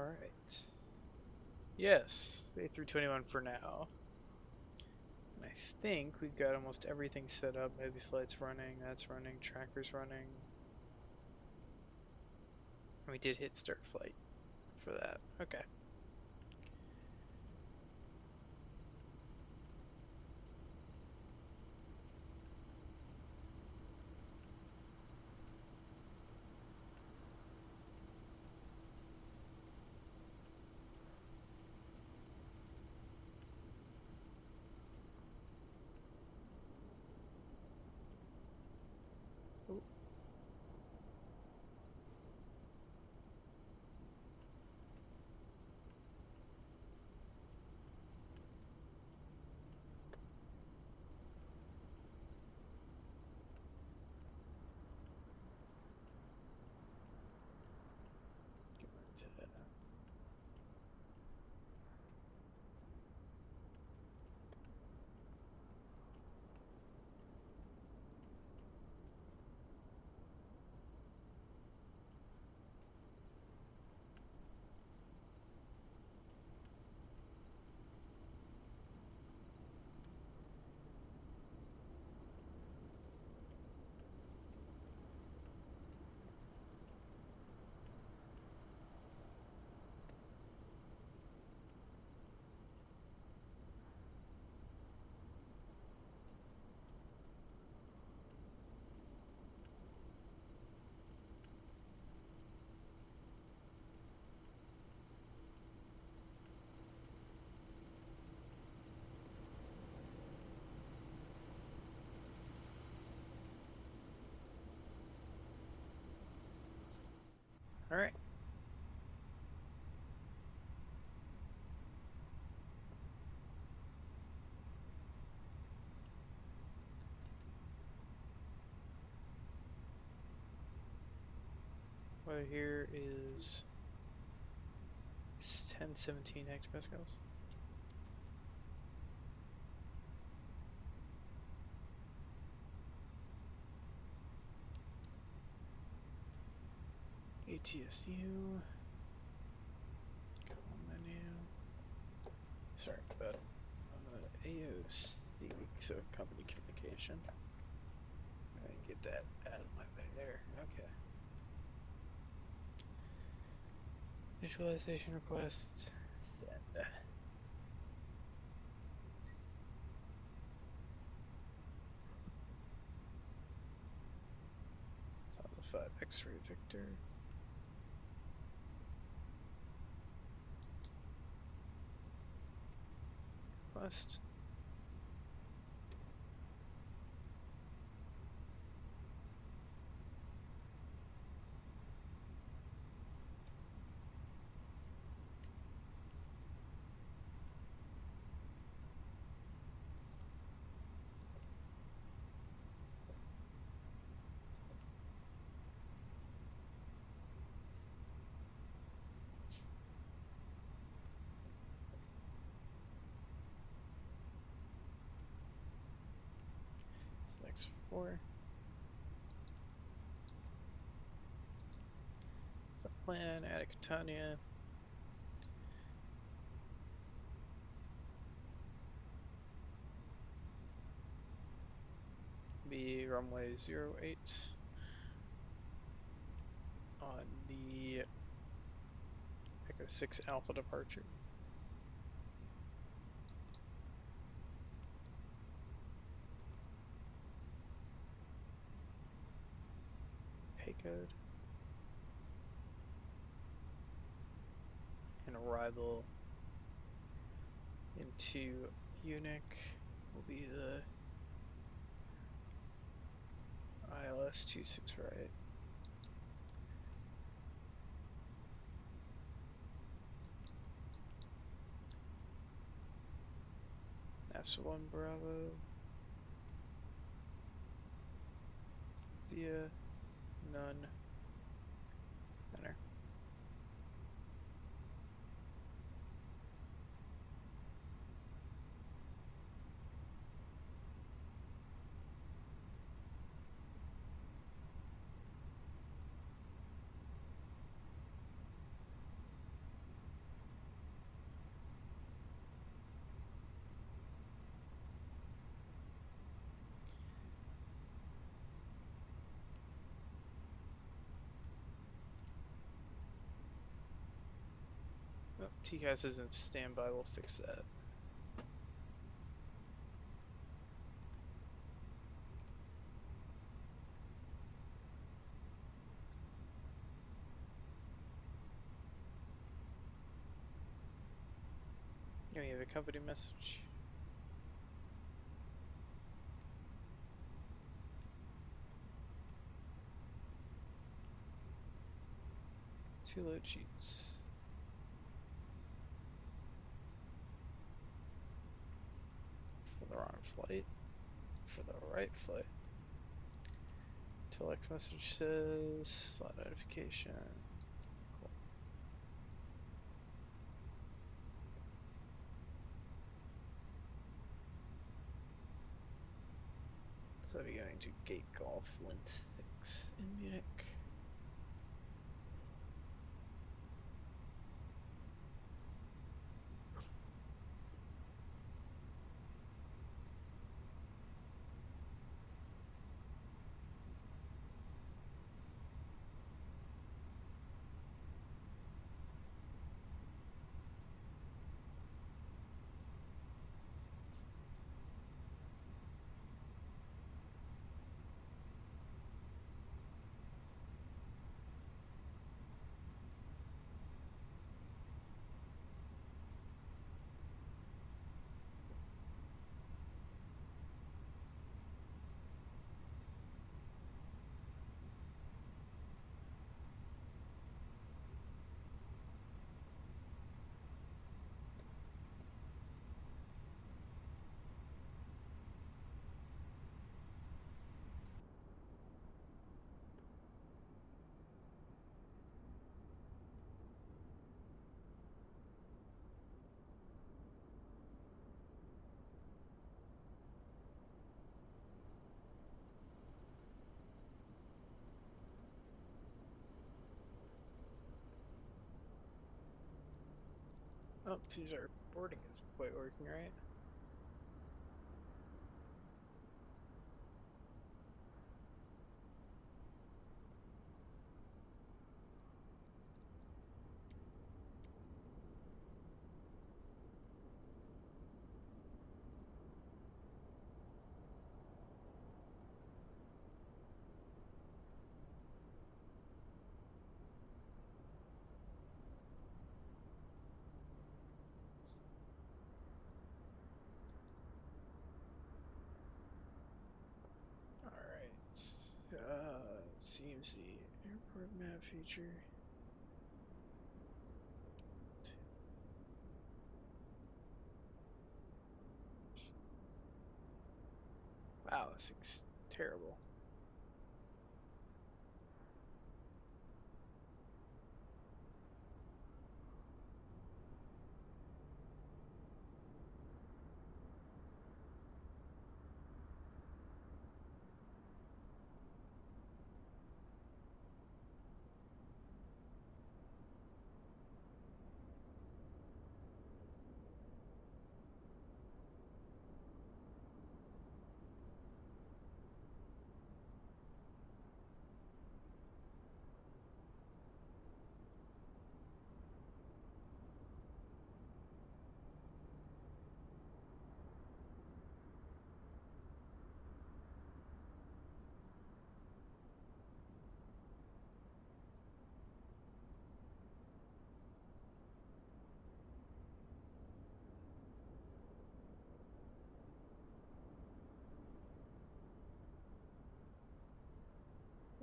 Alright. Yes, A321 for now. And I think we've got almost everything set up. Maybe flight's running, that's running, tracker's running. And we did hit start flight for that. Okay. Ooh. Get back to that. Alright. Weather here is 1017 hectopascals. ATSU. Menu. Sorry about AOC, so company communication. I get that out of my way there. Okay. Visualization request. Send. Sounds a 5 X-ray Victor. Request. Select 4. Plan, add a Catania. Be runway 08 on the Echo 6 Alpha departure. Pay code. And arrival into Unic will be the ILS 26 right. S1 Bravo via none enter. TCAS isn't standby, we'll fix that. You have a company message. Two load sheets. For the wrong flight. For the right flight. Telex message says slot notification. Cool. So I'll be going to Gate Golf Lint 6 in Munich. Oh, geez, our boarding is quite working, right? CMC airport map feature. Wow, this thing's terrible.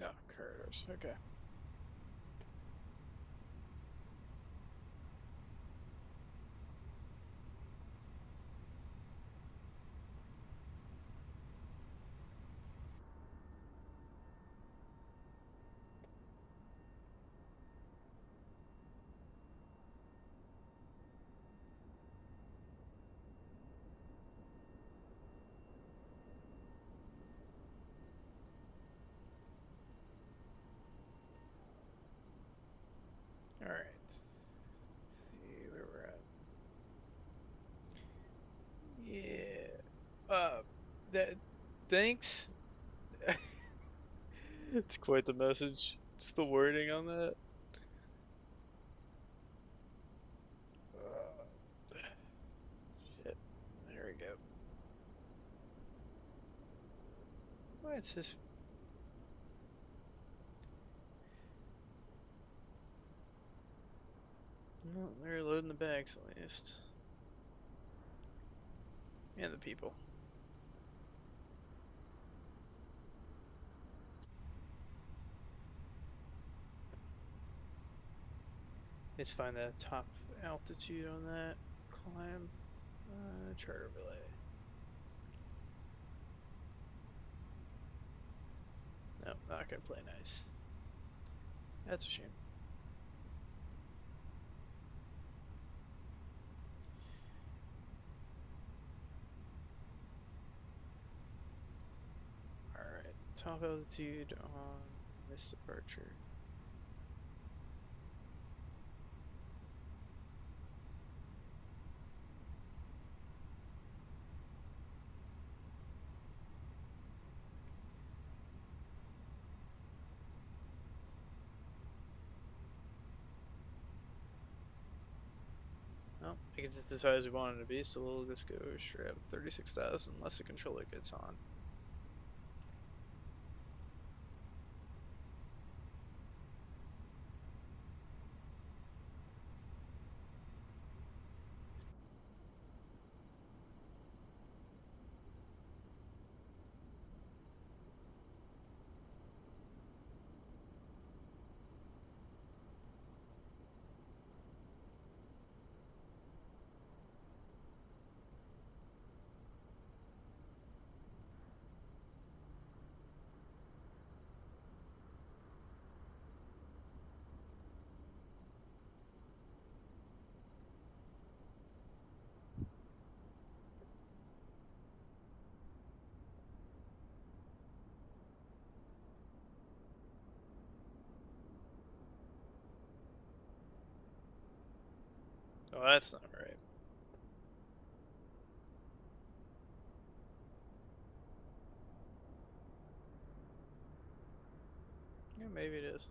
Oh, corridors. Okay. All right. Let's see where we're at. Yeah. That. Thanks. It's quite the message. Just the wording on that. Why is this? No, they're loading the bags at least. And the people. Let's find the top altitude on that climb. Chart overlay. No, not gonna play nice. That's a shame. Alright, top altitude on this departure. Well, I guess it's as high as we wanted to be, so we'll just go straight up 36,000 unless the controller gets on. Oh, that's not right. Yeah, maybe it is.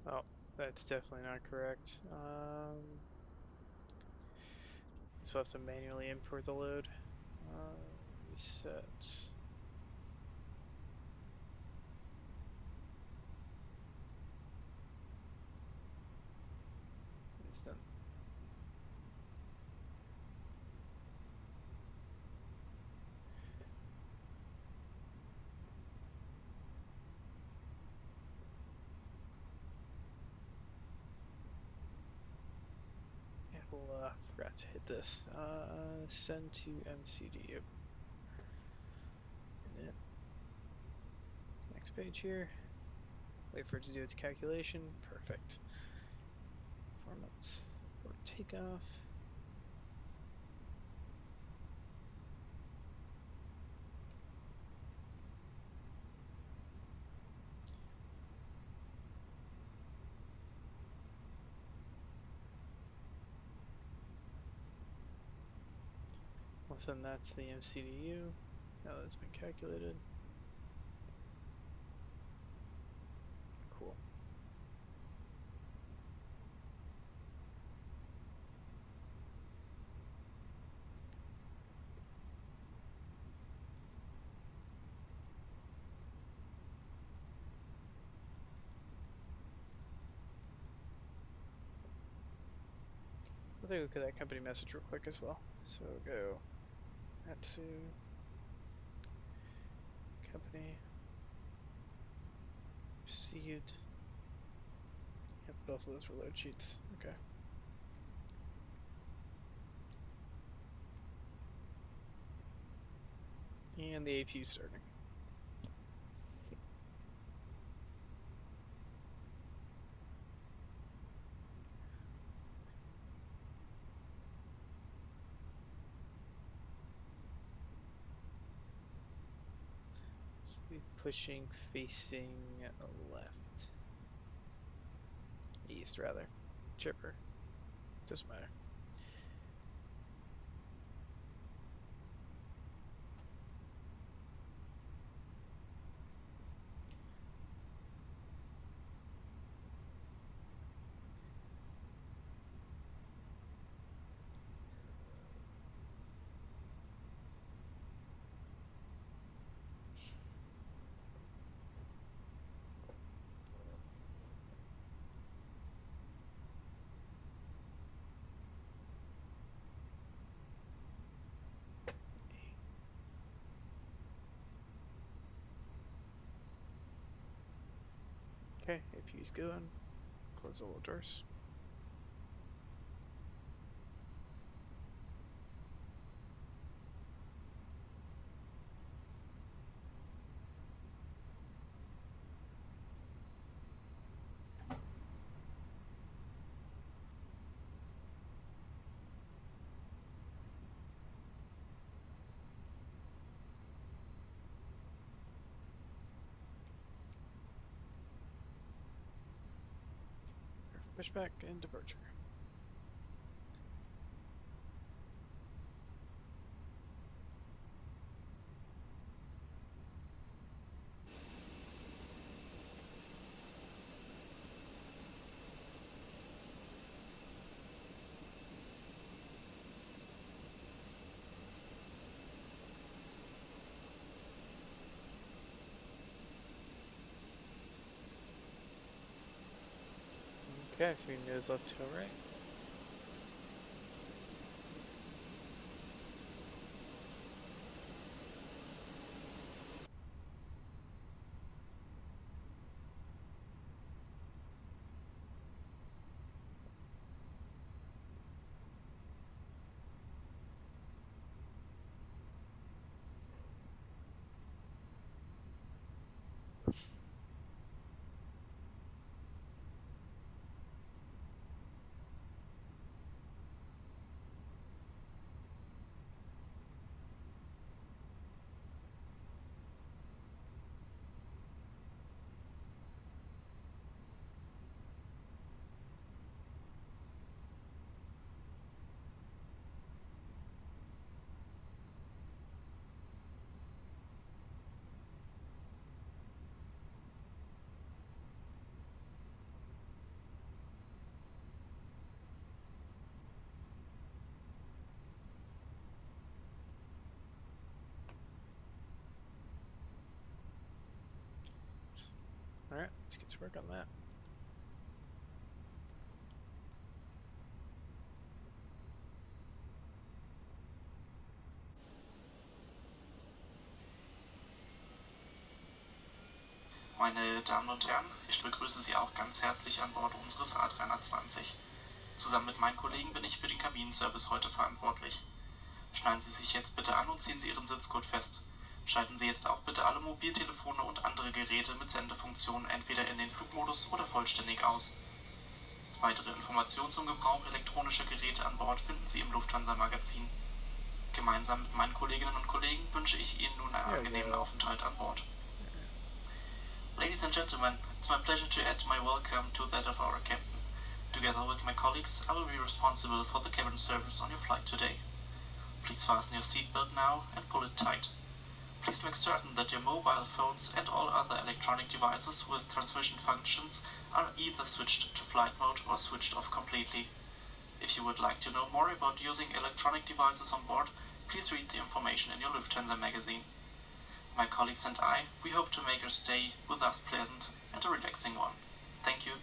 Oh, that's definitely not correct. So I have to manually import the load. Reset. It's done. Apple forgot to hit this. Send to MCDU. Yeah. Next page here. Wait for it to do its calculation. Perfect. Performance for takeoff. We'll send that to the MCDU. Now that's been calculated. Cool. We'll take a look at that company message real quick as well. So go add to company received Both of those were load sheets. Okay. And the APU starting. Be pushing facing left. East, rather. Chipper. Doesn't matter. Okay, APU's going. Close all the doors. Pushback and departure. Okay, so we nose left, toe right. Alright, let's get to work on that. Meine Damen und Herren, ich begrüße Sie auch ganz herzlich an Bord unseres A320. Zusammen mit meinen Kollegen bin ich für den Kabinenservice heute verantwortlich. Schnallen Sie sich jetzt bitte an und ziehen Sie Ihren Sitzgurt fest. Schalten Sie jetzt auch bitte alle Mobiltelefone und andere Geräte mit Sendefunktionen entweder in den Flugmodus oder vollständig aus. Weitere Informationen zum Gebrauch elektronischer Geräte an Bord finden Sie im Lufthansa-Magazin. Gemeinsam mit meinen Kolleginnen und Kollegen wünsche ich Ihnen nun einen angenehmen Aufenthalt an Bord. Ladies and gentlemen, it's my pleasure to add my welcome to that of our captain. Together with my colleagues, I will be responsible for the cabin service on your flight today. Please fasten your seatbelt now and pull it tight. Please make certain that your mobile phones and all other electronic devices with transmission functions are either switched to flight mode or switched off completely. If you would like to know more about using electronic devices on board, please read the information in your Lufthansa magazine. My colleagues and I, we hope to make your stay with us pleasant and a relaxing one. Thank you.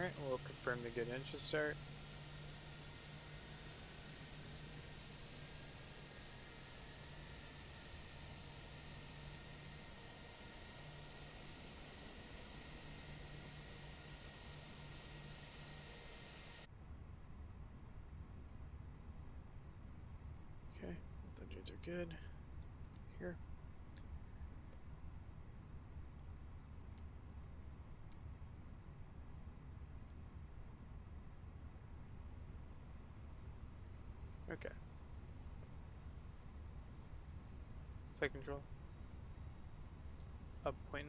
Alright, we'll confirm the good engine start. Okay, both engines are good. Here. Okay. Flight control. Up 0.9.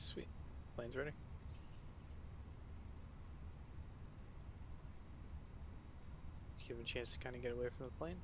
Sweet. Plane's ready. Let's give him a chance to kind of get away from the plane.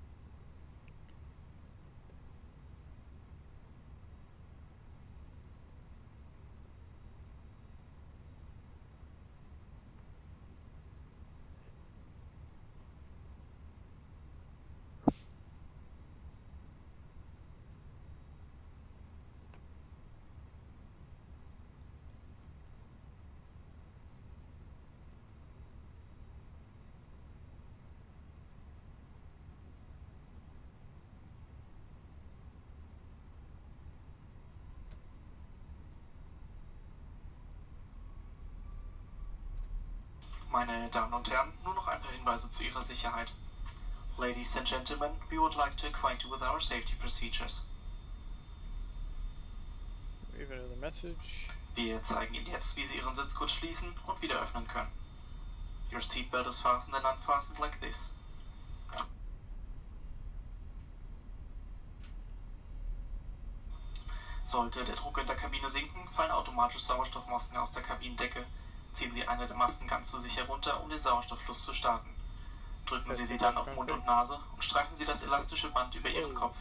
Meine Damen und Herren, nur noch ein paar Hinweise zu Ihrer Sicherheit. Ladies and gentlemen, we would like to acquaint you with our safety procedures. Leave another message. Wir zeigen Ihnen jetzt, wie Sie Ihren Sitzgurt schließen und wieder öffnen können. Your seatbelt is fastened and unfastened like this. Sollte der Druck in der Kabine sinken, fallen automatisch Sauerstoffmasken aus der Kabinendecke. Ziehen Sie eine der Masken ganz zu sich herunter, um den Sauerstofffluss zu starten. Drücken Sie sie dann auf Mund und Nase und streifen Sie das elastische Band über Ihren Kopf.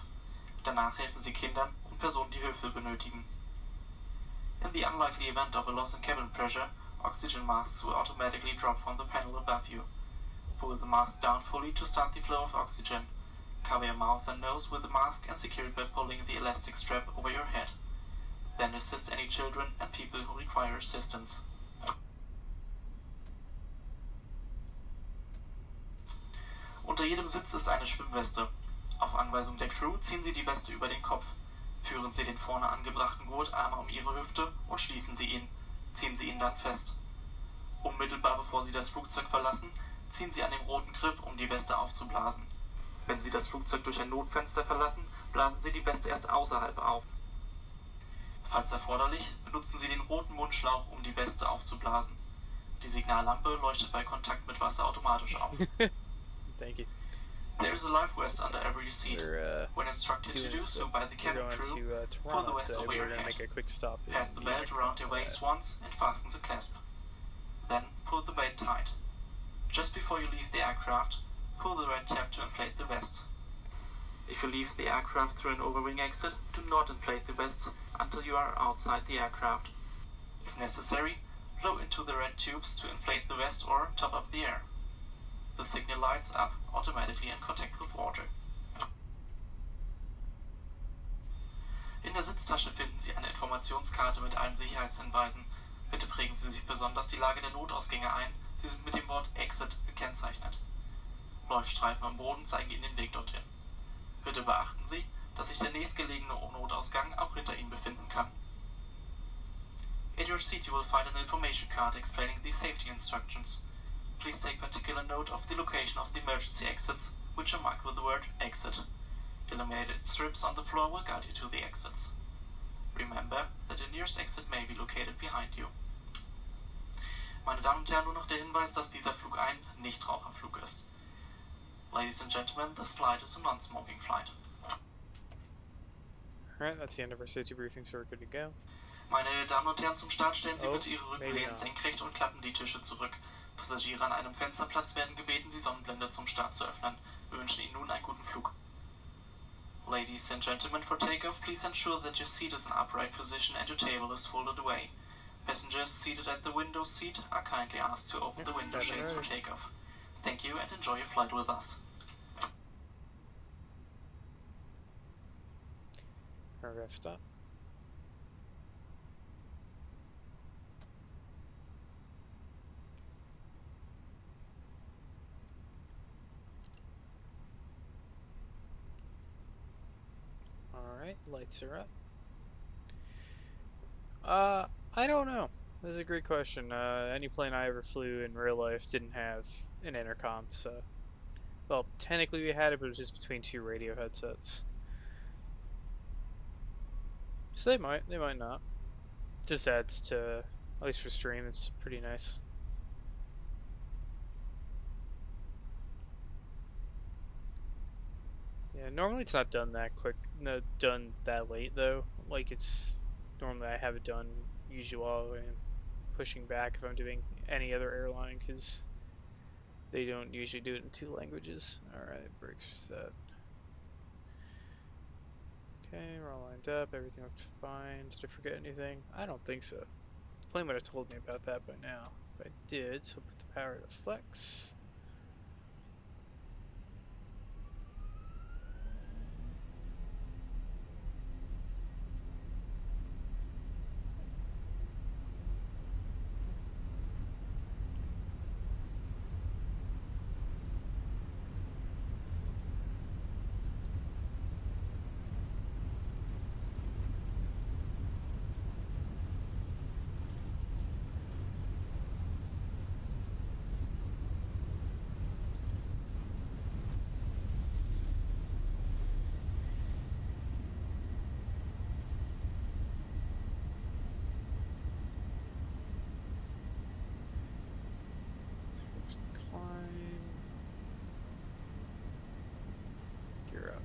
Danach helfen Sie Kindern und Personen, die Hilfe benötigen. In the unlikely event of a loss in cabin pressure, oxygen masks will automatically drop from the panel above you. Pull the mask down fully to start the flow of oxygen. Cover your mouth and nose with the mask and secure it by pulling the elastic strap over your head. Then assist any children and people who require assistance. Unter jedem Sitz ist eine Schwimmweste. Auf Anweisung der Crew ziehen Sie die Weste über den Kopf. Führen Sie den vorne angebrachten Gurt einmal um Ihre Hüfte und schließen Sie ihn. Ziehen Sie ihn dann fest. Unmittelbar bevor Sie das Flugzeug verlassen, ziehen Sie an dem roten Grip, um die Weste aufzublasen. Wenn Sie das Flugzeug durch ein Notfenster verlassen, blasen Sie die Weste erst außerhalb auf. Falls erforderlich, benutzen Sie den roten Mundschlauch, um die Weste aufzublasen. Die Signallampe leuchtet bei Kontakt mit Wasser automatisch auf. Thank you. There is a life vest under every seat. When instructed to do so by the cabin crew, pull the vest over your head. Pass the belt around your waist once and fasten the clasp. Then pull the belt tight. Just before you leave the aircraft, pull the red tab to inflate the vest. If you leave the aircraft through an overwing exit, do not inflate the vest until you are outside the aircraft. If necessary, blow into the red tubes to inflate the vest or top up the air. The signal lights up automatically in contact with water. In der Sitztasche finden Sie eine Informationskarte mit allen Sicherheitshinweisen. Bitte prägen Sie sich besonders die Lage der Notausgänge ein. Sie sind mit dem Wort Exit gekennzeichnet. Leuchtstreifen am Boden zeigen Ihnen den Weg dorthin. Bitte beachten Sie, dass sich der nächstgelegene Notausgang auch hinter Ihnen befinden kann. At your seat you will find an information card explaining the safety instructions. Please take particular note of the location of the emergency exits, which are marked with the word exit. Illuminated strips on the floor will guide you to the exits. Remember that the nearest exit may be located behind you. Meine Damen und Herren, nur noch der Hinweis, dass dieser Flug ein Nichtraucherflug ist. Ladies and gentlemen, this flight is a non-smoking flight. Alright, that's the end of our safety briefing, so we're good to go. Meine Damen und Herren, zum Start stellen Sie Oh, bitte Ihre Rückenlehnen senkrecht und klappen die Tische zurück. Passagiere an einem Fensterplatz werden gebeten, die Sonnenblende zum Start zu öffnen. Wir wünschen Ihnen nun einen guten Flug. Ladies and gentlemen, for takeoff, please ensure that your seat is in upright position and your table is folded away. Passengers seated at the window seat are kindly asked to open the window shades for takeoff. Thank you and enjoy your flight with us. Paragraph stop. Alright, lights are up. I don't know. This is a great question. Any plane I ever flew in real life didn't have an intercom, so... Well, technically we had it, but it was just between two radio headsets. So they might not. Just adds to, at least for stream, it's pretty nice. Yeah, normally it's not done that quick, no, done that late though. Like it's, normally I have it done usual and pushing back if I'm doing any other airline because they don't usually do it in two languages. Alright, brakes are set. Okay, we're all lined up, everything looked fine. Did I forget anything? I don't think so. The plane would have told me about that by now. If I did, so put the power to flex. Climb. Gear up.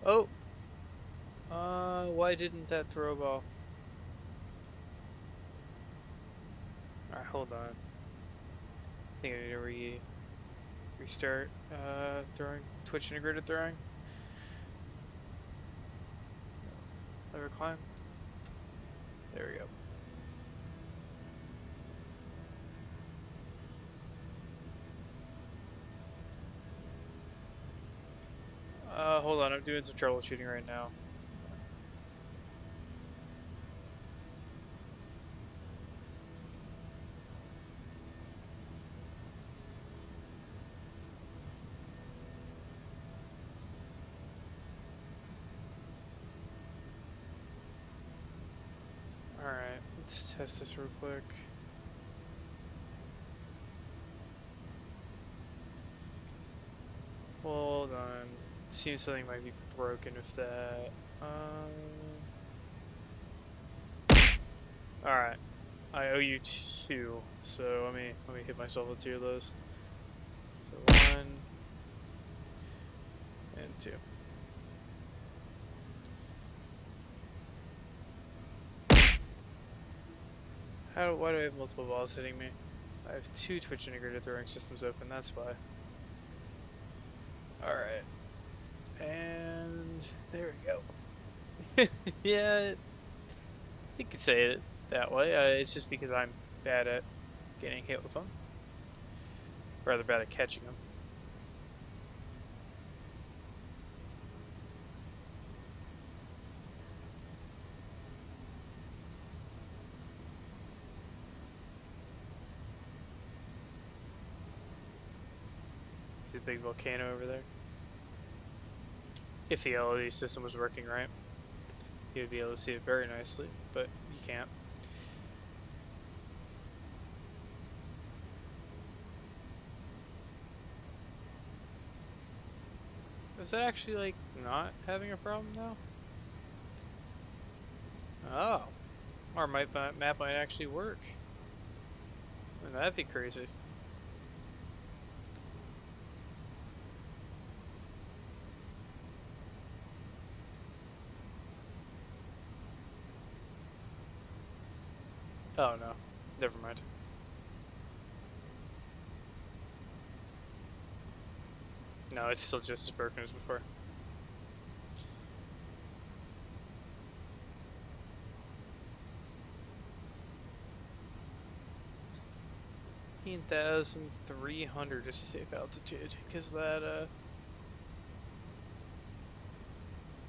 Oh! Why didn't that throw ball? Alright, hold on. I think I need to restart, throwing, Twitch integrated throwing. Lever climb. There we go. Hold on, I'm doing some troubleshooting right now. Alright, let's test this real quick. Hold on. Seems something might be broken with that. Alright. I owe you 2, so let me hit myself with 2 of those. So 1 and 2. Why do I have multiple balls hitting me? I have 2 Twitch integrated throwing systems open, that's why. Alright. And there we go. Yeah, you could say it that way. It's just because I'm bad at getting hit with them. Rather bad at catching them. See the big volcano over there? If the LED system was working right, you'd be able to see it very nicely, but you can't. Is that actually like not having a problem now? Oh, our map might actually work. And that'd be crazy. Oh no, never mind. No, it's still just as broken as before. $15,300 is a safe altitude because that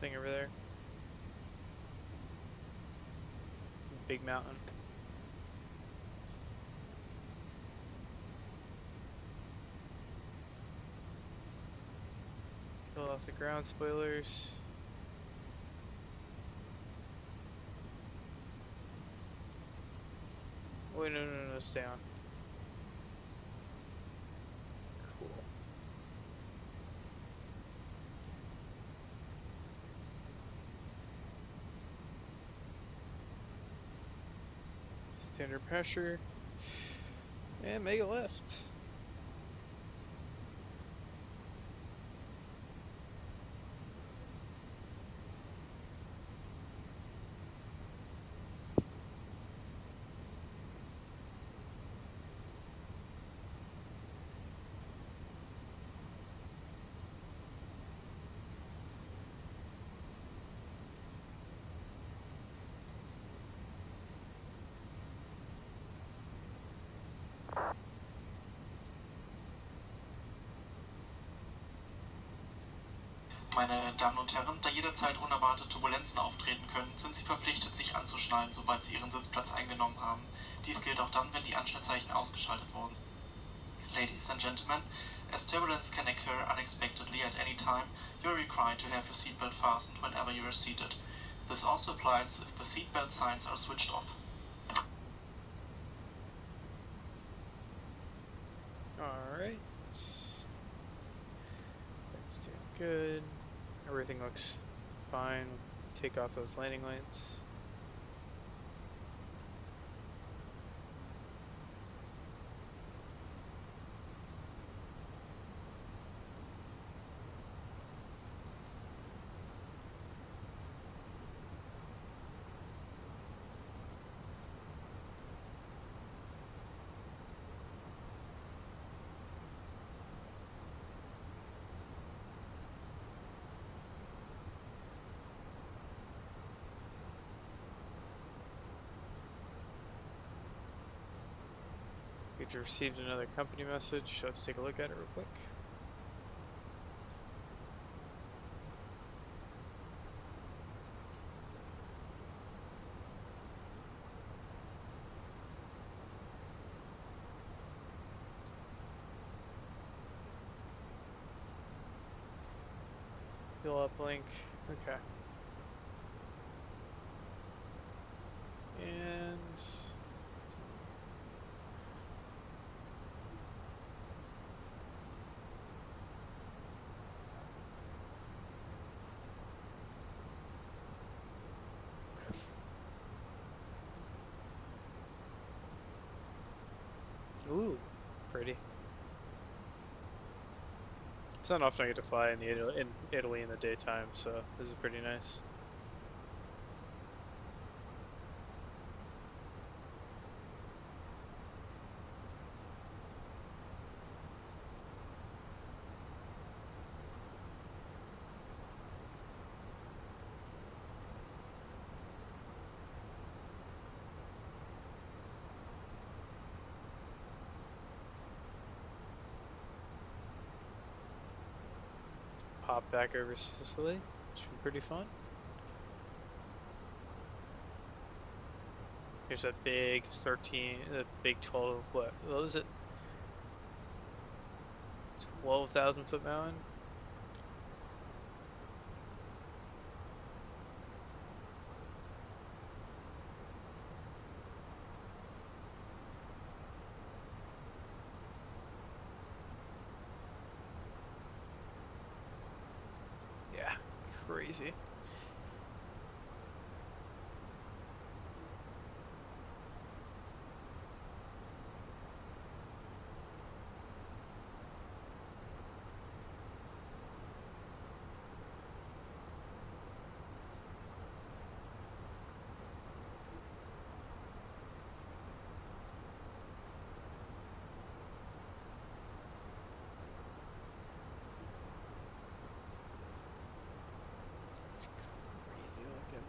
thing over there, big mountain. Kill off the ground spoilers. Wait, no, stay on. Cool. Standard pressure. And make a left. Meine Damen und Herren, da jederzeit unerwartete Turbulenzen auftreten können, sind Sie verpflichtet, sich anzuschnallen, sobald Sie Ihren Sitzplatz eingenommen haben. Dies gilt auch dann, wenn die Anschnallzeichen ausgeschaltet wurden. Ladies and gentlemen, as turbulence can occur unexpectedly at any time, you are required to have your seatbelt fastened whenever you are seated. This also applies if the seatbelt signs are switched off. Alright. That's doing good. Everything looks fine. Take off those landing lights. We've received another company message. Let's take a look at it real quick. Fill up link. Okay. And ooh, pretty. It's not often I get to fly in Italy in the daytime, so this is pretty nice. Pop back over Sicily, which would be pretty fun. Here's that big 12, what was it? 12,000 foot mountain? crazy. It's crazy looking.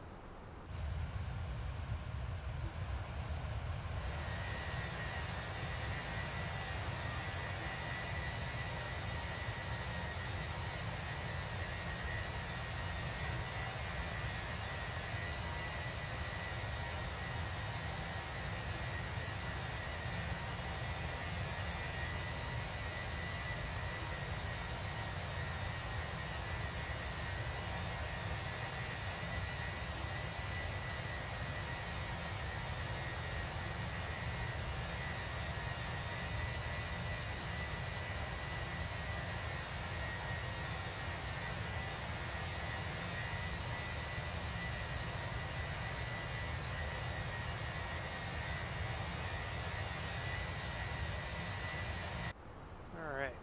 Alright.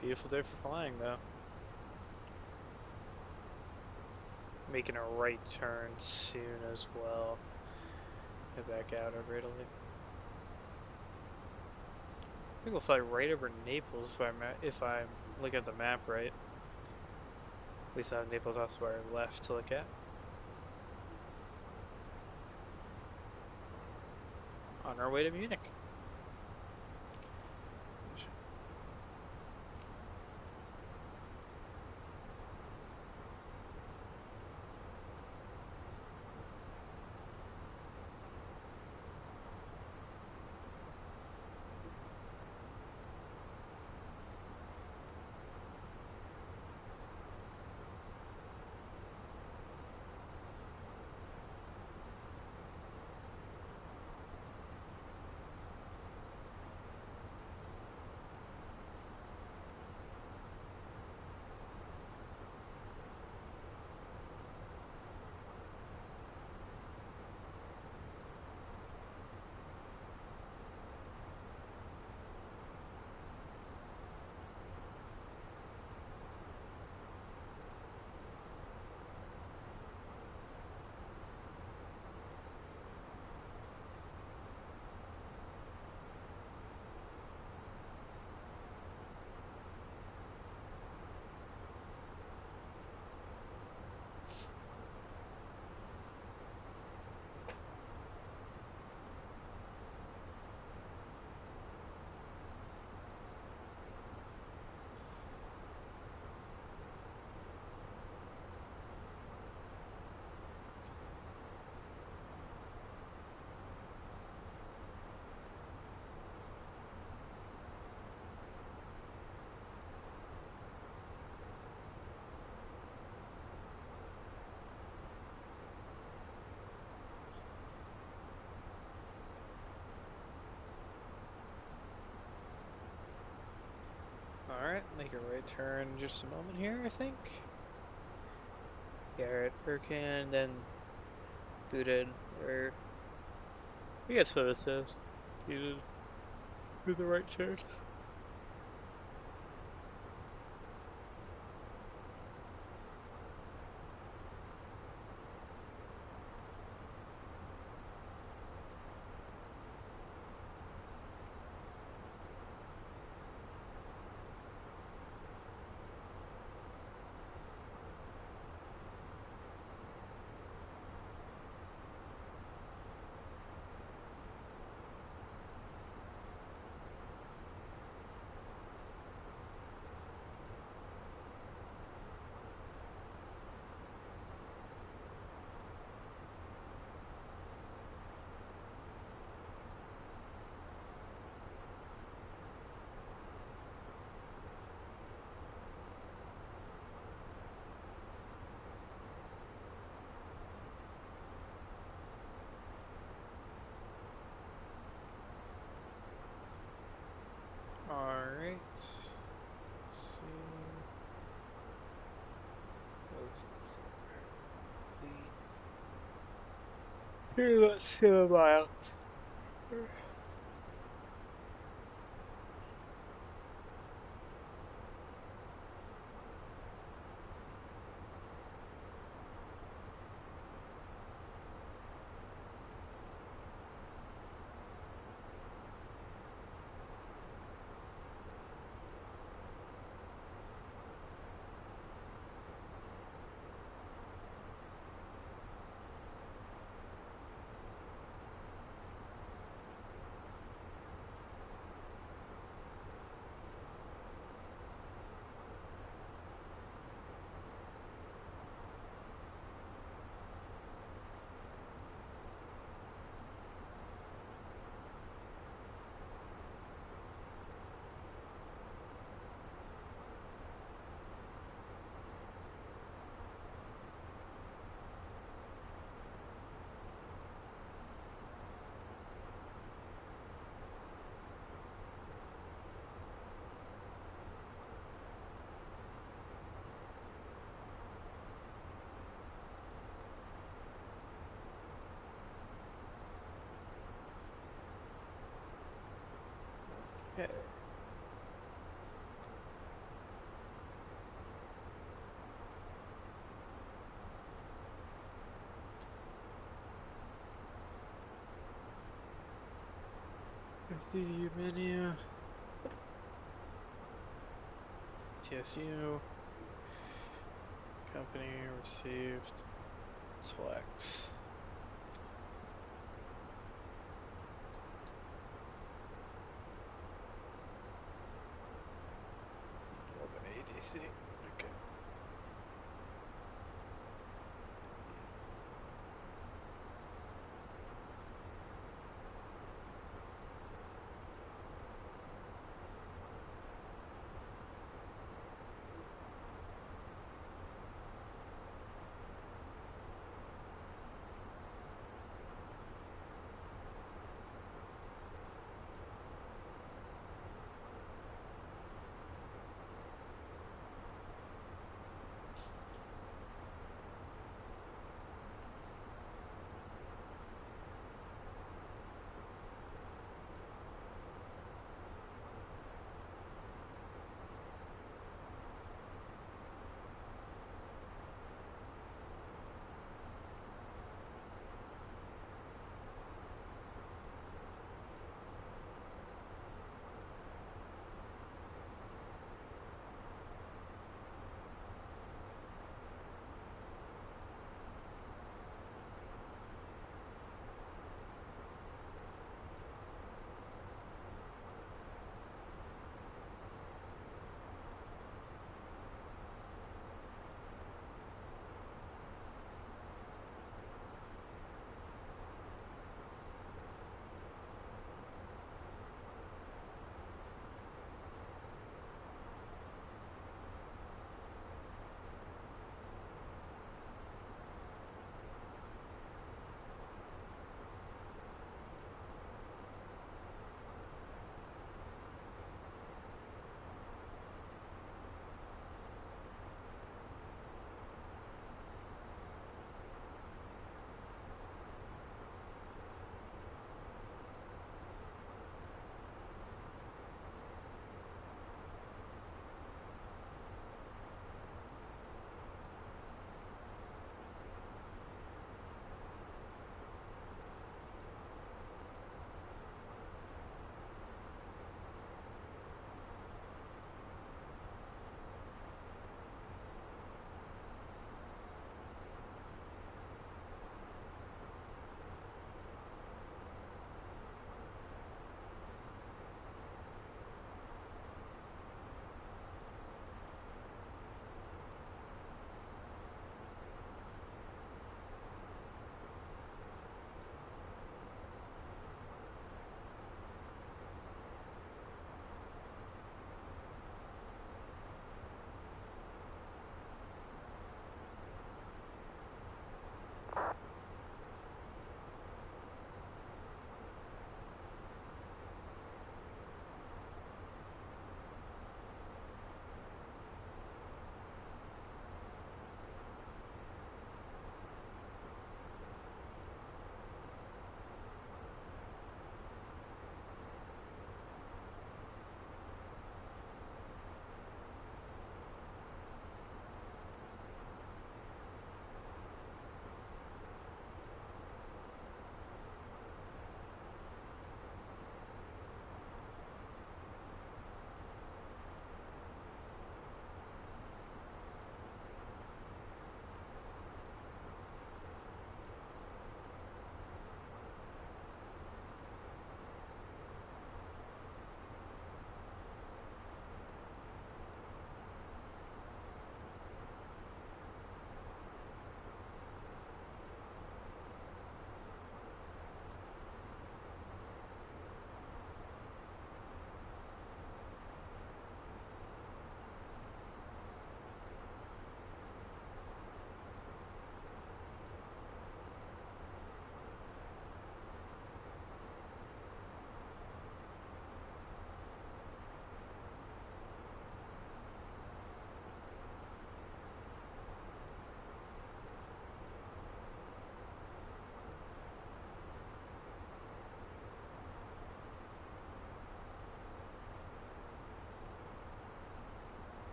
Beautiful day for flying, though. Making a right turn soon as well. Head back out over Italy. I think we'll fly right over Naples if I'm looking at the map right. At least I have Naples off to our left to look at. On our way to Munich. Alright, make a right turn in just a moment here, I think. Yeah, right, Hurricane, then booted, or I guess what this is. You do the right turn. Let's see a mile. Okay. The menu. TSU. Company received. Select. Open ADC. Okay.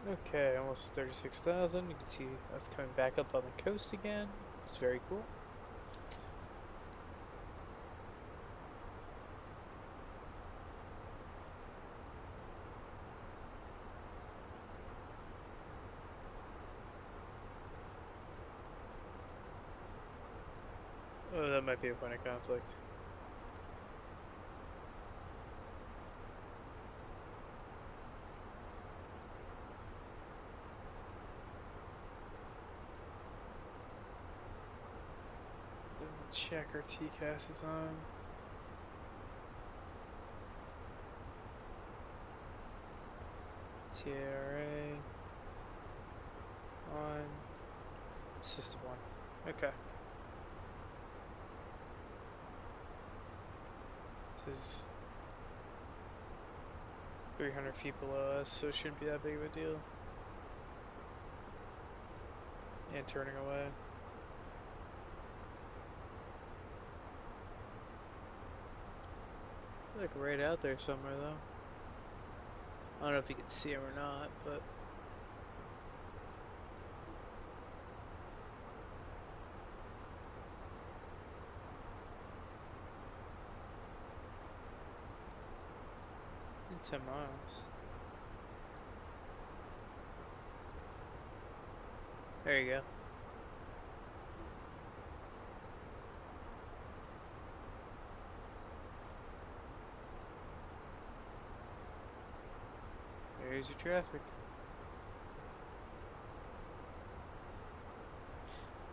Okay, almost 36,000. You can see us coming back up on the coast again. It's very cool. Oh, that might be a point of conflict. Check our TCAS is on. TRA on. System 1. Okay. This is 300 feet below us, so it shouldn't be that big of a deal. And turning away. Like right out there somewhere though. I don't know if you can see him or not, but in 10 miles. There you go. There's your traffic.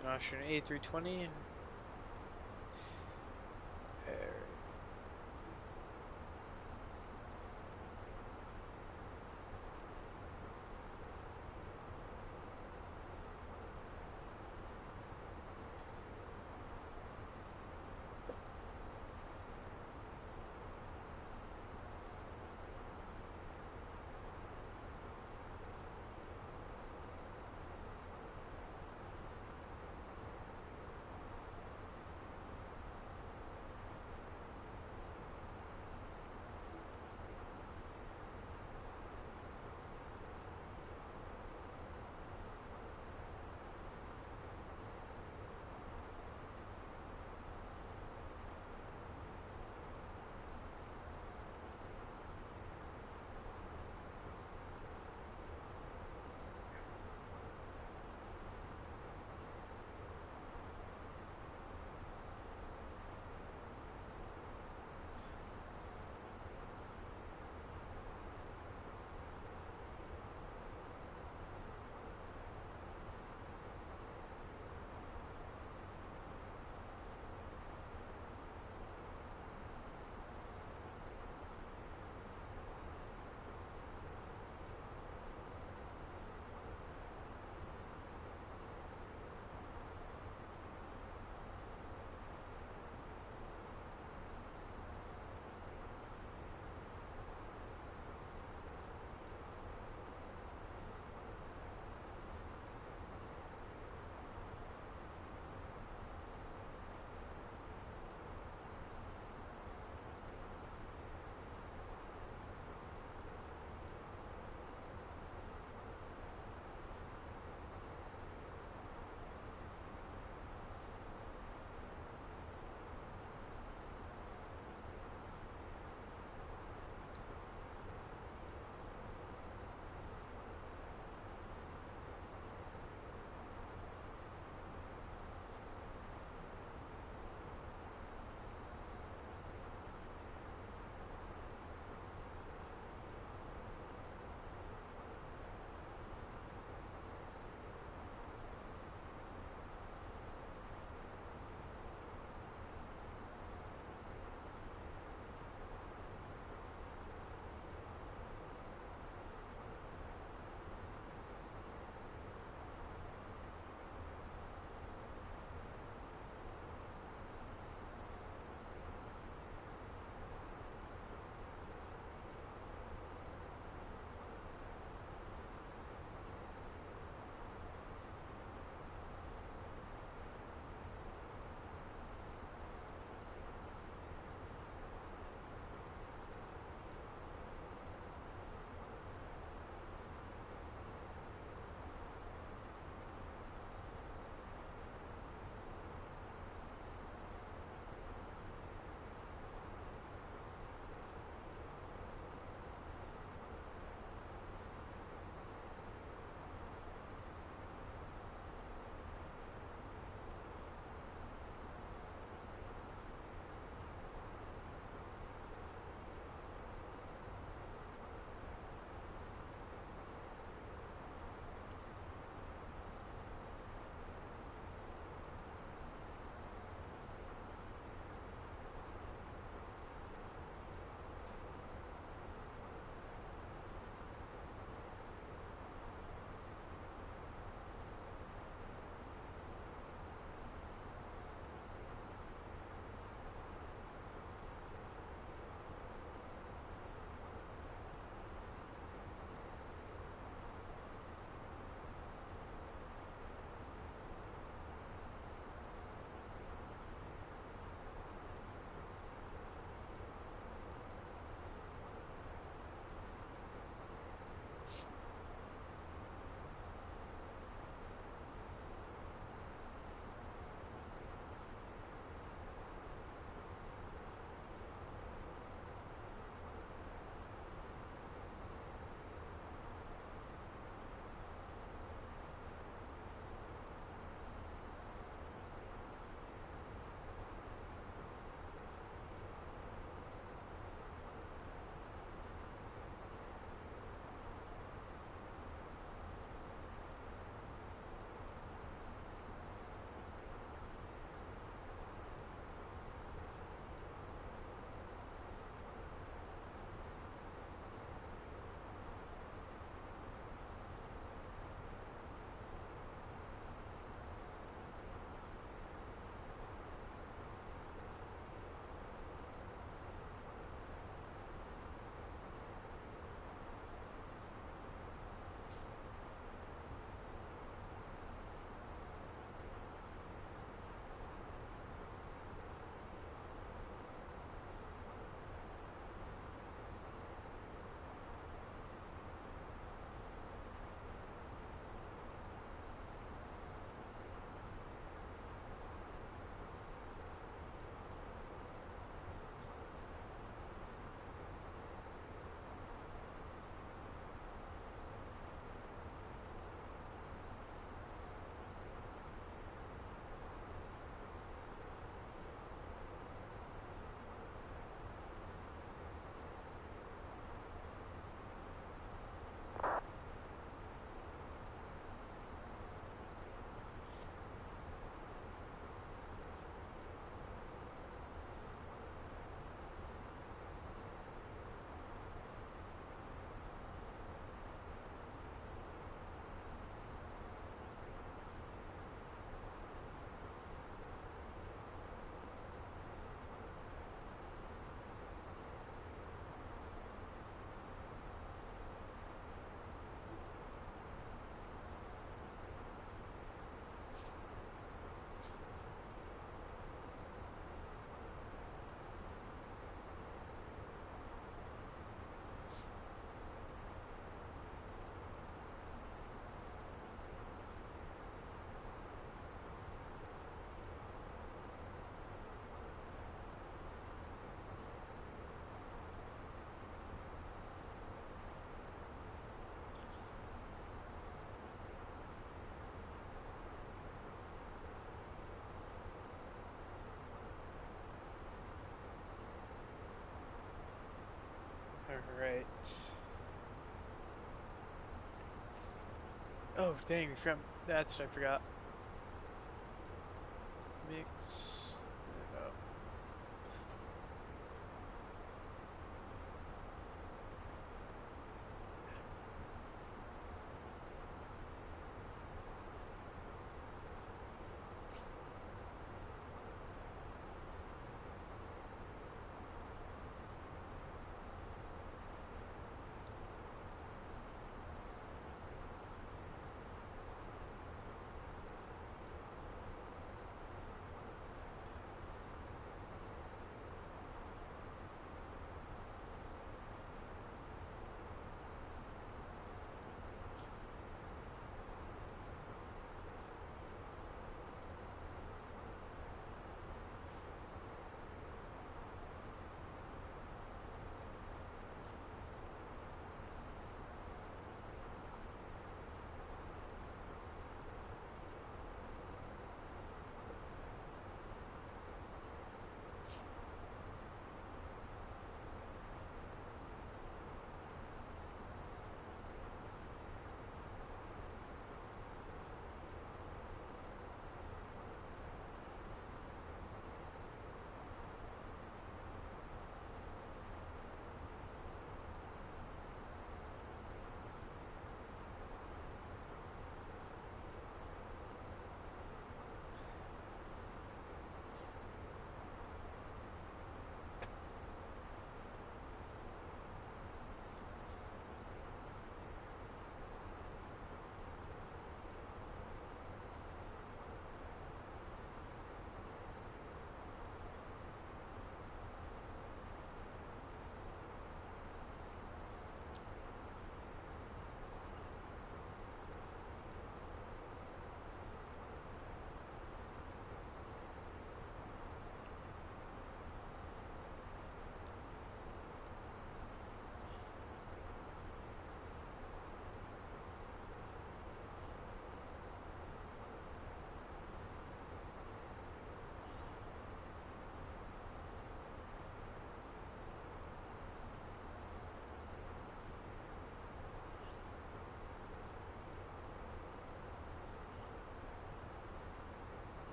An Austrian A320. There. Oh, dang, we forgot. That's what I forgot. Mix it up.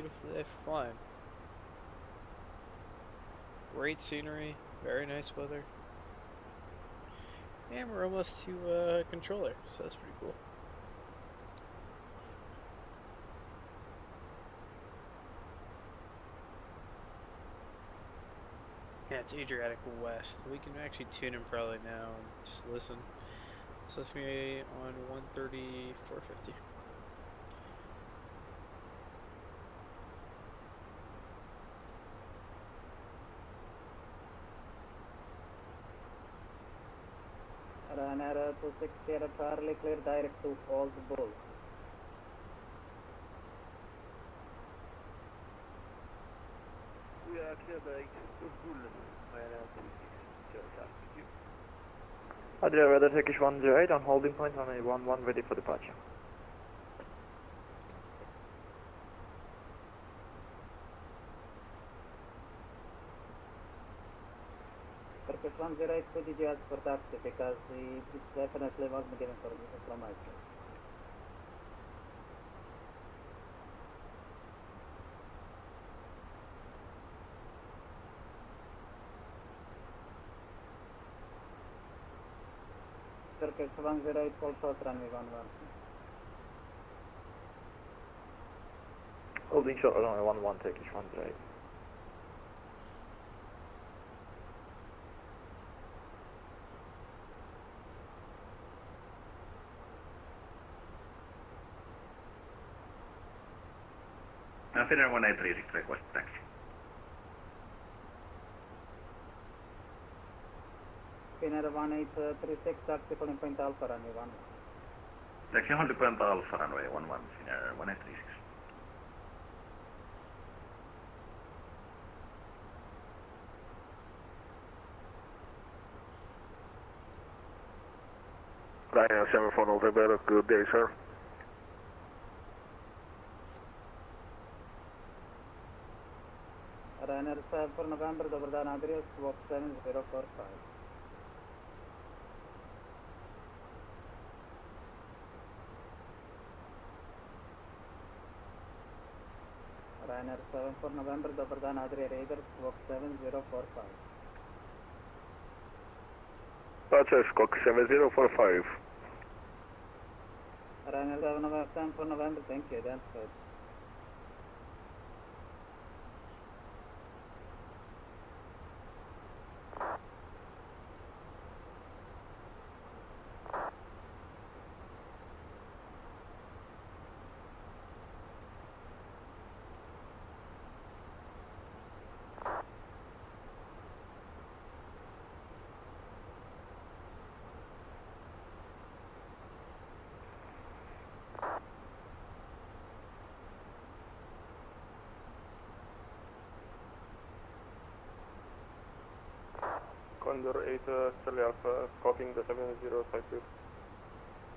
beautiful day for flying. Great scenery, very nice weather. And we're almost to controller, so that's pretty cool. Yeah, it's Adriatic West. We can actually tune him probably now and just listen. So it's me on 130, 450. Runner 260 Charlie, clear direct to Old Bull. We are clear direct to Bull. Runner 260 Charlie. Adria weather Turkish 108 on holding point, runway 11 ready for departure. Turkish 108, could you ask for taxi because it definitely wasn't given from my side. Turkish 108, full short runway 11. Holding short runway 11 Turkish 108. Finnair 1836 request taxi. Finnair 1836, taxi calling point Alpha runway 11. Taxi holding point Alpha runway 11, Finnair 1836. Ryanair 740 November, good day, sir. Ryanair 7 for November, Dobardan address, walk 7045. Ryanair 7 for November, Dobardan Adria Raiders, walk 7045. Roger, Squawk 7045. Ryanair 7 for November, thank you, that's good. Condor 8, Charlie Alpha, copying the 7052.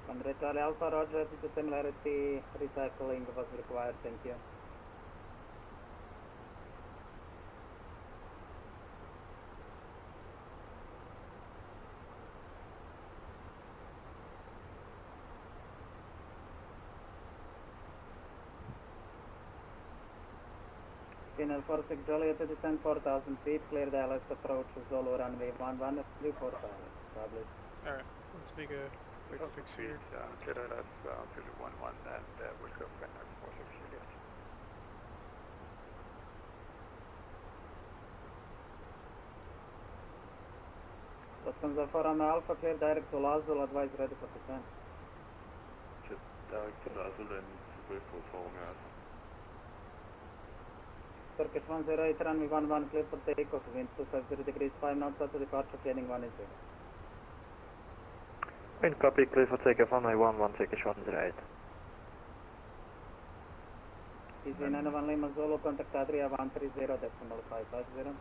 Condor Charlie Alpha, Roger, the similarity recycling was required, thank you. Finnair 46 Joliet to descend 4,000 feet, clear the LS approach Zulu runway 11, 345. Publish. Alright, let's make a quick fix here. Clear LS, 311 and we'll go Finnair 46 Juliet. Lufthansa 4 on Alpha, clear direct to Lazul, advise ready for descent. Direct to Lazul and we'll go for Turkish 108, runway 11, clear for takeoff, wind 250 degrees, 5 knots out to departure, heading 10. Wind copy, clear for takeoff, runway 11 Turkish 108. Easy 91 Lima Zulu, contact Adria 130.550.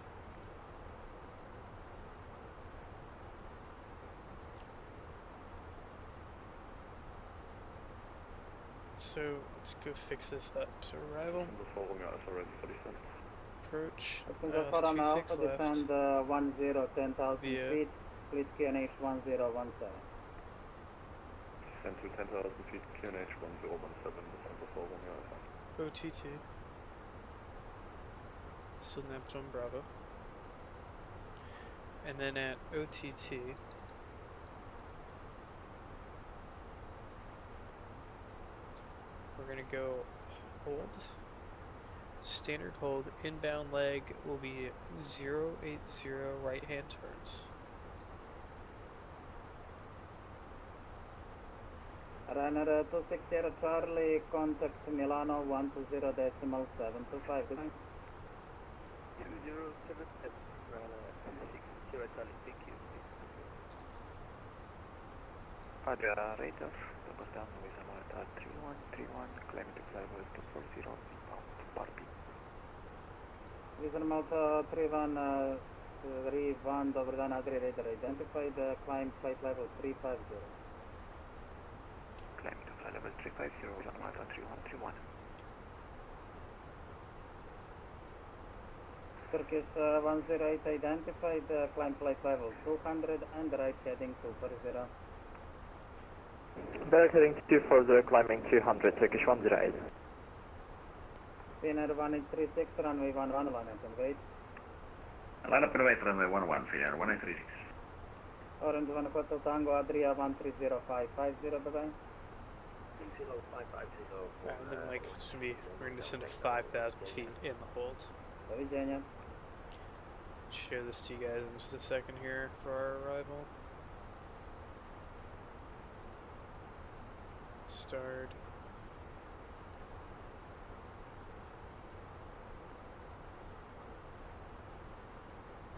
So let's go fix this up. So arrival, The following us are ready for descent. approach, Lufthansa 4 on Alpha, 26 left. descend 10,000 Via- feet, split QNH 1017. Descent to 10,000 feet, QNH 1017, descent the following us. OTT. still Neptune Bravo. And then at OTT, we're going to go hold. Standard hold, inbound leg will be 080 right hand turns. Runner 260 Charlie, contact Milano 120.725. 2077, runner 260 Charlie, thank you. Adria radar, double down with a Malta 3131, climbing to fly with 240, inbound to Barbie. Vision Malta 31, Dobrodan Adria radar identified, climb flight level 350. Climbing to fly level 350 with a Malta 3131. Turkish 108 identified, climb flight level 200 and right heading 240. Direct heading 240, climbing 200, Turkish 108. Finnair 1836, runway 11, and wait. Line up and wait, runway 11, Finnair 1836. Orange 1 Hotel Tango, Adria 130550, bye-bye. And then like it's gonna be, we're gonna descend to 5,000 feet in the hold. Virginia. Share this to you guys in just a second here for our arrival. Start.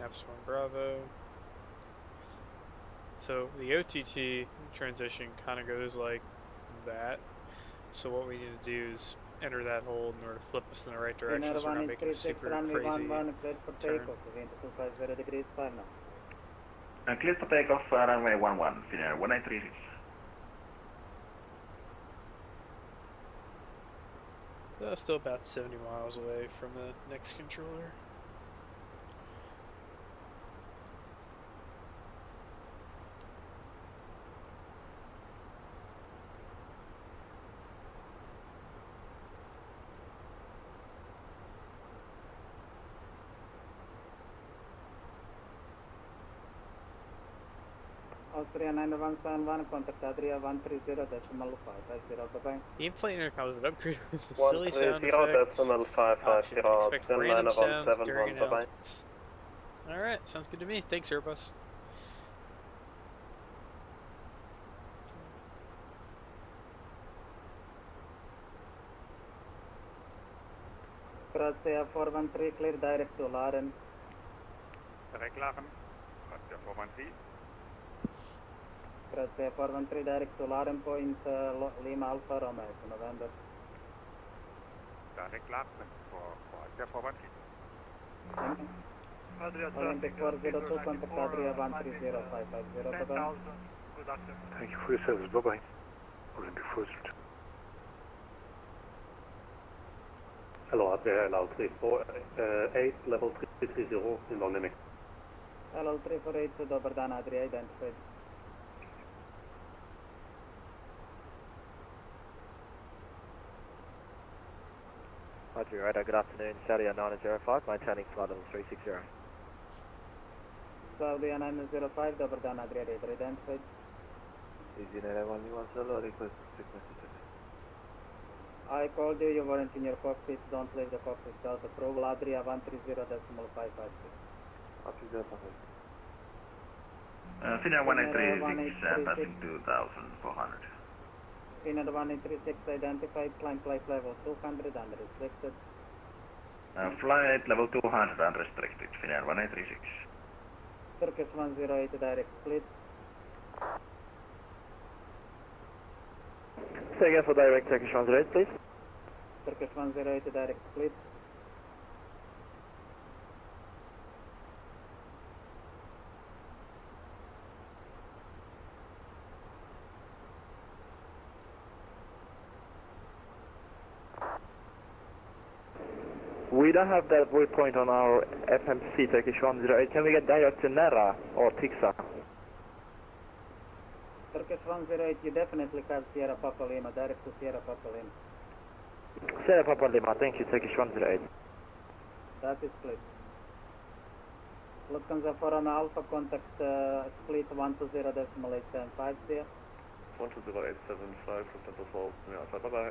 Epsilon Bravo. So the OTT transition kind of goes like that. So what we need to do is enter that hold in order to flip us in the right direction, so we're not making a super crazy turn. degrees 5 now. Clear for takeoff, runway 11, Finnair 1836. Still about 70 miles away from the next controller. Austria 9171, contact Adria 130.550, bye-bye. The in-flight intercom is upgraded with silly sound effects. 130.550, Expect random sounds during announcements. Alright, sounds good to me. Thanks, Airbus. Croatia 413, clear direct to Laren. Direct Laren, Croatia 413. Croatia 413, direct to Laren point, Lima Alpha Romeo, November. Direct Laren for Croatia 413. Thank you. Olympic 402, contact Adria 130550, bye-bye. Good afternoon. Thank you for your service, bye-bye. Olympic 402. Hello, Adria LL348, level 330 in London. LL348, Dobardan Adria identified. Adria radar, good afternoon, Saudi 905, maintaining flight level 360. Saudi 905, Dobardan Adria radar identified. I called you, you weren't in your cockpit, don't leave the cockpit without approval. Adria 130.556. Finnair 1836, passing 2,400. Finnair 1836 identified, climb flight level 200 unrestricted. Flight level 200 unrestricted, Finnair 1836. Turkish 108 direct split. Say again for direct Turkish 108, please. Turkish 108 direct split. We don't have that waypoint on our FMC Turkish 108. Can we get direct to Nera or Tiksa? Turkish 108, you definitely have Sierra Papa Lima, direct to Sierra Papa Lima. Sierra Papa Lima, thank you, Turkish 108. Traffic split. Lufthansa Forum Alpha contact split 120.875 there. 120.875, Lufthansa Forum Alpha, bye bye.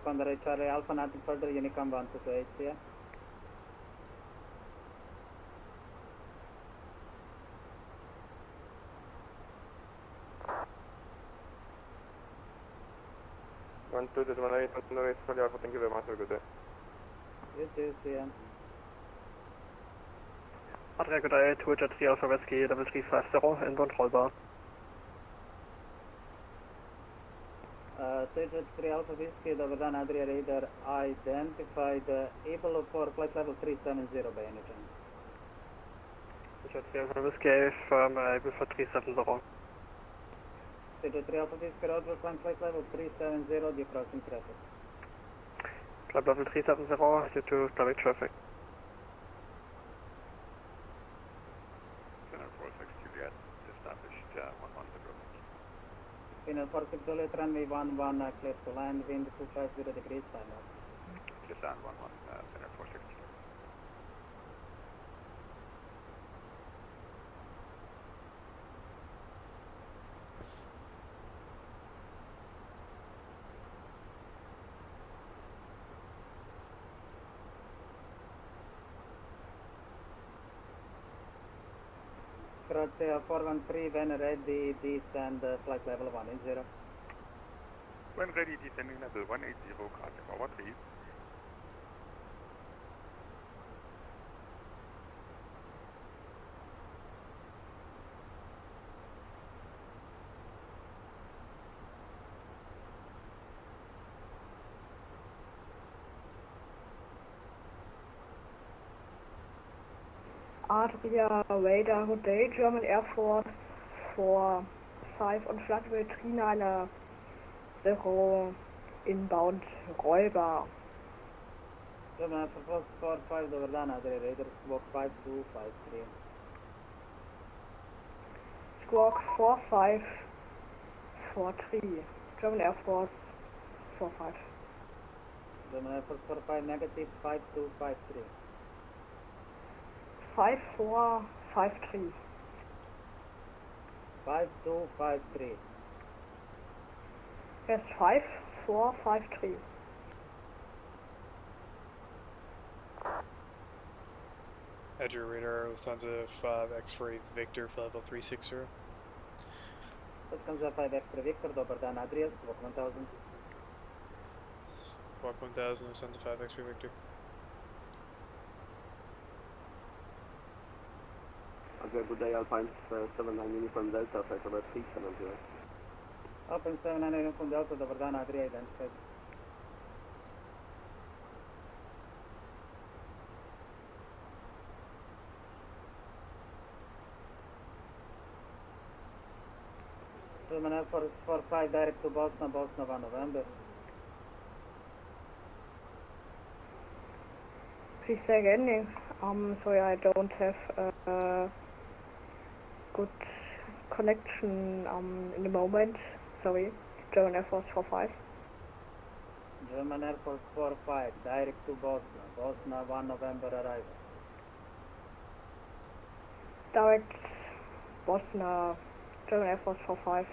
Condor Charlie Alpha, nothing further, Unicom 128 here. One two one eight Charlie Alpha, thank you very much, have a good day. You too, see ya. Adria good day, 2 Alpha Whiskey, double 350, inbound rollbar. 3 Alpha Whiskey, over done Adria Radar identified able for flight level 370 by any chance. 3 Alpha Whiskey, firm able for 370. 3 Alpha Whiskey, roadway climb flight level 370, you're crossing traffic. Club level 370, due to direct traffic. Center 46 Juliet, established 110. Final 46 Juliet, runway 11, clear to land, wind 250 degrees, sign off. Descend 11, center 46 Juliet. Croatia 413, when ready, descend flight level 180. When ready, descending level 180, Croatia forward 3. Adria Radar Hotel, German Air Force 45 on flight 390 inbound Rollbar. German Air Force 45 over done Adria Radar, squawk 5253. Squawk 4543, German Air Force 45. German Air Force 45 negative 5253. 5453. 5253. Yes, 5453. Adria Radar, Lufthansa 5 X-ray Victor, level 360. Lufthansa 5 Extra Victor, dober dan Adria, squawk 1000. Squawk 1000, Lufthansa 5 X-ray Victor. Adria, good day, Alpine 79 Uniform Delta, flight over 370. Alpine 79 Uniform Delta, dober dan Adria, identified. German Air Force 45 direct to Bosnia, Bosnia 1 November. Please say again, sorry, I don't have good connection in the moment, sorry. German Air Force 45. German Air Force 45 direct to Bosnia, Bosnia 1 November arrival. Direct Bosnia, German Air Force 45.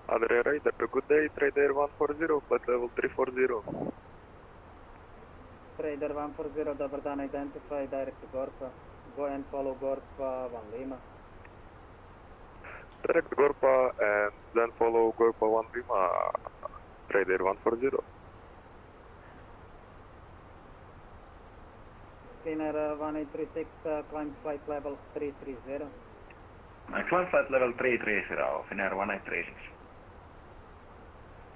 Adria Radar, good day, Trader 140, flight level 340. Trader 140, dober dan, identify, direct to Gorpa. Go and follow Gorpa 1 Lima. Direct Gorpa and then follow Gorpa 1 Lima, Trader 140. Skinner 1836, climb flight level 330. Climb flight level 330, Finnair 1836.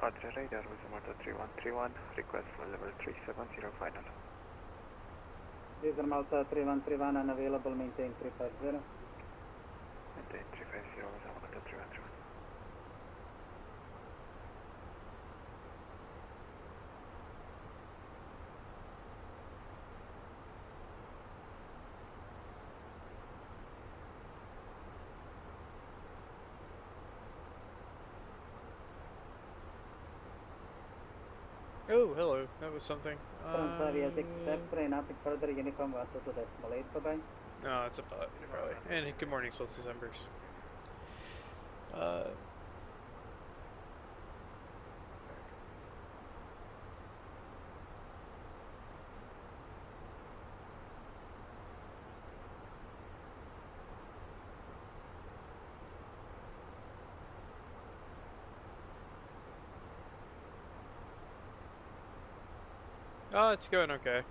Adria Radar with Marta 3131, request for level 370 final. These are Malta 3131, unavailable, maintain 350. Maintain 350 with Marta 3131. Oh, hello. That was something. From Savia 6 nothing further, Uniform 122.8, bye-bye. No, it's a bot, probably. And good morning, Solstice Embers. Oh, it's going okay.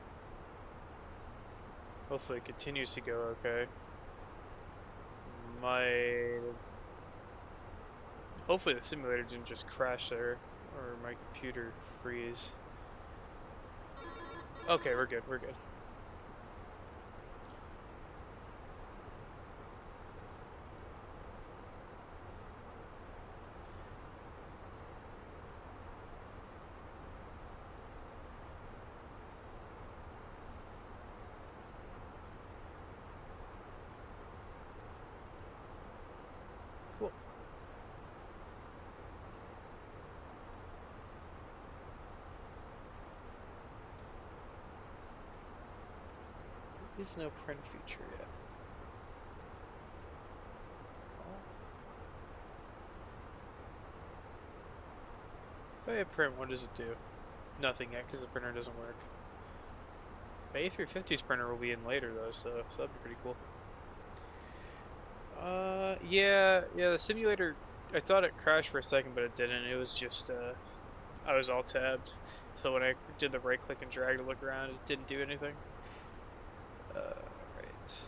Hopefully it continues to go okay. Hopefully the simulator didn't just crash there, or my computer freeze. Okay, we're good, we're good. Cool. There is no print feature yet. If I hit print, what does it do? Nothing yet, because the printer doesn't work. My A350's printer will be in later though, so that'd be pretty cool. Yeah, the simulator, I thought it crashed for a second, but it didn't. It was just, I was all tabbed. So when I did the right click and drag to look around, it didn't do anything. Right.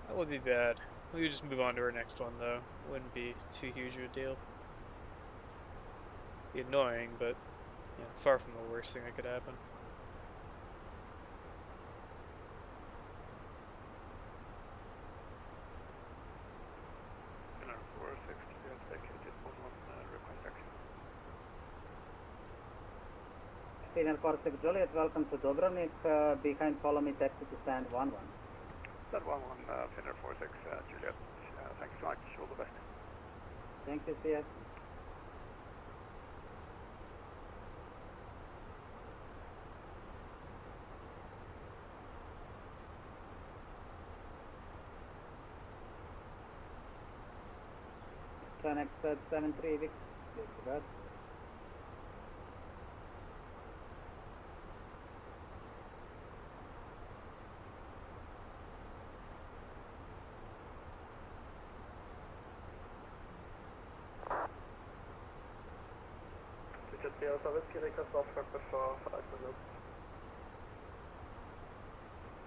That would be bad. We would just move on to our next one though. Wouldn't be too huge of a deal. Be annoying, but yeah, far from the worst thing that could happen. Final 46 Juliet, welcome to Dobrovnik. Behind, follow me, taxi to stand 11. Stand 11, Finner 46 Juliet. Thanks so much. All the best. Thank you, see ya. Fenix 73, Vic. Good. for 5 minutes.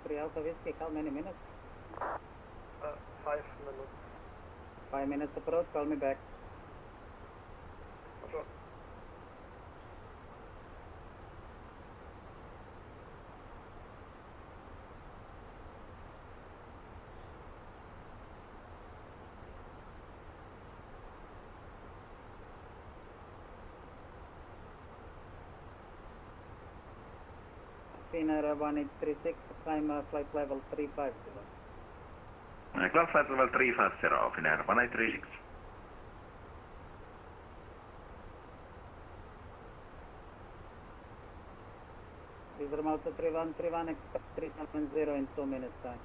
3 Alpha Whiskey, how many minutes? 5 minutes. 5 minutes approach, call me back. Sure. Finnair 1836, climb flight level 350. Cloud flight level 350, Finnair 1836. Visual Malta 3131, expect 370 in 2 minutes time.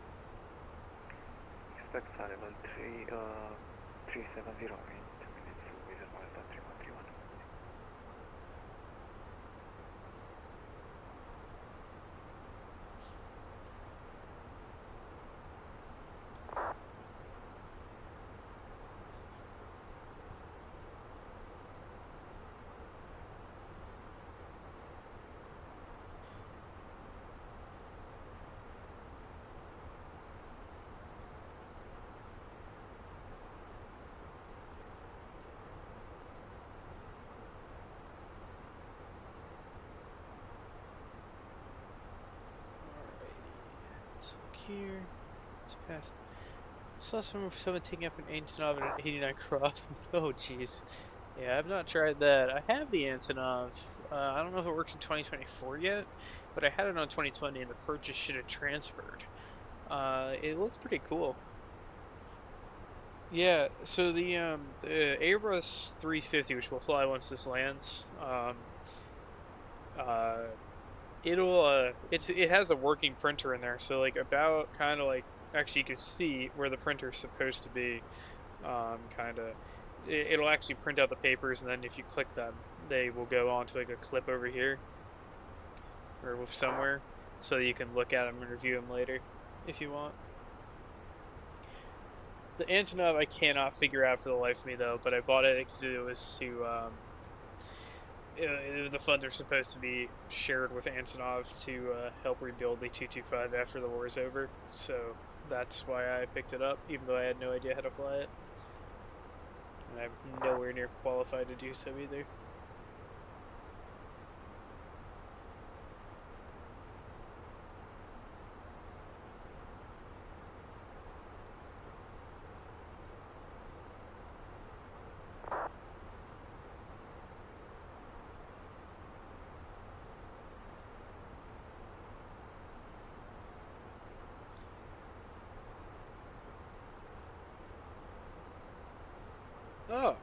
Expect level 370 in 2 minutes, Visual Malta 3131. Let's look here. It's past. I saw someone taking up an Antonov and an 89 Cross. Oh, jeez. Yeah, I've not tried that. I have the Antonov. I don't know if it works in 2024 yet, but I had it on 2020 and the purchase should have transferred. It looks pretty cool. Yeah, so the Airbus 350, which will fly once this lands, it has a working printer in there, so like about kind of like actually you can see where the printer's supposed to be, kind of. It'll actually print out the papers, and then if you click them, they will go onto like a clip over here or somewhere, so you can look at them and review them later if you want. The Antonov I cannot figure out for the life of me though, but I bought it because it was to the funds are supposed to be shared with Antonov to help rebuild the 225 after the war is over. So that's why I picked it up, even though I had no idea how to fly it. And I'm nowhere near qualified to do so either. Oh,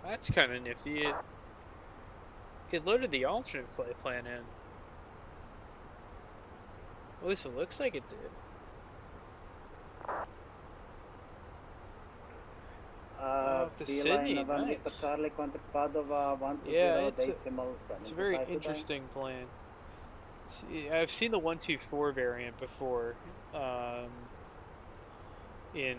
that's kind of nifty. It loaded the alternate flight plan in. At least it looks like it did. To Sydney, nice. Yeah, it's a very interesting plan. I've seen the 124 variant before. In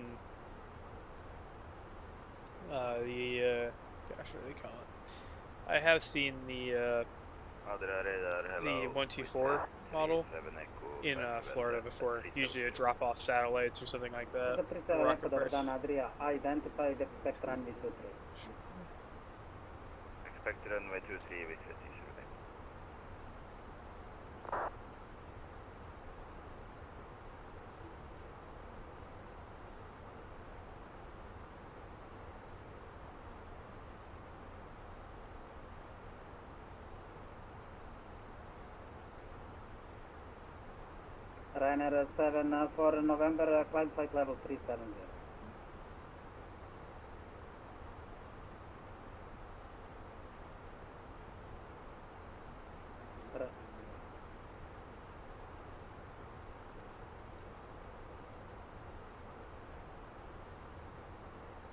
gosh, what do they call it? I have seen the 124 model in Florida before. Usually a drop-off satellites or something like that. Rocket burst. Expect runway 23 with 50. Ryanair 7 for November, climb flight level 370.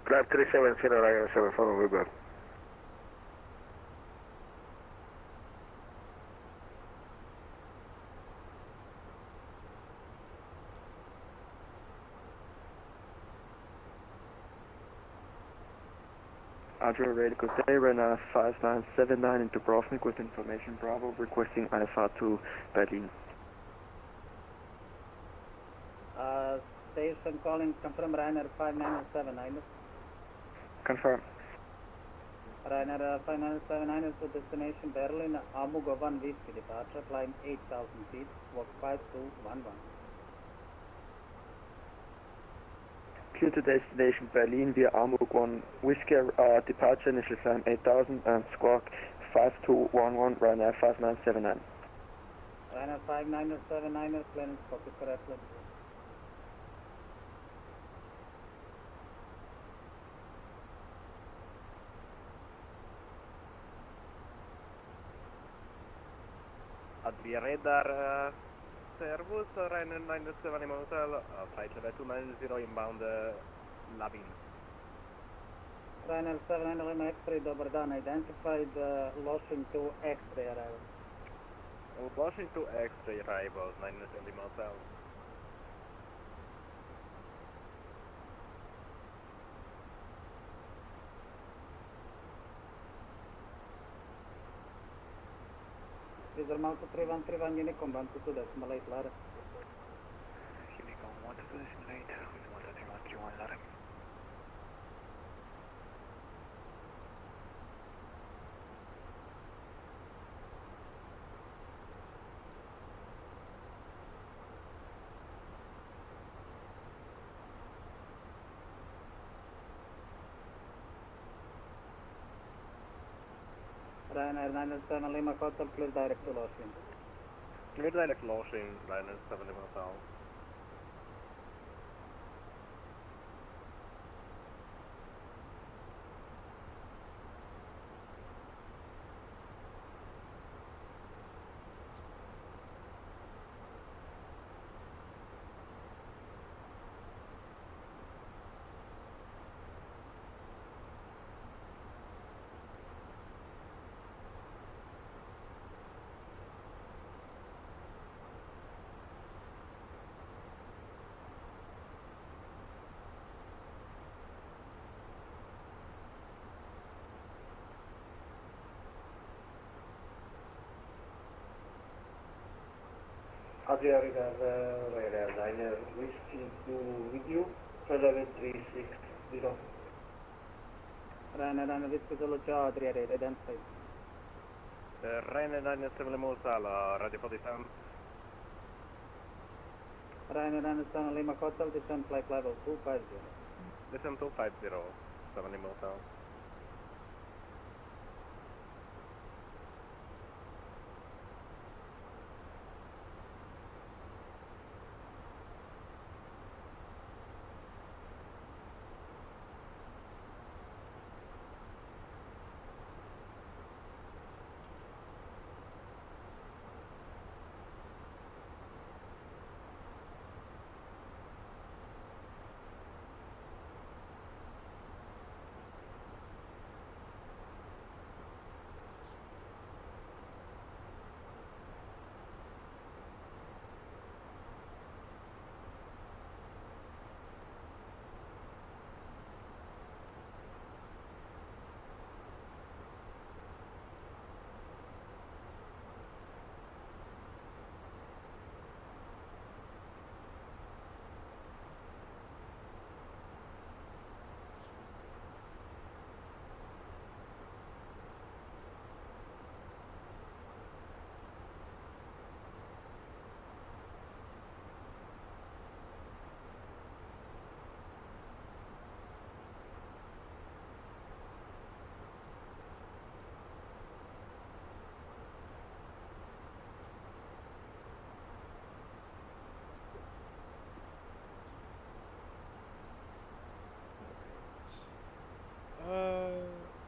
Climb 370, Ryanair 7 for November. Roger, ready to stay, Ryanair 5979 into Dubrovnik with information Bravo, requesting IFR to Berlin. Station calling, confirm Ryanair 5979. Confirm. Ryanair 5979 to destination Berlin, Amugo 1 Whiskey departure, climb 8,000 feet, walk 5211. Clear to destination Berlin via Hamburg 1 Whiskey, departure initial climb 8000 and squawk 5211, Ryanair 5979. Ryanair 5979, clearance copy correctly. Adria radar, servus, Ryanair 970 Hotel, flight level 290 inbound Labin. Ryanair 790 X-ray, dobar dan, identified Loshing 2 X-ray arrival. Loshing 2 X-ray arrival, 970 Hotel. Visual Malta 3131 Unicom 122 decimal 8 Lara. Unicom 122 decimal 8, with Malta 3131 Lara. Ryanair 907 Lima Hotel, clear direct to Loshing. Clear direct Loshing, Ryanair 70 Hotel. Adria radar liner whiskey to with you, further 360. Ryanair whiskey Zulu Charlie, Adria radar, identified. Ryanair 970 Mosala, Radio 47. Ryanair 970 Lima Hotel, descent flight level 250. Descent 250, 70 Mosala.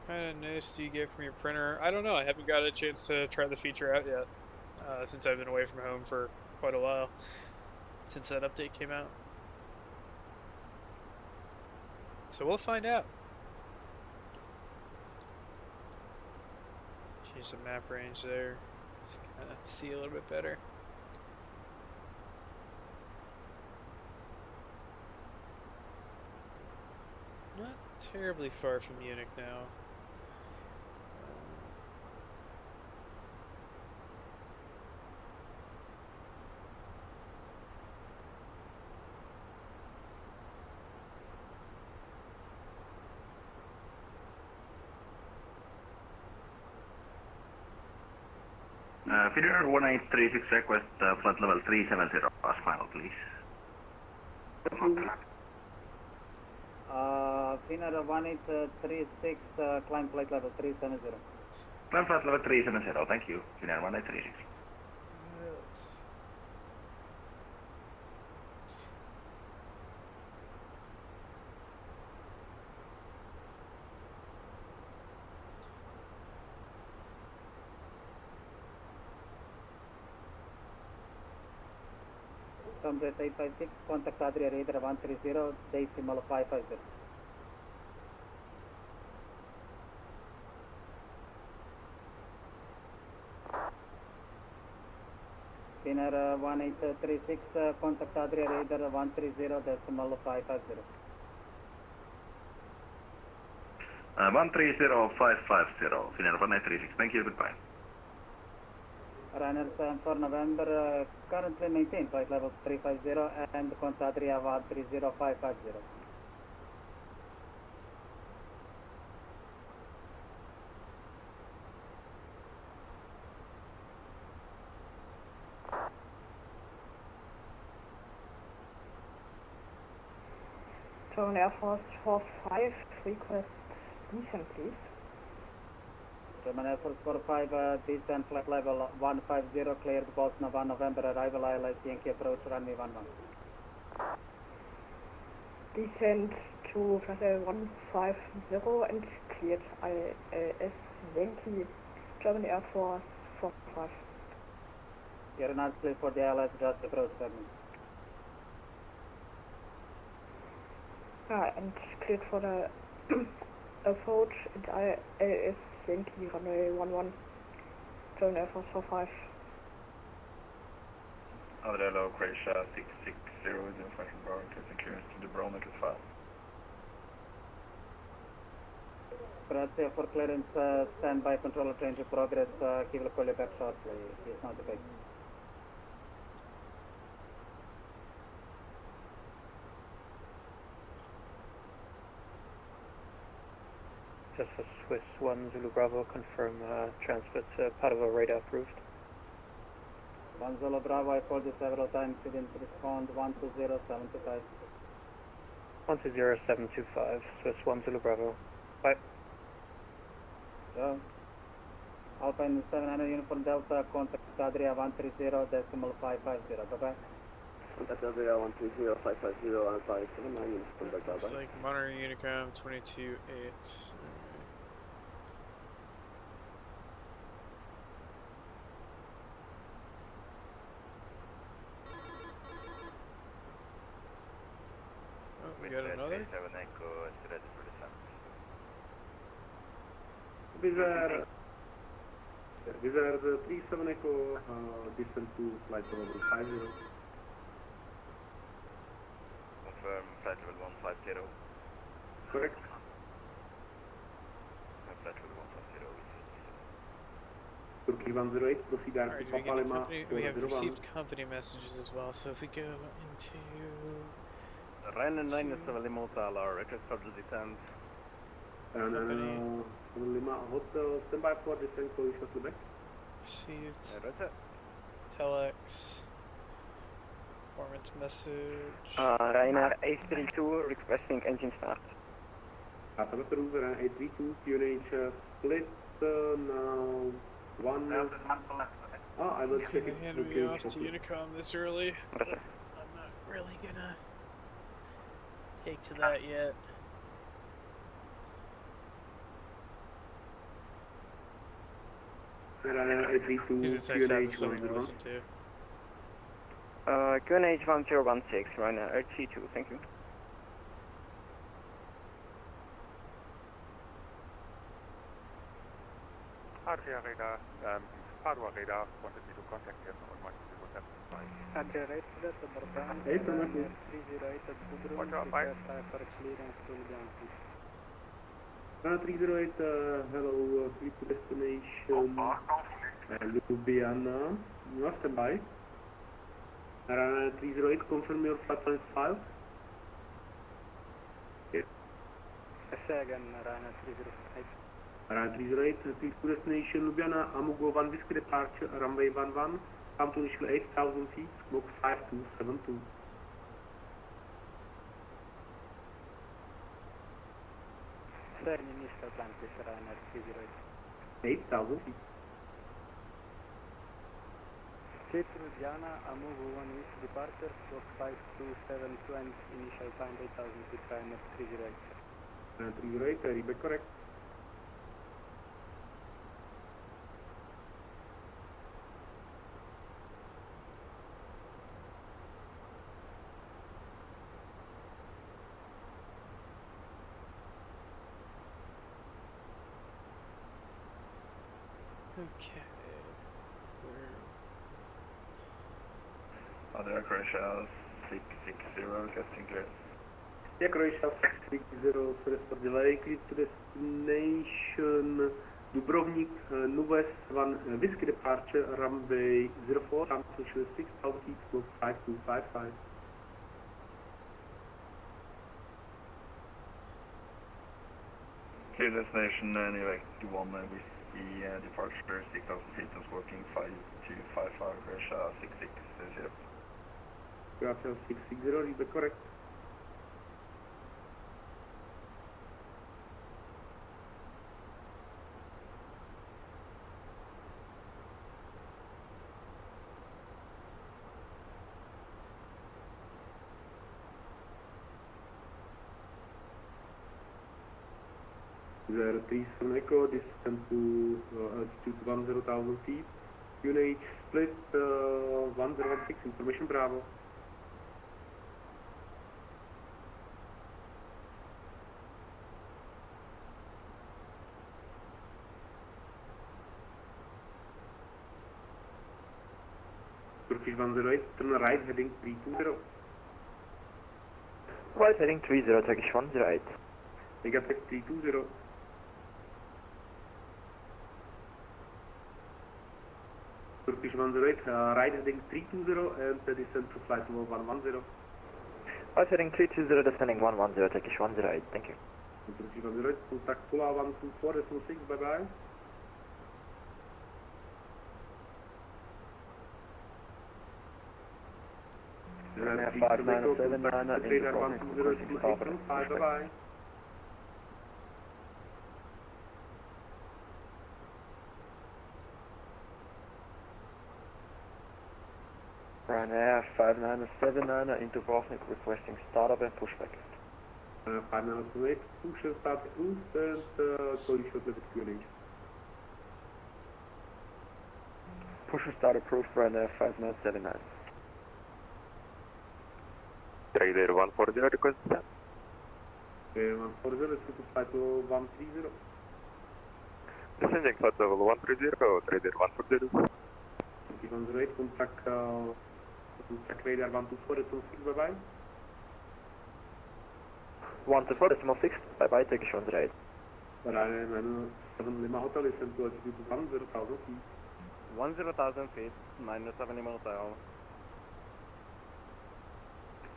Kind of nice do you get from your printer? I don't know. I haven't got a chance to try the feature out yet, since I've been away from home for quite a while, since that update came out. So we'll find out. Change the map range there. Just kind of see a little bit better. Not terribly far from Munich now. Finnair 1836 request flight level 370 as final, please. Finnair 1836, climb flight level 370. Climb flight level 370, thank you. Finnair 1836. Sunjet 856, contact Adria radar 130, decimal 550. Finnair 1836, contact Adria radar 130, decimal 550. 130550, Finnair 1836, thank you, goodbye. Ryanair for November, currently maintain flight level 350 and contact Adria 130550. German Air Force 45, request descent please. German Air Force 45, descent flight level 150, cleared Bosnia 1 November, arrival ILS Yankee approach runway 11. Descent to flight level 150 and cleared ILS Yankee, German Air Force 45. You're not clear for the ILS, just approach terminal. And cleared for the approach and ILS Yankee runway 11, German Air Force 45. Adria low Croatia 660 is information Burlington secures to the Brownneck file. Grazie for clearance, stand by controller change of progress, he will call you back shortly, he is notified. Access for Swiss 1 Zulu Bravo, confirm transfer to Padua radar approved. 1 Zulu Bravo, I called you several times, you didn't respond. 120725. 120725, Swiss 1 Zulu Bravo. Bye. So, Alpine 700 Uniform Delta, contact Adria 130.550. Bye-bye. Contact Adria 130.550, Alpine 79 Uniform Delta. It's like Monitor Unicom 22-8. Oh, we got another? Wizard 37 Echo, descent to flight level 50. Confirm flight level 150. Correct. Flight level 150. Turkey 108, proceed Alright, to Papa Lima we have 401. received company messages as well, so if we go into... Ryanair 9 is Lima Hotel, request for the descent. And Lima Hotel, stand by for descent, call you shortly back. Received. Roger. Telex. Performance message. Ryanair A32 requesting engine start. After A32, QNH split now 1. I will check it. Hand me off to Unicom this early, but I'm not really gonna take to that yet. Because it's nice to have something to listen to. QNH 1016, Ryanair RT2, thank you. Adria radar, Padua radar, wanted me to contact him on 1075. Adria radar, Suburban, 308 at Budrum, prepare for clearance to Ljubljana. 308, hello, clear to destination Ljubljana. You are standby. 308, confirm your flight plan is filed. Say again, Ryanair 308. 308, clear to destination Ljubljana, Amugo 1 Whiskey departure, runway 11, come to initial 8,000 feet, smoke 5272. Sir, initial plan, please, Ryanair 308. 8,000 feet. Clear to Ljubljana, Amugo 1 Whiskey departure, smoke 52720, initial time 8,000 feet, Ryanair 308. 308, reback correct. Okay. Adria Croatia 660, requesting clearance. Yeah, Croatia 660, sorry for delay, clear to destination Dubrovnik, Nuves 1 Whiskey departure, runway 04, come to 6,000 feet, smoke 5255. Clear destination, New York 1 Whiskey departure, 6,000 feet, and smoking 5255, Croatia 660. Croatia 660, read correct. There 37 Echo, descent to altitude 10,000 feet. QNH split 1016, information Bravo. Turkish 108, turn right heading 320. Right heading 30, Turkish 108. Megatech 320. Turkish 108, right heading 320 and descent to flight level 110. Right heading 320, descending 110, Turkish 108, thank you. 310, contact Pula 124.6, bye bye. Ryanair 5979 into Radar Dubrovnik, requesting starboard and 120.875, bye bye. Ryanair 5979 into Dubrovnik, requesting startup and pushback. 5928, push and start cruise and call you shortly with QNH. Push and start approved, Ryanair 5979. Trader 140 request that. 140, let's go to flight level 130. Descending flight level 130, Trader 140. 108, contact radar 124.6, bye bye. 124.6, bye bye, take a 108. Ryanair 7 Lima Hotel is sent to altitude 10,000 feet. 10,000 feet, -7 Lima Hotel.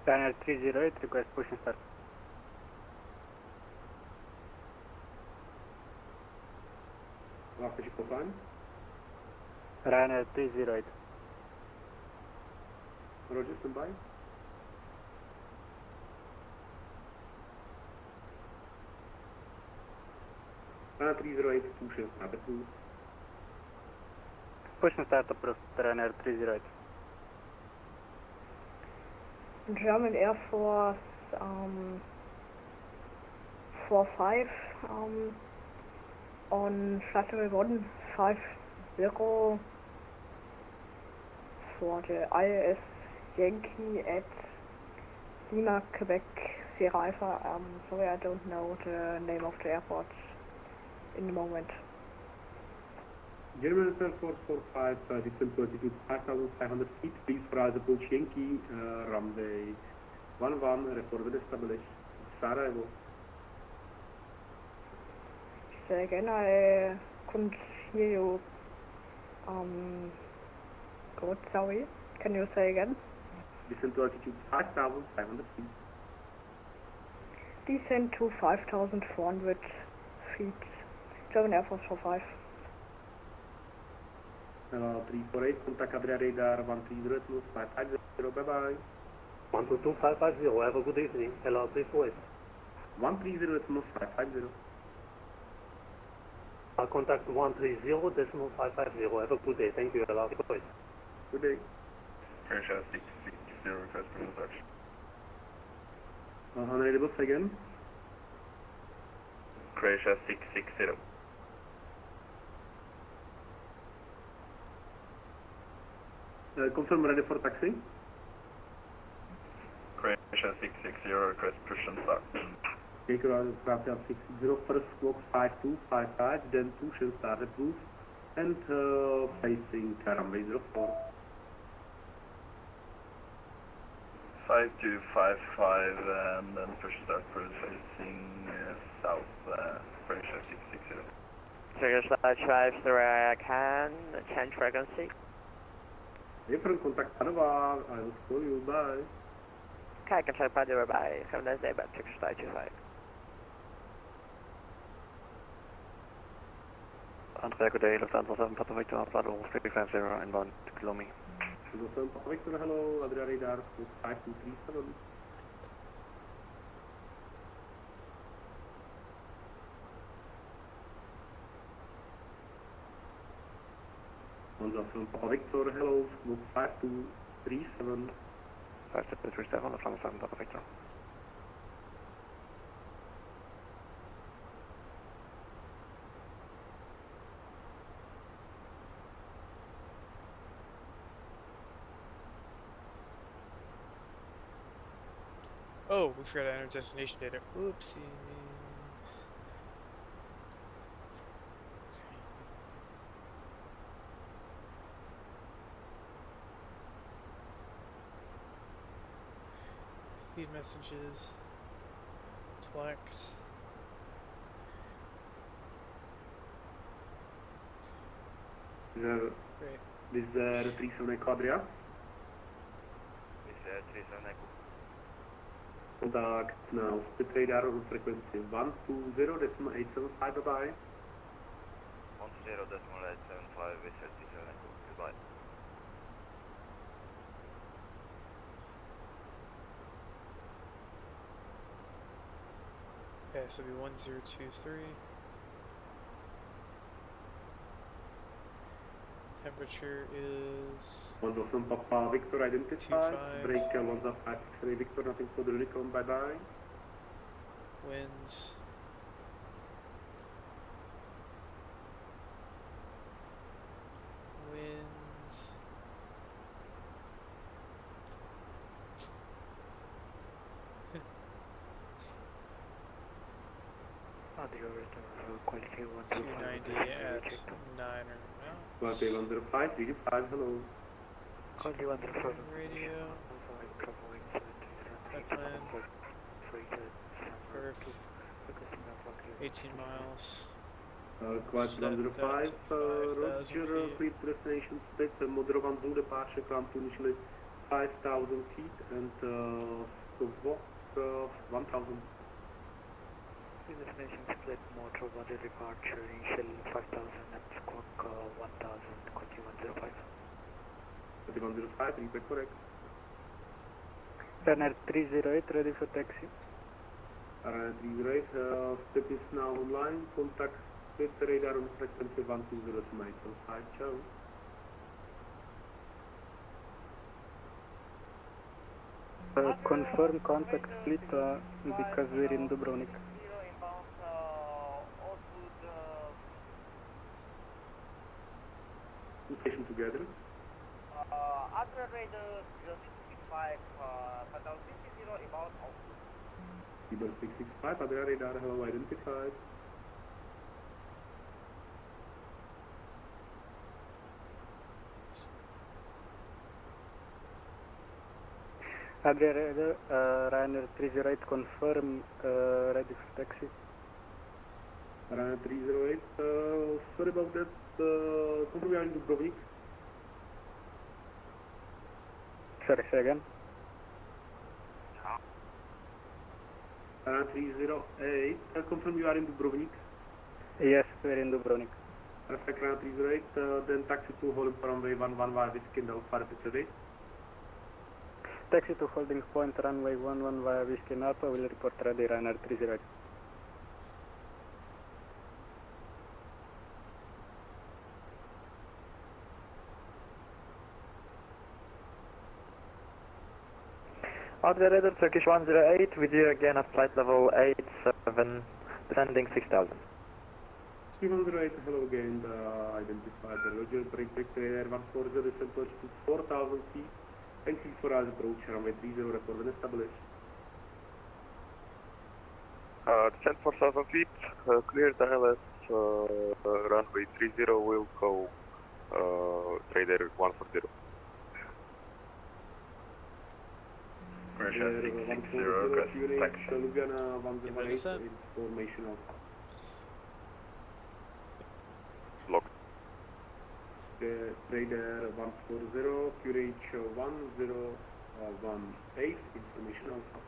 Ryanair 308, request push and start. Last digital time. Ryanair 308. Roger, stand by. Ryanair 308, push and start approved. Push and start approved, Ryanair 308. German Air Force 45 on Shuttle 150 for the IS Yankee at Lima, Quebec, Sierra Alpha. Sorry, I don't know the name of the airport in the moment. German Air Force 45, descent to altitude 5,500 feet, please rise approach Yankee, runway 11, report when established, Sarajevo. Say again, I couldn't hear you. Good, sorry. Can you say again? Descent to altitude 5,500 feet. Descent to 5,400 feet. German Air Force 45. 348, contact Adria radar 130, 550, bye bye. 122.550, have a good evening. Hello, 348. 130, 550. I'll contact 130.550, have a good day. Thank you, hello, 348. Good day. Croatia 660, request for search. Unreadable again. Croatia 660. Confirm ready for taxi. Croatia 660, request push and start. Take aircraft 660, first squawk 5255, then push and start approved, and facing runway 04. 5255 and then push start cruise facing south, Croatia 660. Trigger slide 5 through I can, change frequency. Different contact Panama, I will call you, bye. Okay, control Padua, bye. Have a nice day, back trigger slide 25. Andrea, good day, Lufthansa 7 Papa Victor, Bravo 350, inbound to Kilomi. Papa Victor, hello, Adria radar 5237. From Papa Victor, hello, smoke 5237. 5237, Lufthansa 7 Papa Victor. Oh, we forgot to enter destination data. Oopsies. Feed messages. Flex. Great. This is the 37 Adria. This is 37 Contact now, split radar on frequency 120.875, bye-bye. 10.875 with 37, goodbye. Okay, so it'll be 1023. Temperature is 1 Papa Victor identified. 25. Break 1 5 X-ray Victor, nothing for the recon, bye-bye. winds. Winds. Quality 290 at 9 or no. Quality 105, 35, hello. Quality 105. Radio. Headland. Perf. 18 miles. Quality Set 105, that to 5,000 Roger, feet. clear to destination split, moderovan do departure, climb to initially 5,000 feet and Stovok 1,000. Destination split, motor 1 departure, initial 5,000 and squawk 1,000, quality 105. Quality 105, repeat correct. Runner 308, ready for taxi. 308, split is now online, contact split radar on frequency 120.875, ciao. Confirm contact split because we're in Dubrovnik. Station together. After radar 0665, 5060 about output. Eagle 665, Adria radar, hello, identified. Adria radar, Ryanair 308, confirm, ready for taxi. Ryanair 308, sorry about that, confirm we are in Dubrovnik. Sorry, say again. Ryanair 308, confirm you are in Dubrovnik. Yes, we're in Dubrovnik. Perfect, Ryanair 308, then taxi to hold runway 11 via Whiskey Alpha fire today. Taxi to holding point, runway 11 via Whiskey Alpha, will report ready, Ryanair 308. Adria radar Turkish 108, with you again at flight level 87, descending 6,000. 308, hello again, identified the Roger, break air 140, descent to 4,000 feet. Thank you for our approach, runway 30, report when established. Descent 4,000 feet, clear the LS, runway 30 will go radar 140. Russia 660, request taxi. Ljubljana Yeah, what is that? 108, information of Locked. radar 140, QRH 1018, information alpha.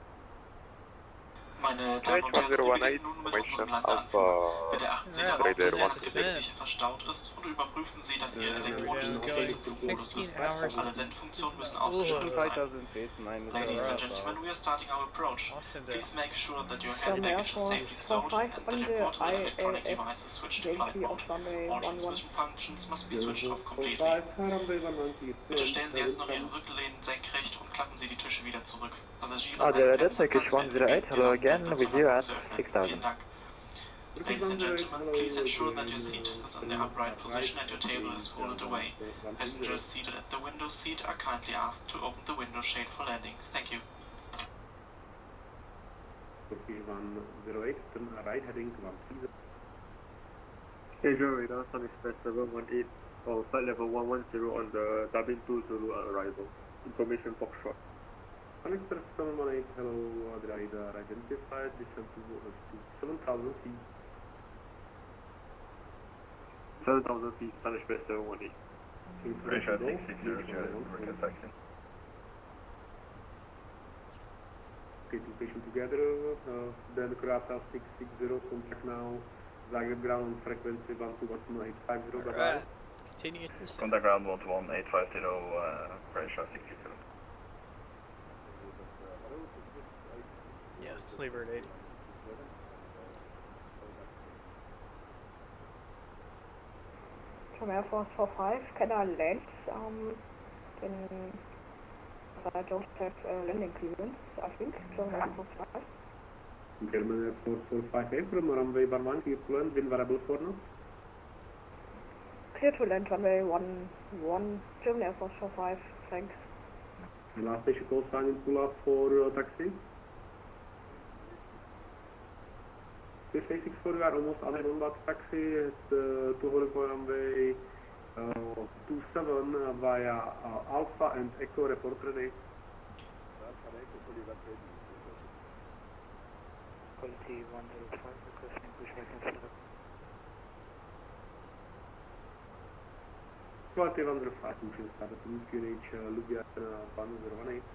Meine Damen und Herren, wir beginnen nun mit unserem Landeanflug. Bitte achten Sie darauf, dass Ihr Handgepäck sicher verstaut ist und überprüfen Sie, dass Ihr elektronisches Gerät im Flugmodus ist. Alle Sendfunktionen müssen ausgeschaltet sein. Ladies and gentlemen, we are starting our approach. Please make sure that your hand baggage is safely stowed and that important electronic devices switched to flight mode. All transmission functions must be switched off completely. Bitte stellen Sie jetzt noch Ihre Rücklehnen senkrecht und klappen Sie die Tische wieder zurück. Passagiere Adria radar Turkish 108, hello again, with you at 6,000. Vielen Dank. Ladies and gentlemen, please ensure that your seat is in the upright position and your table is folded away. Passengers seated at the window seat are kindly asked to open the window shade for landing. Thank you. Turkish 108, turn right heading 130. Asia radar, Sun Express 718, flight level 110 on the Dublin 2 Zulu arrival. Information Foxtrot. Sun Express 718, hello, radar identified, descent to 7,000 feet. 7,000 feet, Sun Express 718. Russia 660, request taxi. Okay, two stations together. Then Croatia 660, contact now. Zagreb ground frequency 121.850. Bye bye. Alright, continue to descend. Contact ground 121.850, pressure 60. Yes, leave her at 80. From Air Force 45, can I land? I don't have landing clearance, I think, from Air Force 5. German Air Force 45 from runway 11, clear to land, wind variable 4 knots. Clear to land, runway 11, German Air Force 45, thanks. The last station call sign and pull up for taxi. 664, we are almost on board taxi at 200 runway 27 via Alpha and Echo report ready. Quality 105, requesting pushback and setup. Quality 105, pushing startup, QNH Ljubljana 1018.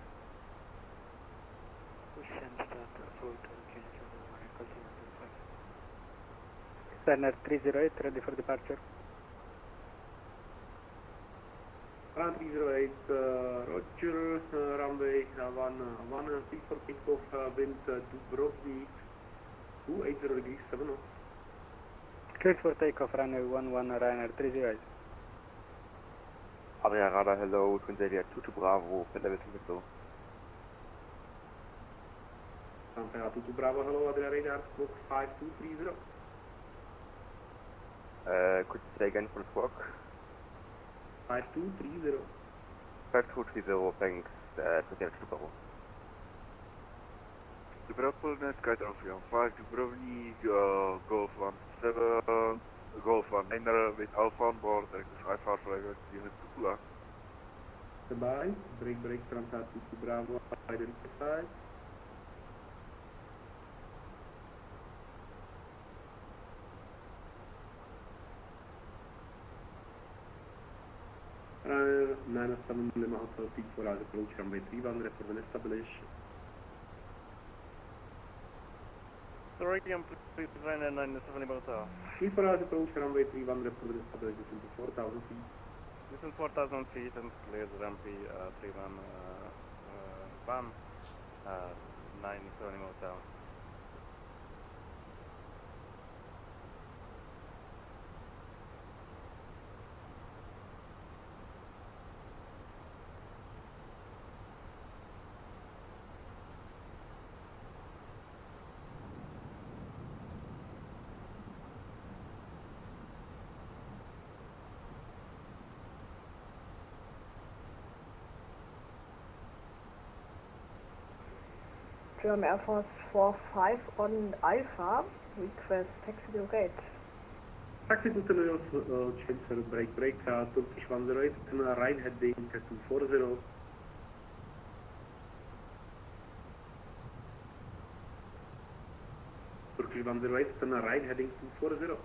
Push and start approach to QNH 101, quality 105. Runner 308, ready for departure. Runner 308, Roger, runway 11, for takeoff, wind Dubrovnik, 280 degrees, 7 knots. Cleared for takeoff, runway 11, Ryanair 308. Adria Radar, hello, Twin Area 2 to Bravo, level 2. Santa 2 to Bravo, hello, Adria Radar, squawk 5230. Could you say again for the squawk? 5230. 5230, thanks, Twin Area 2 to Bravo. Dubrovnik, kite over 5, Dubrovnik, Golf 17, Golf 19 with Alpha on board, and the 5 flight unit to Pula. Goodbye, break, Santa 2 to Bravo, identified. Runner 97 Lima Hotel Peak for us approach runway 300 for the stabilization. Sorry, please Ryanair 97 Lima Hotel. Peak for us approach runway 300 for the stabilization to 4,000 feet. This is 4,000 feet and clear the runway 31 97 Lima Hotel. German Air Force 45 on Alpha, request taxi to gate. Taxi to Tenedos, change break, Turkish 108, and right heading 240. Turkish 108, and right heading 240.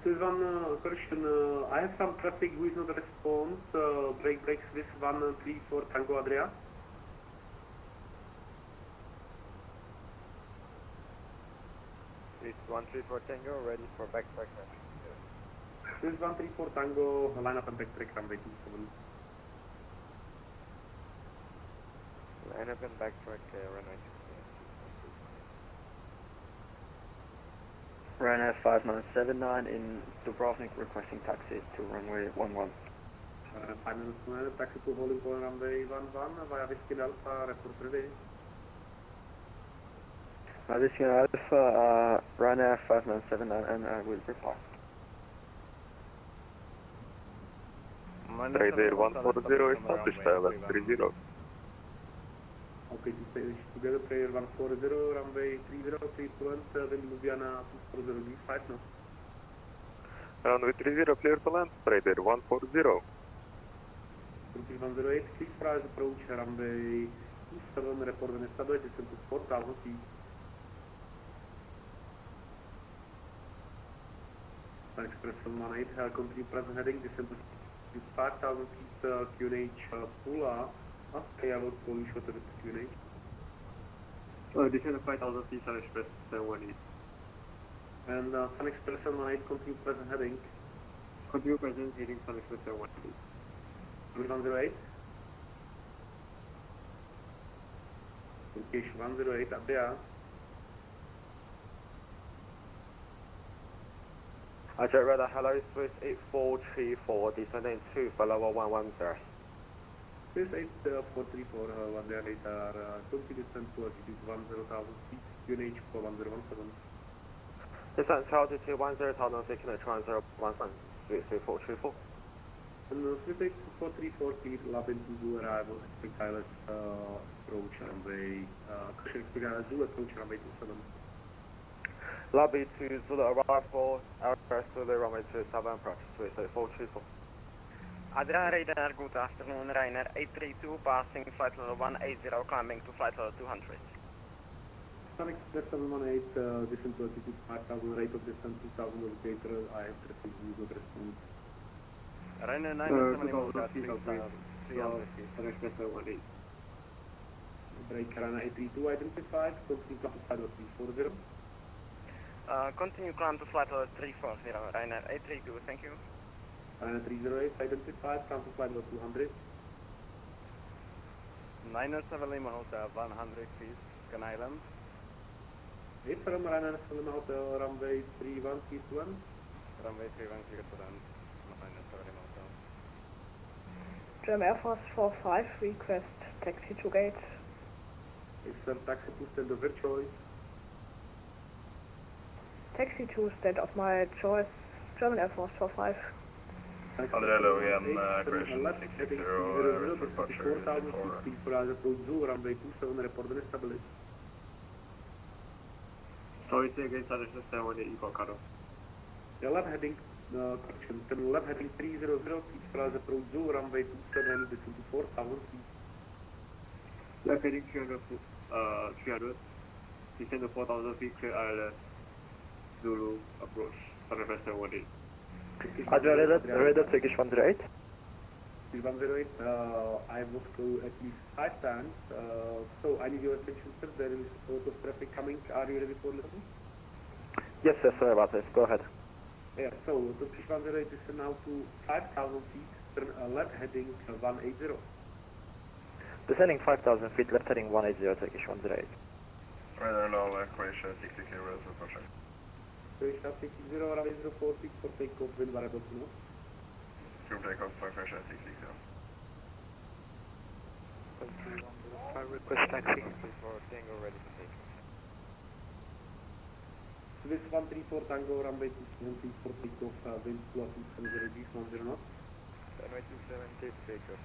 This one question, I have some traffic who is not response, break Swiss 134 Tango Adria. Swiss 134 Tango, ready for backtrack. Swiss 134 Tango, line up and backtrack runway 27. Line up and backtrack runway 27. Ryanair 5979 in Dubrovnik requesting taxi to runway 11. 5979, taxi to holding point runway 11 via Whiskey Alpha, report ready. Whiskey Alpha, Ryanair 5979 and I will reply. Trader 140, establish level 30. Okay, together player 140, runway 30, clear to land, wind Ljubljana 240, 5 knots. Runway 30, clear to land, Trader 140. Turkish 108, please price approach runway 27, report when established, descend to 4,000 feet. Express 718, continue present heading, descend to 5,000 feet, QNH Pula, okay, I will call you shorter with QNH. Descend to 5,000 feet, Sun Express 718. And Sun Express 718, continue present heading. Continue present heading, Sun Express 718. 108. Turkish 108, Abia. Jet Radar, hello, Swiss 8434, descending to follower 110. Swiss 8434, 1 radar, continue descent to altitude 10,000 feet, QNH for 1017. Descent to altitude 10,000 feet, transfer 17, Swiss 8434. And Swiss 8434, clear lab into Zulu arrival, expect ILS approach runway, cushion expect ILS Zulu approach runway 27. Lobby to Zulu arrival, LRS Zulu runway 27, approach Swiss 8434. Adrian Radar, good afternoon, Rainer 832, passing flight level 180, climbing to flight level 200. Sun Express 718, descent to altitude 5,000, rate of descent 2,000 elevator, I have received user response. Rainer 970, 300 feet. Sun Express 718. Break Rainer 832 identified, continue to flight level 340. Continue climb to flight level 340, Rainer 832, thank you. Rainer 308 identified, climb to flight level 200. 907 Lima Hotel, 100 feet, Scan Island. 8 from Rainer 7 Hotel, runway 31, keep 1. Runway 31, clear to land. 907 Lima Hotel. German Air Force 45, request taxi to gate. Excellent, taxi to stand of your choice. Taxi to stand of my choice, German Air Force 45. Adrian OEM, correction 660, departure 4,000 feet, for approach Zulu, runway 27, report when established. Sorry, say again, Sun Express 718, you got cut off. The left heading, correction, turn left heading 300, feet, for approach Zulu, runway 27, descend to 4,000 feet. Left heading 300, descend to 4,000 feet, clear ILS, Zulu, approach, Sun Express 718. Adrian Radar, Turkish 108. 108, I was through at least 5 times, so I need your attention, sir. There is a lot of traffic coming. Are you ready for listening? Yes, sir, sorry about this. Go ahead. Yeah, so Turkish 108 is now to 5,000 feet, turn left heading 180. Descending 5,000 feet, left heading 180, Turkish 108. Radar now, Croatia 60 km approach. Croatia 60, runway 046 for takeoff, wind variable to north. Group takeoff for Croatia 60. Request taxi. For Tango ready for takeoff. Swiss 134 Tango, runway 27 for takeoff, wind 270 G's 10 knots. Runway 27, takeoff.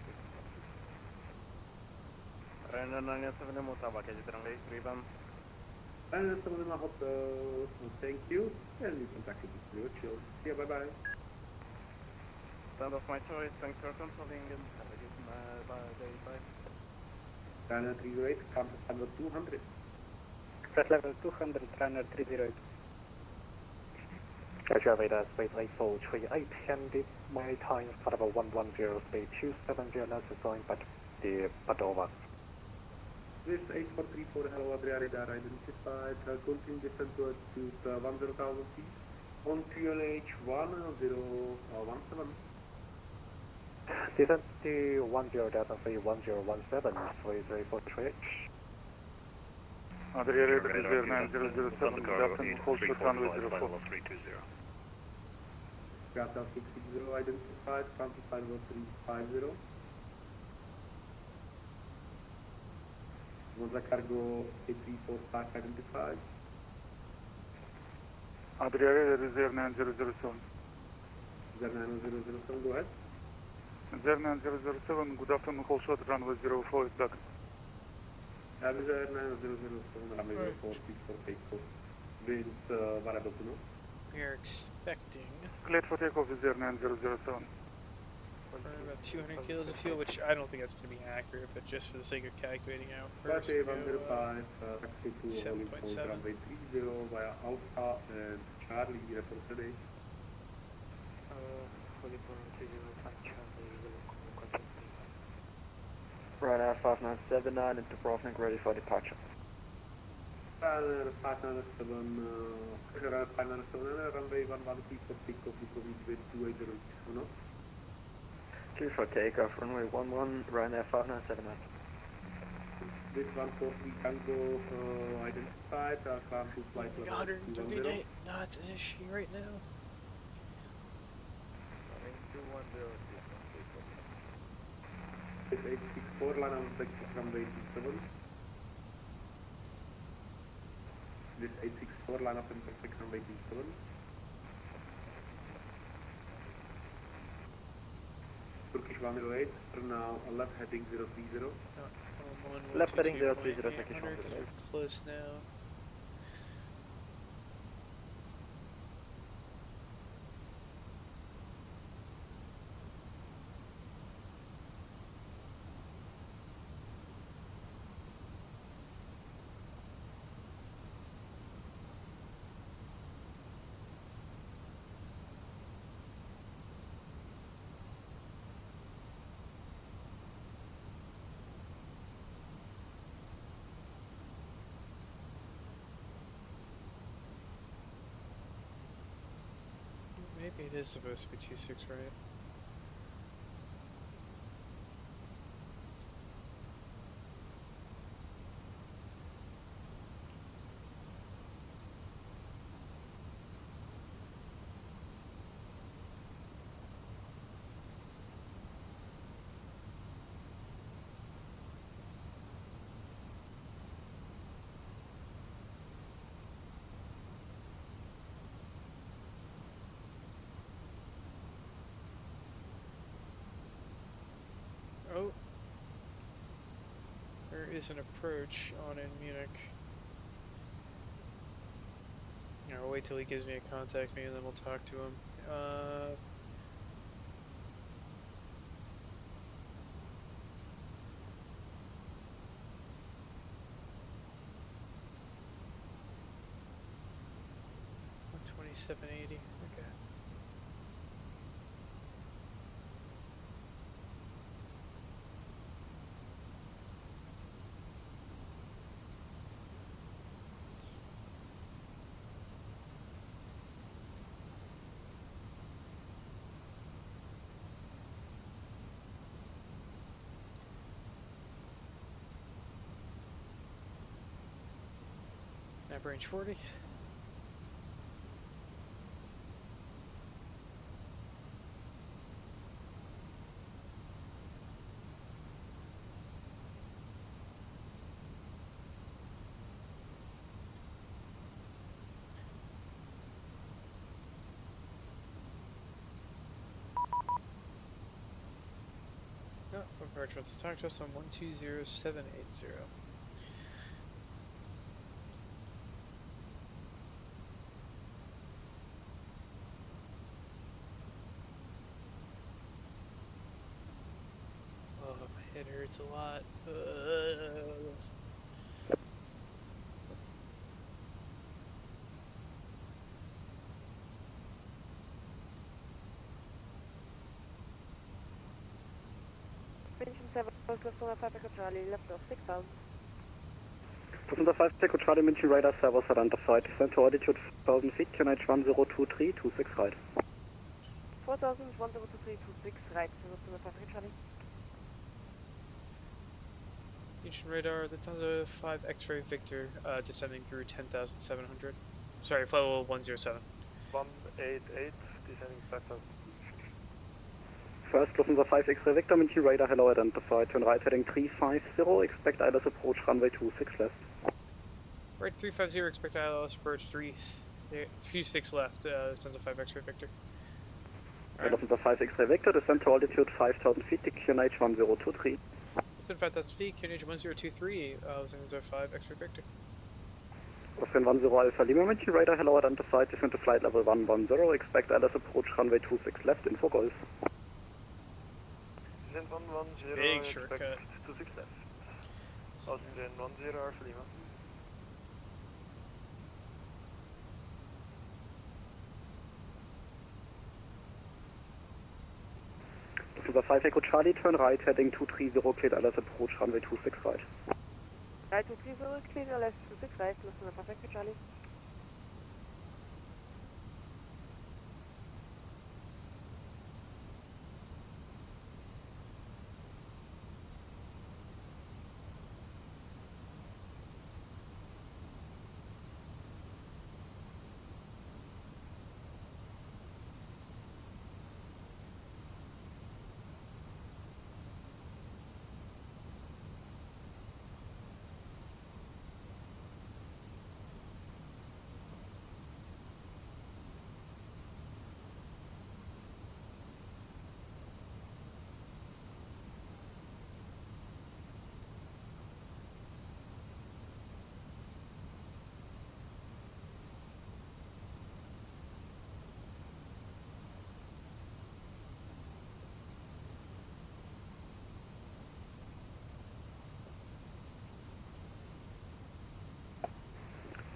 Rainer 970, Motaba, get it runway 31. And some of them are hot, thank you, and you can taxi to your chill. Yeah, bye-bye. Stand off my choice, thanks for controlling and have a good day, bye. Rainer 308, come to level 200. Press level 200, Rainer 308. Roger, Radar, space 8438, and my time is part of a 110, speed 270, let's assign back the Padova. Swiss 8434, hello, Adrian Radar identified, continue descent to altitude 10,000 feet, on QNH 1017. Descent to 10 Delta 1017, 334 Adrian Radar 9007, good afternoon, hold short runway 04. Gata 660 identified, country 50350. Monza Cargo A345 identified. Adrian Radar 9007. 9007, go ahead. 9007, good afternoon, hold short runway 04 is back. Aviser 9007, runway 04, please for takeoff. Wind variable to north. We are expecting. Cleared for takeoff is 9007. burn about 200 kilos of fuel, which I don't think that's going to be accurate, but just for the sake of calculating out first, Taxi we'll go, 105, taxi to holding point 7.7. runway 30 via Alpha and Charlie, report today. Holding point 30 and Charlie will contact me. Ryanair 5979 into Browning, ready for departure. Ryanair 597, Ryanair 597, runway 113 for takeoff, with 280 knots. Clear for takeoff, runway 11, Ryanair 5979. This 143 Tango identified, climb to flight level 138 knots ish right now. This 864 line on taxi from 87. This 864 line up in taxi from 87. Turkish 108, now left heading 030. Left heading 030, Turkish 108. We're close now. Maybe it is supposed to be 26, right? Oh, there is an approach on in Munich. I'll wait till he gives me a contact me and then we'll talk to him. $127.80. Okay. Map range 40. No, approach wants to talk to us on 120780. It hurts a lot. Engine 7, left on 5 Echo Charlie, left of 6000. Passenger 5 Echo Charlie, München radar servos identified. Descent to altitude 4000 feet, QNH 1023, 26 right. 4000, 1023, 26 right, Passenger 5 Echo Charlie. Ancient radar, the Lufthansa 5 X-ray Victor, descending through 10,700. Sorry, flight level 107. 188, descending 5,000. First, Lufthansa 5 X-ray Victor, München radar hello identified. Turn right heading 350, expect ILS approach runway 26 left. Right 350, expect ILS approach 36 left, Lufthansa 5 X-ray Victor. Right. Lufthansa 5 X-ray Victor, descent to altitude 5000 feet, QNH 1023. 5,000 feet, QNH 1023, Lufthansa 5 X-ray Victor. Austrian 10 Alpha Lima, München radar hello identified, descent to flight level 110, expect ILS approach runway 26 left, info Golf. Descent 110, Big expect shortcut. 26 left. Austin 10 Alpha Lima. Lufthansa 5 Echo Charlie, turn right, heading 230, cleared LS approach, runway 26 right. Right, 230, cleared LS 26 right, Lufthansa 5 Echo Charlie.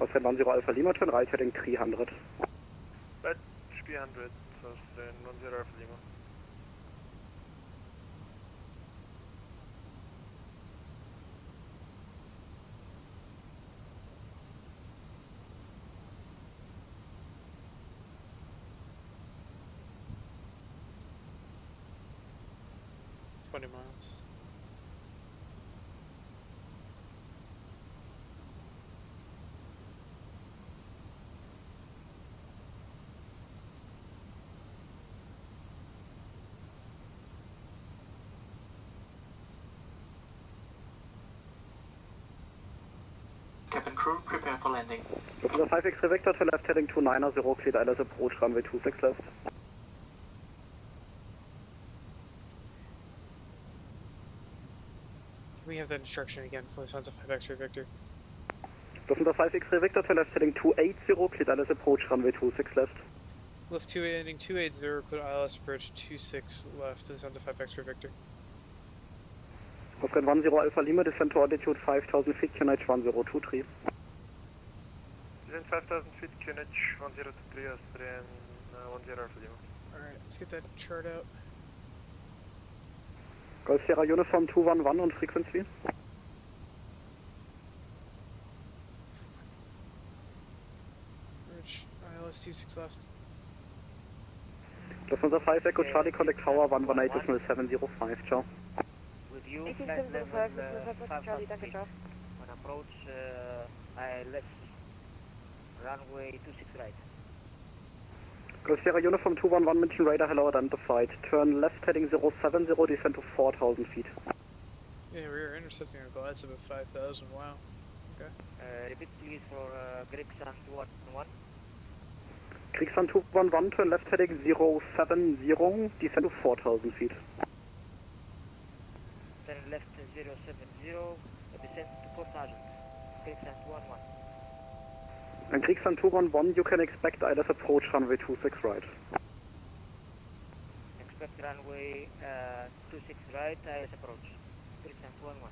Austin 10 Alpha Lima, turn right, heading 300. Right, 300, Austin 10 Alpha Lima. Miles. Cabin crew, prepare for landing. Lufthansa 5 X-ray Vector to left, heading 290, cleared LS approach, runway 26 left. Can we have that instruction again for Lufthansa 5 X-ray Victor? Lufthansa 5 X-ray Vector to left, heading 280, cleared LS approach, runway 26 left. Lift 2 ending 280, put ILS approach 26 left, Lufthansa 5 X-ray Victor. Oscar 10 Alpha Lima, descent to altitude 5000 feet, QNH 1023. Descent 5000 feet, QNH 1023, Austrian 10 Alpha Lima. Alright, let's get that chart out. Golf Sierra Uniform 211 on frequency. Approach ILS 26 left. Lufthansa 5 Echo Charlie, contact tower 118.705, ciao. With you, 1875, Lufthansa 5 Charlie, danke, ciao. On approach, ILS, runway 26 right. Golf Sierra Uniform 211, München Radar, hello, identified. Turn left, heading 070, descent to 4000 feet. Yeah, we were intercepting a glide sub of 5,000, wow. Okay. Repeat please for Gregson 211. Kriegsan 211, turn left, heading 070, descent to 4000 feet. Turn left 070, descent to 4000. Gregson 211. And Kriegsan 211, you can expect ILS approach runway 26 right. Expect runway 26 right, ILS approach. Gregson 211.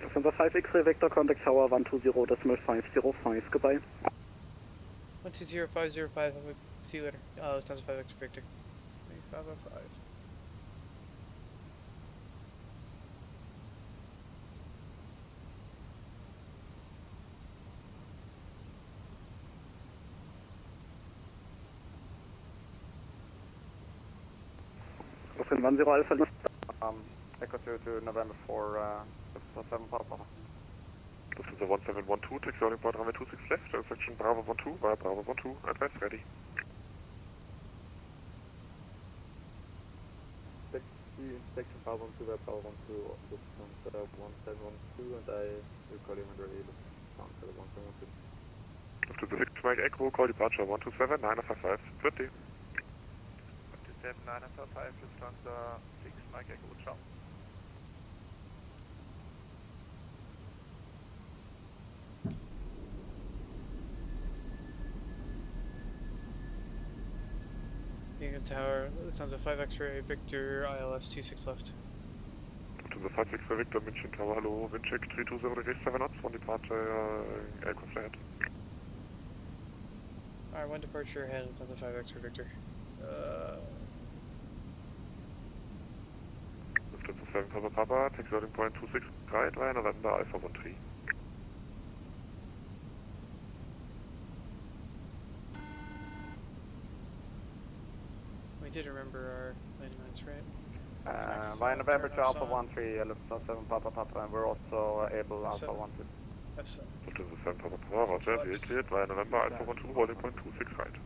Lufthansa 5 X-ray Vector, contact tower 120.505, goodbye. 120505, see you later. Lufthansa 5 X Victor. 505. Lufthansa 10 Alpha Lima. Echo to November 4, 7 Papa. Lufthansa 1712, taxi on board runway 26 left, section Bravo 12, via Bravo 12, advance ready. Section Bravo 12, via Bravo 12, Lufthansa 1712, and I will call you when ready, Lufthansa 1712. Lufthansa 6 Mike Echo, call departure 127, 955, 20. 127, 955, Lufthansa 6 Mike Echo, ciao. Kingdom Tower, Lufthansa 5 X-ray, Victor, ILS 26 left. Lufthansa 5 X-ray, Victor, München Tower, hello, wind check 320 degrees 7 knots, one departure, aircraft ahead. Alright, one departure ahead, Lufthansa 5 X-ray, Victor. Lufthansa 7 Papa Papa, taxi loading point 26 right, via November, Alpha 13. We did remember our landing lines, right? Via November to Alpha 13, Lufthansa 7 Papa Papa, and we're also able Alpha 12. F7. Lufthansa 7 Papa Papa, roger, we cleared via November, Alpha 12, holding point 26 right.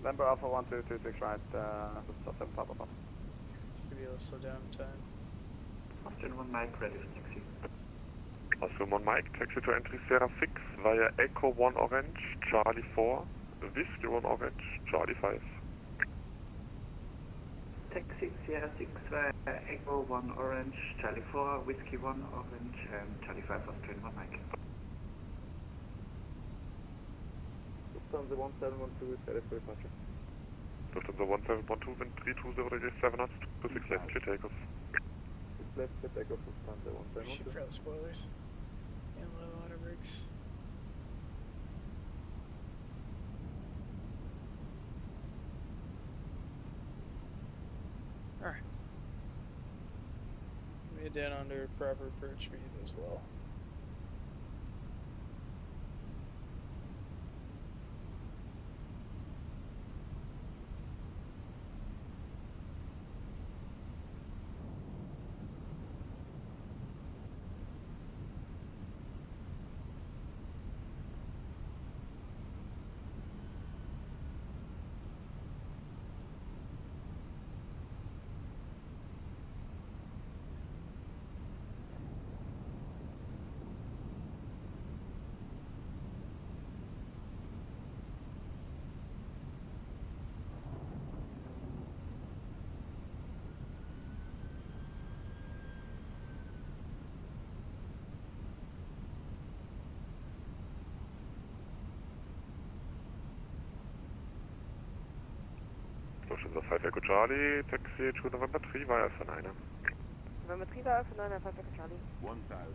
November Alpha 12, 26 right, Lufthansa 7 Papa Papa. Should be able to slow down in time. Austrian 1 Mike, ready for taxi. Austrian 1 Mike, taxi to entry Sierra 6 via Echo 1 Orange, Charlie 4, Whiskey 1 Orange, Charlie 5. Taxi Sierra 6 via Echo 1 Orange, Charlie 4, Whiskey 1 Orange, and Charlie 5 Austrian 1 Mike. Lufthansa 1712 is ready for departure. Lufthansa 1712, wind 320 degrees 7 knots, 26 left, clear takeoff. 6 left, clear takeoff, Lufthansa Shoot 1712. for the spoilers. And low auto brakes. Alright. We head down under proper approach speed as well. Lufthansa 5 Echo Charlie, taxi to November 3 via Alpha 9. November 3 via Alpha 9, Alpha Echo Charlie. 1000.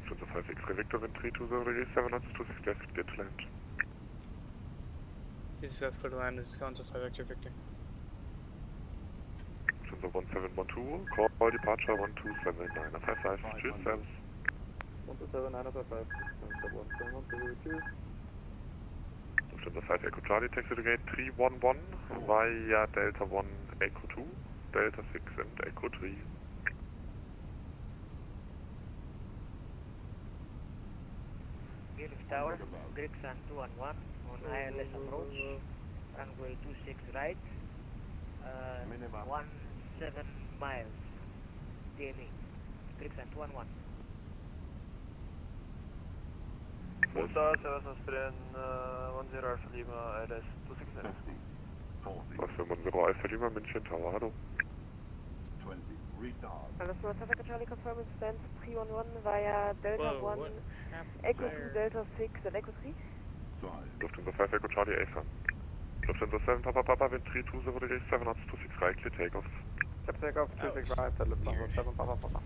Lufthansa 5 X-ray Victor, wind 320 degrees 7 knots, 26 left, clear to land. This is South Dakota land, Lufthansa 5 X-ray Victor. Lufthansa 1712, call departure 127955, cheers, service. 127955, Lufthansa 1712, Lufthansa 5 Echo Charlie, taxi to gate 311 via Delta 1 Echo 2, Delta 6 and Echo 3. Phillips Tower, Gregson 211 on ILS approach, runway 26 right, 17 miles, DME, Gregson 211. Delta 7 Austrian 10 Alpha Lima, ILS 269. Austrian 10 Alpha Lima, München Tower, hello. 20, retard. Lufthansa 5 Echo Charlie confirming stand 311 via Delta 1, Echo 2, Delta 6 and Echo 3. Lufthansa 5 Echo Charlie A1. Lufthansa 7 Papa Papa, wind 320 degrees 7 knots, 26 right, clear takeoff. Clear takeoff, 26 right, Lufthansa 7 Papa Papa.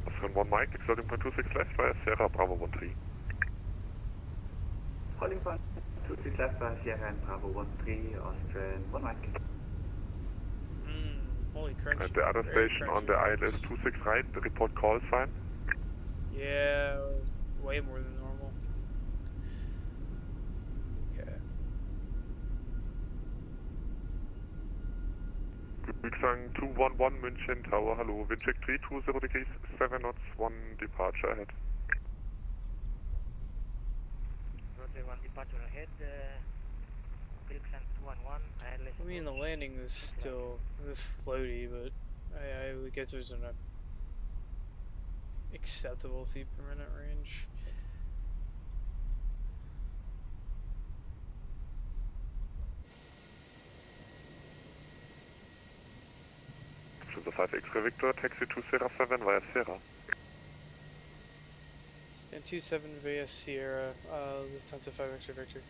Austrian 1 Mike, exerting point 26 left via Sierra Bravo 13. Holding point 26 left via Sierra and Bravo 13, Austrian 1 Mike. Holy crunch. At the other station on the ILS 26 right, the report call sign. Yeah, way more than normal. Okay. Rücksang 211 München Tower, hello. Wind check 320 degrees 7 knots, 1 departure ahead. Roger, 1 departure ahead, Gregson 211, ILS I mean, the landing is still floaty, but I would guess there's an acceptable feet per minute range. The 5X Victor, taxi to Sierra 7 via Sierra. Stand 27 via Sierra, Lufthansa 5X Victor.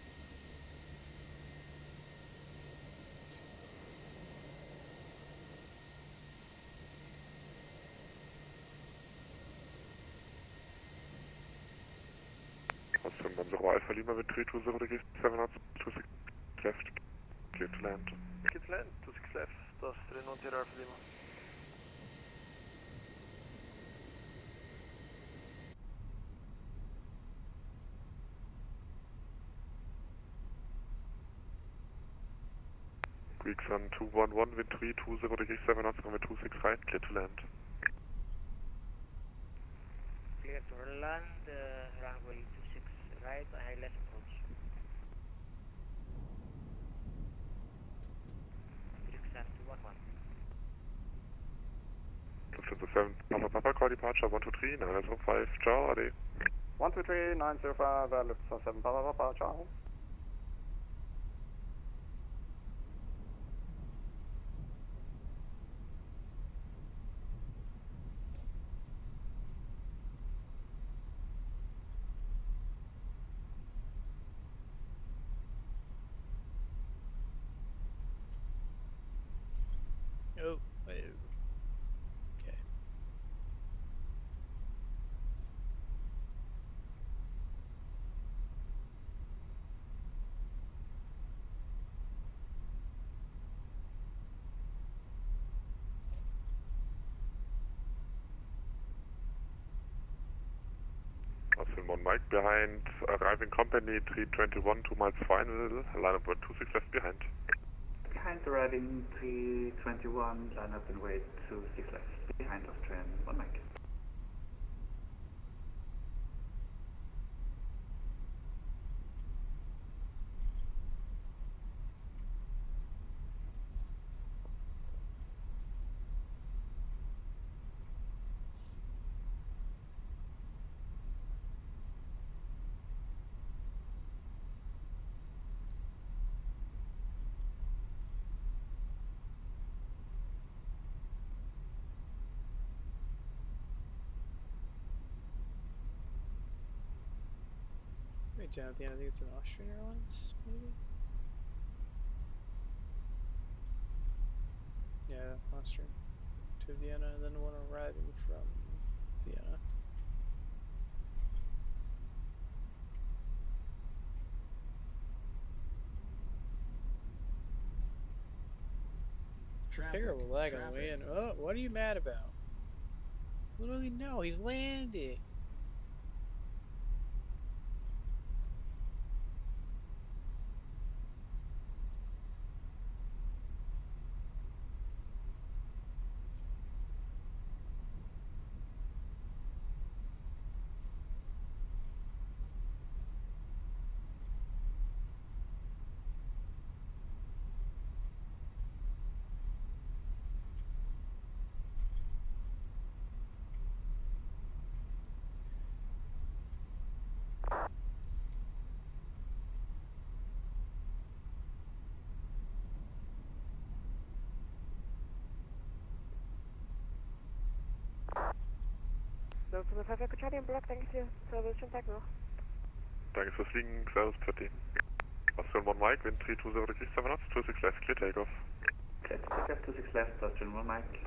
Austin 10 Alpha Lima with 320 degrees 7 knots, 26 left, clear to land. Clear to land, 26 left, that's 310 Alpha Lima. Greek Sun 211 with 320 degrees 7 knots, runway 26 right, clear to land. Clear to land, runway 26 right, ILS approach. Greek Sun 211. Lufthansa 7 Papa Papa, call departure 123 905, ciao, Ade. 123 905, Lufthansa 7 Papa Papa, ciao. Oh, wait. Okay. Austin 1 Mike behind, arriving company 321, 2 miles final, line up 26 left behind. Behind arriving 321, line up and wait 26 left, behind Austrian 1 Mike. Wait, down at the end, I think it's an Austrian Airlines, maybe? Yeah, Austrian. To Vienna, and then one arriving from Vienna. Terrible lag on the way in. Oh, what are you mad about? Literally, no, he's landing. Lufthansa 5 Echo Charlie im Block, danke dir. Service, schönen Tag noch. Danke fürs Fliegen, Service 30. Austrian 1 Mike, wind 320 degrees 7 knots, 26 left, clear takeoff. Clear to take off, 26 left, Austrian 1 Mike.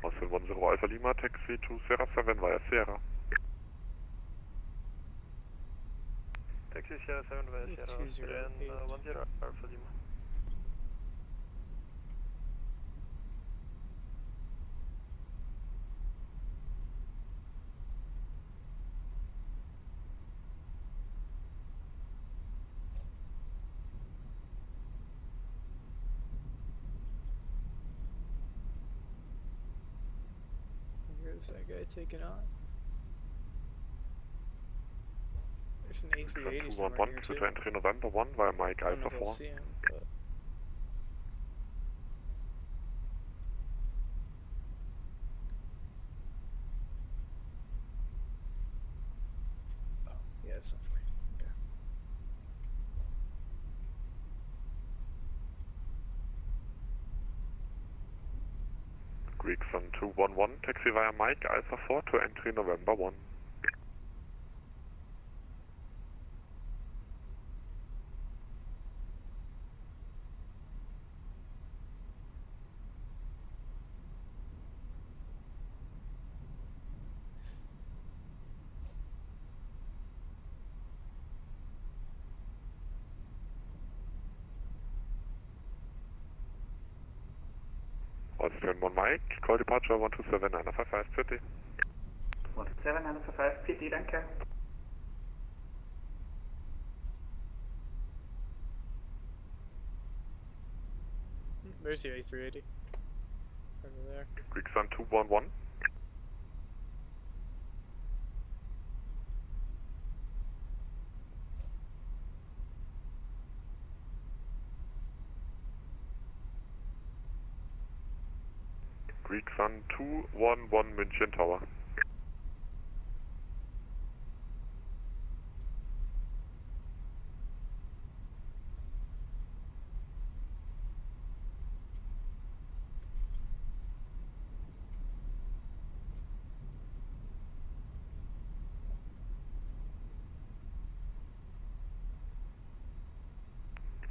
Austrian 10 Alpha Lima, taxi to Sierra 7 via Sierra. Taxi Sierra 7 via Sierra, Austrian 10 Alpha Lima. Here's that guy taking off. There's an A380 somewhere here too. to enter November 1 via Mike I don't know Alpha if I'll 4. see him, but Greek Sun 211, taxi via Mike Alpha 4 to entry November 1. Austrian 1 Mike, call departure 127 955 City. 127 955 City, danke. There's the A380. Over there. Greek Sun 211. Greek Sun 211 München Tower.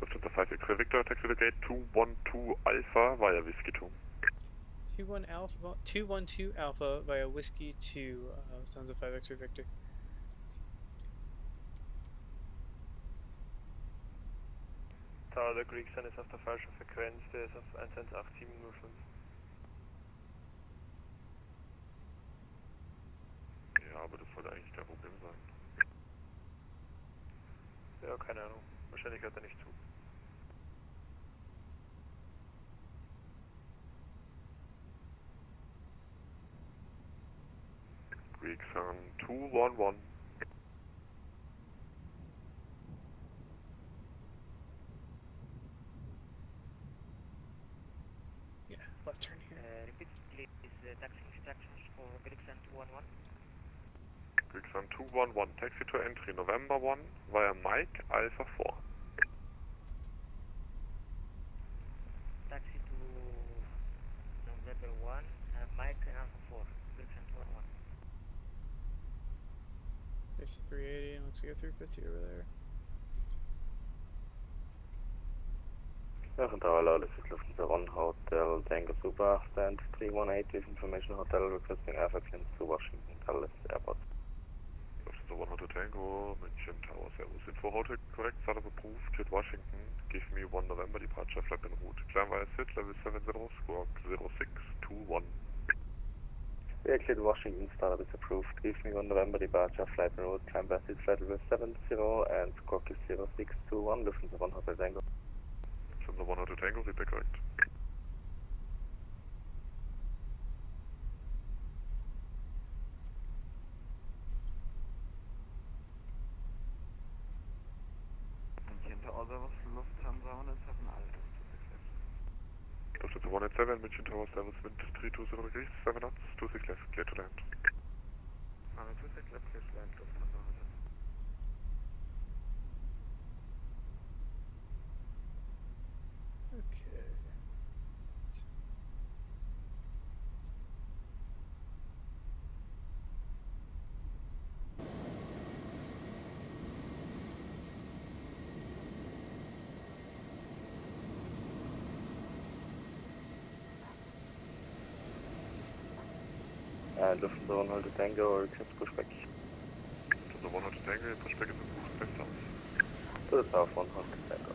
Lufthansa 5 X-ray Victor, taxi to gate 212 Alpha via Whiskey 2. 212 Alpha via Whiskey 2, Lufthansa 5 X-ray Victor. Tower, der Greek Sun ist auf der falschen Frequenz, der ist auf 118.705. Ja, aber das sollte eigentlich kein Problem sein. Ja, keine Ahnung. Wahrscheinlich hört er nicht zu. Greek Sun 211. Yeah, left turn here. Repeat please taxi instructions for Greek Sun 211. Greek Sun 211, taxi to entry November 1 via Mike Alpha 4. Taxi to November 1, Mike Alpha 4, Greek Sun 211. There's the 380 and looks like a 350 over there. Tower, LICC Lufthansa 1 Hotel Tango Super, stand 318 with information hotel requesting air clearance to Washington Dulles Airport. Lufthansa 1 Hotel Tango, München Tower, Servus. Info hotel correct, start of approved, hit Washington, give me 1 November departure, flight en route. Climb via SIT, level 70, squawk 0621. We are cleared Washington, startup is approved, give me 1 November departure, flight en route, climb via SIT, flight level 70 and squawk is 0621, Lufthansa 1 Hotel Tango. Lufthansa 1 Hotel Tango, repeat correct. Lufthansa 107 Alpha. Lufthansa 187, München Tower, Service wind 320 degrees, 7 knots, 26 left, clear to land. 26 left, clear to land, Lufthansa 107. Okay. Lufthansa 1 Hotel Tango, request pushback. Lufthansa 1 Hotel Tango, pushback is approved, best house. To the south 1 Hotel Tango.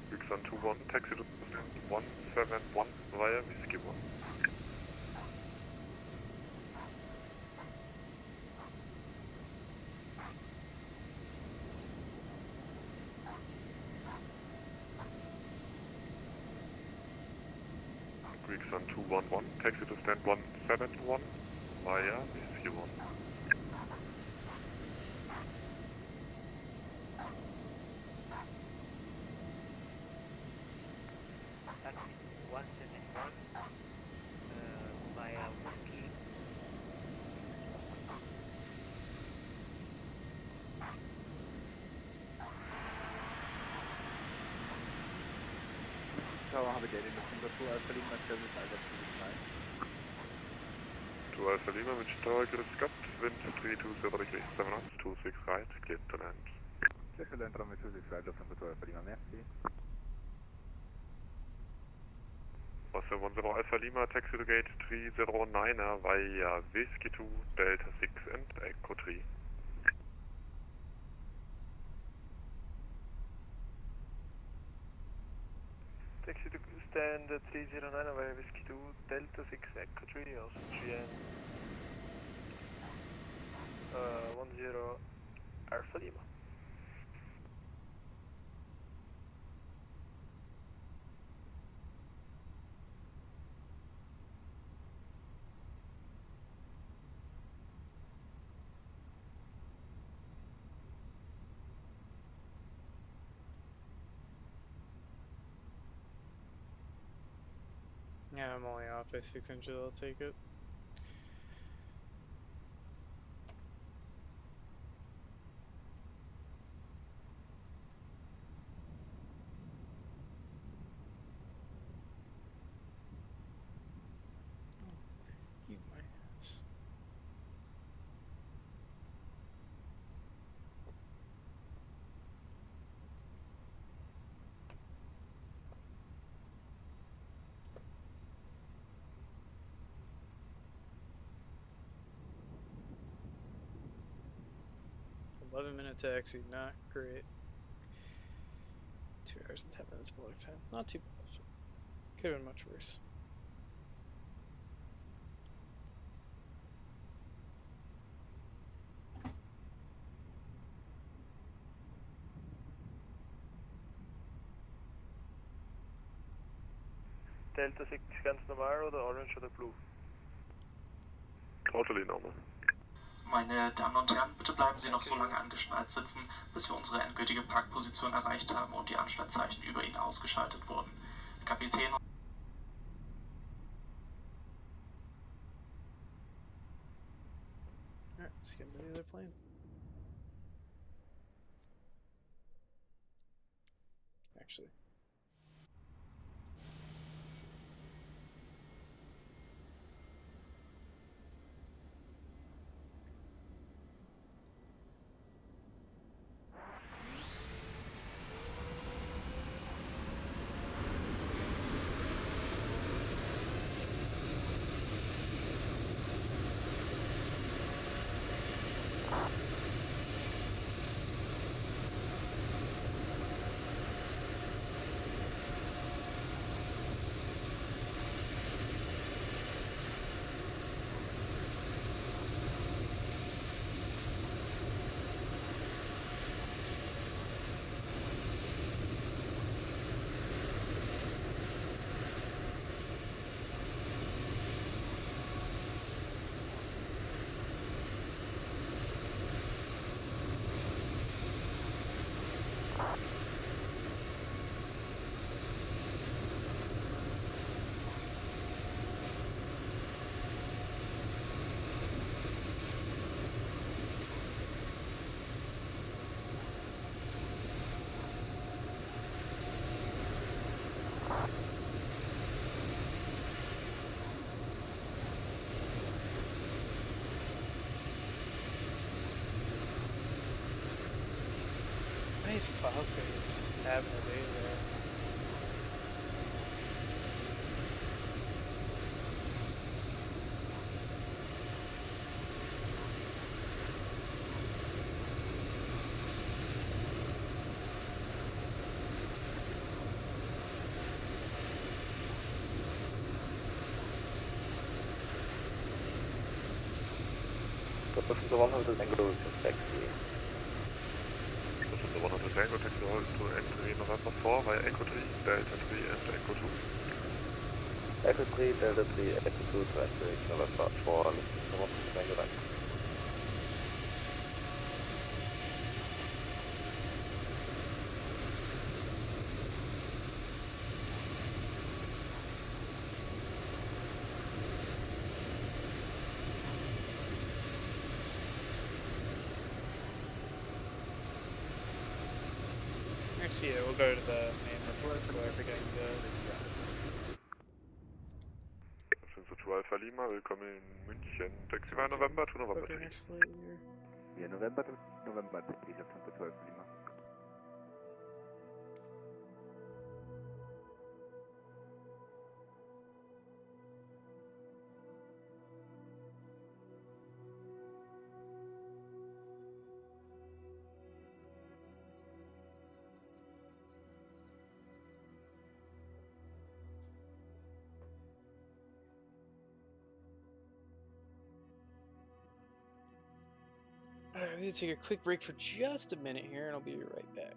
Greek Sun 21, taxi to stand 171 via Whiskey 1. Greek Sun 211, taxi to stand 171 via Whiskey 1. Taxi 171 via Whiskey. Tower Tower, have a gate in December 2 Alpha Lima, service either to the side. 2 Alpha Lima, Mission Tower, good Scott, wind 320 degrees, 7 knots, 26 right, clear to land. Clear to land, runway 26 right, December 2 Alpha Lima, merci. Boston 10 Alpha Lima, taxi to gate 309er via Whiskey 2, Delta 6 and Echo 3. Taxi to stand 309 via Whiskey 2, Delta 6, Echo 3, also 3 and 10 Alpha Lima. Yeah, I'm only off by 6 inches, I'll take it. Eat my ass. "11-minute taxi, not great. 2 hours and 10 minutes boarding time. Not too bad. Could have been much worse." Delta 6 ganz normal oder orange oder blue? Totally normal. Meine Damen und Herren, bitte bleiben Sie noch so lange angeschnallt sitzen, bis wir unsere endgültige Parkposition erreicht haben und die Anschnallzeichen über Ihnen ausgeschaltet wurden. Kapitän. Alright, let's get into the other plane. Actually. Nice cloud figure, just having a day there. Listen to 100 Tango taxi. Listen to 100 Tango taxi hold to entry November 4 via Echo 3, Delta 3 and Echo 2. Echo 3, Delta 3, Echo 2, traffic, November 4, listen to 100 Tango taxi. So yeah, we'll go to the main reservoir again. Sind so 2 Alpha Lima, willkommen in München. Taxi 1 November, 2 November. Okay, next flight here. Yeah, November to November, taxi Lufthansa 12 Lima. Alright, I'm gonna take a quick break for just a minute here, and I'll be right back.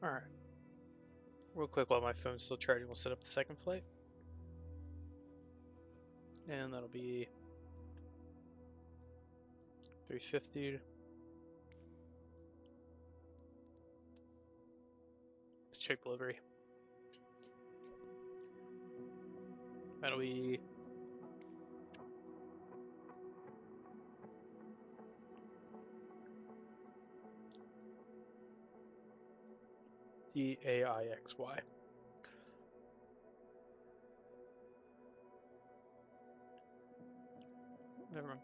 Alright. Real quick while my phone's still charging, we'll set up the second flight. And that'll be 350. Let's check delivery. That'll be DAIXY. Never mind.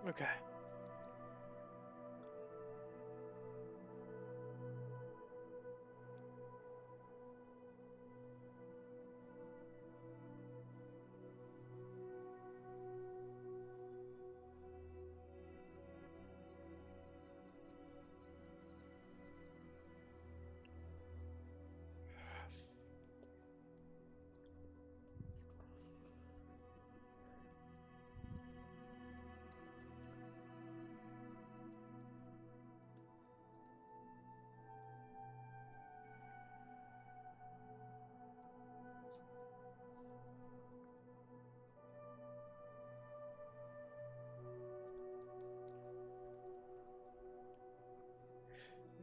Okay. Okay.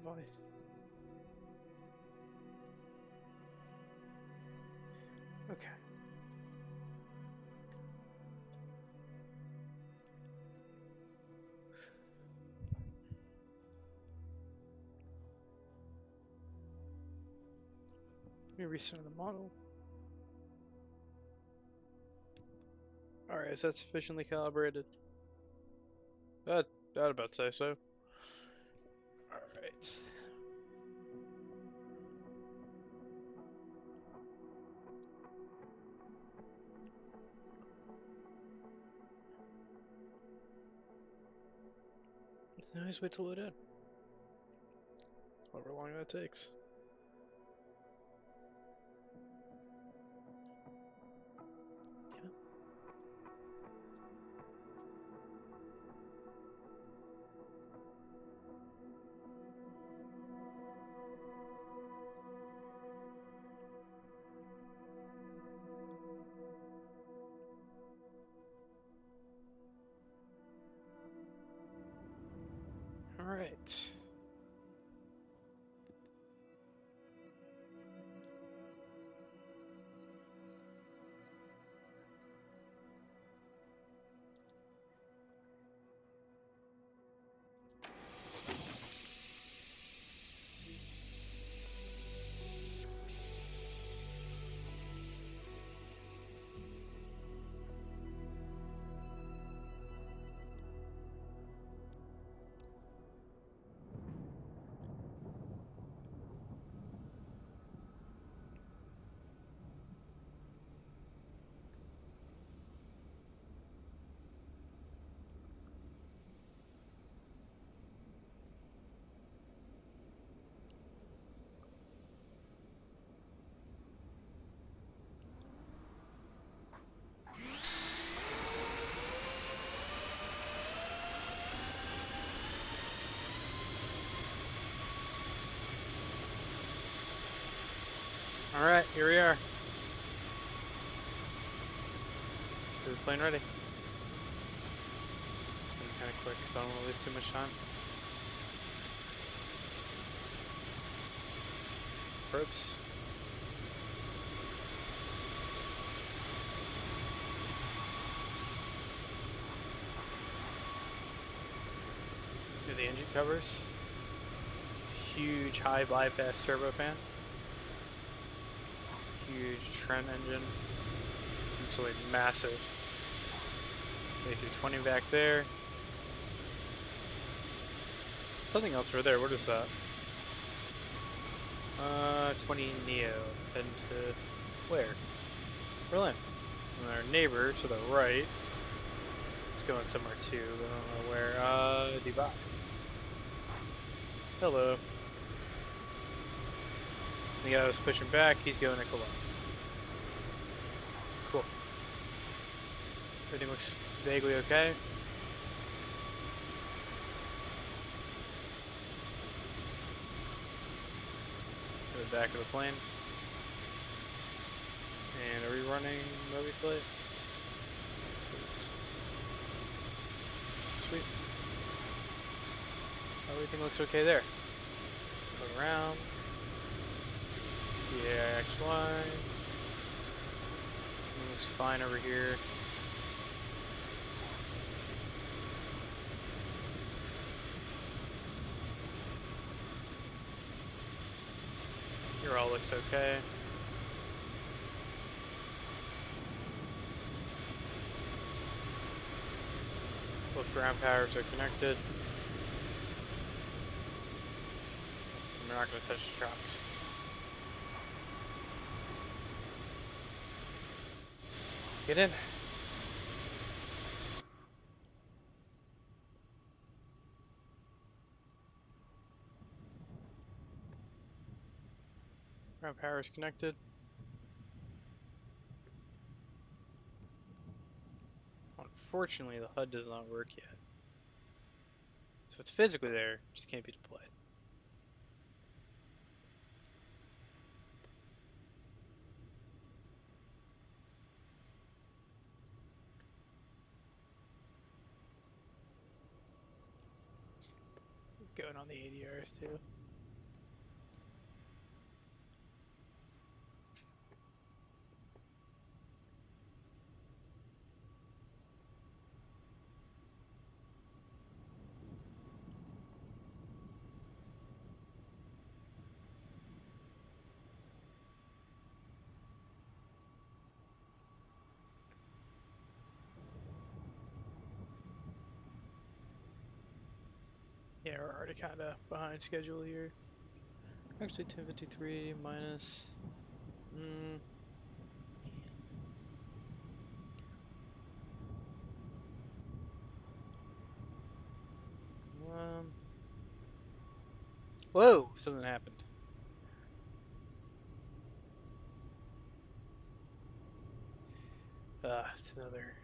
Voice. Okay. Let me restart the model. Alright, is that sufficiently calibrated? I'd about say so. Alright. It's a nice way to load in. However long that takes. Alright. Alright, here we are. Is this plane ready? Kind of quick, so I don't want to waste too much time. Probes. Do the engine covers. Huge high bypass turbofan. Huge Trent engine. Absolutely massive. A320 back there. Something else over there. What is that? 20 Neo. Heading to where? Berlin. And our neighbor to the right. It's going somewhere too, but I don't know where. Dubai. Hello. The guy was pushing back, he's going to Cologne. Cool. Everything looks vaguely okay. To the back of the plane. And are we running movie flight? Sweet. Everything looks okay there. Go around. Yeah, XY. Looks fine over here. Here all looks okay. Both ground powers are connected. We're not going to touch the trucks. Get in. Ground power is connected. Unfortunately, the HUD does not work yet. So it's physically there, just can't be deployed. Going on the ADRs too. Yeah, we're already kind of behind schedule here. Actually, 10:53 minus. Whoa! Something happened. It's another.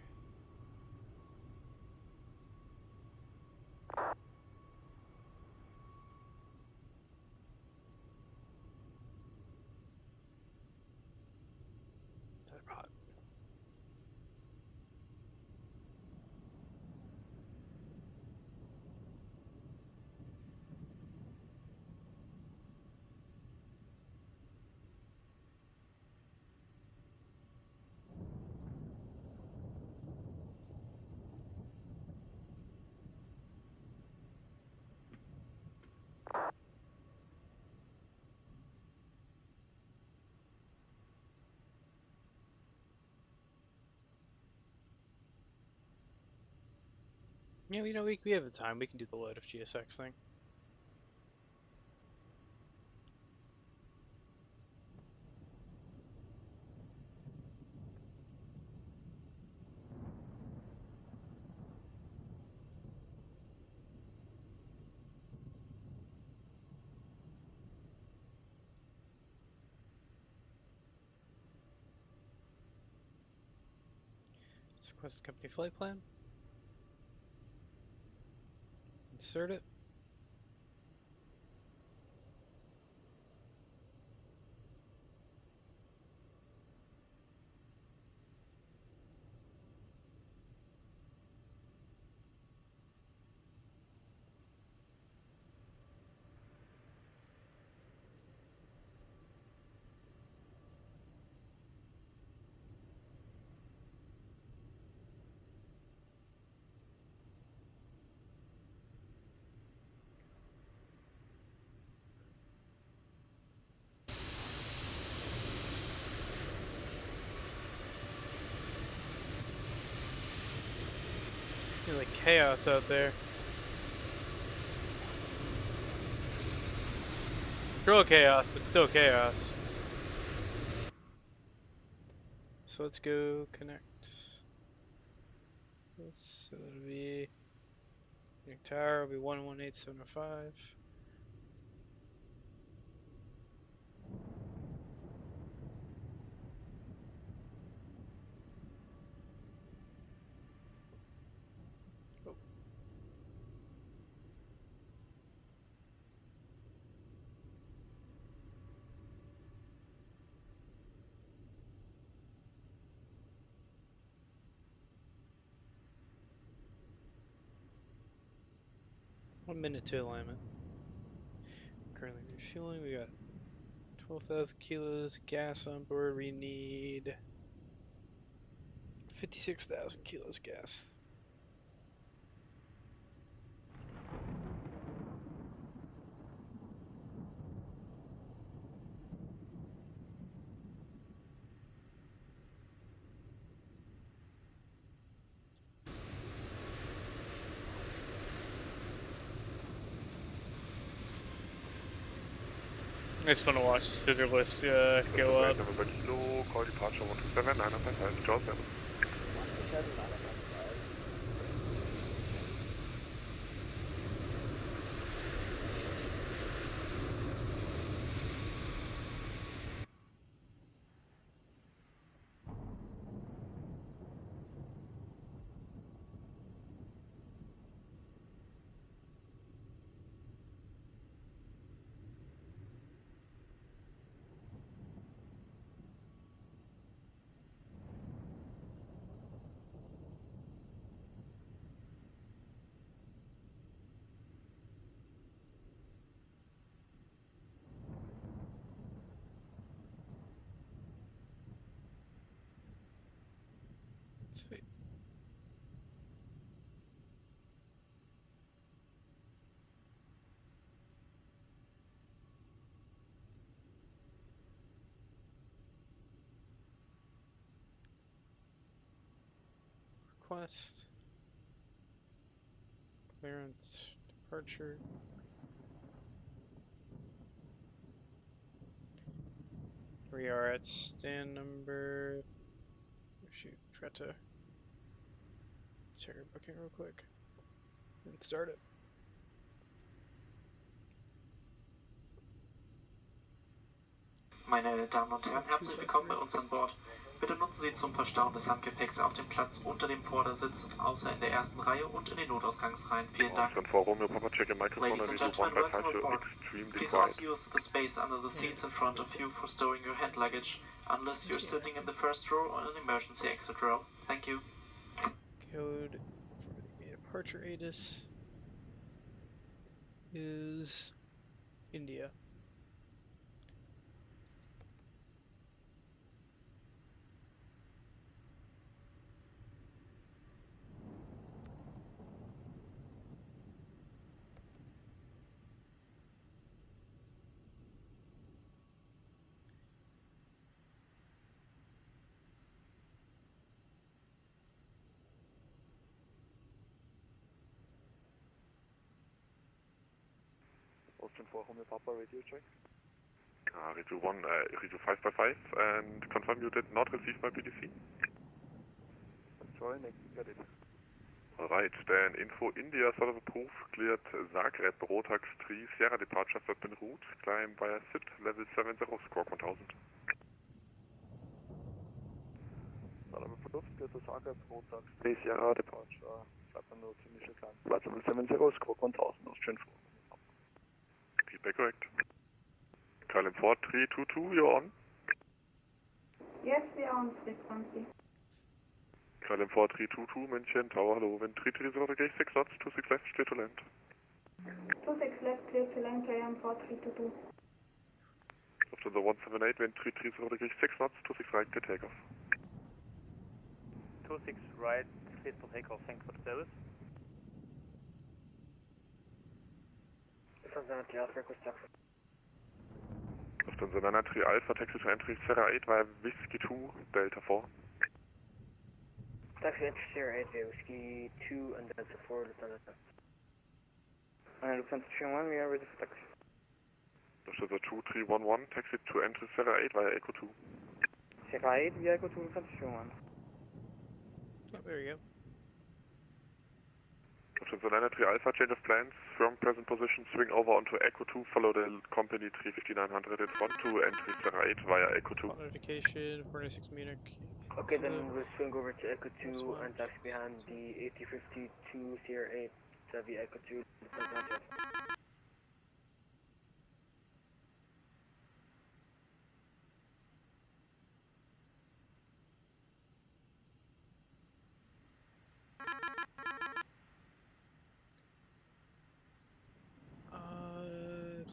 Another pot. Yeah, you know, we have the time. We can do the load of GSX thing. Request company flight plan. Insert it. chaos out there. Control chaos, but still chaos. So let's go connect. So it'll be connect tower will be 118.705. Oh. 1 minute to alignment. Currently refueling. We got 12,000 kilos of gas on board. We need 56,000 kilos gas. I just want to watch the scissor list go up. Call departure 127, 955, Jaws 7. Sweet. Request. Clearance. Departure. We are at stand number. Shoot, forgot to check our booking real quick and start it. Meine Damen und Herren, herzlich willkommen bei uns an Bord. Bitte nutzen Sie zum Verstauen des Handgepäcks auf dem Platz unter dem Vordersitz, außer in der ersten Reihe und in den Notausgangsreihen. Vielen Dank. Ladies and gentlemen, welcome aboard. Please also use the space under the seats in front of you for storing your hand luggage, unless you're sitting in the first row or an emergency exit row. Thank you. Code for the departure ATIS is India. Ocean 4, Romeo Papa, radio check. Radio 1, radio 5 by 5, and confirm you did not receive my BDC. Sorry, next, got it. Alright, then info India sort of approved, cleared Zagreb, Rotax 3, Sierra departure set en route, climb via SIT, level 70, squawk 1000. Sort of approved, cleared to Zagreb, Rotax 3, Sierra departure, set en route, initial climb, level 70, squawk 1000, Austrian 4. Feedback correct. Kylem 4322, you're on. Yes, we are on frequency. Kylem 4322, München, Tower, hello, wind 330 degree 6 knots, 26 left, clear to land. 26 left, clear to land, Kylem 4322. After the 178, wind 330 degree 6 knots, 26 right, clear takeoff. 26 right, clear for takeoff, thanks for the service. Lufthansa 903 Alpha, taxi to entry, Sierra 8 via Whiskey 2, Delta 4. Taxi entry Sierra 8 via Whiskey 2 and Delta 4, Lufthansa. Lufthansa 21, we are ready for taxi. Lufthansa 2311, taxi to entry Sierra 8 via Echo 2. Sierra 8 via Echo 2, Lufthansa 21. Oh, there you go. Lufthansa 903 Alpha, change of plans. From present position, swing over onto Echo 2, follow the company 350-900 in front to entry Sierra 8 via Echo 2. Notification, 496 Munich. Okay, then we'll swing over to Echo 2 and taxi behind the A350-2 Sierra 8 via Echo 2, Lufthansa.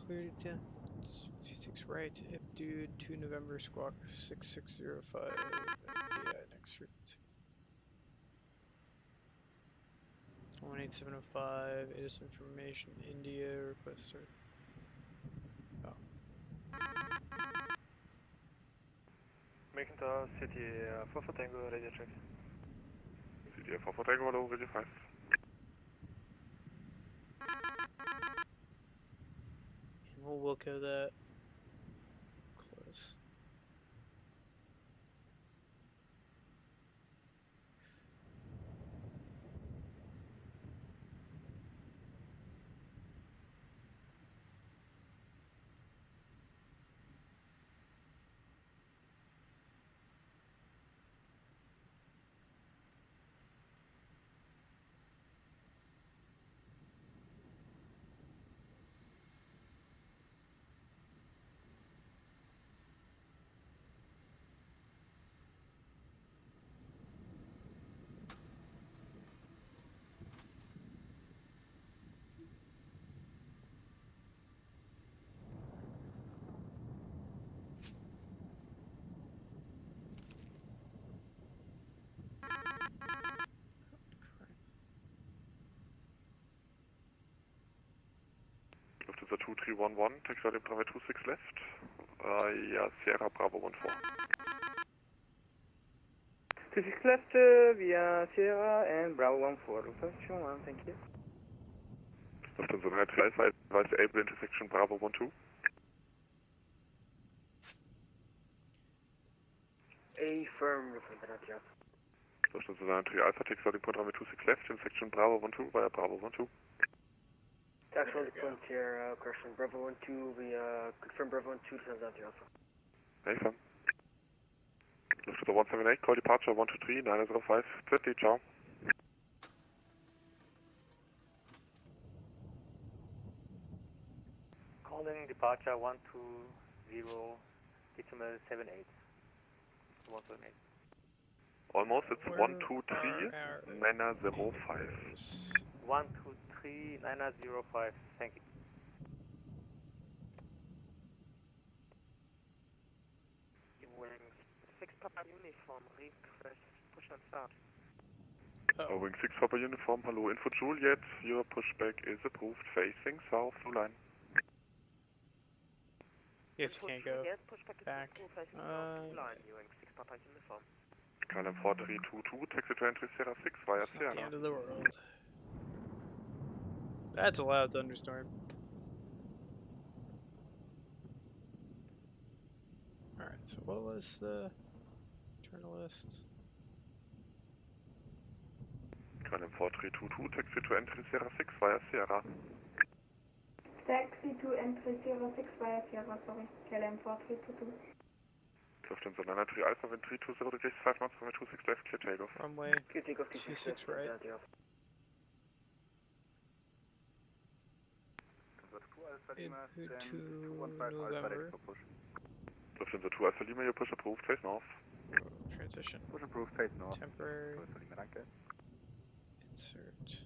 Clear to 10. 26 right, if dude 2 November squawk 6605. Yeah, next route. 18705, it is information, India requester. Oh. Making to City 4 for Tango, radio check. City 4 for Tango, hello, radio 5. And we'll look at that. Close. Lufthansa 2311, taxi at 326 left. Yeah, Sierra Bravo 14. 26 left via Sierra and Bravo 14, Lufthansa 21, thank you. Lufthansa 903 Alpha, advise able intersection Bravo 12. A firm, Lufthansa 903 Alpha. Lufthansa 903 Alpha, taxi at 26 left, intersection Bravo 12 via Bravo 12. Taxi on the frontier, correction, Bravo 12 via, confirm Bravo 12, Lufthansa 903 Alpha. Hey, fam. Lufthansa 178, call departure 123, 905, 20, ciao. Calling departure 120, decimal 78. 178. Almost, it's 123, 905. 123, 905, thank you. Wing 6 Papa Uniform, request push and start. Wing 6 Papa Uniform, hello, info Juliet, your pushback is approved, facing south, blue line. Yes, you can't go back. KLM 4322, taxi to entry Sierra 6 via It's not Sierra. the end of the world. That's a loud thunderstorm. Alright, so what was the journalist? KLM 4322, taxi to entry Sierra 6 via Sierra. Taxi to entry Sierra 6 via Sierra, sorry. KLM 4322. Lufthansa 903 Alpha, wind 320 degrees, 5 knots, runway 26 left, clear takeoff. Runway 26 right. Input to November. Lufthansa 2 Alpha Lima, your push approved, face north. Transition. Push approved, face north. Temporary. Alpha Lima, danke. Insert.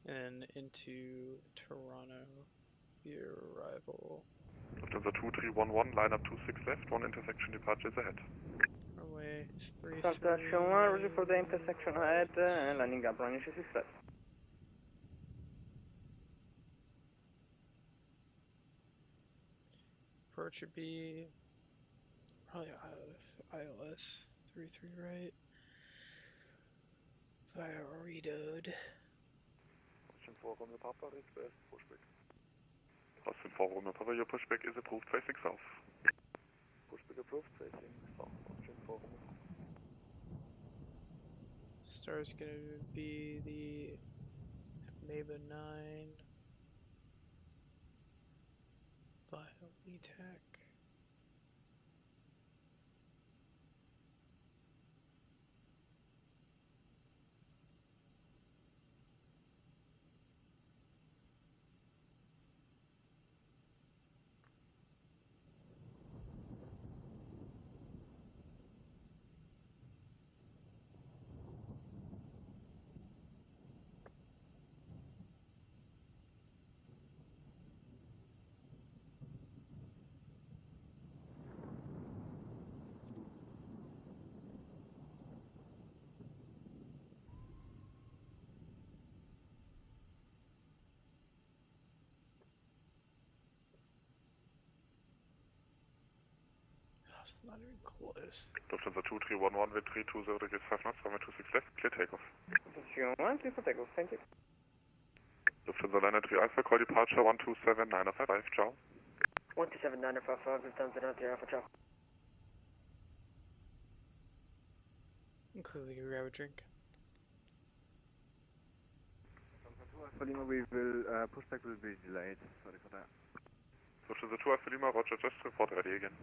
And into Toronto, your arrival. Lufthansa 2311, line up 26 left, 1 intersection departure is ahead. Runway 33. Lufthansa 21, ready for the intersection ahead and landing up running 26 left. approach would be probably ILS 33 right via reload. Austin 4 Romeo Papa, request pushback. Austin 4 Romeo Papa, your pushback is approved, facing south. Pushback approved, facing south. Austin 4 Romeo Papa. Star is going to be the Maba 9 via LICC. That's not even close. Lufthansa 2311 with 320 degrees 5 knots, runway 26 left, clear takeoff. Position 1, clear for takeoff, thank you. Lufthansa Liner 3 Alpha, call departure 127-905, ciao. 127-955, Lufthansa 3 Alpha, ciao. And clearly grab a drink. Alpha Lima, we will, pushback will be delayed, sorry for that. Lufthansa 2 Alpha Lima, roger, just report ready again.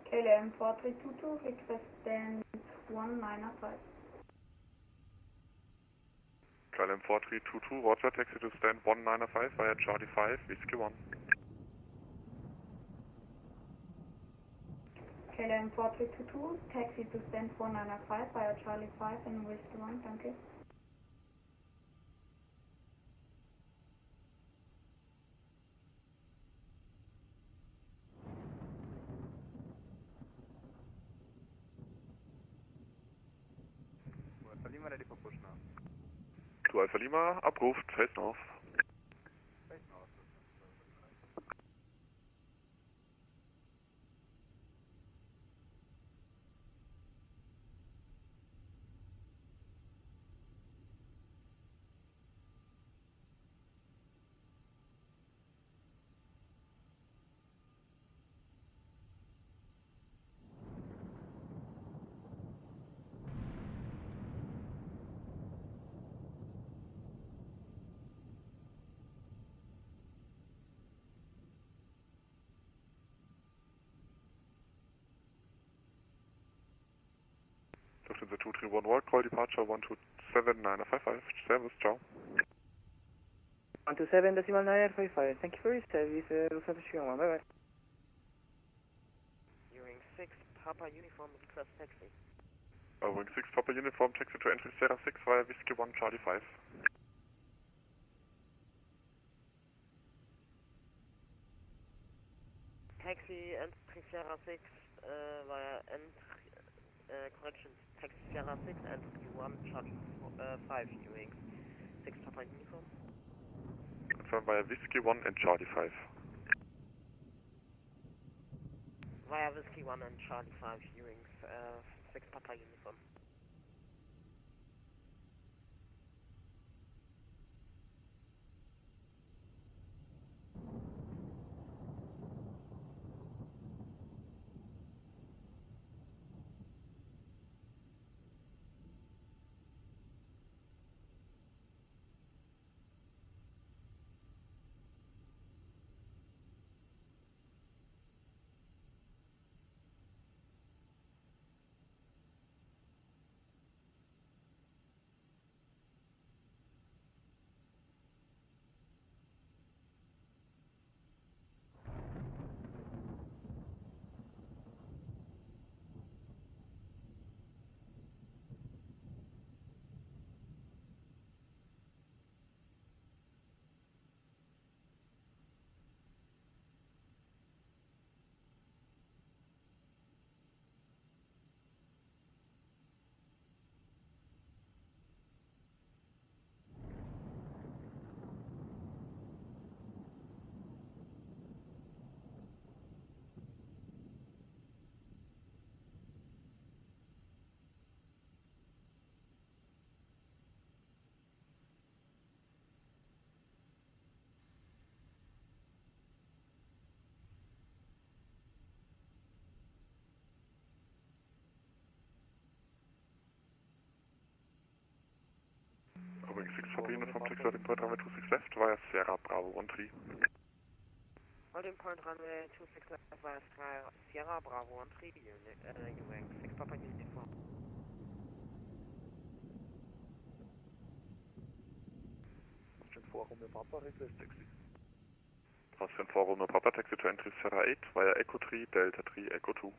KLM 4322, request stand 195. KLM 4322, roger, taxi to stand 195 via Charlie 5, Whiskey 1. KLM 4322, taxi to stand 195 via Charlie 5 and Whiskey 1, danke. Alpha Lima ready for push now. 2 Alpha Lima, approved, face north. Face north. Lufthansa 2311, call departure 127-955, servus, ciao. 127.955, thank you for your service, Lufthansa 1, bye bye. Wing 6, Papa Uniform, request taxi. Wing 6, Papa Uniform, taxi to entry Sierra 6 via Whiskey 1, Charlie 5. Taxi entry Sierra 6 via entry, correction, taxi Sierra 6, entry 1, Charlie 5, Wing 6, Papa Uniform. Confirm via Whiskey 1 and Charlie 5. Via Whiskey 1 and Charlie 5, Wing 6, Papa Uniform. point runway 26 left via Sierra Bravo 13. Holding point runway 26 left via Sierra Bravo 13, U-wing 6 Papa uniform. Austrian 4 Romeo Papa, request taxi. Austrian 4 Romeo Papa, taxi to entry Sierra 8 via Echo 3, Delta 3, Echo 2.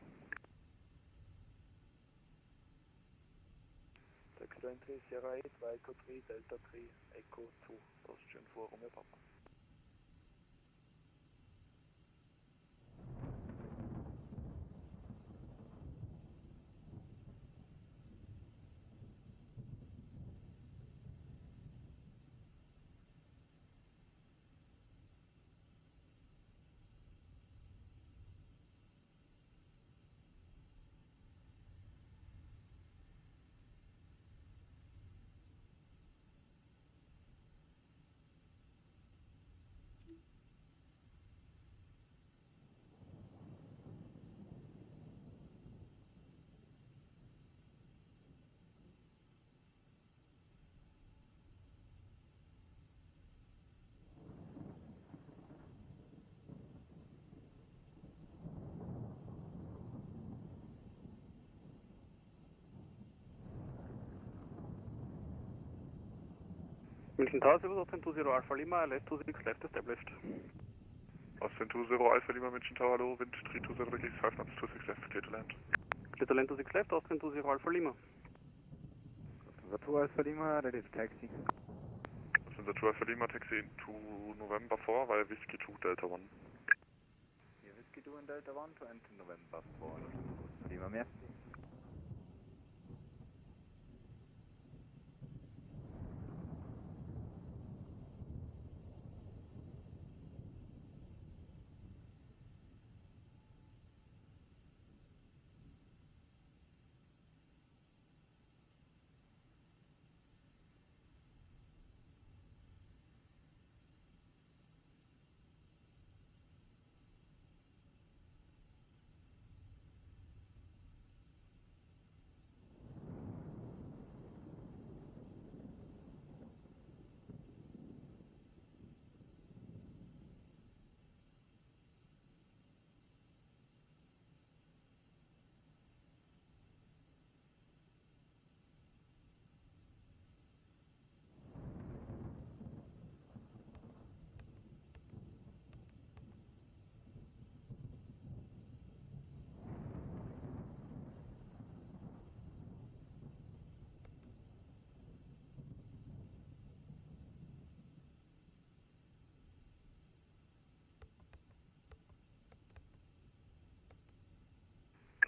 Taxi to entry Sierra 8 via Echo 3, Delta 3, Echo 2, Austrian 4 Romeo Papa. Wilson Tower, Service Austrian 20 Alpha Lima, LS26 left established. Austrian 20 Alpha Lima, München Tower, hello, wind 320 degrees, 5 knots, 26 left, clear to land. Clear to land 26 left, Austrian 20 Alpha Lima. Austrian 2 Alpha Lima, ready to taxi. Austrian 2 Alpha Lima, taxi into November 4 via Whiskey 2, Delta 1. Here, Whiskey 2 and Delta 1 to enter November 4, Alpha Lima, merci.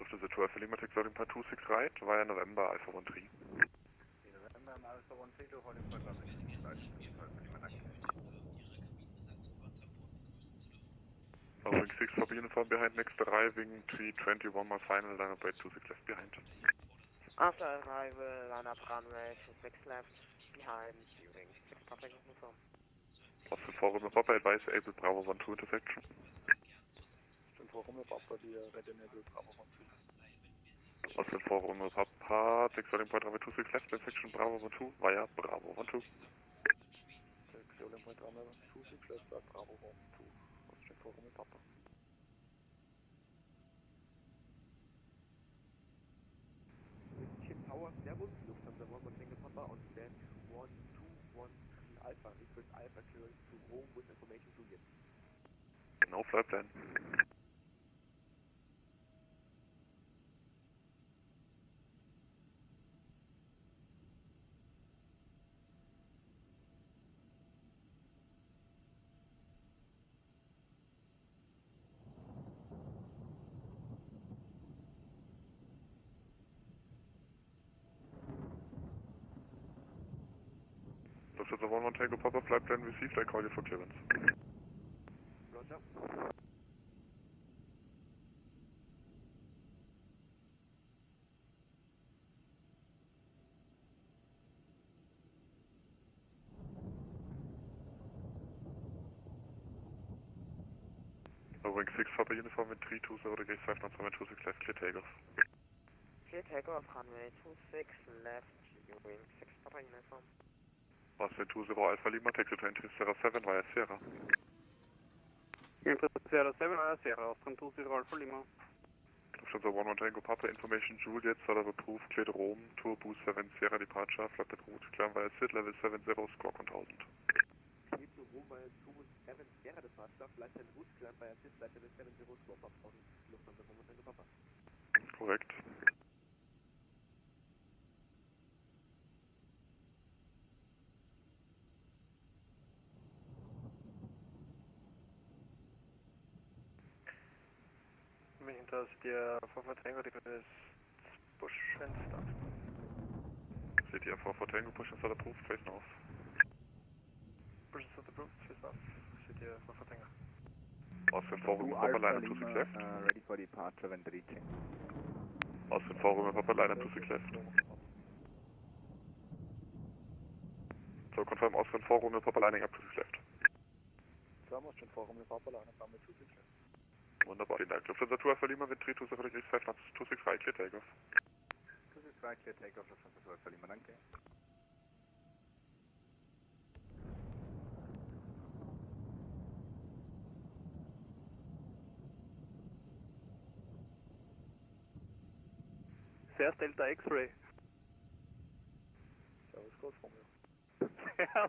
Austrian 2 Alpha Lima, taxi loading point 26 right via November Alpha 13. November Alpha 13, holding point runway 26 right, Alpha Lima, danke. Wing 6 for uniform behind next arriving 321 my final line up 26 left behind. After arrival, line up runway 26 left behind, U-wing 6 Papa uniform. Austrian 4 Romeo Papa, advise able Bravo 12 intersection. Austrian 4 Romeo Papa, the red enable Bravo 12. Austrian 4 Romeo Papa, taxi loading point runway 26 left intersection Bravo 12 via Bravo 12. Taxi loading point runway 26 left via Bravo 12, Austrian 4 Romeo Papa. München Tower, Servus, Lufthansa 1 Tango Papa on stand 1213 Alpha, request Alpha clearance to Rome with information to Yen. No flight plan. Lufthansa 1 Tango Papa, flight plan received, I call you for clearance. Roger. Wing 6 Papa uniform with 320 degrees, 5 knots, 26 left, clear takeoff. Clear takeoff, runway 26 left, U-wing 6 Papa uniform. Austin 20 Alpha Lima, taxi to entry Sierra 7 via Sierra. Entry Sierra 7 via Sierra, Austrian 20 Alpha Lima. Lufthansa 11 Tango Papa, information Juliet, sort of approved, clear to Rome, tour boost 7 Sierra departure, flight route, climb via SID, level 70, score 1000. Clear to Rome via 27 Sierra departure, flight route, climb via SID, flight level 70, score 1000. Lufthansa 11 Tango Papa. Korrekt. Hinter der Alpha Tango, die ist push and start. CTR 4 Tango, push and start approved, face north. Push and start approved, face north. CTR 4 Tango. Austin 4 Room, Papa line up to 6 left. Ready for departure when reaching. Austin 4 Room, Papa line up to 6 left. So confirm Austin 4 Room, Papa lining up to 6 left. Confirm Austin 4 Room, Papa line up to 6 left. Wunderbar, vielen Dank. Lufthansa 2 Alpha Lima, wind 320 degrees 5 knots, 265, clear takeoff. 265, clear takeoff, Lufthansa 2 Alpha Lima, danke. There's Delta X-Ray. Service code from you. Yeah.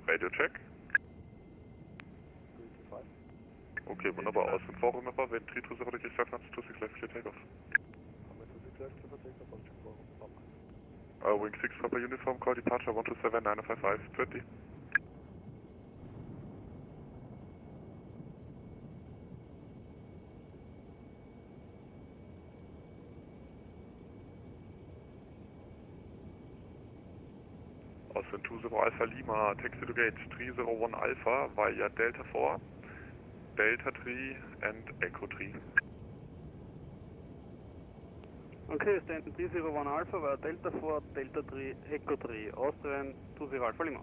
Radio check. 325. Okay, wunderbar. Austin 4 Room, Papa, wind 320 degrees 5 knots, 26 left, clear takeoff. Come 26 left, clear takeoff, Austin 4 Room, Papa. Wing 6 Papa uniform, call departure 127 955 20. Austin 20 Alpha Lima, taxi to gate 301 Alpha via Delta 4, Delta 3 and Echo 3. Okay, stand 301 Alpha via Delta 4, Delta 3, Echo 3, Austrian 20 Alpha Lima.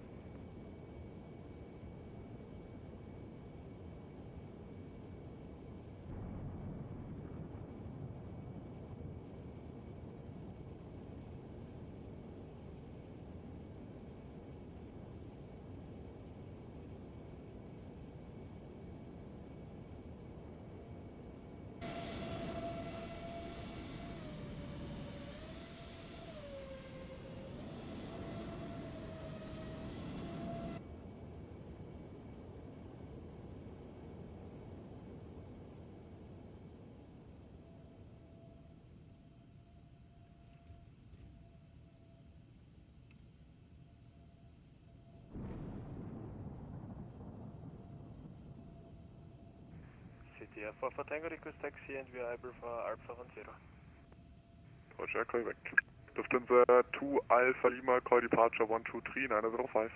CTR 4 Tango, request taxi and we are able for Alpha 10. Roger, call back. Lufthansa 2 Alpha Lima, call departure 123 905.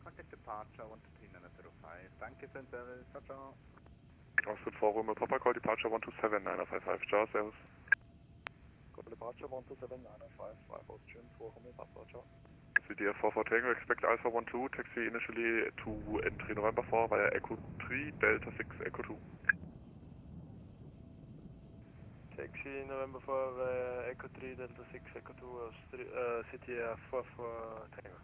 Contact departure 123 905. Danke für den Service. Ciao, ciao. Austin 4 Room, Papa, call departure 127 955. Ciao, servus. Gut. departure 127 905, 5 Austrian, 4 Romeo Papa, ciao. CDF 4 Tango, expect Alpha 12, taxi initially to entry November 4 via Echo 3, Delta 6, Echo 2. Taxi November 4 via Echo 3, Delta 6, Echo 2, CTF 4 Tango.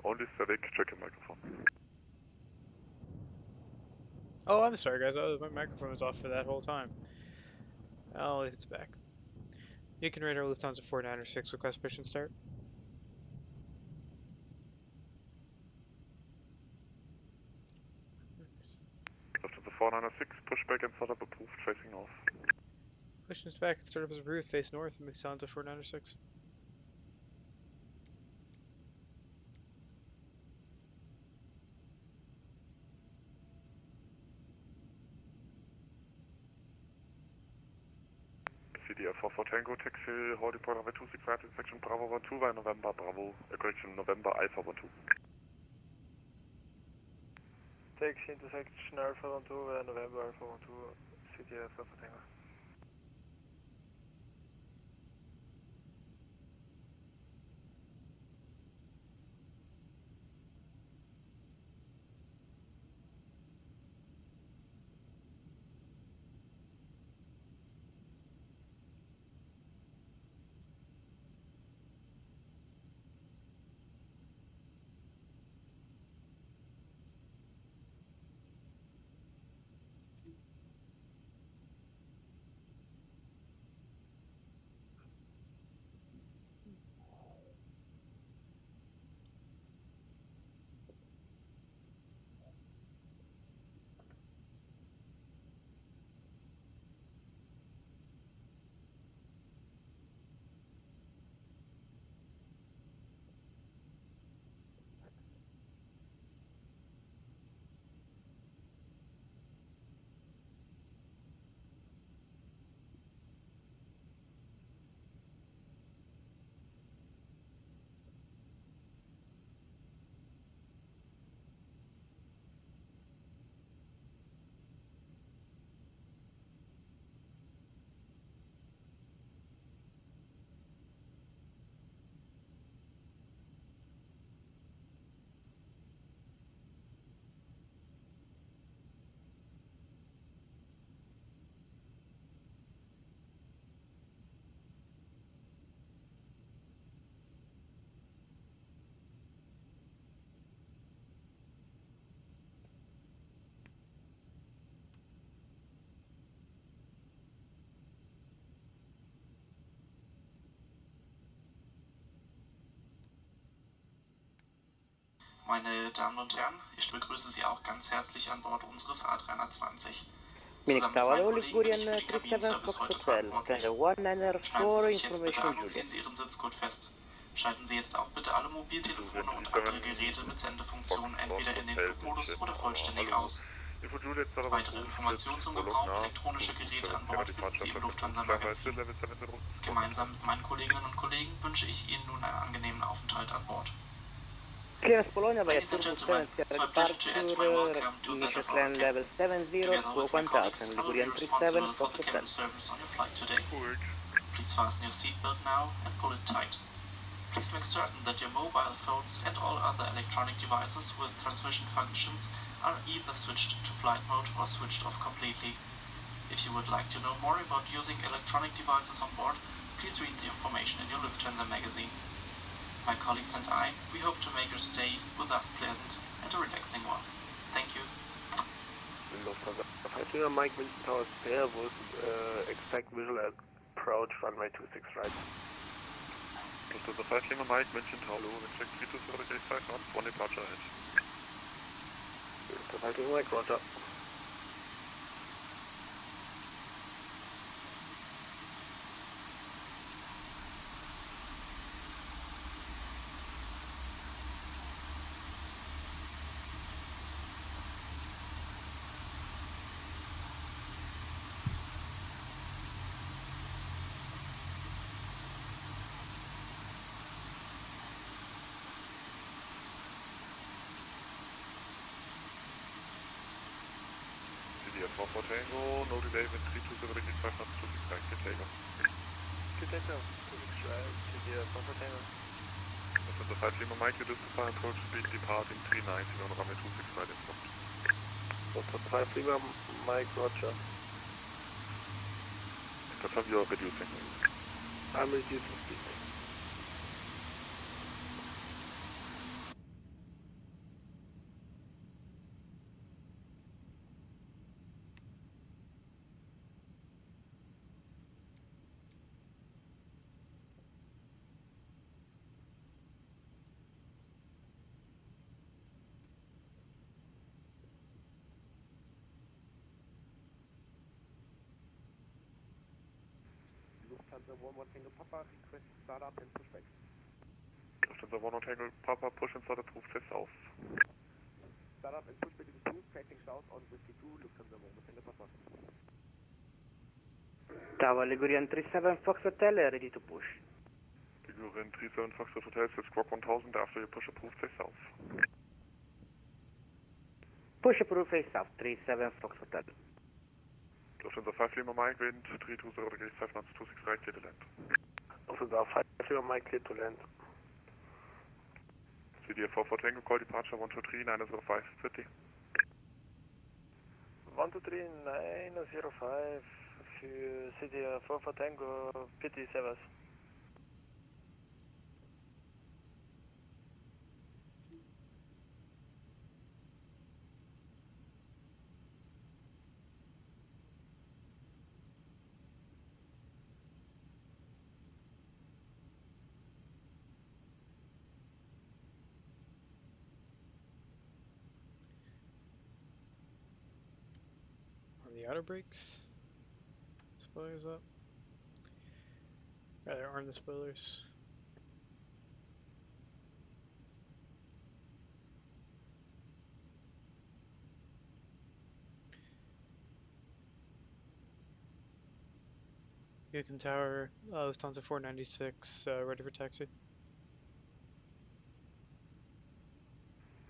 Only static, check your microphone. Oh, I'm sorry, guys. Oh, my microphone was off for that whole time. Oh, it's back. Beacon radar Lufthansa 496, request push and start. Lufthansa 496, pushback and startup approved, facing north. Push and back, startup is approved, face north, Lufthansa 496. CDF 4 Tango, taxi, holding point runway 26 right in section Bravo 12 via November, Bravo, correction, November Alpha 12. Taxi intersection Alpha 12 via November Alpha 12, CTF 4 Tango. Meine Damen und Herren, ich begrüße Sie auch ganz herzlich an Bord unseres A320. Phoenix Zusammen mit Tower, meinen LICC-EDDM-CYYZ, Kollegen bin ich für den Kabinenservice heute verantwortlich. Schneiden Sie sich jetzt bitte an und ziehen Sie Ihren Sitzgurt fest. Schalten Sie jetzt auch bitte alle Mobiltelefone und andere Geräte mit Sendefunktion entweder in den Flugmodus oder vollständig aus. Weitere Informationen zum Gebrauch elektronischer Geräte an Bord finden Sie im Lufthansa-Magazin. Gemeinsam mit meinen Kolleginnen und Kollegen wünsche ich Ihnen nun einen angenehmen Aufenthalt an Bord. Clearance Bologna by Ladies and gentlemen, it's my pleasure to add my welcome to that of our Mission level 70, Together with my colleagues, Squawk 1000, I will be Ligurian responsible 37, for Fox the cabin Hotel. service on your flight today. Please fasten your seatbelt now and pull it tight. Please make certain that your mobile phones and all other electronic devices with transmission functions are either switched to flight mode or switched off completely. If you would like to know more about using electronic devices on board, please read the information in your Lufthansa magazine. My colleagues and I, we hope to make your stay with us pleasant and a relaxing one. Thank you. Lufthansa 5 Mike, Winston Tower Spare was expect visual approach runway 26 right. Lufthansa 5 Mike, Winston Tower, check 320 knots, 1 departure ahead. Lufthansa 5 Mike, roger. For Tango, no delay with 320 degrees 5 knots, 26 right, get takeoff. Get takeoff, 26 right, CDF for Tango. Lufthansa 5 Mike, you justify approach speed departing 390 on runway 26 right in front. Lufthansa 5 Mike, roger. Confirm you are reducing. I'm reducing speed. Lufthansa 11 Tango Papa, request startup and pushback. Lufthansa 1 Tango Papa, push and start approved, test off. Startup and pushback is approved, tracking south on Whiskey 2, Lufthansa 1 Tango Papa. Tower, Ligurian 37, Fox Hotel, ready to push. Ligurian 37, Fox Hotel, set Squawk 1000, after you push approved, test south. Push approved, face south, 37, Fox Hotel. Lufthansa 5 Mike, wind 320 degrees 5 knots, 26 right, clear to land. Lufthansa 5 Mike, clear to land. CDF 4 Tango, call departure 123 905 city. 123 905 für CDF 4 Tango, Pity Service. Are the outer brakes? Spoilers up? Rather arm the spoilers. Yukon Tower, Lufthansa 496, ready for taxi.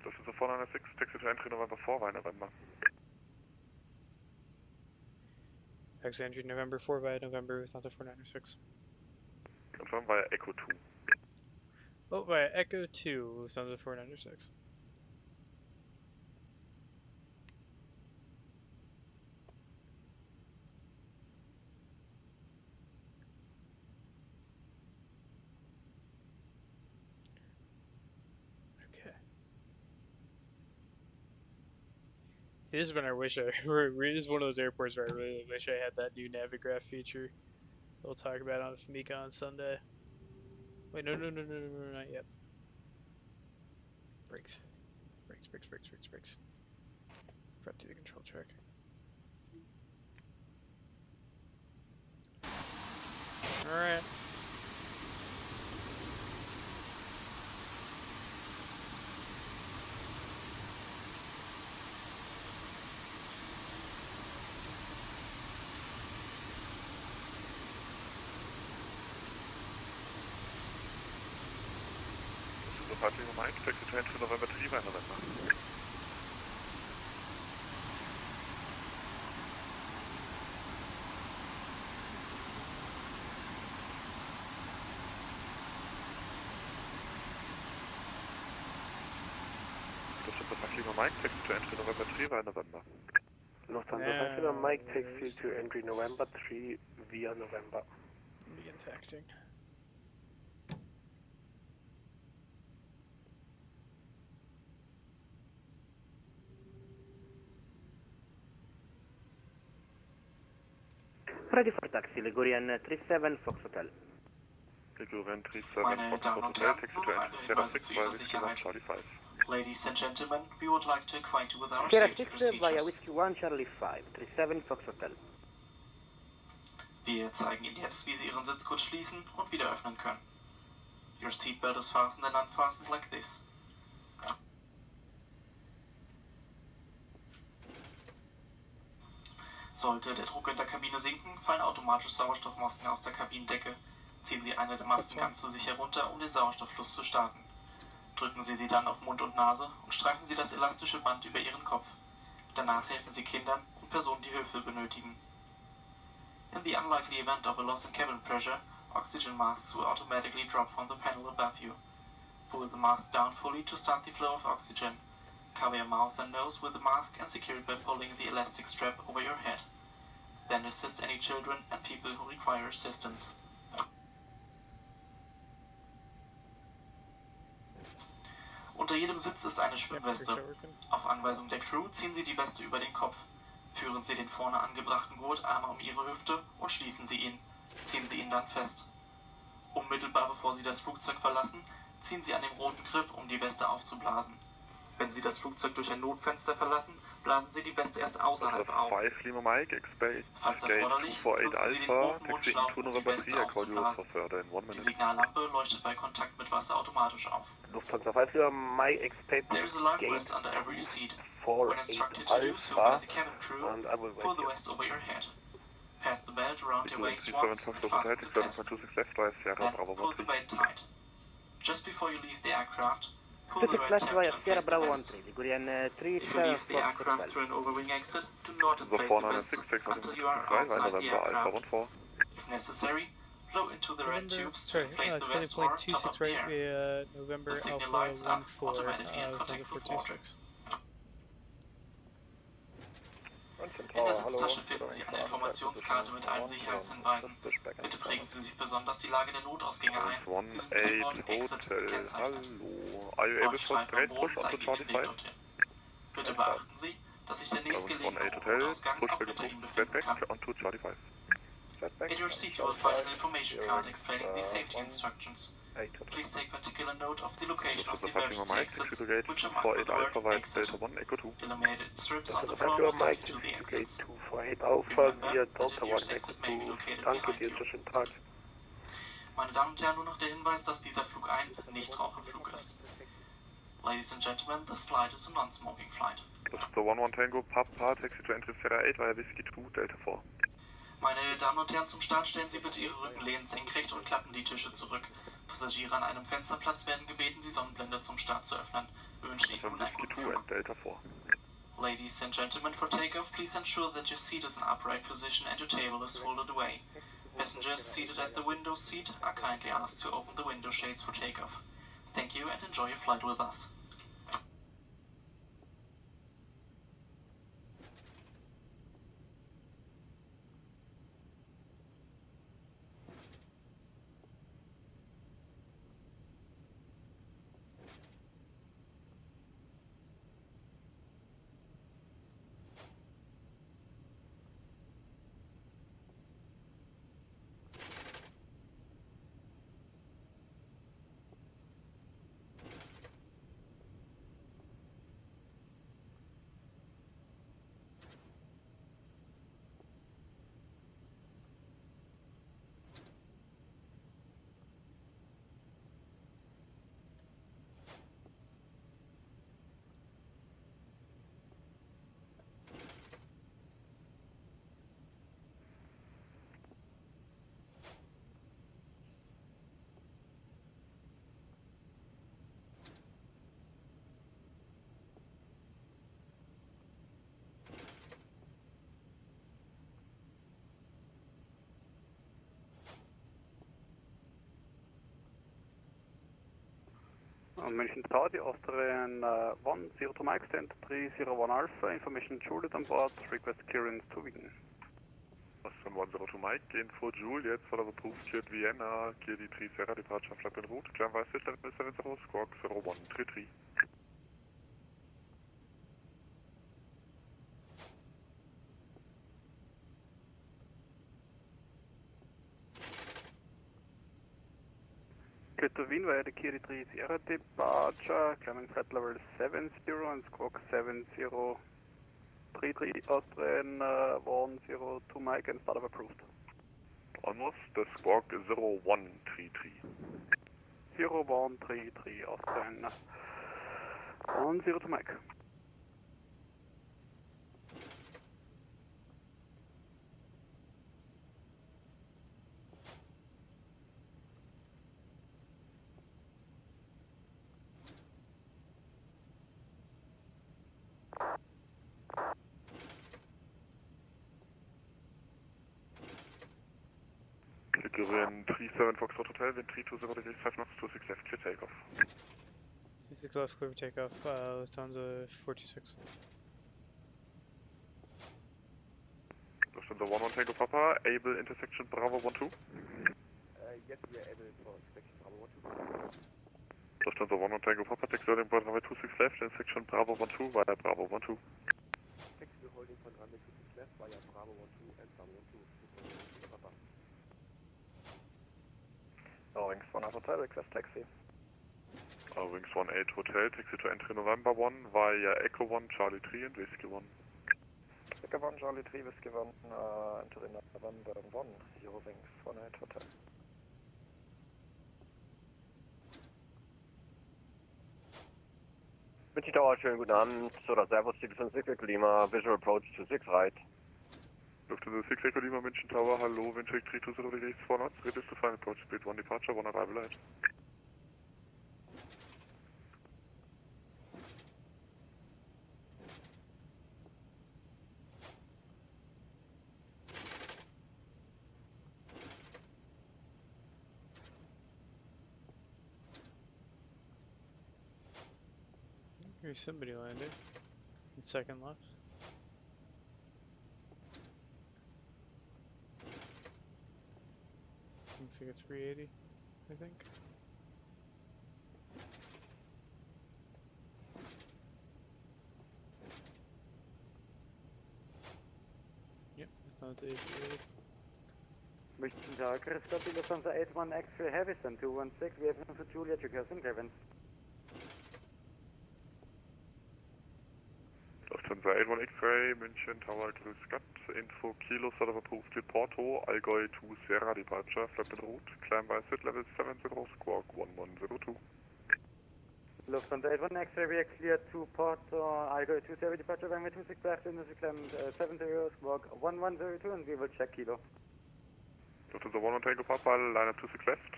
Lufthansa 496, taxi to entry November 4 by November. Taxi entry November 4 by November, Lufthansa 496. Confirm via Echo 2. Oh, via Echo 2, Lufthansa 496. This is when I wish this is one of those airports where I really wish I had that new Navigraph feature. We'll talk about on Famika on Sunday. Wait, no, not yet. Brakes. Brakes. Prep to the control track. Alright. Departing Mike, taxi to entry November 3 by November. Lufthansa Lima Mike, taxi to entry November 3 via November. Lufthansa Lima Mike, taxi to entry November 3 via November. Begin taxiing. Ready for taxi, Ligurian 37 Fox Hotel. Ligurian 37 Fox Hotel, taxi to entry Sierra 6 via Whiskey 1 Charlie 5. Ladies and gentlemen, we would like to acquaint you with our Sierra safety 6 procedures. via Whiskey 1 Charlie 5, 37 Fox Hotel. Wir zeigen Ihnen jetzt, wie Sie Ihren Sitzgurt schließen und wieder öffnen können. Your seatbelt is fastened and unfastened like this. Sollte der Druck in der Kabine sinken, fallen automatisch Sauerstoffmasken aus der Kabinendecke. Ziehen Sie eine der Masken ganz zu sich herunter, um den Sauerstofffluss zu starten. Drücken Sie sie dann auf Mund und Nase und streifen Sie das elastische Band über Ihren Kopf. Danach helfen Sie Kindern und Personen, die Hilfe benötigen. In the unlikely event of a loss in cabin pressure, oxygen masks will automatically drop from the panel above you. Pull the mask down fully to start the flow of oxygen. Cover your mouth and nose with the mask and secure it by pulling the elastic strap over your head. Then assist any children and people who require assistance. Unter jedem Sitz ist eine Schwimmweste. Auf Anweisung der Crew ziehen Sie die Weste über den Kopf. Führen Sie den vorne angebrachten Gurt einmal um Ihre Hüfte und schließen Sie ihn. Ziehen Sie ihn dann fest. Unmittelbar bevor Sie das Flugzeug verlassen, ziehen Sie an dem roten Grip, um die Weste aufzublasen. Wenn Sie das Flugzeug durch ein Notfenster verlassen, blasen Sie die Weste erst außerhalb auf. 5 Lima Mike, expect Falls gate erforderlich, 248 nutzen Sie den Alpha, roten taxi Mundschlauch, into um die November Weste 3, I call you for aufzublasen. further in 1 Die minute. Signallampe leuchtet bei Kontakt mit Wasser automatisch auf. Lufthansa 5 Lima Mike, expect There is a life gate vest under every seat. 4 When instructed to do so by the cabin crew, pull the vest over your head. Pass the belt around your waist once and fasten the clasp. Then pull the belt tight. Just before you leave the aircraft, pull the red tab to inflate the vest. If you leave the aircraft through an overwing exit, do not inflate the vest until you are outside the aircraft. If necessary, blow into the red tubes to inflate the vest or top up the air. November The signal Alpha lights up 14, automatically in contact with water. 426. In der Sitztasche finden Sie eine Informationskarte mit allen Sicherheitshinweisen. Bitte prägen Sie sich besonders die Lage der Notausgänge ein. Sie sind mit dem Wort Exit gekennzeichnet. Leuchtstreifen am Boden zeigen Ihnen den Weg dorthin. Bitte beachten Sie, dass sich der nächstgelegene Notausgang auch hinter Ihnen befinden kann. At your seat you will find an information card explaining the safety instructions. Please take particular note of the location of the emergency exits, which are marked with the word exit. Illuminated strips on the floor will guide you to the exits. Remember that the nearest exit may be located behind you. Meine Damen und Herren, nur noch der Hinweis, dass dieser Flug ein Nichtraucherflug ist. Ladies and gentlemen, this flight is a non-smoking flight. So 11 Tango, Papa, taxi to entry Sierra 8 via Whiskey 2, Delta 4. Meine Damen und Herren, zum Start stellen Sie bitte Ihre Rückenlehnen senkrecht und klappen die Tische zurück. Passagiere an einem Fensterplatz werden gebeten, die Sonnenblende zum Start zu öffnen. Wir wünschen Ihnen nun einen guten Flug. Ladies and gentlemen, for takeoff, please ensure that your seat is in upright position and your table is folded away. Passengers seated at the window seat are kindly asked to open the window shades for takeoff. Thank you and enjoy your flight with us. On München Tower, the Austrian 10 to Mike, stand 301 Alpha, information Juliet on board, request clearance to Wien. Austrian 102 Mike, info Juliet, for the approved, cleared Vienna, clear the 3 Sierra, departure flap en route, climb by sit level 70, squawk 0133. Good to Wien via the Kiri 3 Sierra departure, climbing flight level 70 and squawk 7033, Austrian 102 Mike and startup approved. Almost, the squawk 0133. 0133, Austrian 102 Mike. Ligurian 37 Foxtrot Hotel, wind 320 degrees, 5 knots, 26 left, clear takeoff. 26 left, clear for takeoff, Lufthansa 426. Lufthansa 11 Tango Papa, able intersection Bravo 12. Yes, we are able for inspection Bravo 12. Lufthansa 11 Tango Papa, taxi holding point runway 26 left, intersection Bravo 12 via Bravo 12. Taxi holding point runway 26 left via Bravo 12 and Bravo 12. Papa. Wings 1 Hotel, request taxi. Wings 18 Hotel, taxi to entry November 1 via Echo 1, Charlie 3 and Whiskey 1. Echo 1, Charlie 3, Whiskey 1, entering November 1, Eurowings 18 Hotel. München Tower, schönen guten Abend. Soda Servus, Titel 5 Echo Lima, Visual Approach to 6 right. Lufthansa 6 Echo Lima, München Tower, hello, wind check 320 degrees 4 knots, ready to final approach, speed 1 departure, 1 arrival light. Here's somebody landing. In second left. Looks like a 380, I think. Yep, I thought it was 380. München Tower, Chris Copy, Lufthansa 81 X-Ray Heavyston 216, we have him for Juliet, requesting clearance. Lufthansa 81 X-Ray, München Tower, grüß Gott, info Kilo, sort of approved to Porto, Allgäu 2 Sierra departure, flap en route, climb by sit level 70, squawk 1102. Lufthansa 81 X-Ray, we are cleared to Porto, Allgäu 2 Sierra departure, runway 26 left, in the climb 70, squawk 1102, and we will check Kilo. Lufthansa 1 Tango Papa, line up 26 left.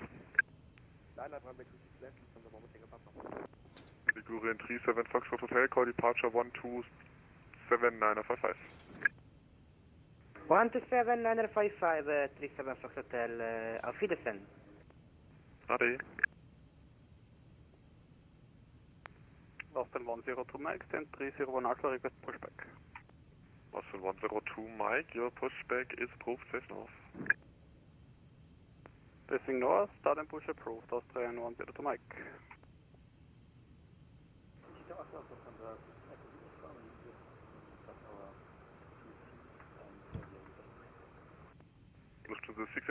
Line up runway 26 left, Lufthansa 1 Tango Papa. Ligurian 37 Foxtrot Hotel, call departure 127-955. 127-955, 37 Fox Hotel, auf Wiedersehen. Ade. Austrian 102 Mike, stand 301 Alpha, request pushback. Austrian 102 Mike, your pushback is approved, face north. Facing north, start and push approved, Austrian 102 Mike. Lufthansa 6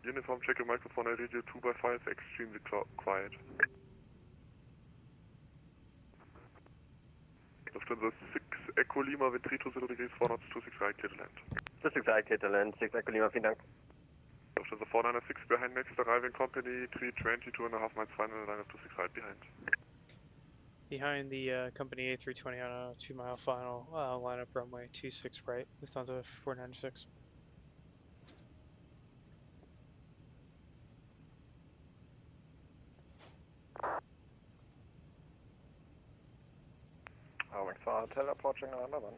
uniform, check your microphone, I read you 2x5, extremely quiet. Lufthansa 6 Echo Lima, wind 320 degrees 4 knots, 26 right, clear to land. 26 right, clear to land, 6 Echo Lima, vielen Dank. Lufthansa 496 behind next arriving company, 320, 2.5 miles final, line up 26 right behind. Behind the company A320 on a 2-mile final, line up runway 26 right, Lufthansa 496. Wings 1 Hotel, approaching November 1.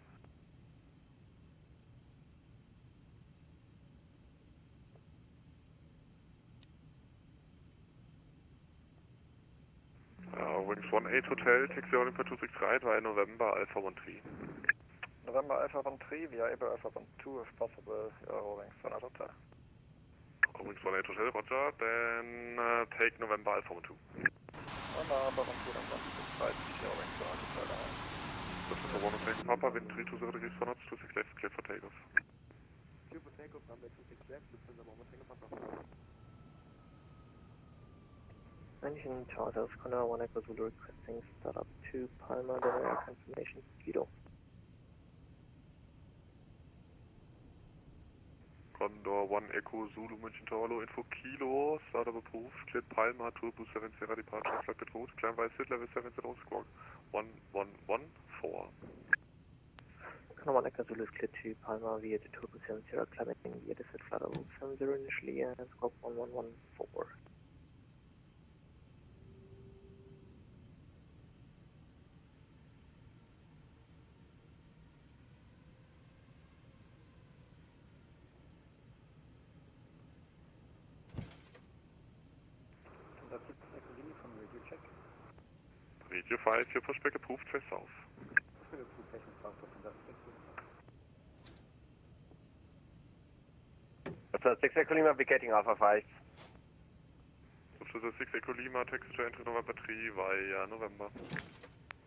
Wings Wings 18 Hotel, taxi Olympia 26 right via November Alpha 13. November Alpha 13 via April Alpha 12 if possible, Wings 1 Hotel. Wings 18 Hotel, roger, then take November Alpha 12. November Alpha 12 and 1 right, Wings 1 Hotel. This is a 1 Tango Papa, wind 320 degrees 426 left, clear for takeoff. Clear for takeoff, runway 26 left, Lufthansa Moment Tango Papa. Engine Charters, Connor 1 Echo Zulu requesting startup to Palma de Mallorca confirmation Kilo. Condor 1 Echo Zulu München Tower info Kilo, startup approved, cleared Palma, Turbo 7 Sierra departure, flight bit route, climb by sit level 70 squawk 1114. Connor 1 Echo Zulu is cleared to Palma via the Turbo 7 Sierra, climbing via the set flight level 70 initially and squawk 1114. Radio 5, your pushback approved, face south. That's 6 Echo Lima, vacating Alpha 5. Lufthansa 6 Echo Lima, taxi to entry November 3 via November.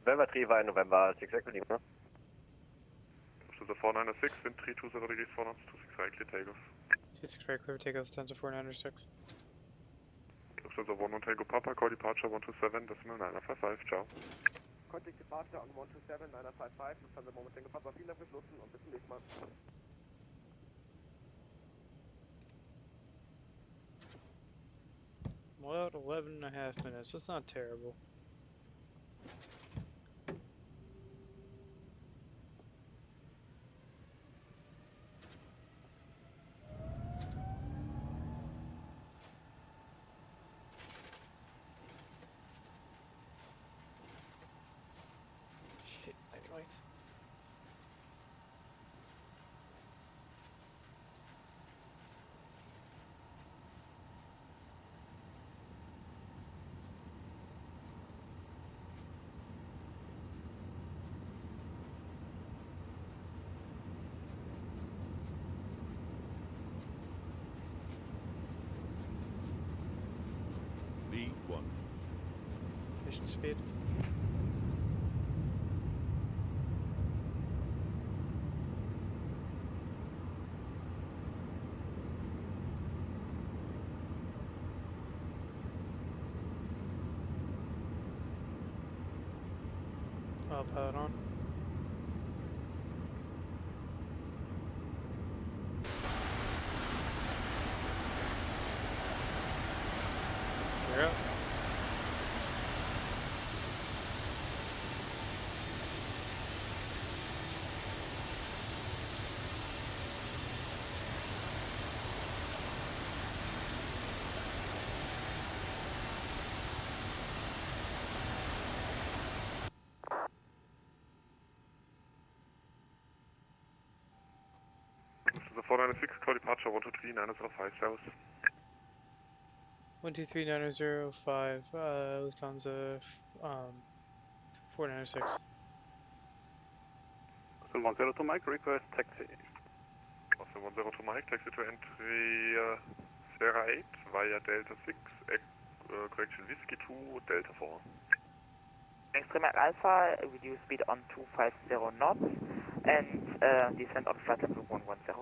November 3 via November, 6 Echo Lima. Lufthansa 496, wind 320 degrees 4 knots, 26 right, clear takeoff. 26 right, clear takeoff, Lufthansa 496. Lufthansa 1 Tango Papa, call departure 127, decimal 955, ciao. Contact departure on 127, 955, Lufthansa Moment Tango Papa, vielen Dank fürs Nutzen und bis zum nächsten Mal. Well, 11.5 minutes, that's not terrible. Shit, lights. V1. Mission speed. Pilot on. You're up. Lufthansa 496, call departure 123, 905, south. 123 905, Lufthansa 496. 102 Mike, request taxi. 102 Mike, taxi to entry Sierra 8 via Delta 6, correction Whiskey 2, Delta 4. Extreme Alpha, reduce speed on 250 knots and descend on flight level 110.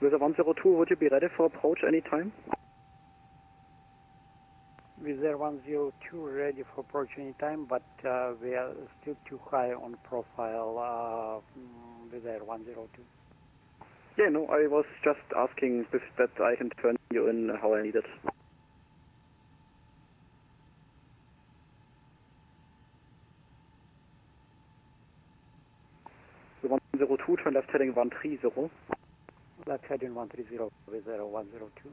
With a 102, would you be ready for approach anytime? With Air 102 ready for approach anytime, but we are still too high on profile with Air 102. Yeah, no, I was just asking if that I can turn you in how I need it. The 102, turn left heading 130. Left heading 130 with Air 102.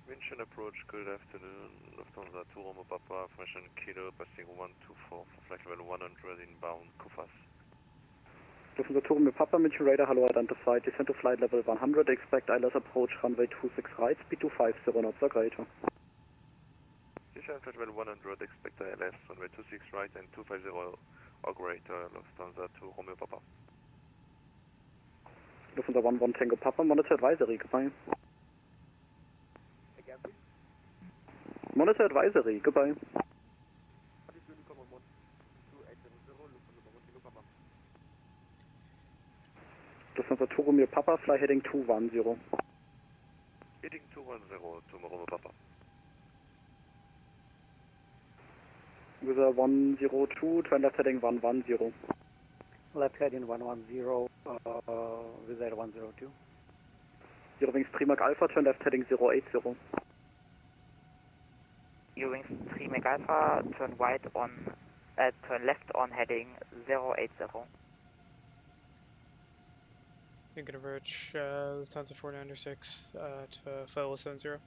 München approach, good afternoon. Lufthansa 2 Roma Papa, French Kilo, passing 124 for flight level 100 inbound Kufas. Lufthansa Turbo Papa München Radar, hello identified, descend to flight level 100, expect ILS approach runway 26 right, speed 250 knots or greater. Descend flight level 100, expect ILS, runway 26 right and 250 or greater, Lufthansa to Romeo Papa. Lufthansa 11 Tango Papa, monitor advisory, goodbye. Again, please. Monitor advisory, goodbye. Lufthansa Turbo Papa, fly heading 210. Heading 210 to Romeo Papa. With a 102, turn left heading 110. Left heading 110, with air 102. Eurowings Trimark Alpha, turn left heading 080. Eurowings 3 Mac Alpha, turn left on heading 080. You can approach Lufthansa 496 to flight level 70.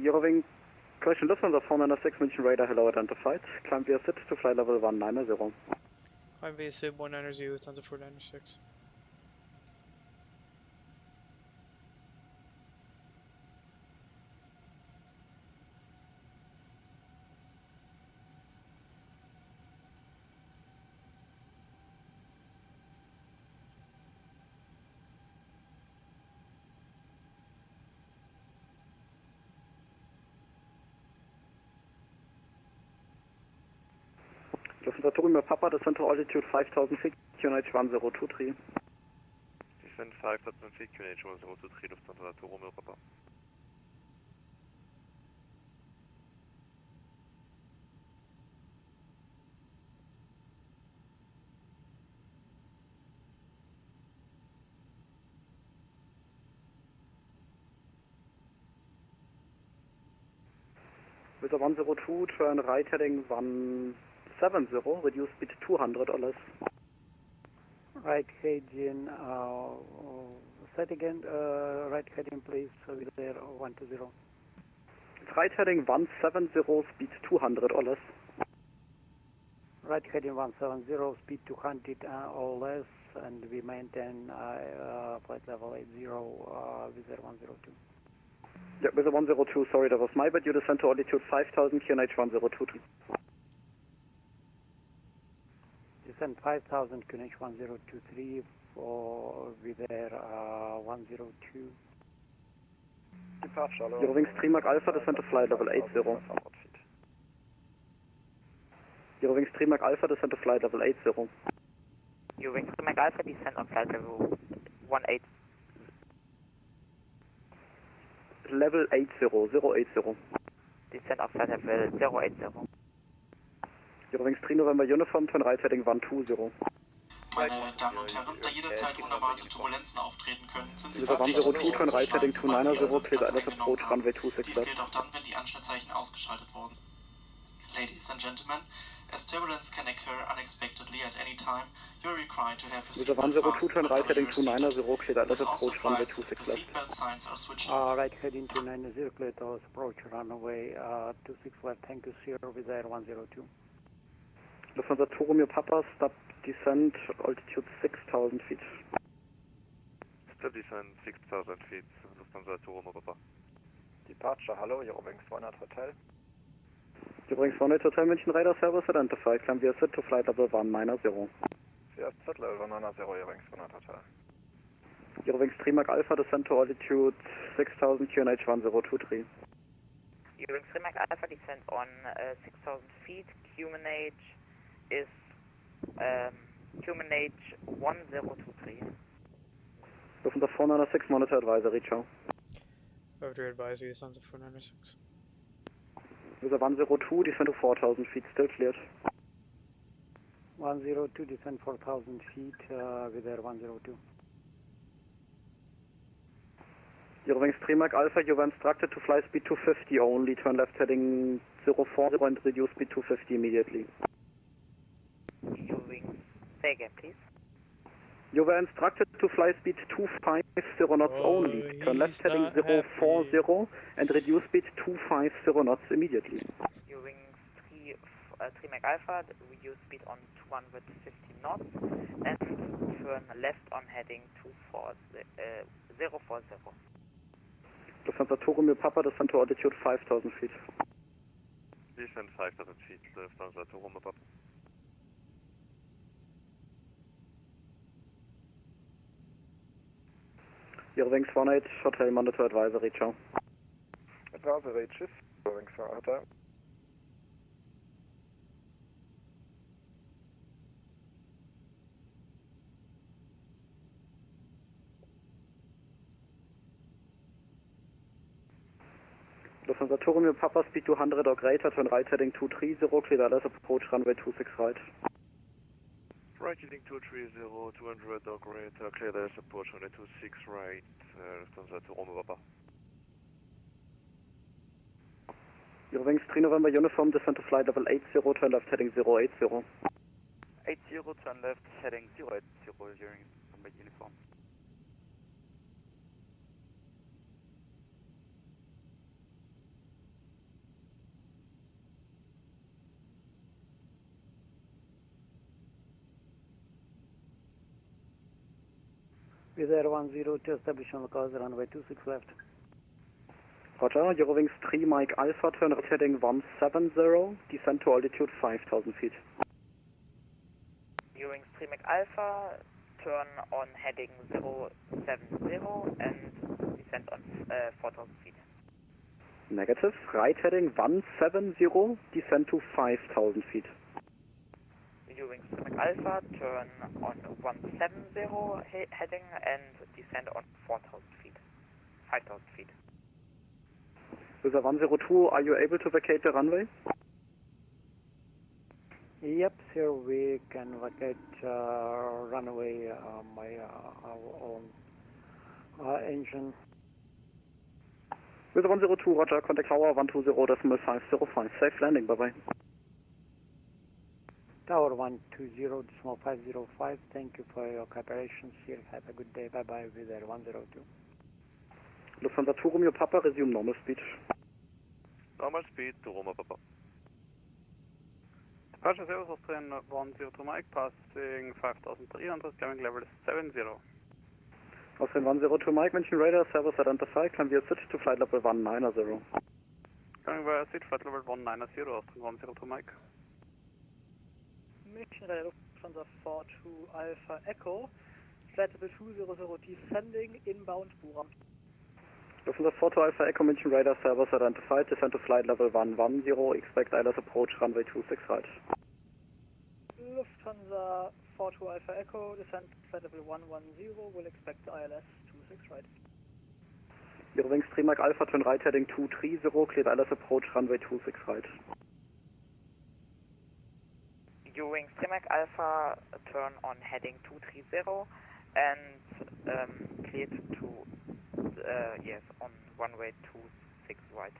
Eurowings, correction, Lufthansa 496 München Radar, hello identified. Climb via SIT to flight level 190. Climb via SIT 190, Lufthansa 496. Lufthansa Turbo Papa, descend to altitude 5000 feet, QNH 1023. Descend 5000 feet, QNH 1023, Lufthansa to Romeo Papa. With a 102, turn right heading 170, reduce speed 200 or less. Right heading, set again, right heading please, with air 120. It's right heading 170, speed 200 or less. Right heading 170, speed 200 or less, and we maintain flight level 80 with air 102. Yeah, with a 102, sorry, that was my bad. You descend to altitude 5000, QNH 1023. Descend 5000, QNH 1023 for with air 102. Departure, Eurowings Trimark Alpha, descend to flight level 80. Eurowings Trimark Alpha, descend to flight level 80. Eurowings Trimark Alpha, descend on flight level 18. Level 80, 080. Descend on flight level 080. Eurowings 3 November Uniform, turn right heading 120. Meine Damen und Herren, da jederzeit unerwartete Turbulenzen auftreten können, sind Sie With a 102, turn right heading 290, clear ILS eingenommen approach haben. runway 26 Dies left. gilt auch dann, wenn die Anschnittzeichen ausgeschaltet wurden. Ladies and gentlemen, as turbulence can occur unexpectedly at any time, you are required to have your With a seatbelt 102, turn right fastened heading whenever you're 290, clear ILS This also approach runway applies if 26 the left. seatbelt signs are switched off. Right heading 290, clear to approach runway 26 left, thank you sir, with air 102. Lufthansa Turbo Papa, stop descent, altitude 6000 feet. Still descend 6000 feet, Lufthansa to Romeo Papa. Departure, hello, Eurowings 100 Hotel. Eurowings 100 Hotel München Radar Service identified, climb via SIT to flight level 190. Via SIT level 190, Eurowings 100 Hotel. Eurowings Trimark Alpha, descend to altitude 6000, QNH 1023. Eurowings Trimark Alpha, descend on 6000 feet, QNH is QNH 1023. Lufthansa 496, monitor advisory, ciao. Over to advisory, Lufthansa 496. With a 102, descend to 4000 feet, still cleared. 102, descend 4000 feet with air 102. Eurowings Trimark Alpha, you were instructed to fly speed 250 only, turn left heading 040 and reduce speed 250 immediately. Eurowings, say again please. You were instructed to fly speed 250 knots only, turn left heading 040 and reduce speed 250 knots immediately. Eurowings 3 3 Mac Alpha, reduce speed on 250 knots, and turn left on heading 040. Lufthansa Toromir Papa, descent to altitude 5,000 feet. Descent 5,000 feet, Lufthansa Toromir Papa. Eurowings 18, Hotel Monitor Advisory, ciao. Advisory, tschüss. Eurowings 18. Lufthansa Toromir Papa, speed 200 or greater, turn right heading 230, clear LS approach runway 26 right. Right heading 230, 200 or greater, clear LS approach runway 26 right, Lufthansa Toromir Papa. Eurowings 3 November uniform, descent to flight level 80, turn left heading 080. 80, turn left heading 080 during number uniform. With Air 102 to establish on the cause runway 26 left. Roger, Eurowings 3 Mike Alpha, turn right heading 170, descent to altitude 5,000 feet. Eurowings 3 Mac Alpha, turn on heading 070 and descend on 4,000 feet. Negative, right heading 170, descend to 5,000 feet. Eurowings 3 Mac Alpha, turn on 170 heading and descend on 4,000 feet. 5,000 feet. With a 102, are you able to vacate the runway? Yep, sir, we can vacate runway by our own engine. With a 102, roger, contact tower 120.505. Safe landing, bye-bye. Tower 120.505, thank you for your cooperation, sir. Have a good day, bye-bye with Air 102. Lufthansa Toromir Papa, resume normal speed. Normal speed, Toromir Papa. Departure Service Austrian 102 Mike, passing 5,300, coming level 70. Austrian 102 Mike, mention radar, service identified, climb via SIT to flight level 190. Coming via SIT, flight level 190, Austrian 102 Mike. Mission radar Lufthansa 42 Alpha Echo, flight level 200 descending, inbound Buram. Lufthansa 42 Alpha Echo, mention radar, service identified, descend to flight level 110, expect ILS approach runway 26 right. Lufthansa 42 Alpha Echo, descent flight level 110, will expect ILS 26 right. Eurowings 3 Mike Alpha, turn right heading 230, clear ILS approach runway 26 right. Eurowings 3 Mac Alpha, turn on heading 230 and cleared to, yes, on runway 26 right.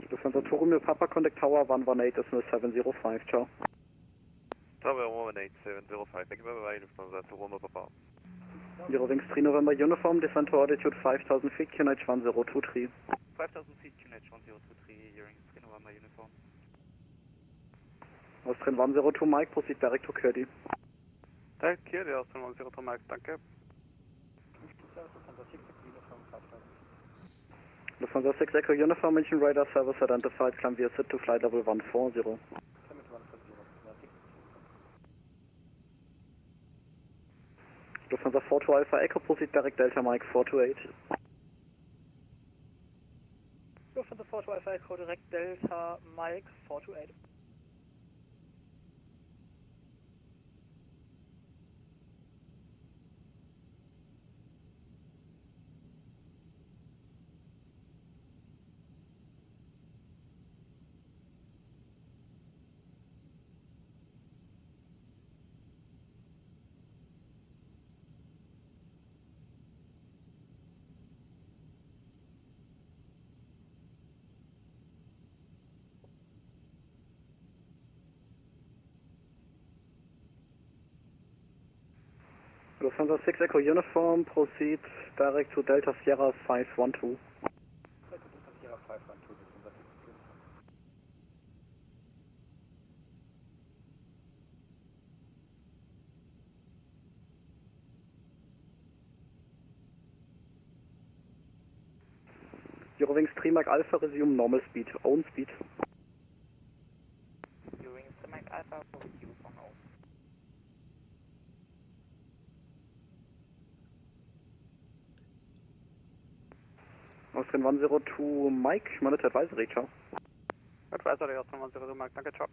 Lufthansa Toromir Papa, contact tower 118.705, ciao. Tower 118.705, thank you, bye-bye, Lufthansa Toromir Papa. Eurowings 3 November uniform, descent to altitude 5,000 feet, QNH 1023. 5,000 feet, QNH 1023, Eurowings 3 November uniform. Austrian 102 Mike, proceed direct to Kirdy. Direct Kirdy, Austrian 102 Mike, danke. Lufthansa 6 Echo uniform, mention radar, service identified, climb via SIT to flight level 140. Lufthansa 42 Alpha Echo, proceed direct Delta Mike 428. Lufthansa 42 Alpha Echo, direct Delta Mike 428. Lufthansa 6 Echo uniform, proceed direct to Delta Sierra 512. Eurowings Trimac Alpha, resume normal speed, own speed. Eurowings Trimac Alpha, resume on own. Austrian 102 Mike, monitor advisory, ciao. Advisory, Austrian 102 Mike, danke, ciao.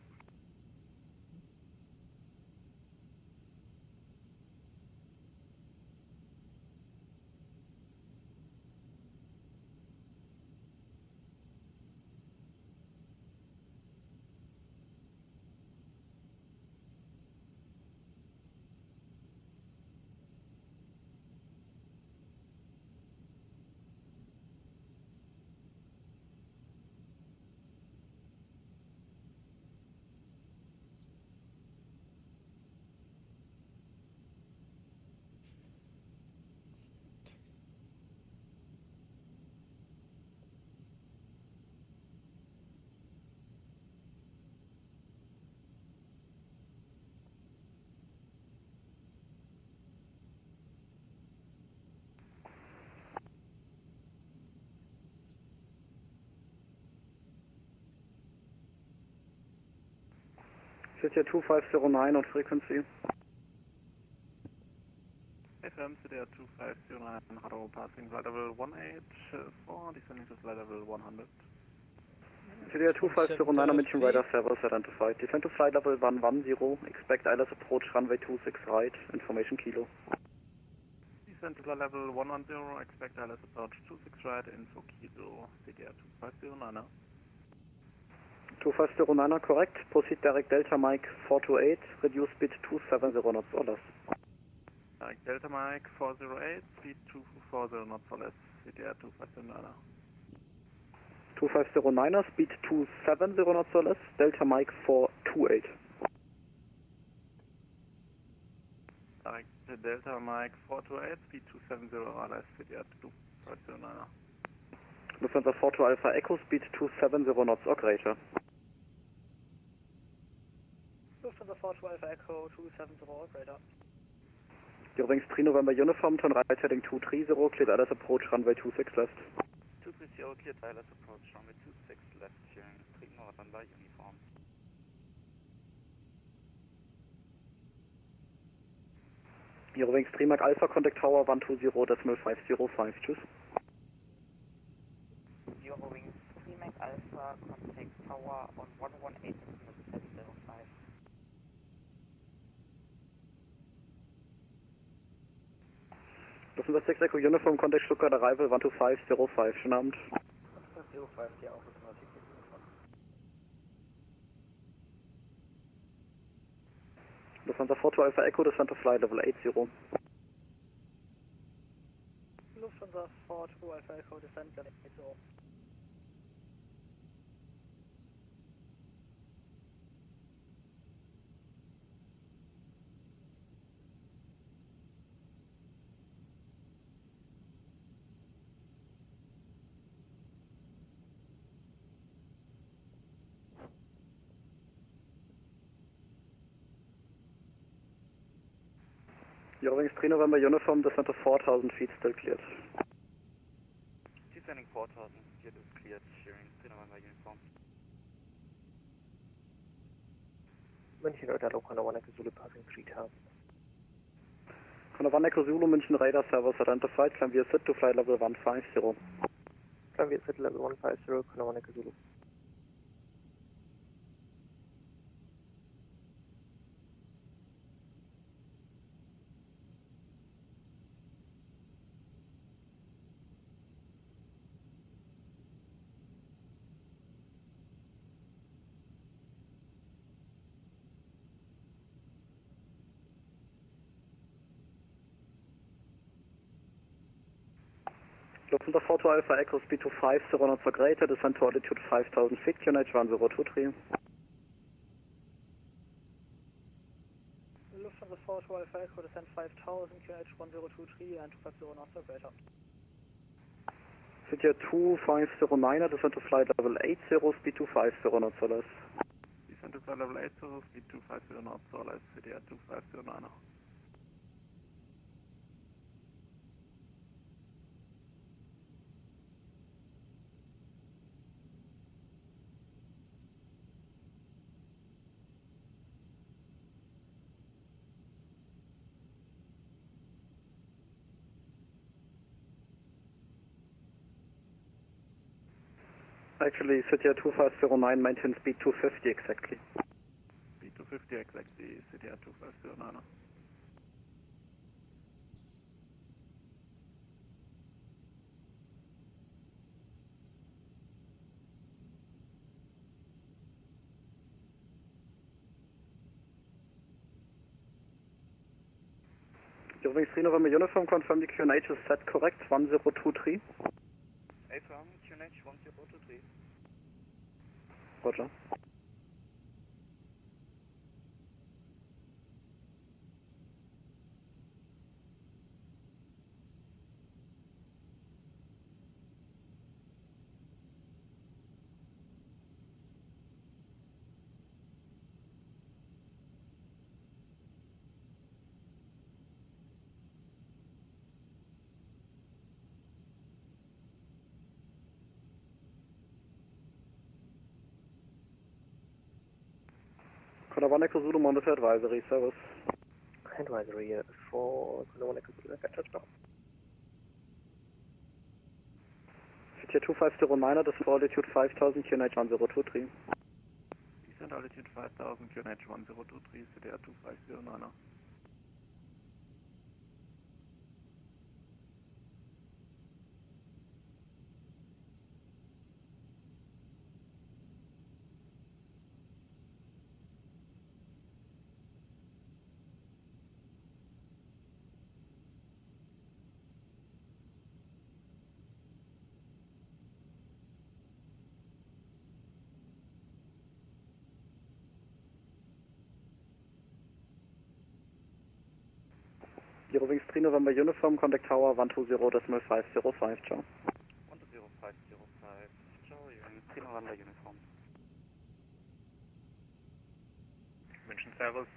City 2509 on frequency. FM CDR 2509, hello, passing flight level 184, descending to flight level 100. CDR 2509 on mention radar servers identified. Descend to flight level 110, expect ILS approach runway 26 right, information kilo. Descend to flight level 110, expect ILS approach 26 right, info kilo, CDR 2509. 2509 correct, proceed direct Delta Mike 428, reduce speed 270 knots or less. Direct Delta Mike 408, speed 240 knots or less, CDR 2509. 2509 speed 270 knots or less, Delta Mike 428. Direct Delta Mike 428, speed 270 or less, CDR 2509. Lufthansa 42 Alpha Echo, speed 270 knots or greater. Lufthansa 42 Alpha Echo 270 or greater. Eurowings 3 November Uniform, turn right heading 230, cleared ILS approach runway 26 left. 230, cleared ILS approach runway 26 left, hearing 3 November Uniform. Eurowings 3 Mac Alpha, contact tower 120.505, tschüss. Eurowings 3 Mac Alpha, contact tower on 118.705. Lufthansa 6 Echo Uniform, contact Stuttgart arrival 125.05, schönen Abend. 05, die auch Lufthansa 6 Uniform. Lufthansa 42 Alpha Echo, descent to flight level 80. Lufthansa 42 Alpha Echo, descent level 80. Eurowings 3 November Uniform, descent to 4,000 feet, still cleared. Descending 4,000 feet is cleared, hearing 3 November Uniform. München Radar Local 1 Echo Zulu passing 3000. Von der 1 Echo Zulu München Radar Servers identified, climb via SIT to flight level 150. Climb via SIT level 150, Kona 1 Echo Zulu. Lufthansa 42 Alpha Echo, speed to 50 knots or greater, descent to altitude 5,000 feet, QNH 1023. Lufthansa 42 Alpha Echo, descent 5000, QNH 1023 and 250 knots or greater. City 2509, descent to flight level 80, speed to 50 knots or less. Descent to flight level 80, speed 250 knots or less, CDR 2509. Actually, CTR 2509, maintain speed 250 exactly. Speed 250 exactly, CTR 2509. Eurowings 3 November uniform, confirm the QNH is set correct, 1023. Affirm, QNH 1023. Roger. Conor 1 Echo Zulu monitor advisory, service. Advisory for Conor 1 Echo Zulu, touchdown. CTR 2509 at altitude 5000, QNH 1023. Descent altitude 5000, QNH 1023, CTR 2509. Eurowings 3 November uniform, contact tower 120.505, ciao. 120.505, ciao, Eurowings 3 November uniform. Mention service,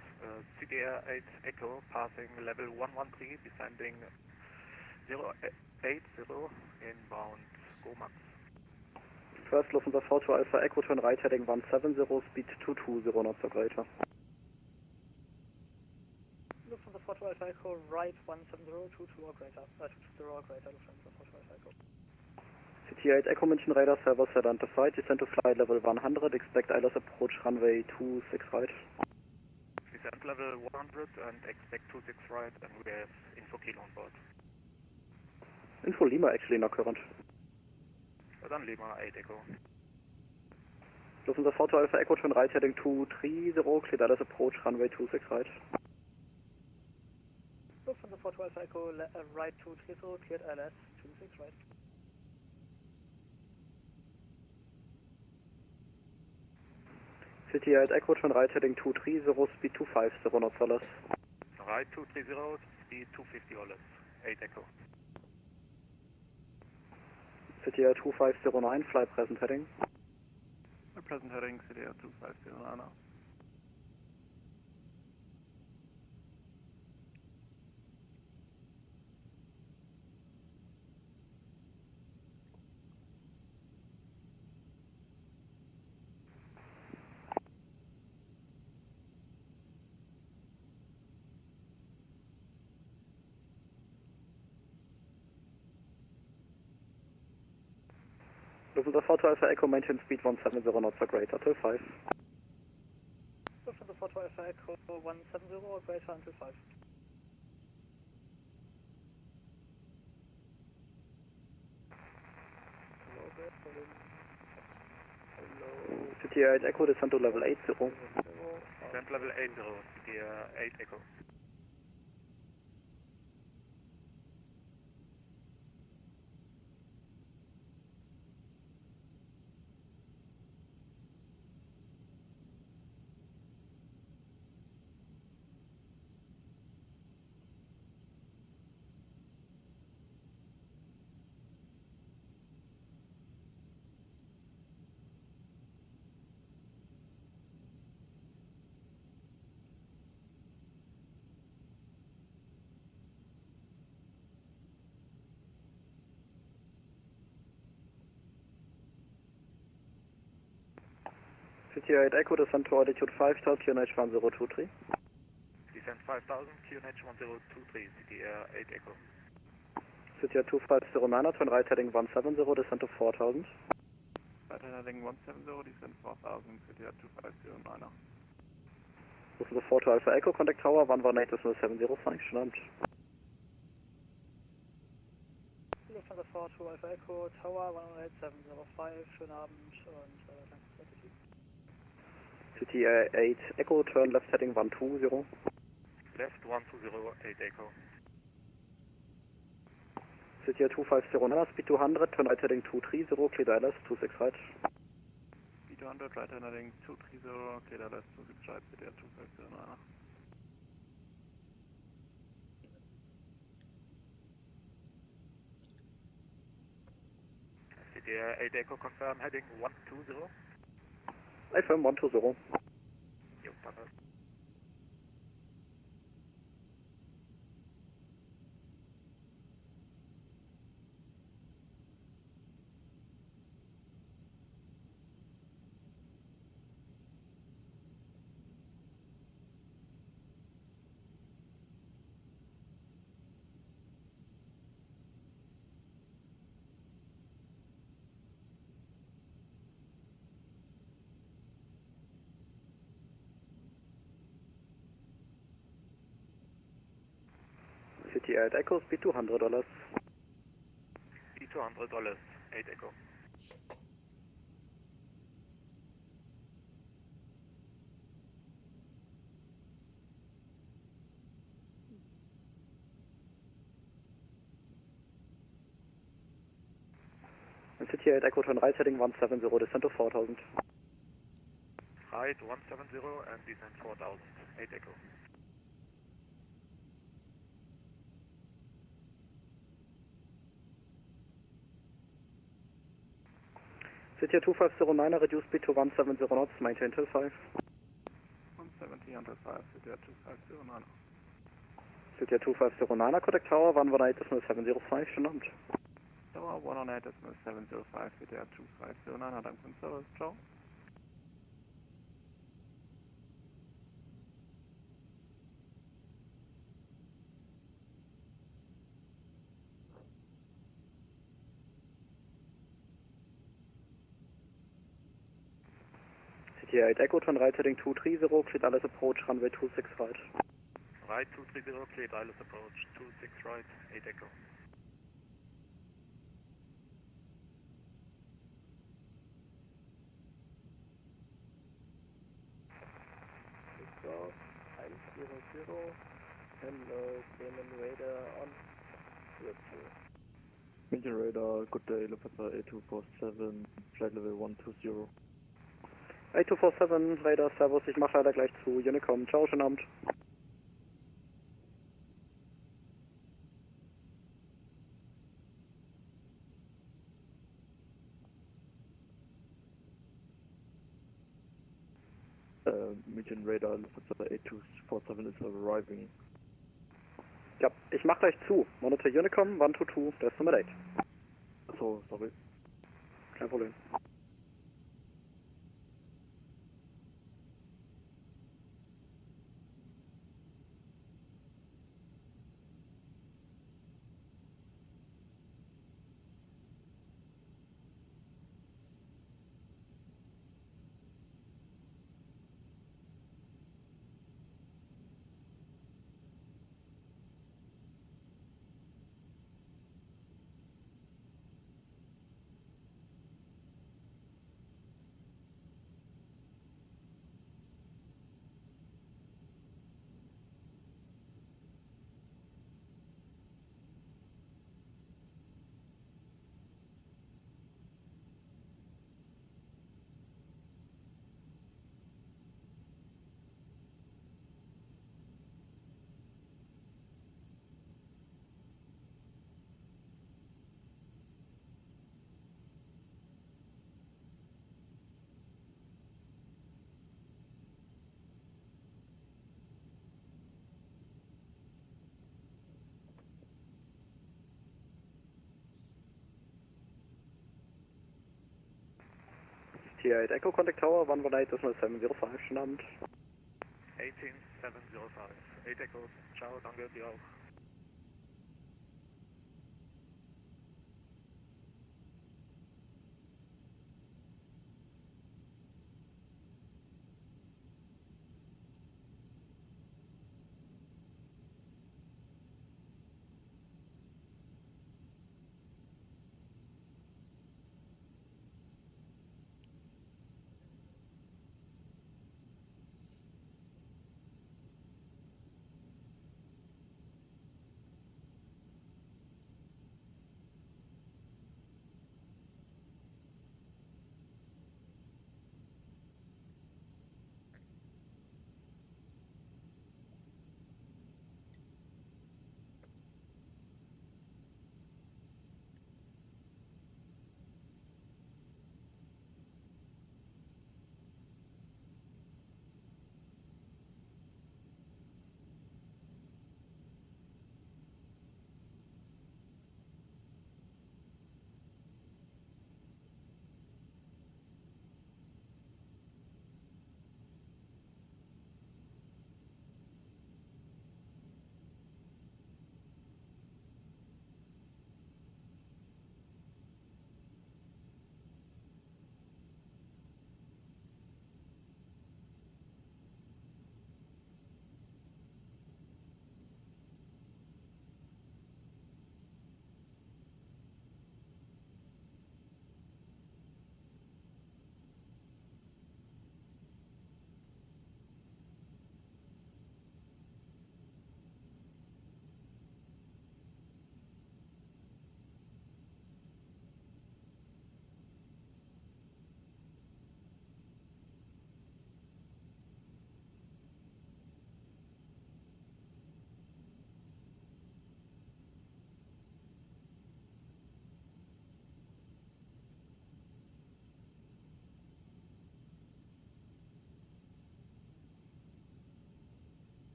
CDR 8 Echo, passing level 113, descending 080, inbound, go max. First Lufthansa 42 Alpha Echo, turn right heading 170, speed 220 knots or greater. Lufthansa 42 Alpha Echo, right 170, 22 or greater, 220 or greater, Lufthansa 42 Alpha Echo. CT8 Echo München radar servers identified, descend to flight level 100, expect ILS approach runway 26 right. Descent level 100 and expect 26 right, and we have info kilo on board. Info Lima actually not current. Dann Lima 8 Echo. Lufthansa 42 Alpha Echo, turn right heading 230, cleared ILS approach runway 26 right. Lufthansa 42 Alpha Echo, right 230, cleared ILS 26 right. CT8 Echo, turn right heading 230, speed 250 knots or less. Right 230, speed 250 or less, 8 Echo. CTR 2509, fly present heading. Present heading, CTR 2509. Lufthansa 42 Alpha Echo, maintain speed 170 knots or greater till 5. Lufthansa 42 Alpha Echo, 170 or greater until 5. CT8 Echo, descend to level 80. Descent level 80, CTR 8 Echo. CT8 Echo, descend to altitude 5000, QNH 1023. Descent 5000, QNH 1023, CTR 8 Echo. CTR 2509, turn right heading 170, descend to 4000. Flight heading 170, descent 4000, CTR 2509er. This is the 4 to Alpha Echo, contact tower, 118.705, schönen Abend. Lufthansa 4 to Alpha Echo, Tower 18705, schönen Abend und danke für die CTA 8 Echo, turn left heading 120. Left 1208 Echo. CTA 2509, speed 200, turn right heading 230, clear ILS 26 right. Speed 200, right heading 230, clear ILS 26 right, CTR 2509er. CTR 8 Echo confirm heading 120. Affirm 120. Jo, danke. CTA 8 Echo, speed $200. Speed $200, 8 Echo. CTA 8 Echo, turn right heading 170, descent to 4000. Right 170 and descent 4000, 8 Echo. CTA 2509, reduce speed to 170 knots, maintain till 5. 170 until 5, CTR 2509er. CTA 2509, contact tower, 118.705, schönen Abend. Tower 118.705, CTR 2509er, danke für den Service, ciao. CTA 8 Echo, turn right heading 230, clear ILS approach, runway 26 right. Right 230, cleared ILS approach, 26 right, 8 Echo. Liftoff 100, hello, Cayman radar on virtual. Median radar, good day, Lufthansa A247, flight level 120. A247, Radar, Servus, ich mache leider gleich zu, Unicom, ciao, schönen Abend. Median Radar, Lufthansa A247 is arriving. Ja, ich mache gleich zu, Monitor Unicom, 122, Destimate 8. Achso, sorry. Kein Problem. CTA 8 Echo, contact tower, 118.705, schönen Abend. 18705, 8 Echo, ciao, danke dir auch.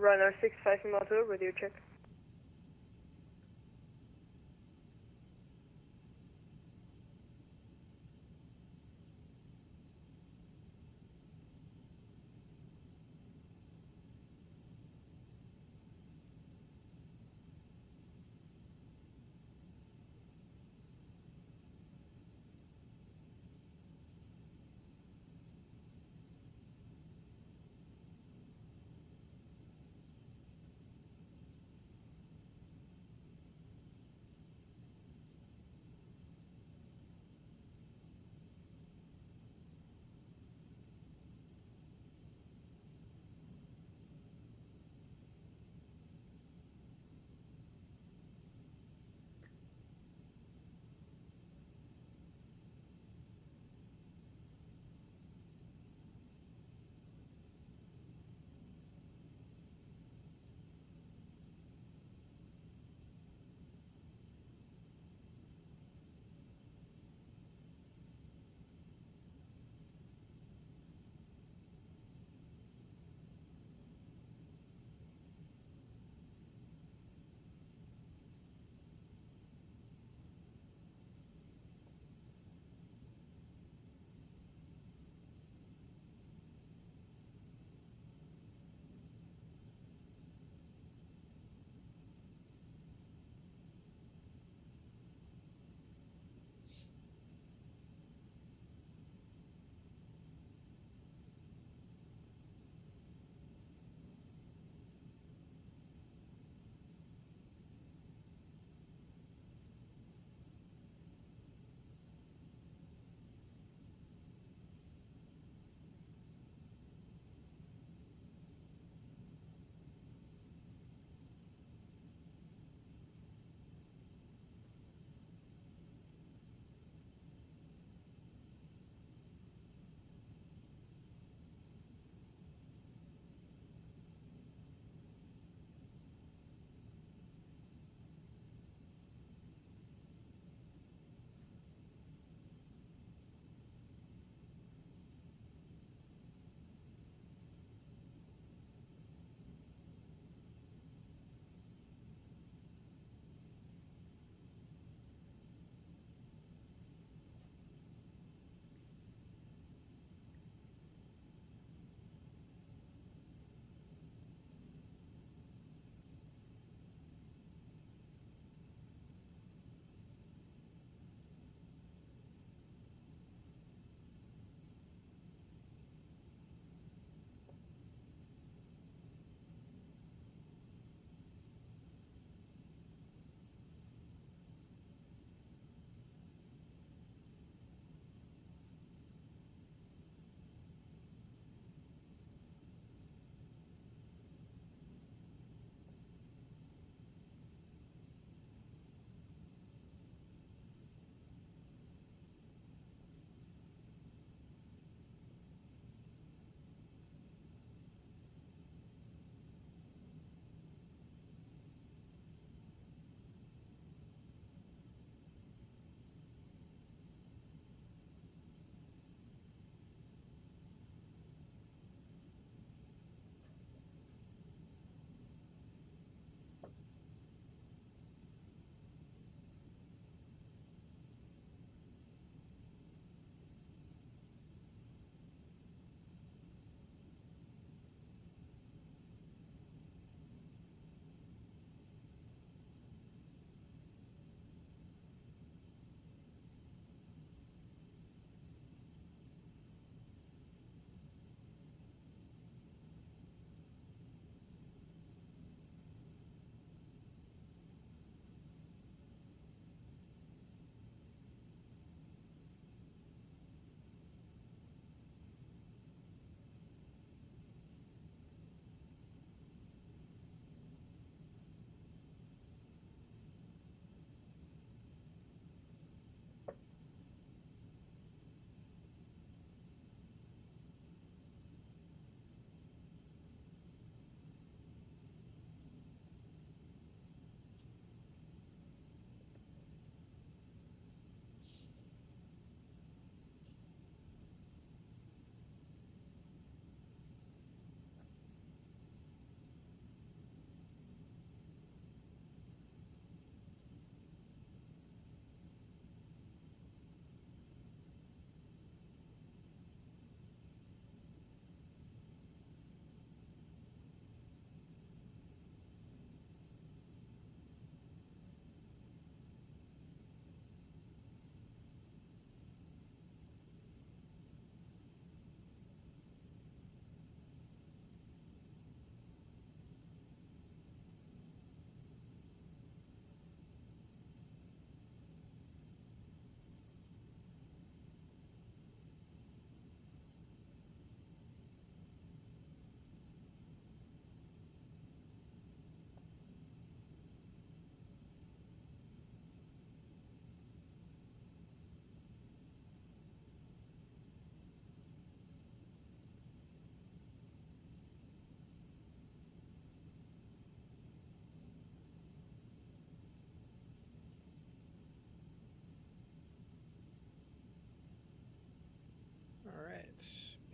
Runner 65 motor, radio check.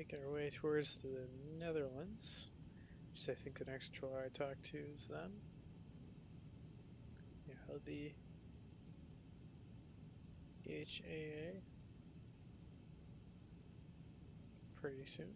making our way towards the Netherlands, which I think the next controller I talk to is them. Yeah, it'll be EHAA pretty soon.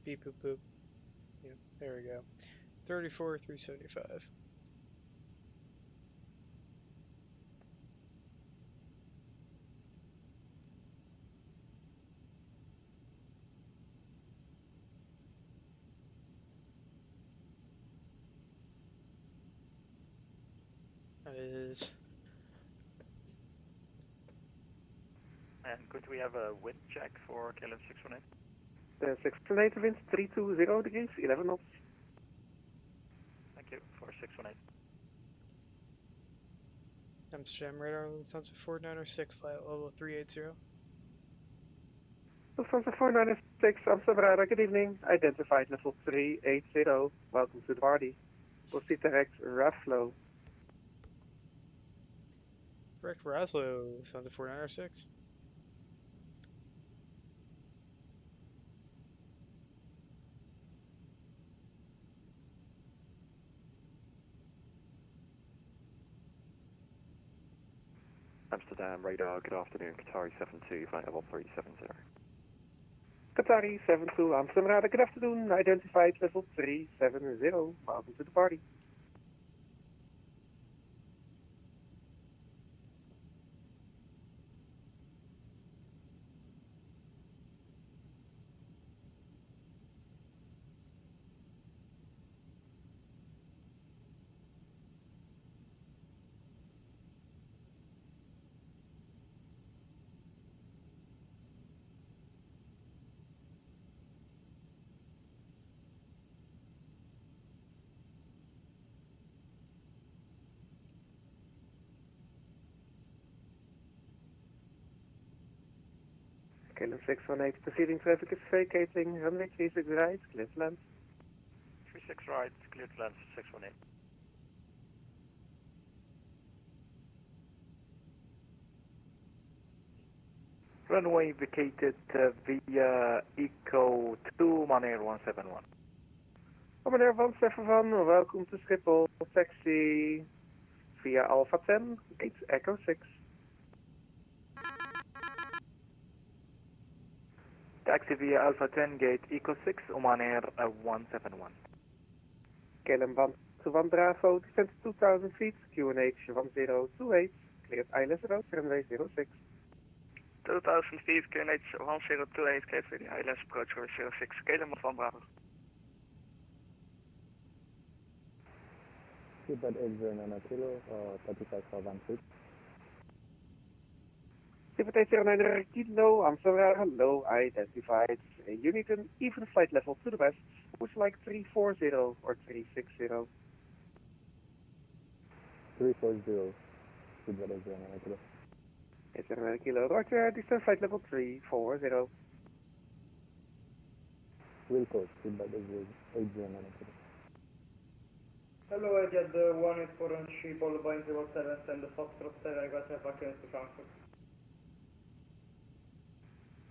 Beep boop boop. Yep, there we go. 34,375. That is. And could we have a wind check for KLM 618? The 618 winds 320 degrees, 11 knots. Thank you, for 618. Amsterdam radar Lufthansa 4906, flight level 380. Lufthansa 496, Amsterdam radar, good evening. Identified level 380. Welcome to the party. Proceed direct, Raflow. Correct, Raslo, Lufthansa 4906. Amsterdam radar, good afternoon. Qatari 72, flight level 370. Qatari 72, Amsterdam radar, good afternoon. Identified level 370. Welcome to the party. KLM 618, proceeding traffic is vacating, runway 36 right, clear to land. 36 right, clear to land, 618. Runway vacated via Eco 2, Manair 171. Manair 171, welcome to Schiphol, taxi via Alpha 10, gate Echo 6. Taxi via Alpha 10, gate Eco 6, Manair 171. KLM 121 Bravo, descent 2000 feet, QNH 1028, cleared ILS road, runway 06. 2000 feet, QNH 1028, cleared for the ILS approach for 06, KLM 1 Bravo. Feedback 809 kilo, 35 for 1 feet. Feedback 809 kilo, Amsterdam, hello, identified. You need an even flight level to the west, would you like 340 or 360? 340, feedback 809 kilo. 809 kilo, roger, descent flight level 340. Will code, feedback 809 kilo. Hello, I get the 184 on Schiphol, Boeing 07, send the Foxtrot 7, I got evacuated to Frankfurt.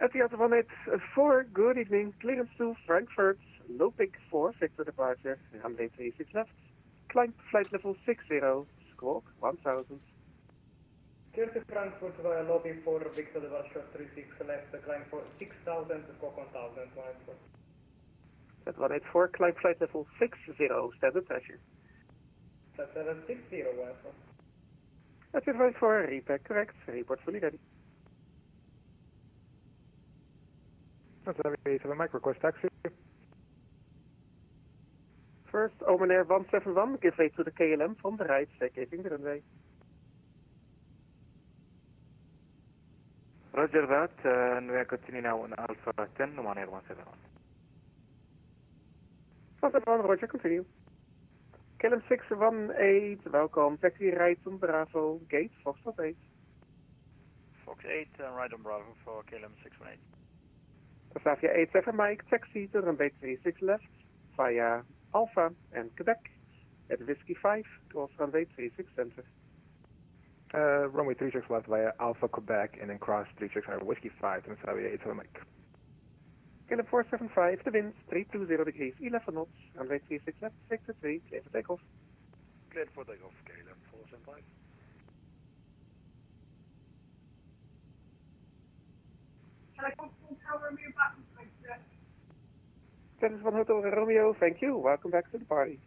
Etihad 184, good evening, clearance to Frankfurt, low pick for Victor departure, runway 36 left, climb flight level 60, squawk 1000. Clear to Frankfurt via lobby for Victor departure 36 left, climb for 6000, squawk 1000, 184. At 184, climb flight level 60, standard pressure. That's 760, 184. That's it right for repack, correct, report fully ready. That's every 7 Mike, request taxi. First, Oman 171, give way to the KLM from the right, vacating the runway. Roger that, and we are continuing now on Alpha 10, Oman 171. 171, roger, continue. KLM 618, welcome, taxi right on Bravo, gate Foxtrot 8. Fox 8, right on Bravo for KLM 618. Transavia 87 Mike, taxi to runway 36 left, via Alpha and Quebec, at Whiskey 5, cross runway 36 center. Runway 36 left via Alpha Quebec, and then cross 36 Whiskey 5, Transavia 87 Mike. KLM 475, the wind, 320 degrees, 11 knots, runway 36 left, sector 3, clear for takeoff. Cleared for takeoff, KLM 475. Can I come from Hotel Romeo back to Frankfurt? That is 1 Hotel Romeo, thank you, welcome back to the party.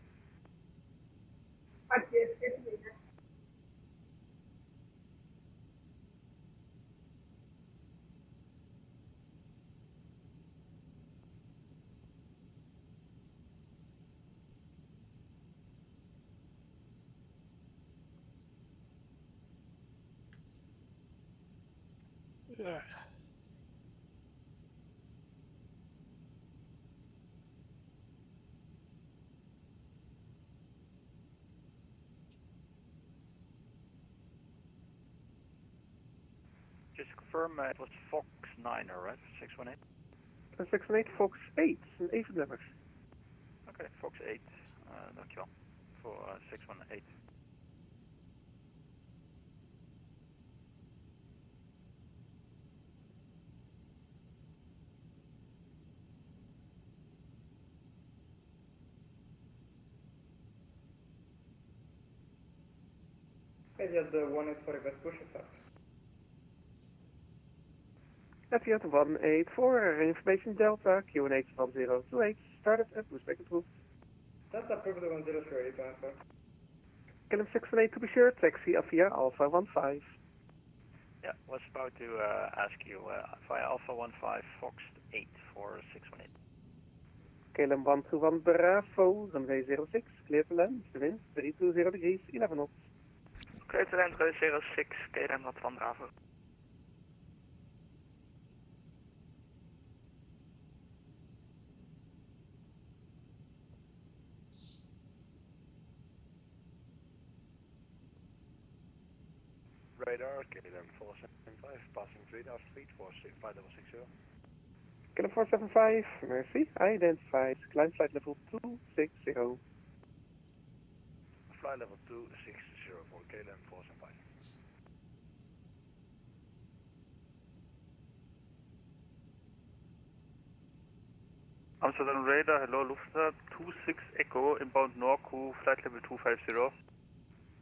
Thank you, good to meet you. Yeah. Just to confirm, it was Fox 9, right? 618? 618, Fox 8, even numbers. Okay, Fox 8, dankjewel, voor 618. I get the 184 request push start. Etihad 184, information Delta, QNH 1028, started at respect approved. That's approved 103, transfer. KLM 618 to be sure, taxi via Alpha 15. Yeah, was about to ask you via Alpha 15 Fox 8 for 618. KLM 121 Bravo, runway 06, clear to land, the wind, 320 degrees, 11 knots. Clear to land, 06, KLM 1 Bravo. radar, KLM 475, passing 3000 feet for flight level 60. KLM 475, merci. Identified. Climb flight level 260. Flight level 260 for KLM 475. Amsterdam radar, hello, Lufthansa 26 Echo, inbound Norco, flight level 250.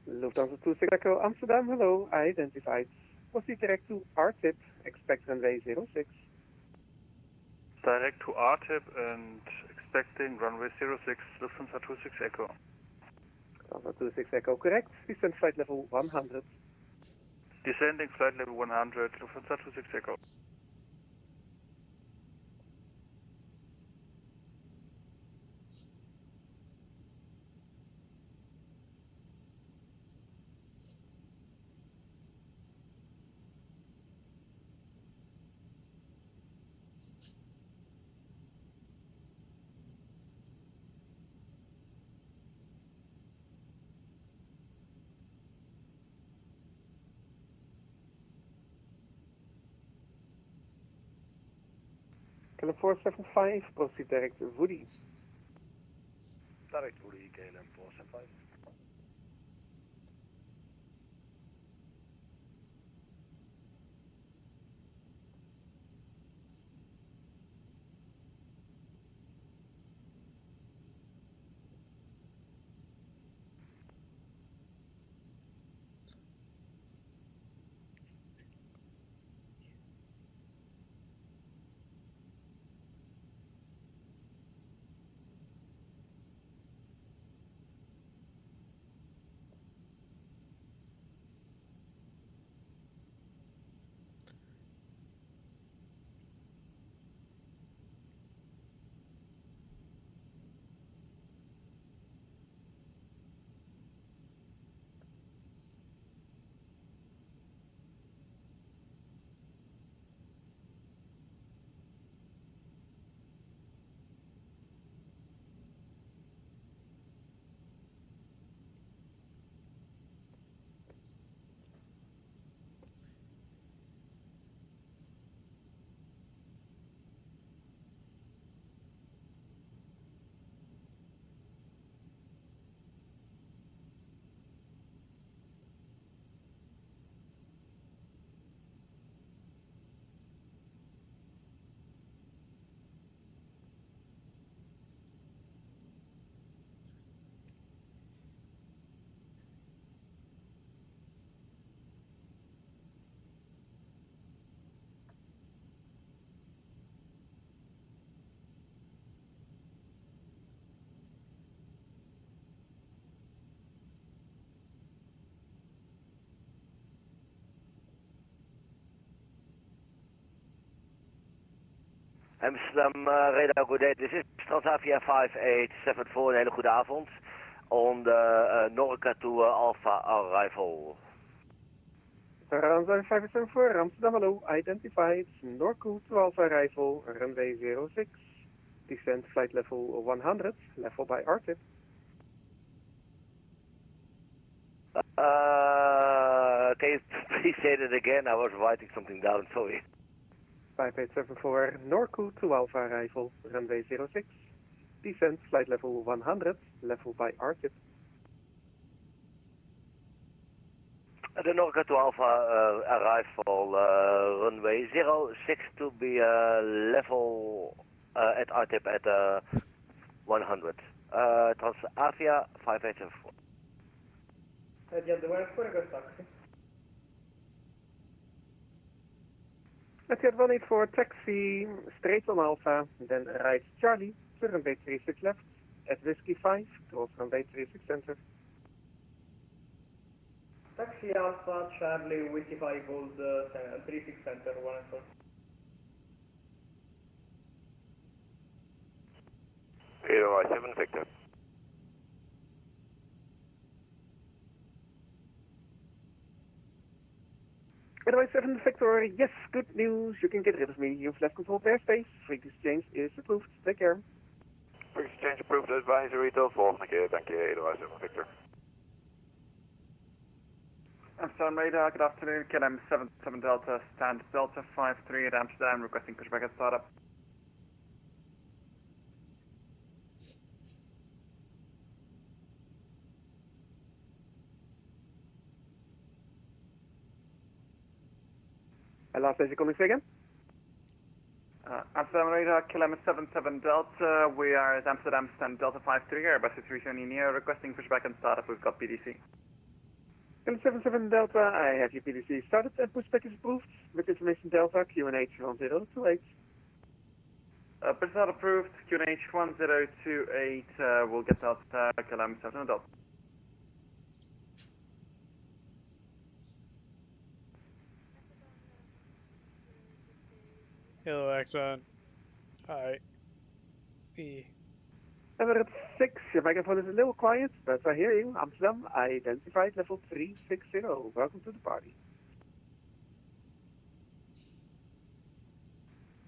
Lufthansa 26 Echo, Amsterdam, hello, identified. Proceed direct to RTIP, expect runway 06. Direct to RTIP and expecting runway 06, Lufthansa 26 Echo. Lufthansa 26 Echo, correct. Descend flight level 100. Descending flight level 100, Lufthansa 26 Echo. KLM 475, proceed direct to Woody. Direct Woody, KLM 475. Amsterdam radar, good day. This is Transavia 5874. Een hele goede avond. On the Norca to Alpha arrival. Transavia 574, Amsterdam, hello, identified. Norco to Alpha arrival, runway 06. Descend flight level 100, level by RTIP. Can you please say that again? I was writing something down, sorry. 5874, Norco to Alpha arrival, runway 06. Descend flight level 100, level by RTIP. The Norca to Alpha arrival, runway 06 to be level at RTIP at 100. Transavia 5874. Etihad 184, request taxi. Etihad 184, taxi, straight on Alpha, then right Charlie, to runway 36 left, at Whiskey 5, cross runway 36 center. Taxi Alpha, Charlie, Whiskey 5, hold 36 center, 184. Edo 7 Victor. Advice 7 Victor, yes, good news, you can get rid of me. You've left control of airspace. Frequency exchange is approved. Take care. Frequency change approved, advisory tot volgende keer. Dank je, Edo 7 Victor. Amsterdam radar, good afternoon, KLM 77 Delta, stand Delta 53 at Amsterdam, requesting pushback at startup. Last day, calling again? Amsterdam radar, KLM 77 Delta, we are at Amsterdam, stand Delta 53, Airbus A320 Neo, requesting pushback and startup, we've got PDC. KLM 77 Delta, I have your PDC started and pushback is approved with information Delta QNH 1028. Pushback approved, QNH 1028, we'll get out KLM 77 Delta. Hello, Exxon. Hi. Emirates 6, your microphone is a little quiet, but I hear you. Amsterdam, identified level 360. Welcome to the party.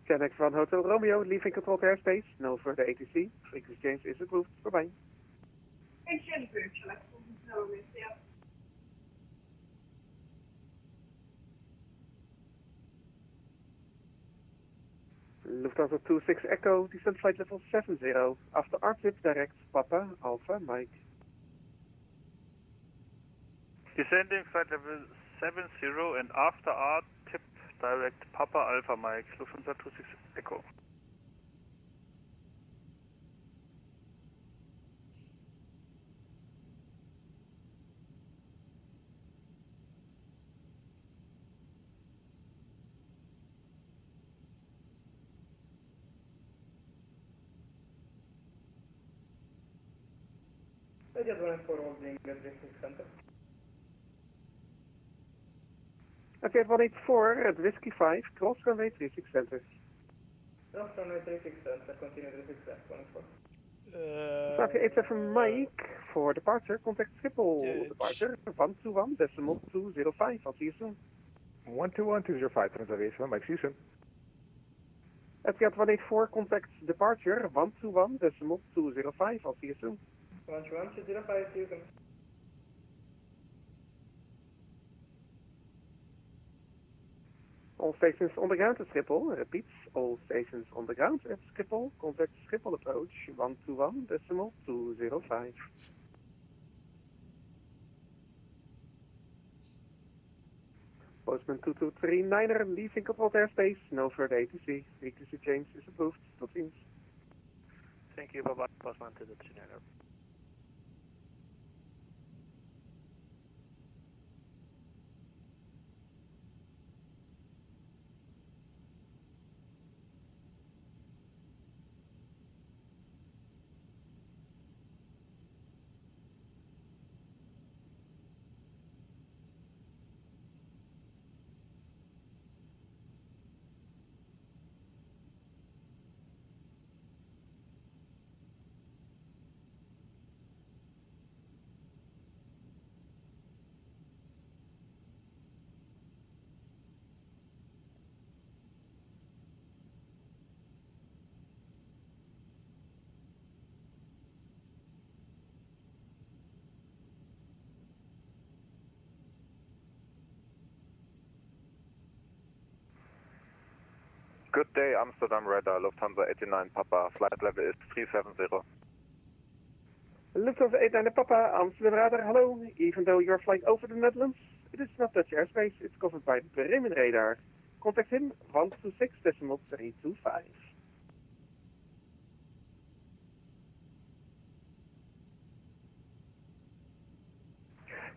Fenix from Hotel Romeo, leaving controlled airspace. No further ATC. Frequency change is approved. Bye-bye. Lufthansa 26 Echo, descent flight level 70. After RTIP, direct Papa Alpha Mike. Descending flight level 70 and after RTIP, direct Papa Alpha Mike, Lufthansa 26 Echo. I just went for holding the drifting center. Okay, 184 at Whiskey 5, cross runway 36 center. Cross runway 36 center, continue 36 left, 184. Okay, 87 Mike for departure, contact Schiphol departure, 121 decimal 205, I'll see you soon. 121-205, reservation, Mike, see you soon. Etihad 184, contact departure, 121 decimal 205, I'll see you soon. 121, 205, see you soon. All stations on the ground at Schiphol, repeats, all stations on the ground at Schiphol, contact Schiphol approach, 121 decimal 205. Postman 2239er, leaving controlled airspace, no further ATC, frequency change is approved, tot ziens. Thank you, bye-bye, Postman 2239er. Good day, Amsterdam radar, Lufthansa 89 Papa, flight level is 370. Lufthansa 89 Papa, Amsterdam radar, hello. Even though you're flying over the Netherlands, it is not Dutch airspace, it's covered by Bremen radar. Contact him, 126 decimal 325.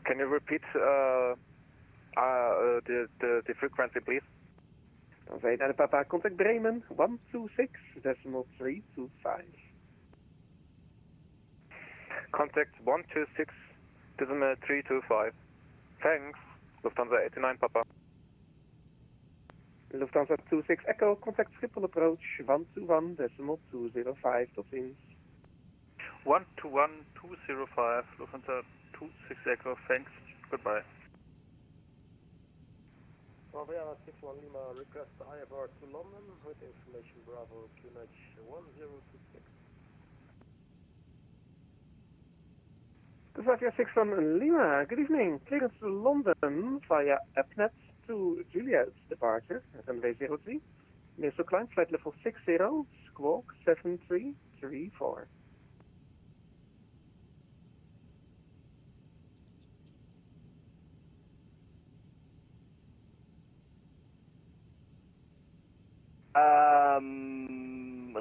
Can you repeat the frequency, please? Lufthansa 89 Papa, contact Bremen, 126 decimal 325. Contact 126 decimal 325. Thanks, Lufthansa 89 Papa. Lufthansa 26 Echo, contact Schiphol approach, 121 decimal 205, tot ziens. 121 205, Lufthansa 26 Echo, thanks, goodbye. Bravo 61 Lima, request IFR to London with information Bravo QNH 1026. Philadelphia 6 from Lima. Good evening. Clearance to London via AppNet to Juliet departure, runway 03. Missile climb, flight level 60, squawk 7334.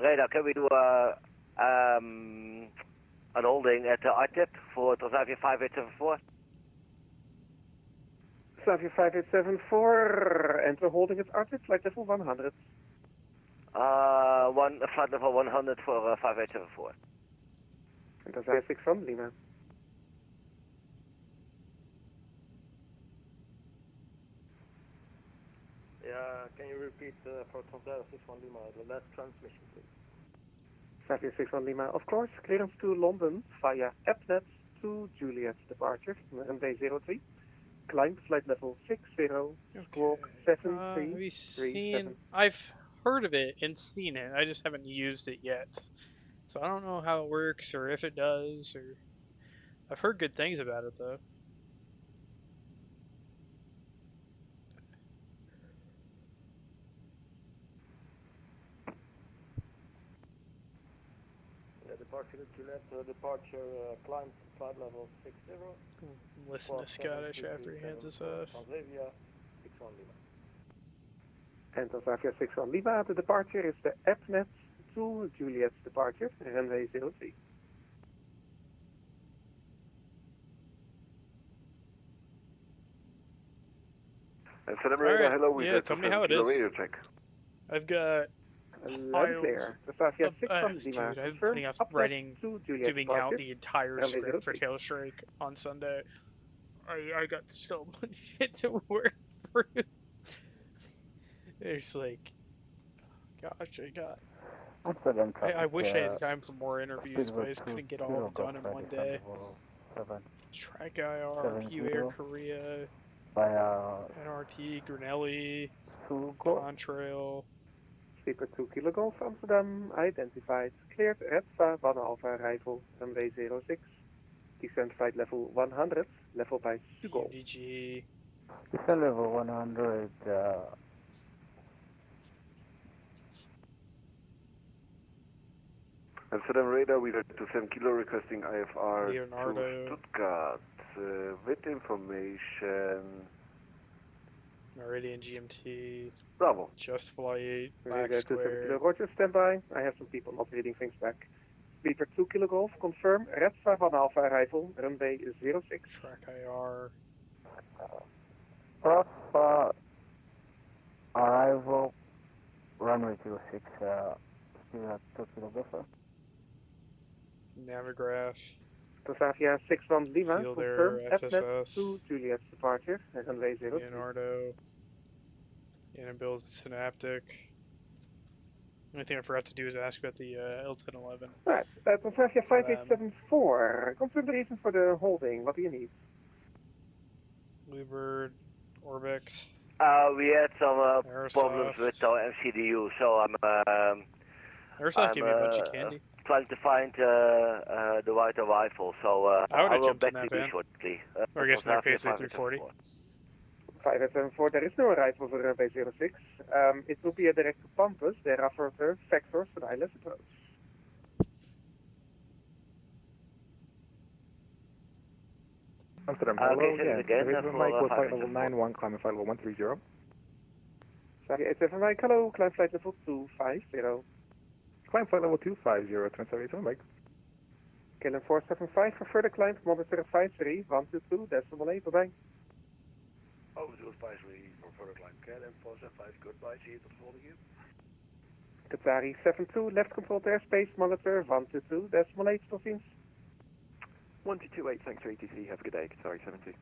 Radar, can we do an holding at the RTIP for Transavia 5874? Transavia 5874, and we're holding at RTIP, flight level 100. Flight level 100 for 5874. And Transavia 6 from Lima. Yeah, can you repeat for Transavia 61 Lima, the last transmission, please? Transavia 61 Lima, of course. Clearance to London via AppNet to Juliet departure, runway 03. Climb, flight level 60, squawk 7337. I've heard of it and seen it. I just haven't used it yet. So I don't know how it works or if it does. Or I've heard good things about it though. Departure to Juliet, departure climb flight level 60. Listen to Scottish after he hands us off. Transavia 61 Lima. And Transavia 61 Lima, the departure is the AppNet to Juliet's departure, runway 03. And Fenix radar, hello, we yeah, tell me how it is. radio check. I've got Clear. Transavia 6 from Lima. Dude, I've been putting off writing, doing out the entire script for Tailstrike on Sunday. I got so much shit to work through. It's like, gosh, I wish I had time for more interviews, but I just couldn't get all of them done in one day. Track IR, PU Air Korea, NRT, Granelli, Contrail. Sleeper 2 Kilo Golf Amsterdam, identified. Cleared Redsta 1 Alpha arrival, runway 06. Descent flight level 100, level by Sugo. UDG. Descent level 100, Amsterdam radar, we got to 7 kilo requesting IFR Leonardo. to Stuttgart with information. Meridian GMT. Bravo. Just Flight. Black To 7 Kilo Roger, standby. I have some people not reading things back. Sleeper 2 Kilo Golf, confirm. Redsta 1 Alpha arrival, runway 06. Track IR. Alpha arrival, runway 06, 2 Kilo Golf. Navigraph. Transavia 61 Lima, Field confirm. Air, AppNet FSS. to Juliet's departure, runway 03. Leonardo. iniBuilds, Synaptic. The only thing I forgot to do is ask about the L1011. Right, Transavia 5874. Confirm the reason for the holding. What do you need? Bluebird, Orbix. We had some problems with our MCDU, so Airsoft gave me a bunch of candy. Trying to find the right arrival, so I will jumped back in that to you van. shortly. Or I guess in their case, 340. 5874, there is no arrival for runway 06. It will be a direct to Pampus, thereafter Vector for the ILS approach. Amsterdam, Okay, hello, say it yeah. again, There is a for Mike with flight 574. level 91, climbing flight level 130. Sorry, 87 Mike, hello, climb flight level 250. Climb flight level 250, Transavia Mike. KLM 475 for further climb, monitor 53, 122, decimal 8, bye-bye. Over 253 for further climb, KLM 475, goodbye, see you, tot volgende keer. Qatari 72, left controlled airspace, monitor 122, decimal 8, tot ziens. 1228, thanks for ATC, have a good day, Qatari 72.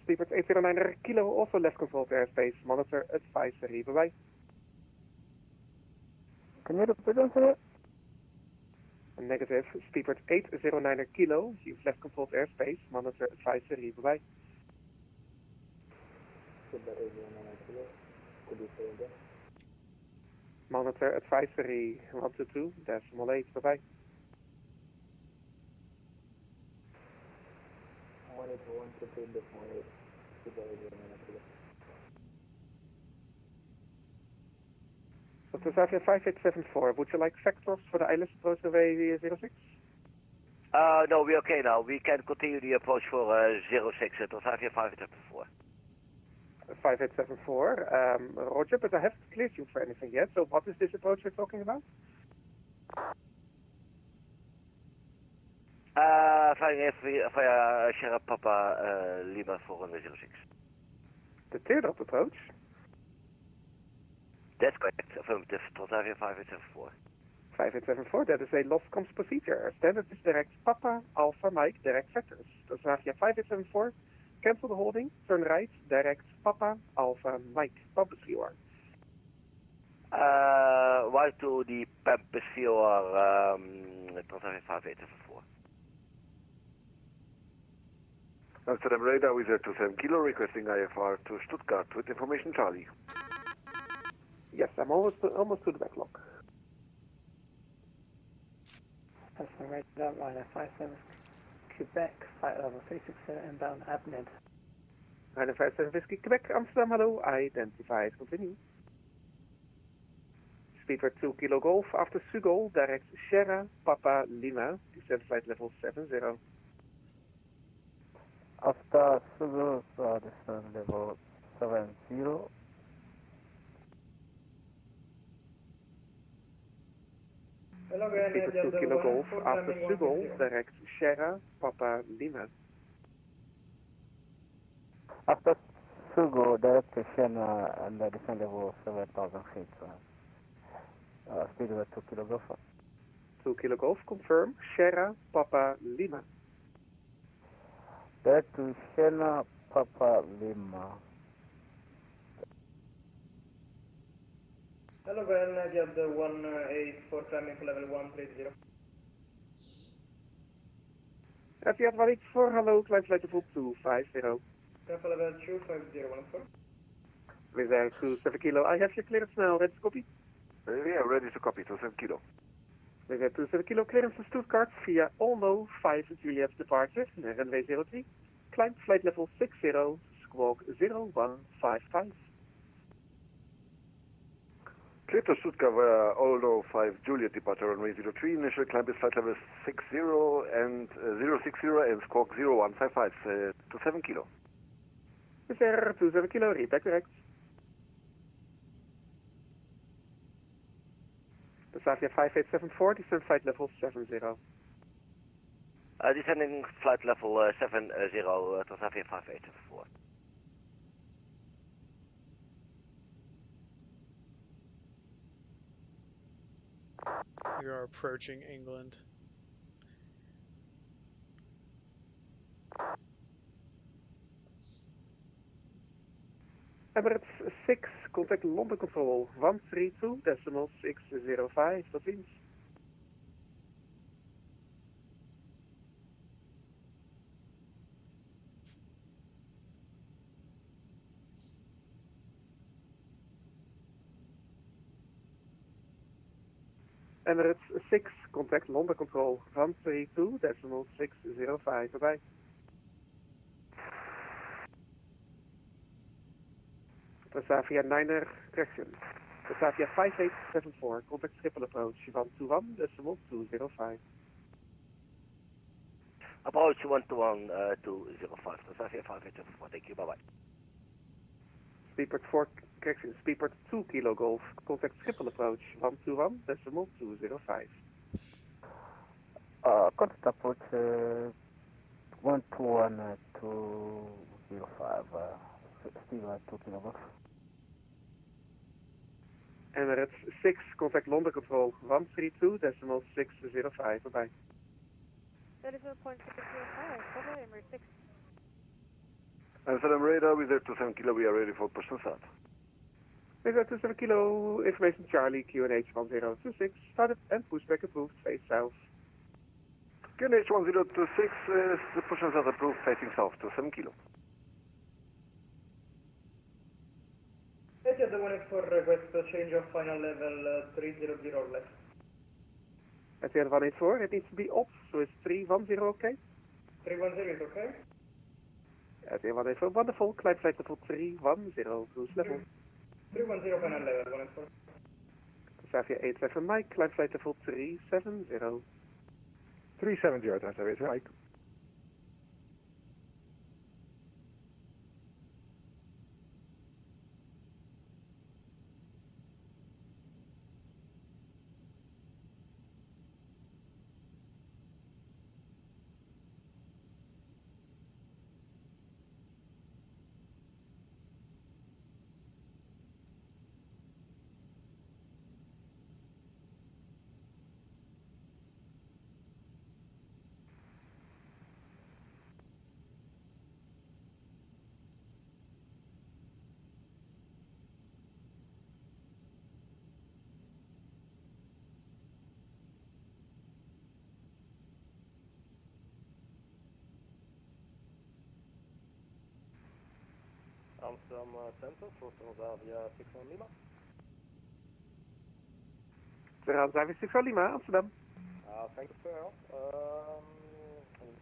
Sleeper 809 Kilo, also left controlled airspace, monitor advisory, bye-bye. Can you repeat that? Negative, Sleeper 809 Kilo, use left controlled airspace, monitor advisory, bye-bye. Monitor advisory 122, decimal 8, bye-bye. 20 to 115 to 28. So to Xavier 5874, would you like factors for the ILS approach away 06? No, we're okay now. We can continue the approach for 06 to Xavier 5874. 5874, Roger, but I haven't cleared you for anything yet, so what is this approach we're talking about? Flying via Sierra Papa Lima for runway 06. The teardrop approach? That's correct. Affirmative. Transavia 5874. 5874, that is a lost comms procedure. Standard is direct Papa, Alpha, Mike, direct vectors. Transavia 5874, cancel the holding, turn right, direct Papa, Alpha, Mike, Pampus Viewer. Why to the Pampus Viewer, Transavia 5874. Amsterdam radar with 27 kilo, requesting IFR to Stuttgart with information Charlie. Yes, I'm almost to the backlog. Amsterdam radar, Ryder 57 Quebec, flight level 360 inbound Abned. Ryder 57 Whiskey, Quebec, Amsterdam, hello, identified, continue. Speedbird 2 Kilo Golf, after Sugol, direct Sierra, Papa, Lima, descent flight level 70. After Sugol, descent level 70. Speedbird 2 Kilo Golf, after Sugol, direct Sierra, Papa, Lima. After Sugol, direct Sierra and descent level 7,000 feet. Speedbird 2 Kilo Golf. 2 Kilo Golf, confirm, Sierra, Papa, Lima. Direct to Sierra, Papa, Lima. Hello, go ahead, Nadia, the 18 for climbing to level 130. Fiat 184, hello, climb flight level 250. Climb level 250, 14. With air 27 kilo, I have your clearance now, ready to copy? Yeah, ready to copy, 27 kilo. With air 27 kilo, clearance to Stuttgart via Olmo 5 Juliet departure, runway 03. Climb flight level 60, squawk 0155. Clear to Stuttgart via Olmo 5 Juliet departure runway 03. Initial climb is flight level 60 and 060 and squawk 0155 to 7 kilo. With air 27 kilo, read back correct. Passavia 5874, descent flight level 70. Descending flight level 70, Transavia 5874. We are approaching England. Emirates 6, contact London Control 132.605, tot ziens. Emirates 6, contact London Control 132.605, bye-bye. Transavia 9er, correction. Transavia 5874, contact Schiphol approach 121.205. Approach 121.205, Transavia 5874, thank you, bye-bye. Speedbird 4, correction, Speedbird 2 Kilo Golf, contact Schiphol approach 121.205. Contact approach 121.205, Speedbird 2 Kilo Golf. Emirates 6, contact London Control 132.605, bye-bye. 34.605, bye-bye, Emirates 6. Amsterdam radar with 27 kilo, we are ready for person start. With 27 kilo, information Charlie, QNH 1026, started and pushback approved, face south. QNH 1026, the person start approved, facing south, 27 kilo. Nadia, the 184 request change of final level 300 or less. At the 184, it needs to be off, so it's 310, okay? 310 is okay. Wonderful. Climb flight level 310, cruise level. 310 final level, 184. Transavia 87 Mike, climb flight level 370. 370, Transavia 87 Mike. Amsterdam Center for Transavia 61 Lima. Transavia 61 Lima, Amsterdam. Thank you for your help.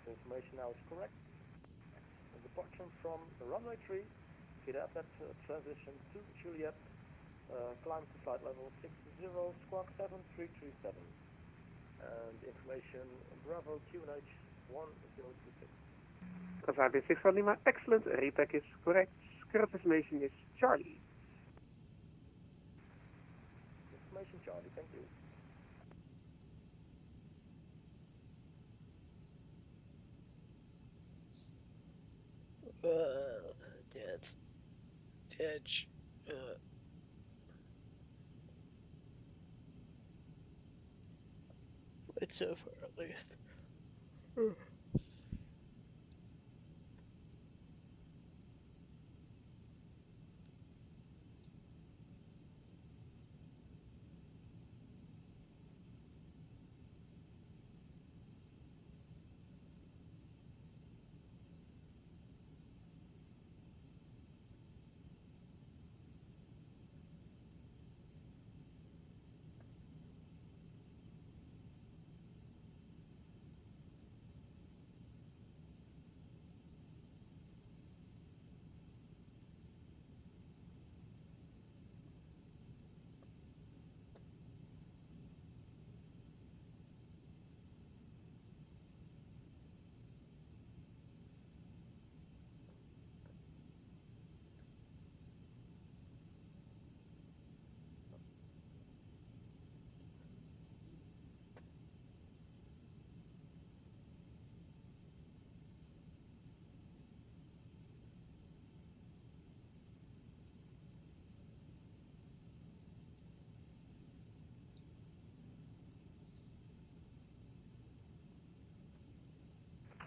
The information now is correct. Departure from runway 3, Kidapnet transition to Juliet, climb to flight level 60, squawk 7337. And information Bravo QNH 1026. Transavia 61 Lima, excellent. Repack is correct. Current information is Charlie. Information Charlie, thank you. Dead. It's over at least.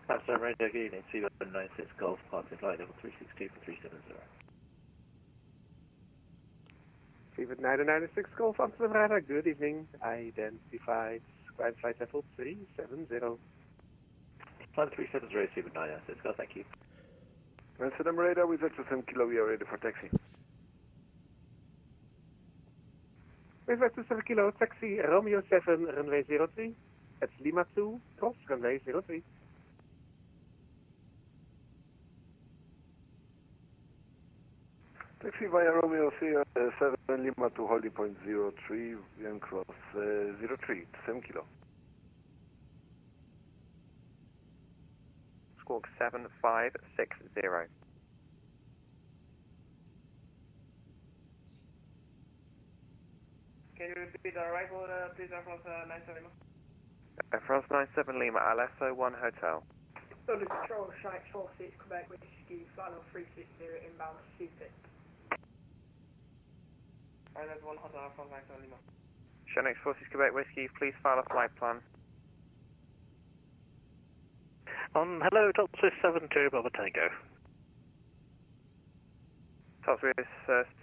Amsterdam Radio, good evening, C196 Golf, parking flight level 362 for 370. C996 Golf, Amsterdam Radar, good evening. Identified, climb flight level 370. Climb 370, C996 Golf, thank you. Amsterdam Radar, with extra 7 kilo, we are ready for taxi. With extra 7 kilo, taxi, Romeo 7, runway 03. It's Lima 2, cross runway 03. Taxi via Romeo 7 Lima to holding point 03 and cross 03, 7 kilo. Squawk 7560. Can you repeat the arrival, please, Air France 97 Lima? Air France 97 Lima, LSO 1 Hotel. London Control, Shanghai 46, Quebec, Whiskey, flight level 360, inbound to C6. Island 1 Hotel, Air France 97 Lima. Shanghai 46, Quebec, Whiskey, please file a flight plan. Hello, Top Swiss 72 Bravo Tango. Top Swiss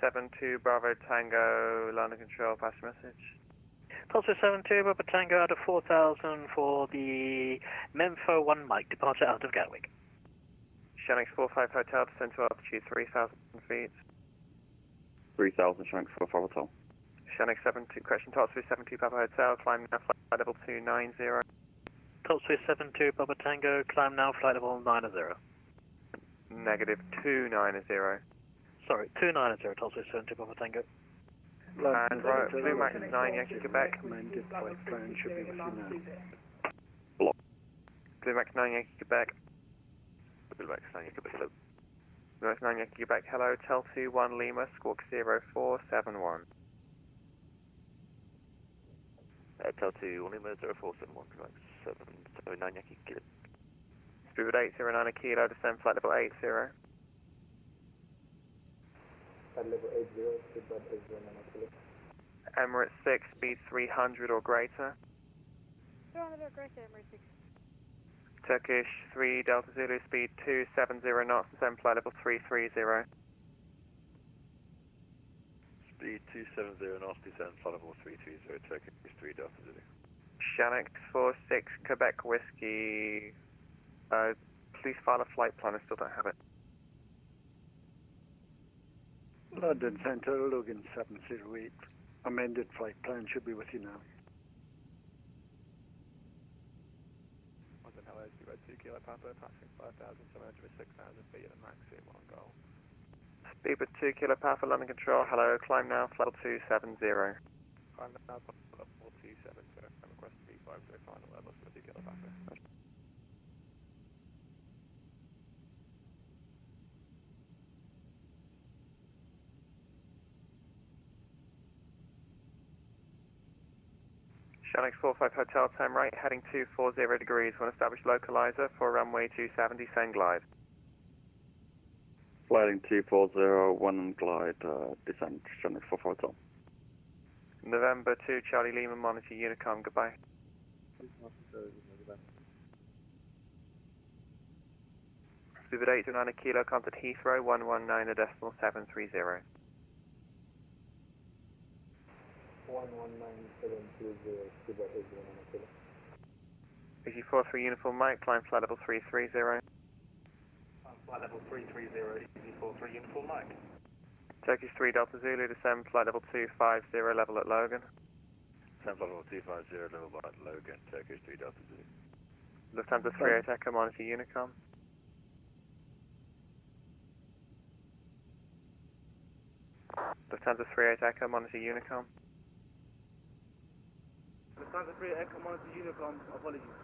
72 Bravo Tango, London Control, pass message. Top Swiss 72 Bravo Tango out of 4,000 for the Memphis 1 Mike, departure out of Gatwick. Shanghai 45 Hotel, descend to altitude 3,000 feet. 3,000, Shanghai 45 Hotel. Shanghai 72, correction, Top Swiss 72 Papa Hotel, climb now flight level 290. Top Swiss 72 Bravo Tango, climb now flight level 90. Negative 290. Sorry, 290, Tulsa 70 Papa Tango. And right, Blue Max 9 Yankee Quebec. Commanded flight plan should be with you now. Blue Max 9 Yankee Quebec. Blue Max 9 Yankee Quebec, hello. Blue Max 9 Yankee Quebec, hello. Tel 21 Lima, squawk 0471. Tel 2 Lima 0471, Blue Max 9 Yankee Quebec. Speedbird 809 Kilo, descend flight level 80. Flight level 80, Speedbird 809 Kilo. Emirates 6, speed 300 or greater. 300 or greater, Emirates 6. Turkish 3 Delta Zulu, speed 270 knots, descend flight level 330. Speed 270 knots, descend flight level 330, Turkish 3 Delta Zulu. Shanix 46 Quebec Whiskey. Please file a flight plan, I still don't have it. London Center, Logan 708. Amended flight plan should be with you now. London, hello, Speedbird 2 Kilo Papa, passing 5,700 with 6,000 feet at a maximum on goal. Speedbird 2 Kilo Papa, London Control, hello, climb now, flight level 270. Climb now, level 270, and request B50 final level for 2 Kilo Papa. Shanix 45 Hotel, time right, heading 240 degrees, one established localizer for runway 270, send glide. Flighting 240, 1 glide, descent, Shanix 44 Hotel. November 2 Charlie Lima, monitor Unicom, goodbye. Speedbird 829 Kilo, contact Heathrow, 119.730. 119720, Speedbird 809 Kilo. EG43 Uniform Mike, climb flight level 330. Flight level 330, EG43 Uniform Mike. Turkish 3 Delta Zulu, descend flight level 250, level at Logan. Descend flight level 250, level at Logan, Turkish 3 Delta Zulu. Lufthansa 38 Echo, monitor Unicom. Lufthansa 38 Echo, monitor Unicom. Lufthansa 3 Echo, monitor Unicom, apologies.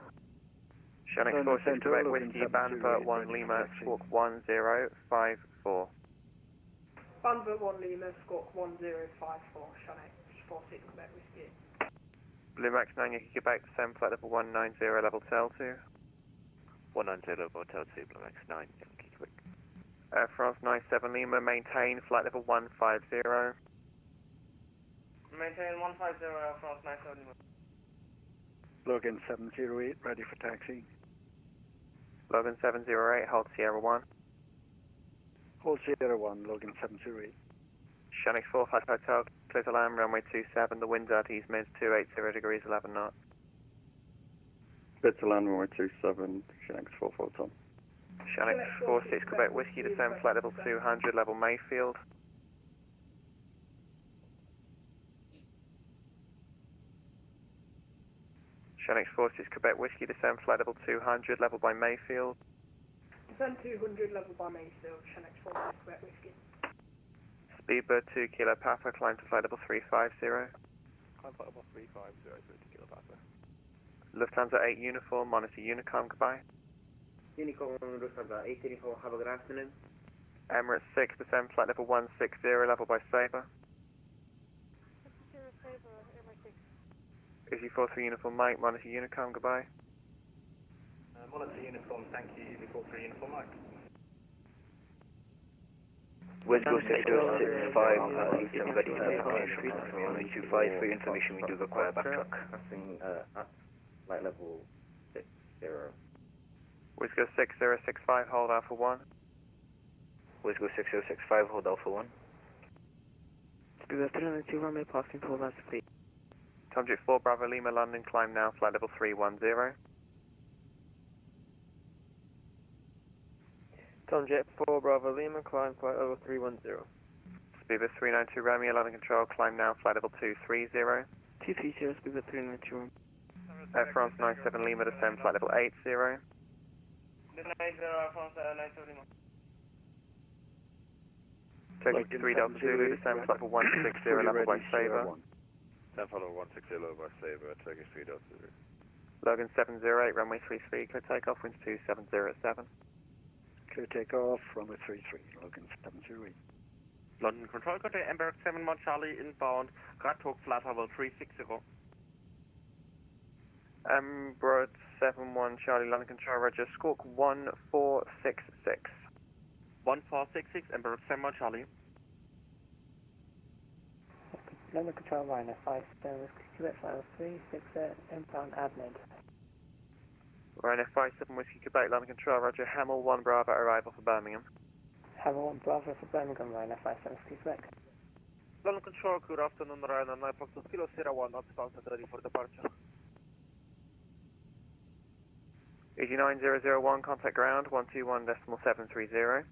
Shanix 46 Quebec Whiskey, Banvert 1 Lima, squawk 1054. Banvert 1 Lima, squawk 1054, Shanix 46 Quebec Whiskey. Blue Max 9 Yankee Quebec, descend flight level 190, level Tel 2. 190 level Tel 2, Blue Max 9 Yankee Quebec. Air France 97 Lima, maintain flight level 150. Maintain 150, Air France 97 Lima. Logan 708, ready for taxi. Logan 708, hold Sierra 1. Hold Sierra 1, Logan 708. Shanix 45 Hotel, clear to land, runway 27, the wind at east mid 280 degrees, 11 knots. Clear to land, runway 27, Shanix 44 Hotel. Shanix 46 Quebec Whiskey, descend flight level 200, level Mayfield. Shanix 46 Quebec Whiskey, descend flight level 200, level by Mayfield. Descend 200, level by Mayfield, Shanix 46 Quebec Whiskey. Speedbird 2 Kilo Papa, climb to flight level 350. Climb flight level 350, 2 Kilo Papa. Lufthansa 8 Uniform, monitor Unicom, goodbye. Unicom, Lufthansa 8 Uniform, have a good afternoon. Emirates 6, descend flight level 160, level by Sabre. EG43 Uniform Mike, monitor Unicom, goodbye. Monitor Uniform, thank you, EG43 Uniform Mike. Westco 6065, system ready for application, runway 25, for your information we do require backtrack. Passing at flight level 60. Westco 6065, hold Alpha 1. Westco 6065, hold Alpha 1. Speedbird 392, runway passing for last fleet. Tomjet 4 Bravo Lima, London, climb now, flight level 310. Tomjet 4 Bravo Lima, climb flight level 310. Speedbird 392 Romeo, London Control, climb now, flight level 230. 230, Speedbird 392. Air France 97 Lima, descend flight level 80. 90, Air France 97 Lima. Turkey 3 Delta Zulu, descend flight level 160, level by Sabre. Descend flight level 160, level by Sabre, Turkey 3 Delta Zulu. Logan 708, runway 33, clear takeoff, winds 2707. Clear takeoff, runway 33, Logan 708. London Control, go to Embark 71 Charlie inbound, Radtalk flight level 360. Embraer 71 Charlie, London Control, Roger, Squawk 1466. 1466, Embark 71 Charlie. London Control, Ryanair 57, Quebec flight level 368, inbound Admin. Ryanair 57 Whiskey Quebec, London Control, Roger, Hamel 1 Bravo, arrival for Birmingham. Hamel 1 Bravo for Birmingham, Ryanair 57, Quebec. London Control, good afternoon, Ryanair 9 Fox Kilo Sierra 1, outbound and ready for departure. 89001, contact ground, 121.730.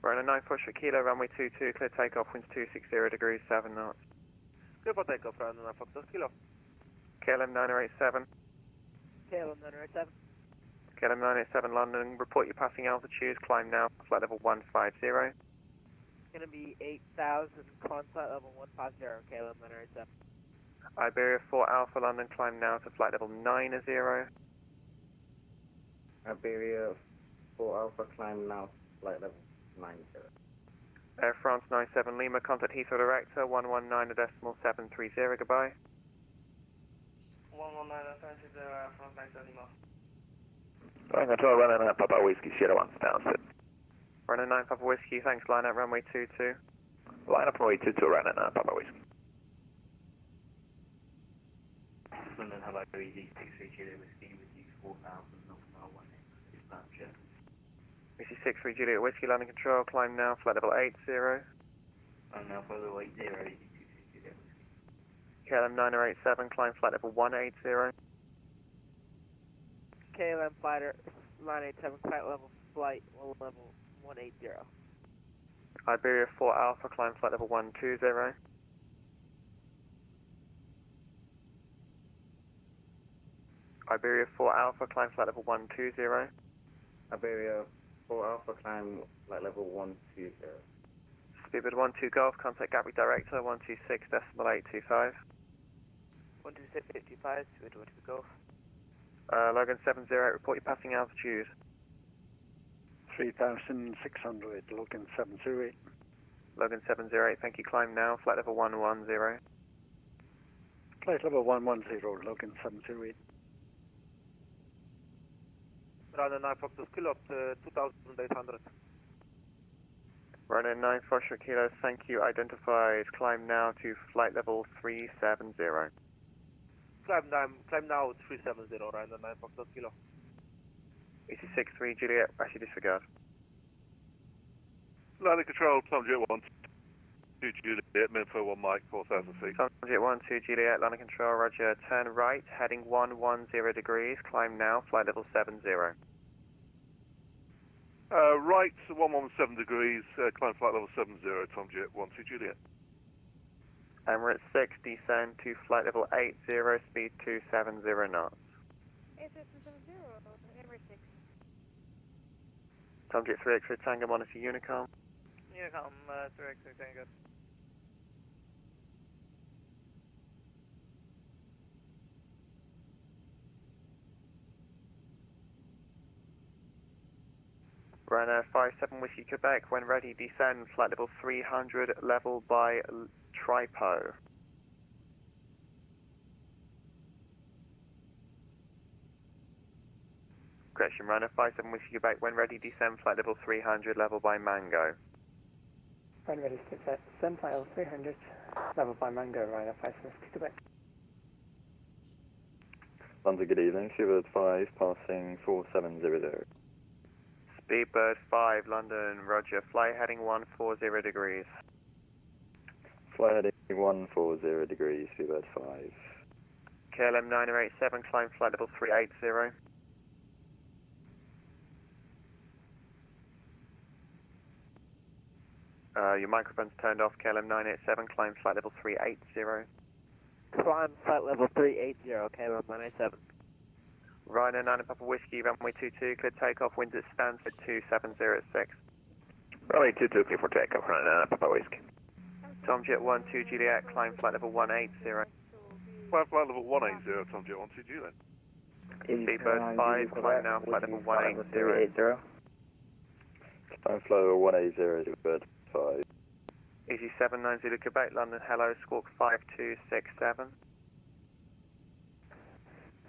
Ryanair 9 Foxtrot Kilo, runway 22, clear takeoff, winds 260 degrees, 7 knots. Clear for takeoff, Ryanair 9 Fox Kilo. KLM 987. KLM 987. KLM 987 London, report your passing altitude, climb now, flight level 150. Going to be 8,000, climb flight level 150, KLM 987. Iberia 4 Alpha London, climb now to flight level 90. Iberia 4 Alpha, climb now, flight level 90. Air France 97 Lima, contact Heathrow Director, 119.730, goodbye. 119.730, Air France 97 Lima. Line control, running 9 Papa Whiskey, Sierra 1, downset. Running 9 Papa Whiskey, thanks, line up runway 22. Line up runway 22, running 9 Papa Whiskey. London, hello, easy 63 Juliet Whiskey with you 4,000 North Mile 1 dispatcher. Whiskey 63 Juliet Whiskey, London Control, climb now, flight level 80. I'm now for the 80, easy 63 Juliet Whiskey. KLM 987, climb flight level 180. KLM fighter 987, flight level 180. Iberia 4 Alpha, climb flight level 120. Iberia 4 Alpha, climb flight level 120. Iberia 4 Alpha, climb flight level 120. Speedbird 12 Golf, contact Gatwick Director, 126.825. 126.825, Speedbird 12 Golf. Logan 708, report your passing altitude. 3,600, Logan 708. Logan 708, thank you, climb now, flight level 110. Flight level 110, Logan 708. Ryanair 9 Fox Kilo up to 2,800. Ryanair 9 Foxtrot Kilo, thank you, identified, climb now to flight level 370. Climb now 370, Ryanair 9 Fox Kilo. EC63 Juliet, actually disregard. London Control, Tom Jet 1, 2 Juliet, Memphis 1 Mike, 4,000 feet. Tom Jet 1, 2 Juliet, London Control, Roger, turn right, heading 110 degrees, climb now, flight level 70. Right, 117 degrees, climb flight level 70, Tom Jet 1, 2 Juliet. Emirates 6, descend to flight level 80, speed 270 knots. 8770, Emirates 6. Tom Jet 3 X-ray Tango, monitor Unicom. Unicom, 3 X-ray Tango. Ryanair 57 Whiskey Quebec, when ready, descend, flight level 300, level by Tripo. Correction, Ryanair 57 Whiskey Quebec, when ready, descend, flight level 300, level by Mango. When ready, descend, flight level 300, level by Mango, Ryanair 57 Whiskey Quebec. London, good evening, Speedbird 5, passing 4700. Speedbird 5, London, Roger, fly heading 140 degrees. Fly heading 140 degrees, Speedbird 5. KLM 987, climb flight level 380. Your microphone's turned off, KLM 987, climb flight level 380. Climb flight level 380, KLM 987. Rhino 9 Papa Whiskey, runway 22, clear takeoff, winds at Stansted 2706. Runway 22, clear for takeoff, Rhino 9 Papa Whiskey. Tomjet 12 Juliet, climb flight level 180. Climb flight level 180, Tomjet 12 Juliet. Speedbird 5, climb now, flight level 180. Climb flight level 180, Speedbird 5. Easy 790 Quebec, London, hello, squawk 5267.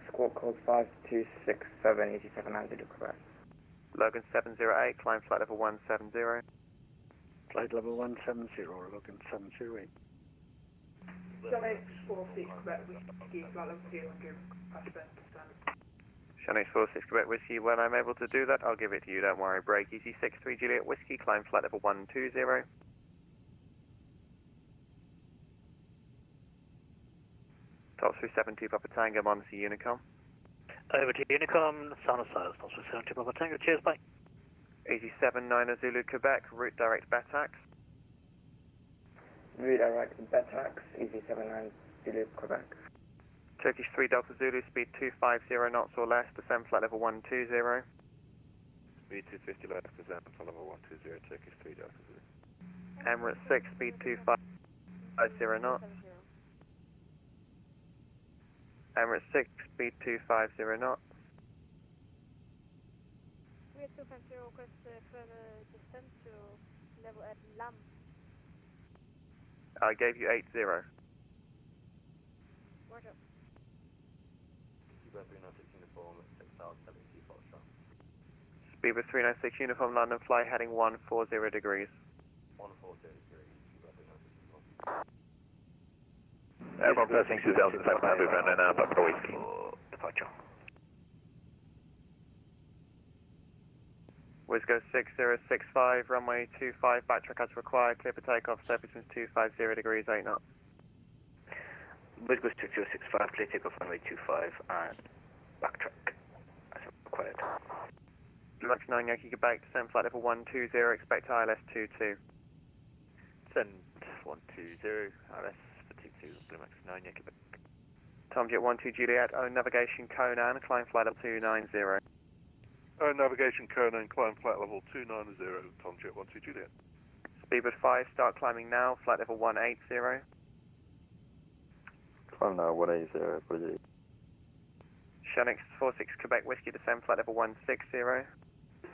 Squawk code 5267, Easy 790 Quebec. Logan 708, climb flight level 170. Flight level 170, Logan 708. Sonic 46 Quebec Whiskey, flight level 200, password descent. Shannon 46 Quebec Whiskey, when I'm able to do that, I'll give it to you, don't worry. Break easy 63 Juliet Whiskey, climb flight level 120. Top 372 Papa Tango, Monty Unicom. Over to Unicom, sound of silence, Top 372 Papa Tango, cheers, bye. Easy 79 Zulu Quebec, route direct Batax. Redirect Betax, Easy 79 Zulu Quebec. Turkish 3 Delta Zulu, speed 250 knots or less, descend flight level 120. Speed 250 left, descend flight level 120, Turkish 3 Delta Zulu. Emirates 6, speed 250 knots. Emirates 6, speed 250 knots. We have 250 request further descent to level at LAM. I gave you 80. Roger. Speed with 396 uniform London, fly heading 140 degrees. 140 degrees. Airborne passing 2,500, Rhino 9 Papa Whiskey. Departure. Wisgo 6065, runway 25, backtrack as required, clear for takeoff, surface winds 250 degrees, 8 knots. Wisgo 6065, clear takeoff runway 25 and backtrack as required. Max 9 Yankee Quebec, descend flight level 120, expect ILS 22. Send 120, ILS for 22, Max 9 Yankee Quebec. Tomjet 12 Juliet, own navigation Conan, climb flight level 290. Navigation Conan, climb flight level 290, Tomjet 12 Juliet. Speedbird 5, start climbing now, flight level 180. Climb now 180, apologies. Shanix 46 Quebec Whiskey, descend flight level 160.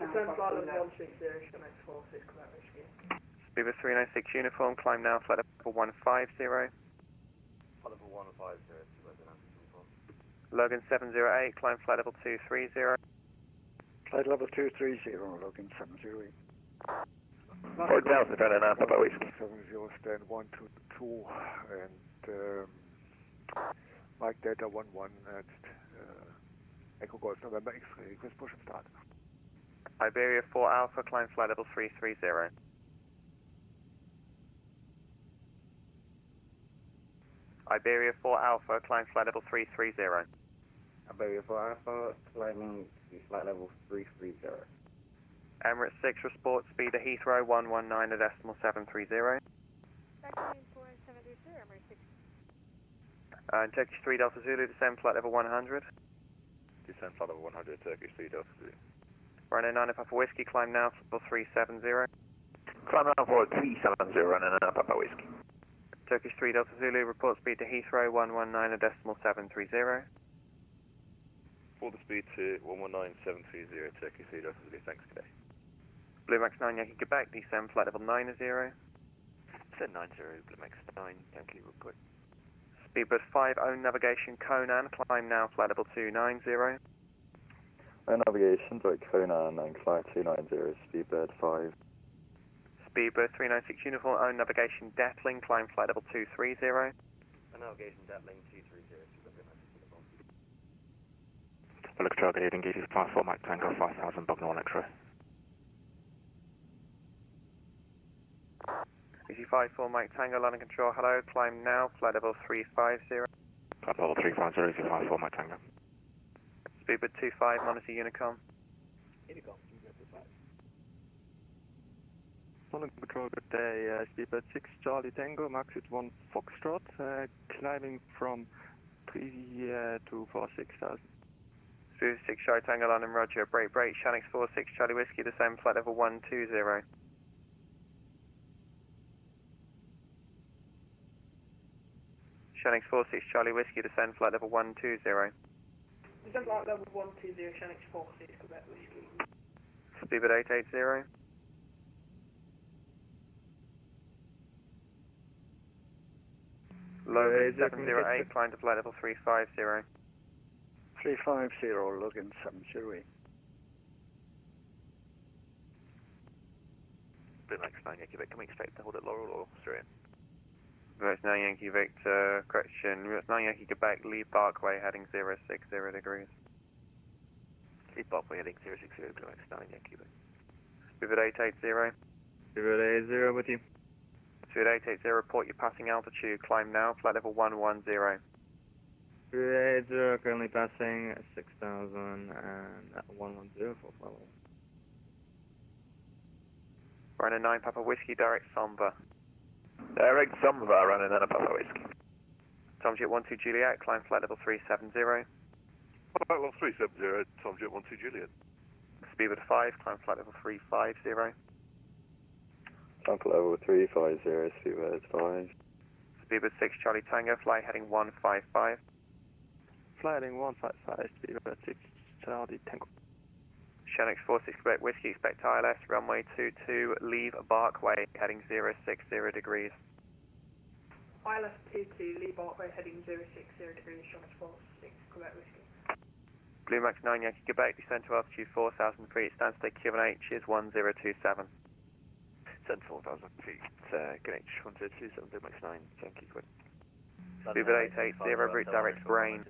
Descend flight level 160, Shanix 46 Quebec Whiskey. Speedbird 396 uniform, climb now, flight level 150. Flight level 150, Logan 708, climb flight level 230. Flight level 230, Logan 708. Fort Delta, Rhino 9 Papa Whiskey. 70 stand 122 and Mike Delta 11 at Echo Golf November X-ray, request push and start. Iberia 4 Alpha, climb flight level 330. Iberia 4 Alpha, climb flight level 330. Iberia 4 Alpha, climbing flight level 330. Emirates 6, report speed to Heathrow 119 at decimal 730. Taxi 4730, Emirates 6. And Turkish 3 Delta Zulu, descend flight level 100. Descend flight level 100, Turkish 3 Delta Zulu. Rhino 9 Papa Whiskey, climb now, level 370. Climb now for 370, Rhino 9 Papa Whiskey. Turkish 3 Delta Zulu, report speed to Heathrow 119 at decimal 730. For the speed to 119730, Turkey 3 Delta Zulu, thanks today. Blue Max 9 Yankee Quebec, descend flight level 90. Send 90, Blue Max 9, Yankee report. Speedbird 5, own navigation Conan, climb now, flight level 290. Own navigation, direct Conan and climb 290, Speedbird 5. Speedbird 396 uniform, own navigation Detling, climb flight level 230. Own navigation Detling 230, Look target heading Easy 54 Mike Tango 5000 Bucknell X-ray. Easy 54 Mike Tango, London Control, hello, climb now, flight level 350. Flight level 350, Easy 54 Mike Tango. Speedbird 25, monitor Unicom. Unicom, 255. London Control, good day, Speedbird 6 Charlie Tango, max at 1 Foxtrot, climbing from 3 to 46,000. Speed 6 Charlie Tango London Roger, break, Shanix 46 Charlie Whiskey, descend flight level 120. Shanix 46 Charlie Whiskey, descend flight level 120. Descend flight level 120, Shanix 46, Quebec Whiskey. Speedbird 880. Logan 708, climb to flight level 350. 350, Logan 708. Max 9 Yankee Victor, can we expect to hold at Laurel or Syrian? That's 9 Yankee Victor, correction, that's 9 Yankee Quebec, leave Barkway heading 060 degrees. Leave Barkway heading 060, Max 9 Yankee Victor. Speedbird 880. Speedbird 80 with you. Speedbird 880, report your passing altitude, climb now, flight level 110. Speedbird 80, currently passing 6,000 and 110 for follow. Running 9 Papa Whiskey, direct Somber. Direct Somber, running 9 Papa Whiskey. Tomjet 12 Juliet, climb flight level 370. Flight level 370, Tomjet 12 Juliet. Speedbird 5, climb flight level 350. Climb level 350, Speedbird 5. Speedbird 6 Charlie Tango, fly heading 155. Fly heading 155, Speedbird 6 Charlie Tango. Shanix 46 Quebec Whiskey, expect ILS, runway 22, leave Barkway, heading 060 degrees. ILS 22, leave Barkway heading 060 degrees, Shanix 46, Quebec Whiskey. Blue Max 9 Yankee Quebec, descend to altitude 4,000 feet, stand stay QNH is 1027. Descend 4,000 feet, QNH 1027, Blue Max 9, Yankee Quebec. Speedbird 880, route direct Brain.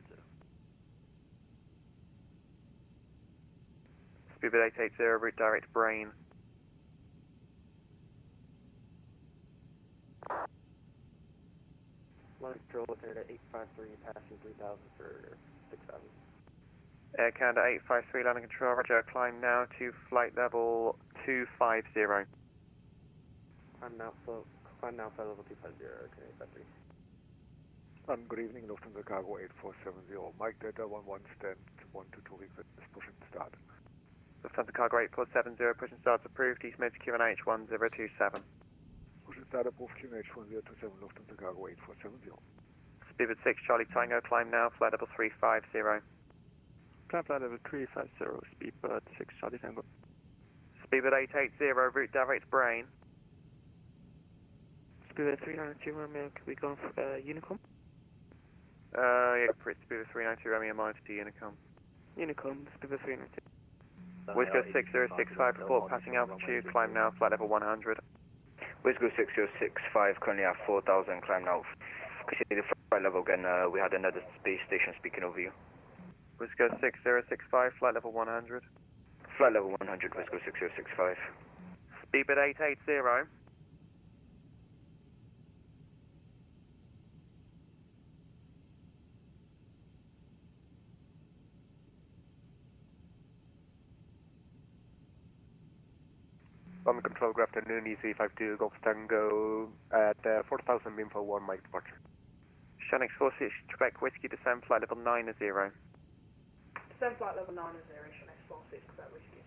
Speedbird 880, route direct Brain. London Control, Canada 853, passing 3,000 for 6,000. Air Canada 853, London Control, roger, climb now to flight level 250. Climb now flight level 250, okay, 53. Good evening, Lufthansa Cargo 8470, Mike Delta 11 stand 122 request push and start. Lufthansa Cargo 8470, push and start approved, East Mid QNH 1027. Push and start approved, QNH 1027, Lufthansa Cargo 8470. Speedbird 6 Charlie Tango, climb now, flight level 350. Climb flight level 350, Speedbird 6 Charlie Tango. Speedbird 880, route direct Brain. Speedbird 392, Romeo, can we go for Unicom? Yeah, Speedbird 392, Romeo, monitor to Unicom. Unicom, Speedbird 392. Whisker 6065, report passing altitude, climb now, flight level 100. Whisker 6065, currently at 4,000, climb now. Could you see the flight level again? We had another space station speaking over you. Whisker 6065, flight level 100. Flight level 100, Whisker 6065. Speedbird 880. London Control, good afternoon, EC52 Golf Tango at 4,000 info 1 Mike departure. Shanix 46 Quebec Whiskey, descend flight level 90. Descend flight level 90, Shanix 46, Quebec Whiskey.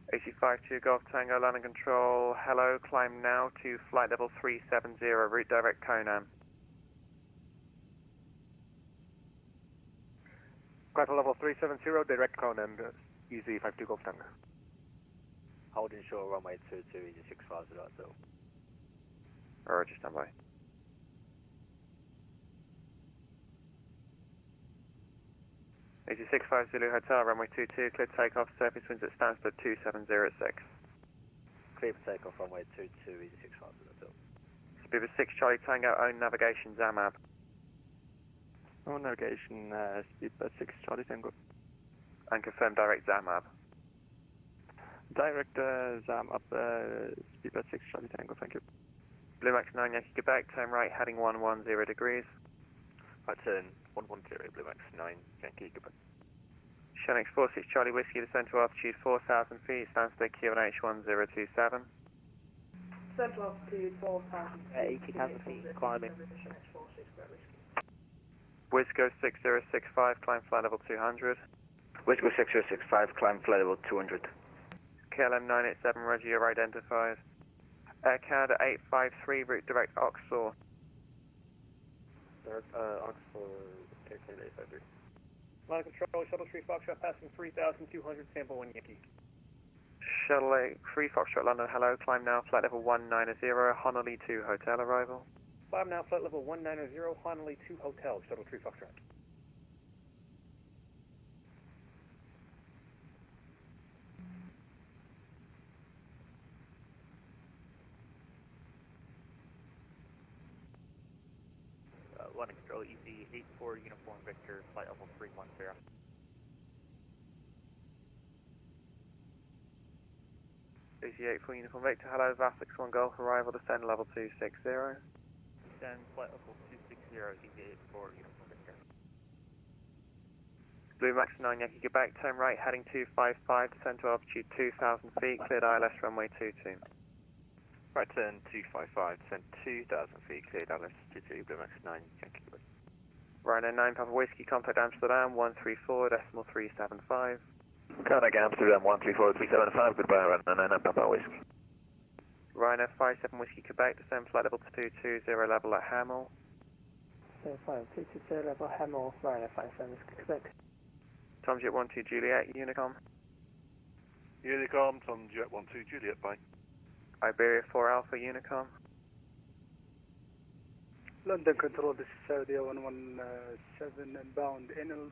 AC52 Golf Tango, London Control, hello, climb now to flight level 370, route direct Conan. Climb level 370, direct Conan, EC52 Golf Tango. Holding short runway 22, easy 650 Hotel. Roger, stand by. Easy 650 Zulu Hotel, runway 22, clear takeoff, surface winds at Stansted 2706. Clear for takeoff, runway 22, easy 650 Hotel. Speedbird 6 Charlie Tango, own navigation, Zamab. Own navigation, Speedbird 6 Charlie Tango. And confirm direct Zamab. Direct Zam up, Speedbird 6 Charlie Tango, thank you. Blue Max 9 Yankee Quebec, turn right, heading 110 degrees. Right turn 110, Blue Max 9 Yankee Quebec. Shanix 46 Charlie Whiskey, descend to altitude 4,000 feet, stand stay QNH 1027. Descend to altitude 4,000 feet. 18,000 feet, climbing. Shanix 46, Quebec Whiskey. Whisker 6065, climb flight level 200. Whiskey 6065, climb flight level 200. KLM 987, roger, you're identified. Air Canada 853, route direct Oxford. Direct Oxford, Air Canada 853. Line control, Shuttle 3 Foxtrot passing 3,200, sample 1 Yankee. Shuttle 3 Foxtrot London, hello, climb now, flight level 190, Honolulu 2, hotel arrival. Climb now, flight level 190, Honolulu 2, hotel, Shuttle 3 Foxtrot. Line control, EC 84 Uniform Victor, flight level 310. EC84 Uniform Victor, hello, VAS 61 Golf, arrival, descend level 260. Descend flight level 260, EC 84 Uniform Victor. Blue Max 9 Yankee Quebec, turn right, heading 255, descend to altitude 2,000 feet, cleared ILS runway 22. Right turn 255, descend 2,000 feet, cleared ILS 22, Blue Max 9 Yankee Quebec. Ryanair 9 Papa Whiskey, contact Amsterdam 134.375. Contact Amsterdam 134.375, goodbye, Ryanair 9 Papa Whiskey. Ryanair 57 Whiskey Quebec, descend flight level 220, level at Hamel. 220 level Hamel, Ryanair 57 Whiskey Quebec. Tom Jet 12 Juliet, Unicom. Unicom, Tom Jet 12 Juliet, bye. Iberia 4 Alpha, Unicom. London Control, this is Saudi 117 inbound Enol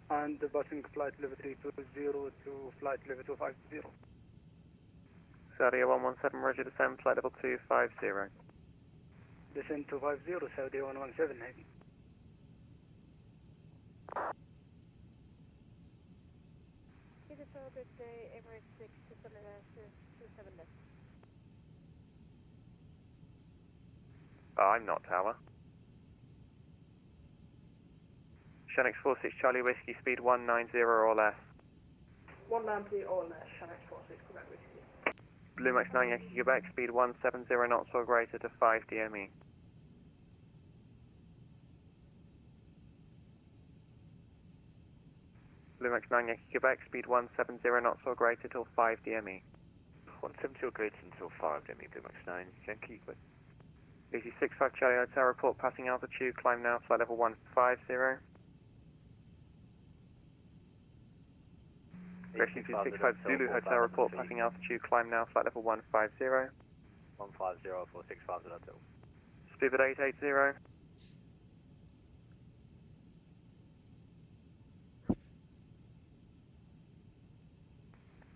and passing flight level 320 to flight level 250. Saudi 117, roger, descend flight level 250. Descend 250, Saudi 117 heavy. Good day, Emirates 6 to 27 left. I'm not Tower. Shanix 46 Charlie Whiskey, speed 190 or less. 190 or less, Shanix 46 Quebec Whiskey. Blue Max 9 Yankee Quebec, speed 170 knots or greater to 5 DME. Blue Max 9 Yankee Quebec, speed 170 knots or greater till 5 DME. 170 or greater until 5 DME, Blue Max 9 Yankee Quebec. Easy 65 Charlie Hotel, report passing altitude, climb now, flight level 150. Rescue 265 Zulu Hotel, report passing altitude, climb now, flight level 150. 150 for 65 Hotel. Speedbird 880.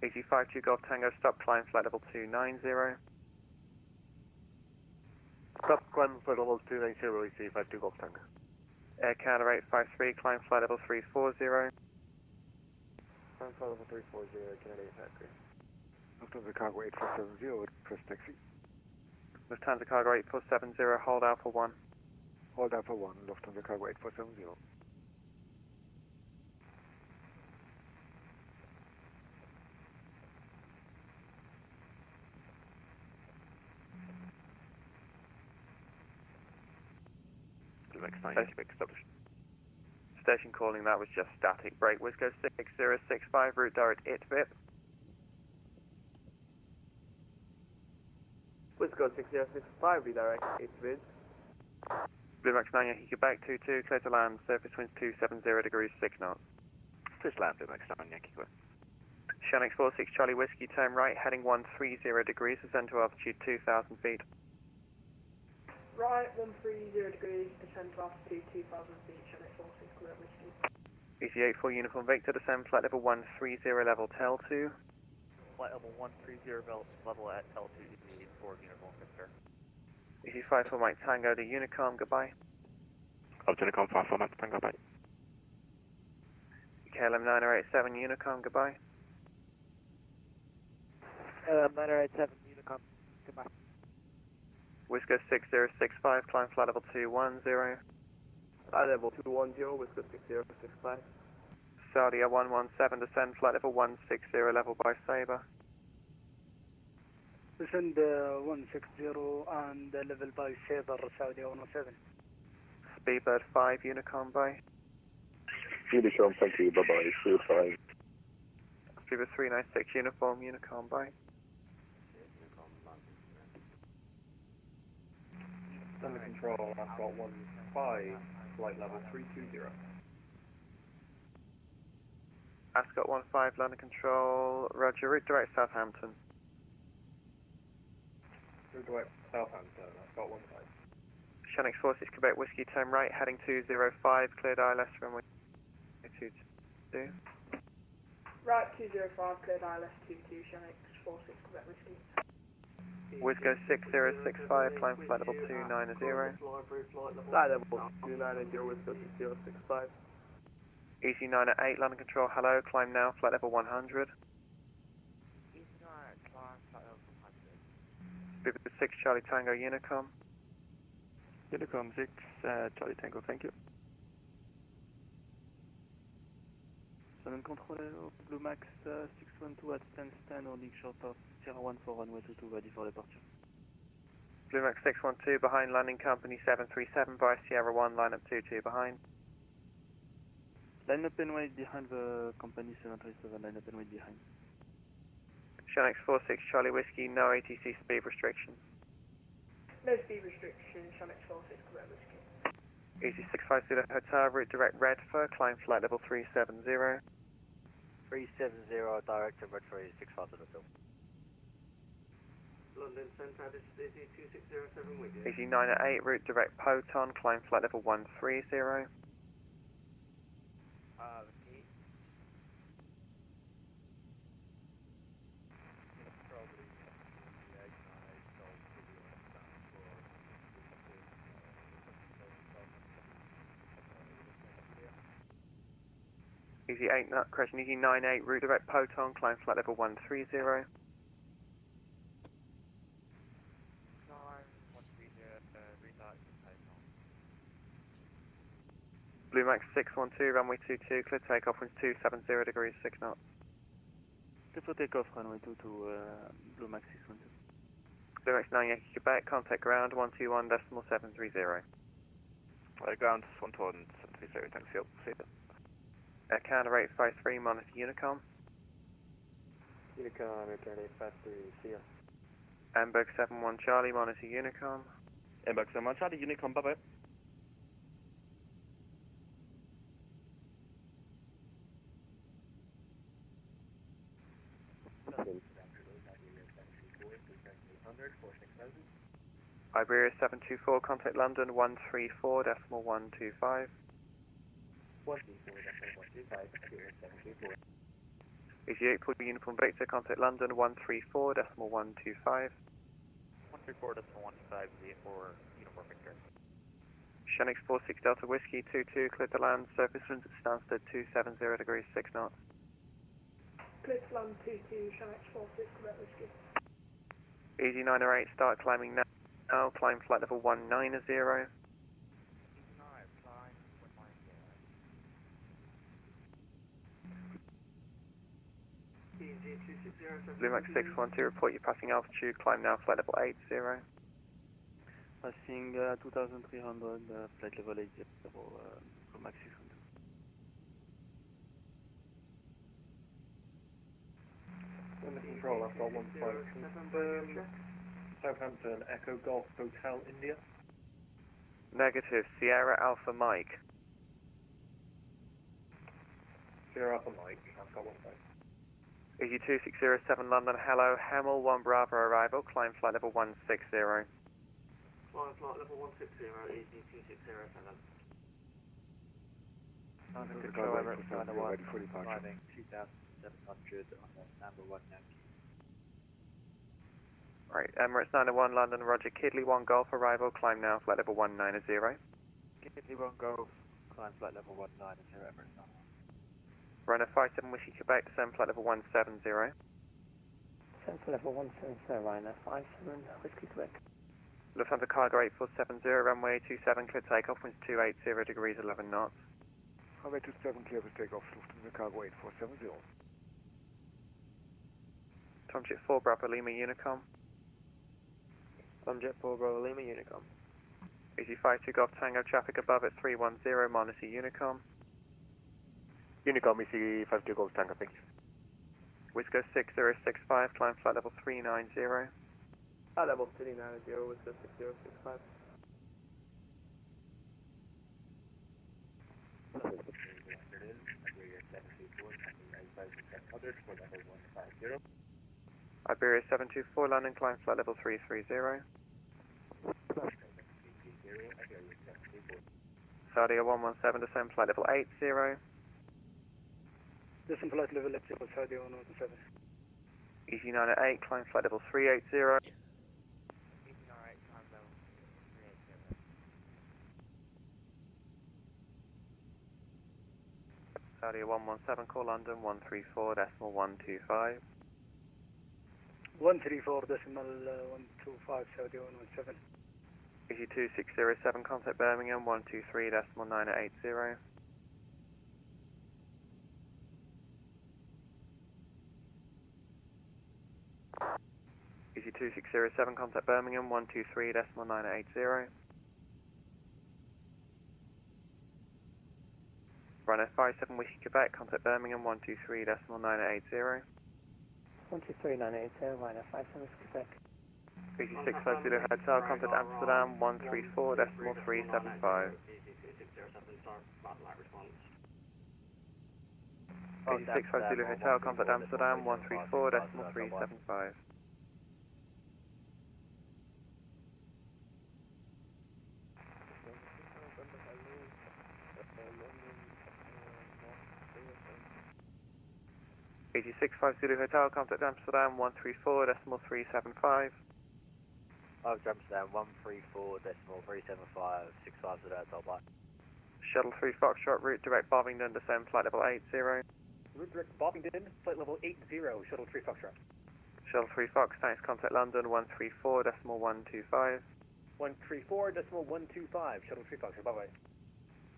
EC52 Golf Tango, stop climb, flight level 290. Stop climb flight level 290, EC52 Golf Tango. Air Canada 853, climb flight level 340. Climb flight level 340, Canada 853. Lufthansa Cargo 8470, press taxi. Lufthansa Cargo 8470, hold Alpha 1. Hold Alpha 1, Lufthansa Cargo 8470. Station calling, that was just static. Break, Wisco 6065, route direct ITVIP. Wisco 6065, redirect ITVIP. Blue Max 9 Yankee Quebec 22, clear to land, surface winds 270 degrees 6 knots. Please land, Blue Max 9 Yankee Quebec. Shanix 46 Charlie Whiskey, turn right, heading 130 degrees, ascend to altitude 2,000 feet. Right, 130 degrees, descend to altitude 2,000 feet, Shanix 46 Quebec Whiskey. EC84 Uniform Victor, descend flight level 130, level TEL 2. Flight level 130, level at L2, EC84 Uniform Victor. EC54 Mike Tango to Unicom, goodbye. Up to Unicom 54 Mike Tango, bye. KLM 9087 Unicom, goodbye. KLM 9087 Unicom, goodbye. Wisco 6065, climb flight level 210. Flight level 210, Wisco 6065. Saudi 117, descend flight level 160, level by Sabre. Descend 160 and level by Sabre, Saudi 117. Speedbird 5, Unicom, bye. Unicom, thank you, bye-bye, see you, bye. Fever 396 uniform, Unicom, bye. Thunder Control, Ascot 15, flight level 320. Ascot 15, London Control, roger, route direct Southampton. Route direct Southampton, Ascot 15. Shanix 46 Quebec Whiskey, turn right, heading 205, cleared ILS runway 22. Right, 205, cleared ILS 22, Shanix 46 Quebec Whiskey. Wisco 6065, climb flight level 290. Flight level 290, Wisco 6065. Easy 908, London Control, hello, climb now, flight level 100. Easy 9, climb flight level 100. Vivid 6 Charlie Tango Unicom. Unicom 6, Charlie Tango, thank you. London Control, Blue Max 612 at 1010, holding short of Sierra 14, runway 22, ready for departure. Blue Max 612 behind, landing company 737 by Sierra 1, line up 22 behind. Line up and wait behind the company 737, line up and wait behind. Shanix 46 Charlie Whiskey, no ATC speed restrictions. No speed restriction, Shanix 46 Quebec Whiskey. Easy 650 Hotel, route direct Redford, climb flight level 370. 370, direct to Redford 650 Hotel. London Centre, this is Easy 2607 with you. Easy 908, route direct Poton, climb flight level 130. Easy 8, correction, Easy 98, route direct Poton, climb flight level 130. Blue Max 612, runway 22, clear takeoff, winds 270 degrees, 6 knots. Clear for takeoff, runway 22, Blue Max 612. Blue Max 9 Yankee Quebec, contact ground 121.730. Ground 121.730, thanks, Phil. See you. Air Canada 853, monitor Unicom. Unicom, Air Canada 853, see ya. Hamburg 71 Charlie, monitor Unicom. Hamburg 71 Charlie, Unicom, bye-bye. Iberia 724, contact London 134.125. 134.125, Easy 8 for Uniform Victor, contact London 134.125. 134.150 for Uniform Victor. Shanix 46 Delta Whiskey 22, cleared to land, surface winds at Stansted 270 degrees, 6 knots. Clear to land 22, Shanix 46 Quebec Whiskey. Easy 908, start climbing now, climb flight level 190. Blue Max 612, report you're passing altitude, climb now, flight level 80. Passing 2,300, flight level 80, Blue Max 612. London Control, I've got 15, Southampton, Echo Golf Hotel, India. Negative, Sierra Alpha Mike. Sierra Alpha Mike, I've got 15. Easy 2607 London, hello, Hamel 1 Bravo arrival, climb flight level 160. Flight level 160, Easy 2607. London Control, Emirates 901, climbing 2,700 on the number 1 Yankee. Right, Emirates 901 London, roger, Kidley 1 Golf arrival, climb now, flight level 190. Kidley 1 Golf, climb flight level 190, Emirates 901. Runner 57 Whiskey Quebec, descend flight level 170. Descend for level 170, Ryanair 57 Whiskey Quebec. Lufthansa Cargo 8470, runway 27, clear takeoff, winds 280 degrees, 11 knots. Runway 27, clear for takeoff, Lufthansa Cargo 8470. Tomjet 4 Bravo Lima Unicom. Tomjet 4 Bravo Lima Unicom. Easy 52 Golf Tango, traffic above at 310, monitor Unicom. Unicom, EC52 Golf Tango, thank you. Whisker 6065, climb flight level 390. Flight level 390, Whisker 6065. Iberia 724, London, climb flight level 330. Saudia 117, descend flight level 80. Descend flight level 80, Saudia 117. Easy 908, climb flight level 380. Saudia 117, call London 134.125. 134.125, Saudia 117. Easy 2607, contact Birmingham 123.980. Easy 2607, contact Birmingham 123.980. Runner 57 Whiskey Quebec, contact Birmingham 123.980. 123.980, Runner 57 Whiskey Quebec. Easy 650 Hotel, contact Amsterdam 134.375. Easy 650 Hotel, contact Amsterdam 134.375. Easy 650 Hotel, contact Amsterdam 134.375. Amsterdam 134.375, 650 Hotel, bye. Shuttle 3 Foxtrot, route direct Bovingdon, descend flight level 80. Route direct Bovingdon, flight level 80, Shuttle 3 Foxtrot. Shuttle 3 Fox, thanks, contact London 134.125. 134.125, Shuttle 3 Foxtrot, bye bye.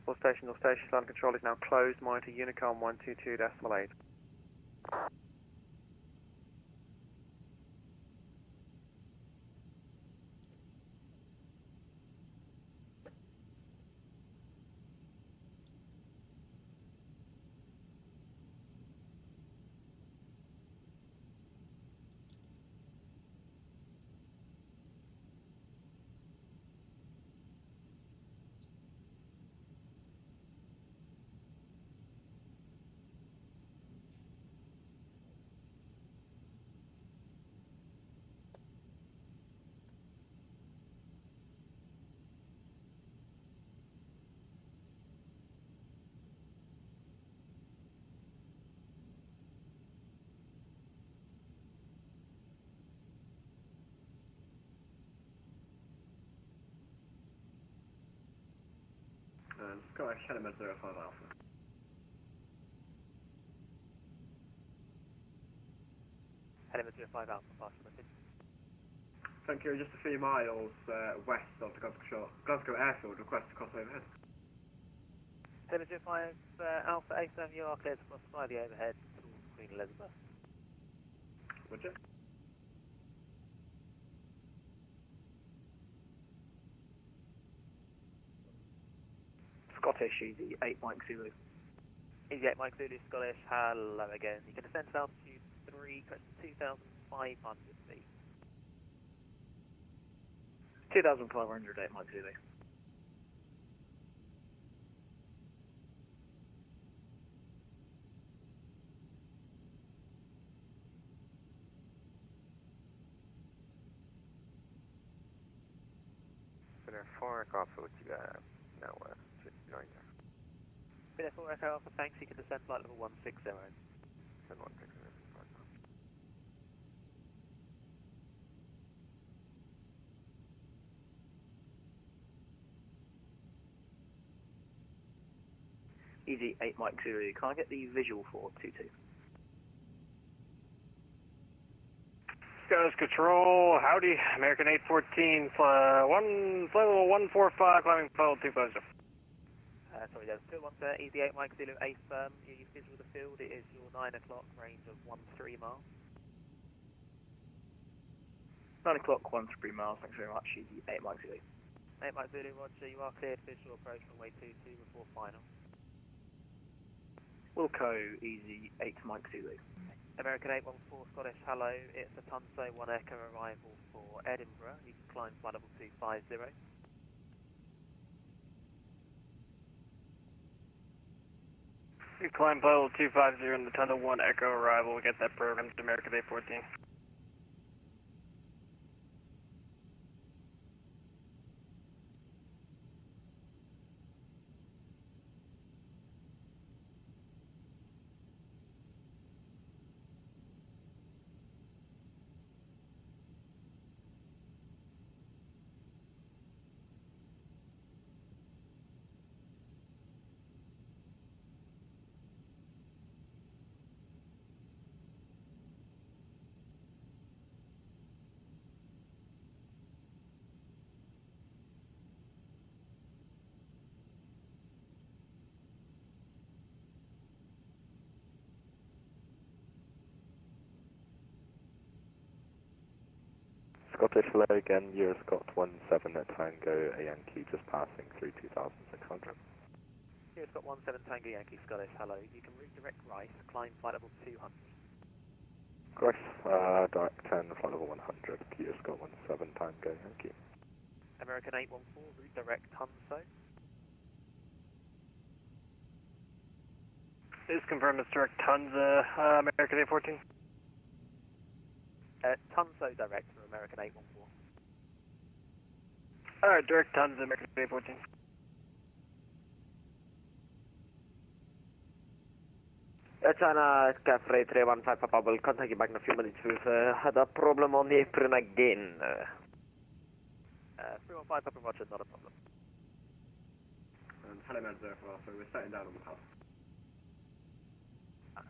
All stations, land control is now closed, monitor Unicom 122.8. Let's go ahead and 05 Alpha. Element 05 Alpha, pass message. Thank you, just a few miles west of the Glasgow Airfield, request to cross overhead. Element 05 Alpha A7, you are cleared to cross by the overhead towards Queen Elizabeth. Roger. Scottish, easy 8 Mike Zulu. Easy 8 Mike Zulu, Scottish, hello again. You can descend to altitude 2,500 feet. 2,500, 8 Mike Zulu. So there are 4 aircraft which you got now join there. Bit of 4 Echo Alpha, thanks, you can descend flight level 160. Send 160. Easy 8 Mike Zulu. Can I get the visual for 22? Scottish Control, howdy. American 814, flight level 145, climbing field 250. Sorry, there's still one there. Easy 8 Mike Zulu, A firm. You visual the field. It is your 9 o'clock range of 13 miles. 9 o'clock, 13 miles. Thanks very much. Easy 8 Mike Zulu. 8 Mike Zulu, roger. You are cleared. Visual approach runway 22 before final. Wilco, Easy 8 Mike Zulu. American 814 Scottish, hello. It's a Tunso 1 Echo arrival for Edinburgh. You can climb flight level 250. You climb flight level 250 in the Tunso 1 Echo arrival. Get that programmed to American 814. Scottish hello again, Euroscot 17 at Tango, a Yankee just passing through 2600. Here's got 17 Tango Yankee Scottish, hello. You can redirect right, climb flight level 200. Grace, direct 10, flight level 100, Euroscot 17 Tango Yankee. American 814, route direct Tunso. Please confirm it's direct Tunso, American 814. Tunso direct for American 814. Alright, direct Tunso, American 814. China Cafe 315 Papa will contact you back in a few minutes. We've had a problem on the apron again. 315 Papa Roger, not a problem. Helimed 05 Alpha, we're setting down on the hub.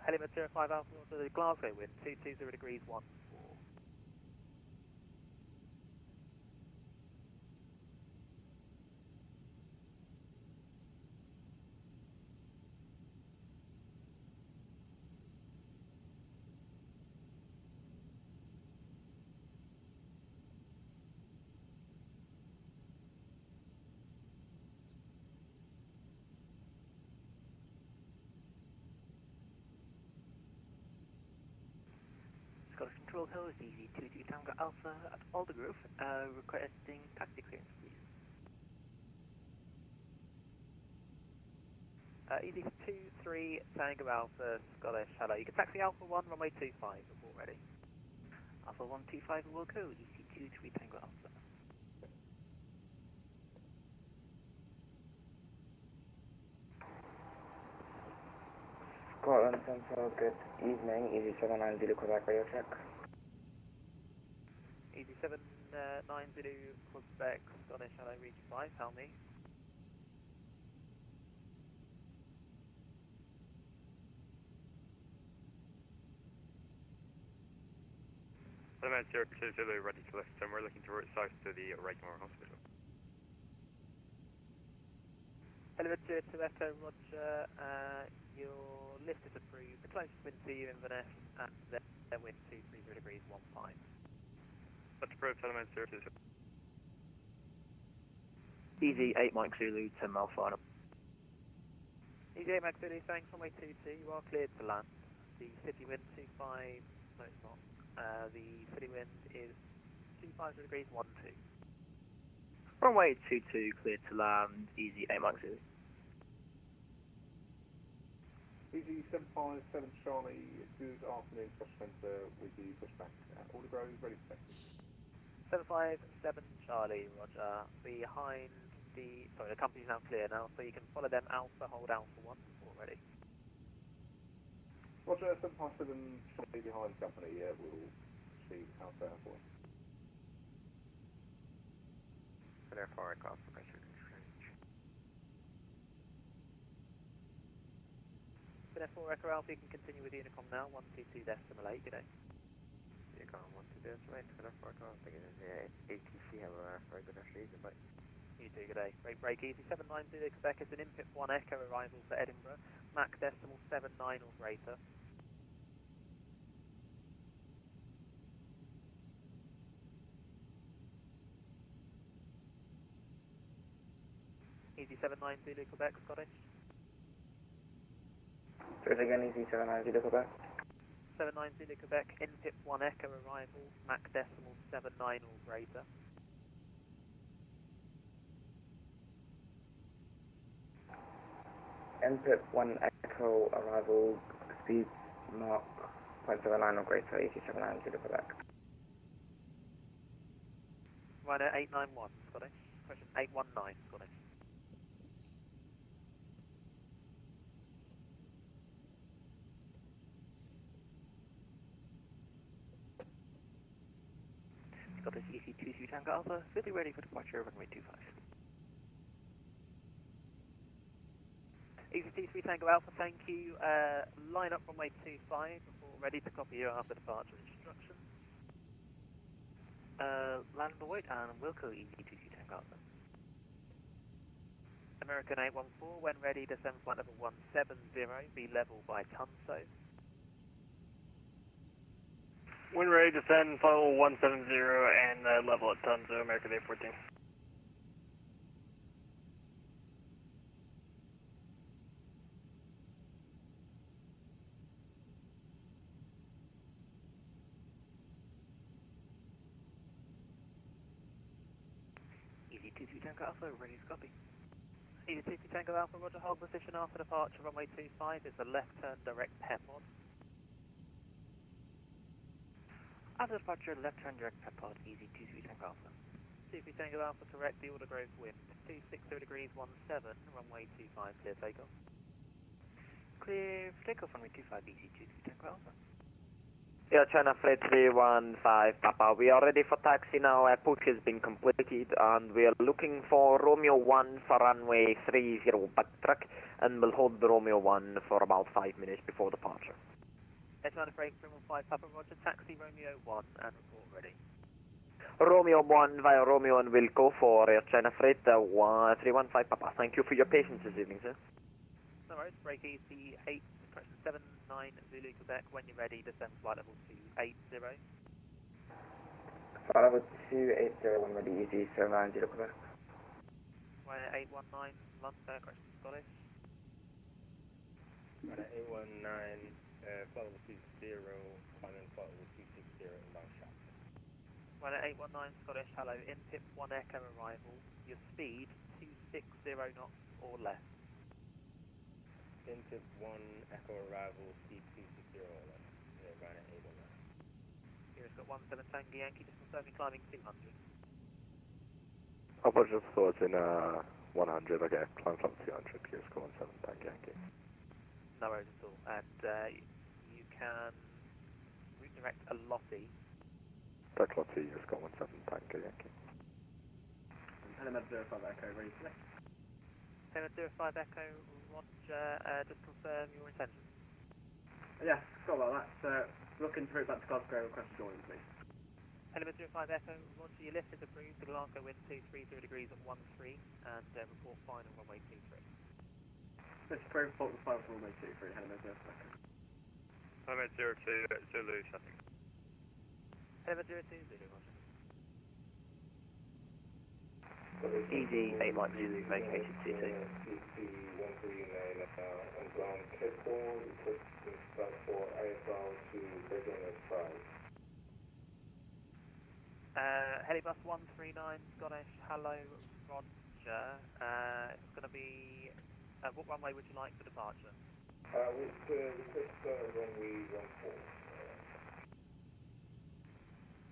Helimed 05 Alpha, to the Glasgow with 220 degrees 14. Scottish Control Host, Easy 22 Tango Alpha at Aldergrove, requesting taxi clearance, please. Easy 23 Tango Alpha Scottish, hello. You can taxi Alpha 1, runway 25, report ready. Alpha 125 Wilco, Easy 23 Tango Alpha. Scotland Central, good evening. Easy 79 Zulu Quebec, radio check. Easy 790 Quebec, Scottish, hello, reach 5, tell me. Element 020, ready to lift, and we're looking to route south to the Regmore Hospital. Element 02 Echo, Roger, your lift is approved. The closest wind to you, Inverness, at the wind 230 degrees 15. That's approved, Element 020. Easy 8 Mike Zulu, 10 mile final. Easy 8 Mike Zulu, thanks, runway 22, you are cleared to land. The city wind 25, no it's not. The city wind is 250 degrees 12. Runway 22, cleared to land, Easy 8 Mike Zulu. Easy 757 Charlie, good afternoon, Crash Centre with the pushback. Aldergrove, ready to taxi. 757 Charlie, Roger. Behind the, sorry, the company's now clear now, so you can follow them Alpha, hold Alpha 1, already. Roger, 757 Charlie behind the company, we'll see Alpha 1. Clear forward, call for pressure control. Finesse 4 Echo Alpha, you can continue with the Unicom now, 122 decimal 8, good day. Unicom 122 decimal 8, clear forward, call for ATC, have a very good season, but... You too, good day. Great break, Easy 790 Quebec, it's an IMPIP 1 Echo arrival for Edinburgh, Mach decimal 79 or greater. Easy 790 Quebec, Scottish. So again, easy 790 Quebec. 790 Quebec, in-pip 1 Echo arrival, Mach decimal 79 or greater. NPIP 1 Echo arrival, speed Mach 0.79 or greater, easy 790 Quebec. Ryder 891, Scottish. Question 819, Scottish. Scottish EC22 Tango Alpha, fully ready for departure, runway 25. EC23 Tango Alpha, thank you. Line up runway 25 before ready to copy your after departure instructions. Land Lloyd and Wilco EC22 Tango Alpha. American 814, when ready, descend flight level 170, be level by Tunso. When ready, descend flight level 170 and level at Tunso, American 814. EC22 Tango Alpha, ready to copy. EC23 Tango Alpha, roger, hold position after departure, runway 25 is the left turn direct PEP mod. After departure, left turn direct PEP pod, EC23 Tango Alpha. 23 Tango Alpha, correct the order growth wind, 260 degrees 17, runway 25, clear takeoff. Clear for takeoff, runway 25, EC23 Tango Alpha. Yeah, China Flight 315 Papa. We are ready for taxi now. A push has been completed and we are looking for Romeo 1 for runway 30 backtrack and we'll hold the Romeo 1 for about 5 minutes before departure. China Freight 315 Papa, roger, taxi Romeo 1 and report ready. Romeo 1 via Romeo and Wilco for Air China Freight 315 Papa. Thank you for your patience this evening, sir. No worries, break easy 8, correction 79 Zulu Quebec, when you're ready, descend flight level 280. Flight level 280, when ready, easy 790 Quebec. Ryder 819, London, correction Scottish. Ryder 819, flight level 20, final flight level 260 inbound shop. Ryder 819, Scottish, hello, in-pip 1 Echo arrival, your speed 260 knots or less. Intip 1 Echo arrival, speed 260 or less. Yeah, Ryder 819. Here's got 17 Tango Yankee, just confirming climbing 200. Apologies, thoughts in 100, okay, climb level 200, here's got 17 Tango Yankee. No worries at all, and you can route direct a Lottie. Direct Lottie, here's got 17 Tango Yankee. Element 05 Echo, ready to select. Element 05 Echo, roger, just confirm your intention. Yeah, sorry about that. Looking to route back to Glasgow, request a join, please. Element 05 Echo, roger, your lift is approved to Glasgow wind 230 degrees at 13, and report final runway 23. Let's report the final for runway 23, Element 05 Echo. Element 02 Zulu, setting. Element 02 Zulu, roger. Easy 8 Mike Zulu, vacated CC. On ground Cape Horn, requesting start for IFR to Bergen at 5. Helibus 139, Scottish, hello, roger. It's going to be, what runway would you like for departure? Request runway 14.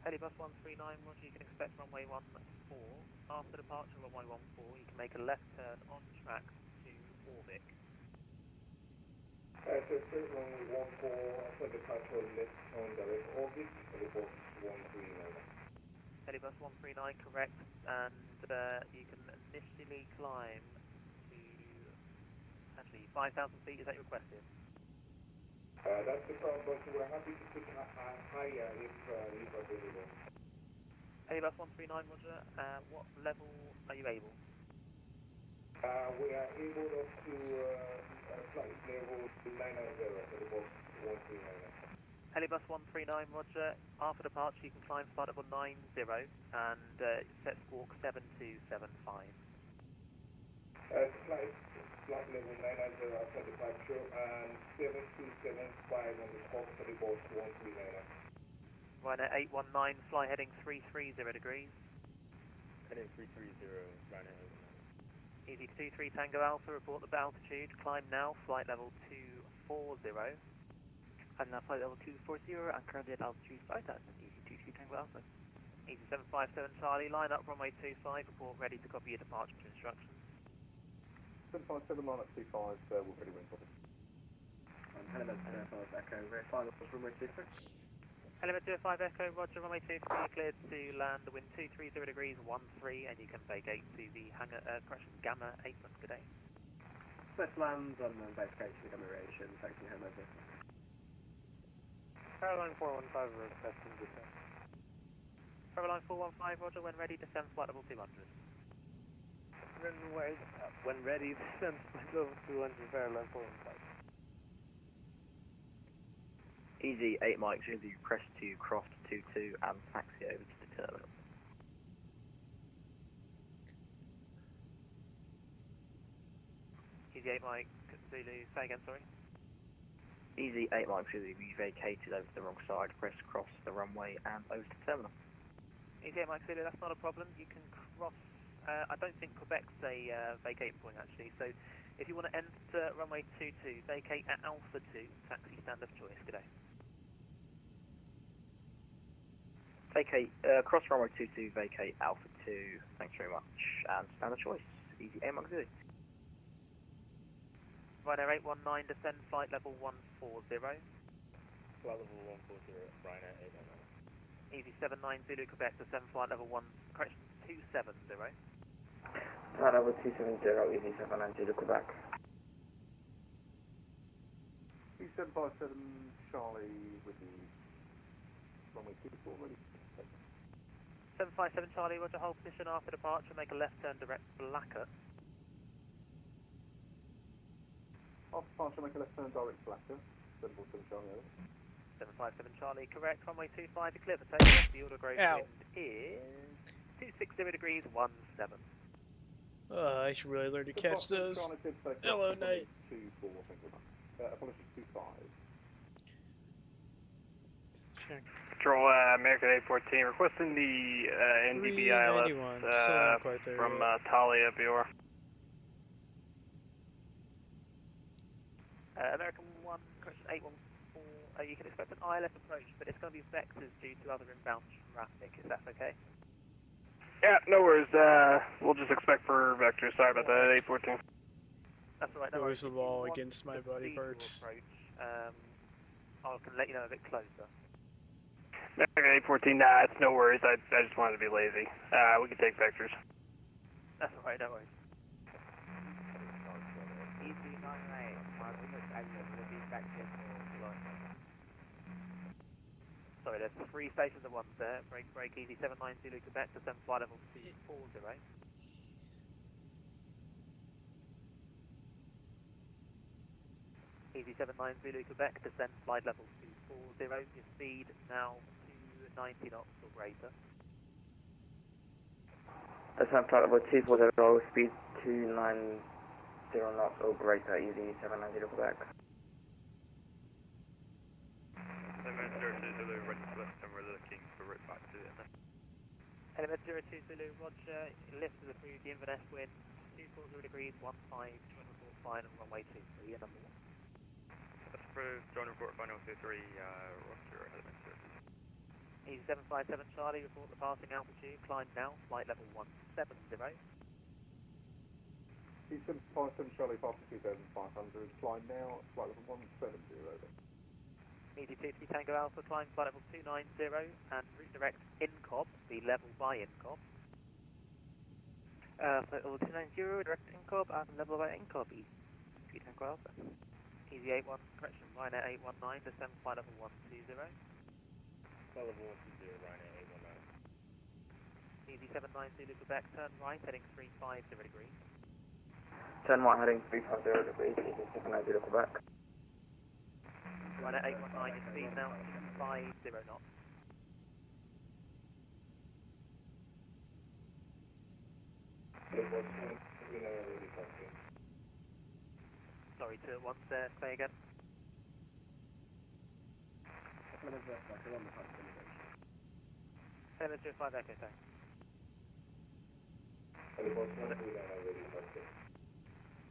Helibus 139, roger, you can expect runway 14. After departure runway 14, you can make a left turn on track to Orvik. So runway 14, after departure left on direct Orvik, report 139. Helibus 139, correct, and you can initially climb to, actually, 5,000 feet, is that your requested? That's the problem, but we're happy to put higher if available. Helibus 139, roger, what level are you able? We are able up to flight level 990, Helibus 139. Helibus 139, roger. After departure, you can climb flight level 90 and set squawk 7275. Flight flight level 990 after departure, and 7275 on the scope for the board 139. Ryanair 819, fly heading 330 degrees. Heading 330, Ryanair 819. Easy 23 Tango Alpha, report the altitude, climb now, flight level 240. I'm now flight level 240, I'm currently at altitude 5000, easy 23 Tango Alpha. Easy 757 Charlie, line up runway 25, report ready to copy your departure instructions. 757 line up 25, we're ready when copied. Hello, 5 Echo, verify the runway 26. Elevator 5 Echo, roger, runway 23, cleared to land, wind 230 degrees, 13, and you can vacate to the hangar, correction, Gamma 8, good day. First lands on vacate to the Gamma Ration, taxi home over. Caroline 415, requesting descent. Caroline 415, roger, when ready, descend flight level 200. When ready, descend flight level 200, Caroline 415. Easy 8 Mike Zulu, press to cross 22 and taxi over to the terminal. Easy 8 Mike Zulu, say again, sorry. Easy 8 Mike Zulu, we vacated over the wrong side, press across the runway and over to the terminal. Easy 8 Mike Zulu, that's not a problem, you can cross, I don't think Quebec's a vacating point actually, so if you want to enter runway 22, vacate at Alpha 2, taxi stand of choice, good day. Vacate, cross runway 22, vacate Alpha 2, thanks very much, and stand of choice, easy 8 Mike Zulu. Ryanair 819, descend flight level 140. Flight level 140, Ryanair 819. Easy 79 Zulu Quebec, descend flight level 270. Flight level 270, easy 79 Zulu Quebec. 2757 Charlie with the runway 24 ready. 757 Charlie, roger, hold position after departure, make a left turn direct Blacker. After departure, make a left turn direct Blacker. 747 Charlie, over. 757 Charlie, correct, runway 25, clear for takeoff, the order grade wind is 260 degrees, 17. I should really learn to catch those. Hello, Knight. 24, apologies, 25. Control, American 814, requesting the NDB ILS from Talia, Bior. American 1, correction 814, you can expect an ILS approach, but it's going to be vectors due to other inbound traffic, is that okay? Yeah, no worries, we'll just expect for vectors, sorry about that, 814. That's alright, no worries. worries. The wall against my body parts. Approach, I can let you know a bit closer. American 814, nah, it's no worries, I just wanted to be lazy. We can take vectors. That's alright, no worries. Easy 98, my limit access will be back here for lunch. Sorry, there's 3 stations at once there. Break, easy 79 Zulu Quebec, descend flight level 240. Easy 79 Zulu Quebec, descend flight level 240. Your speed now 290 knots or greater. Descend flight level 240, speed 290 knots or greater, easy 790 Quebec. 702 Zulu, ready to lift, and we're looking for route back to it. Element 02 Zulu, roger, lift is approved, the Inverness wind 240 degrees, 15, 245 and runway 23, and number 1. That's approved, join report final 23, roger, element 02. Easy 757 Charlie, report the passing altitude, climb now, flight level 170. Easy 757 Charlie, passing 2,500, climb now, flight level 170, over. Easy 50 Tango Alpha, climb flight level 290 and route direct INCOB, be level by INCOB. Flight level 290, direct INCOB, and level by INCOB, easy 3 Tango Alpha. Easy 81, correction, Ryanair 819, descend flight level 120. Flight level 120, Ryanair 819. Easy 79 Zulu Quebec, turn right, heading 350 degrees. Turn right, heading 350 degrees, easy 790 Quebec. Ryanair 819, your speed now 250 knots. sorry, 2-1 there, say again. Taylor 2-5 Echo, thanks.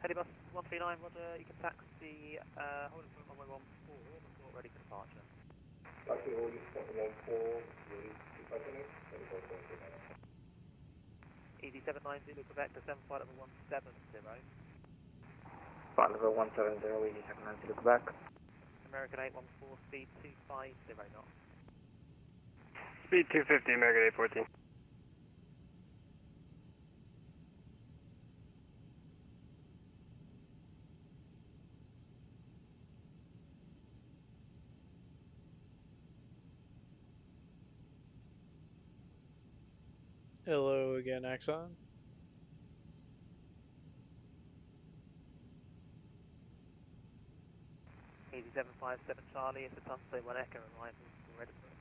Helibus 139, Roger, you can taxi, hold it for runway 14, before ready for departure. Taxi hold is 14, ready to Fenix, Helibus 139. Easy 790, Quebec, descend flight level 170. Flight level 170, easy 790, Quebec. American 814, speed 250 knots. Speed 250, American 814. Hello again, Axon. Easy 757 Charlie, it's a Tunstone 1 Echo arrival for Edinburgh.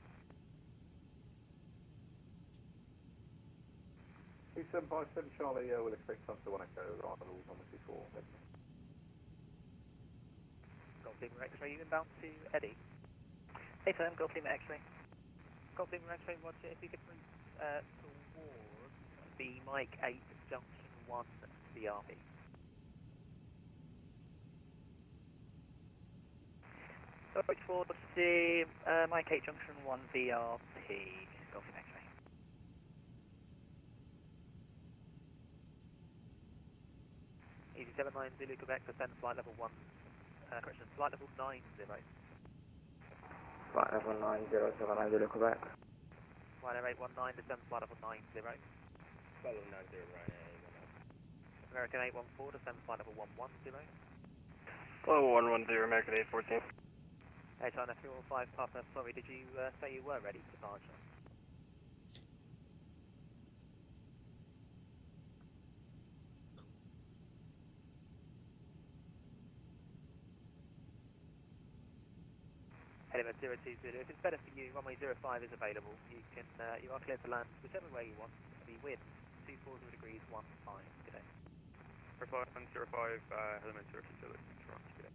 757 Charlie, we'll expect Tunstone 1 Echo arrival on the C4. Goldbeamer X-ray, you inbound to Eddie? Hey firm, Goldbeamer X-ray. Goldbeamer X-ray, Roger, if you could move towards the Mike 8 Junction 1 BRB. Towards the Mike 8 Junction 1 BRP, Goldbeamer X-ray. Easy 79 Zulu Quebec, descend flight level 1, correction, flight level 90. Flight level 9079 Zulu Quebec. Ryanair 819, descend flight level 90. Follow 90, Ryanair 819. American 814, descend flight level 110. Follow 110, American 814. Hey China 315 Papa, sorry, did you say you were ready for departure? Element 020, if it's better for you, runway 05 is available. You can, you are cleared to land whichever way you want. The wind, 240 degrees 15, good day. Reply on 05, element 020, Toronto, good day.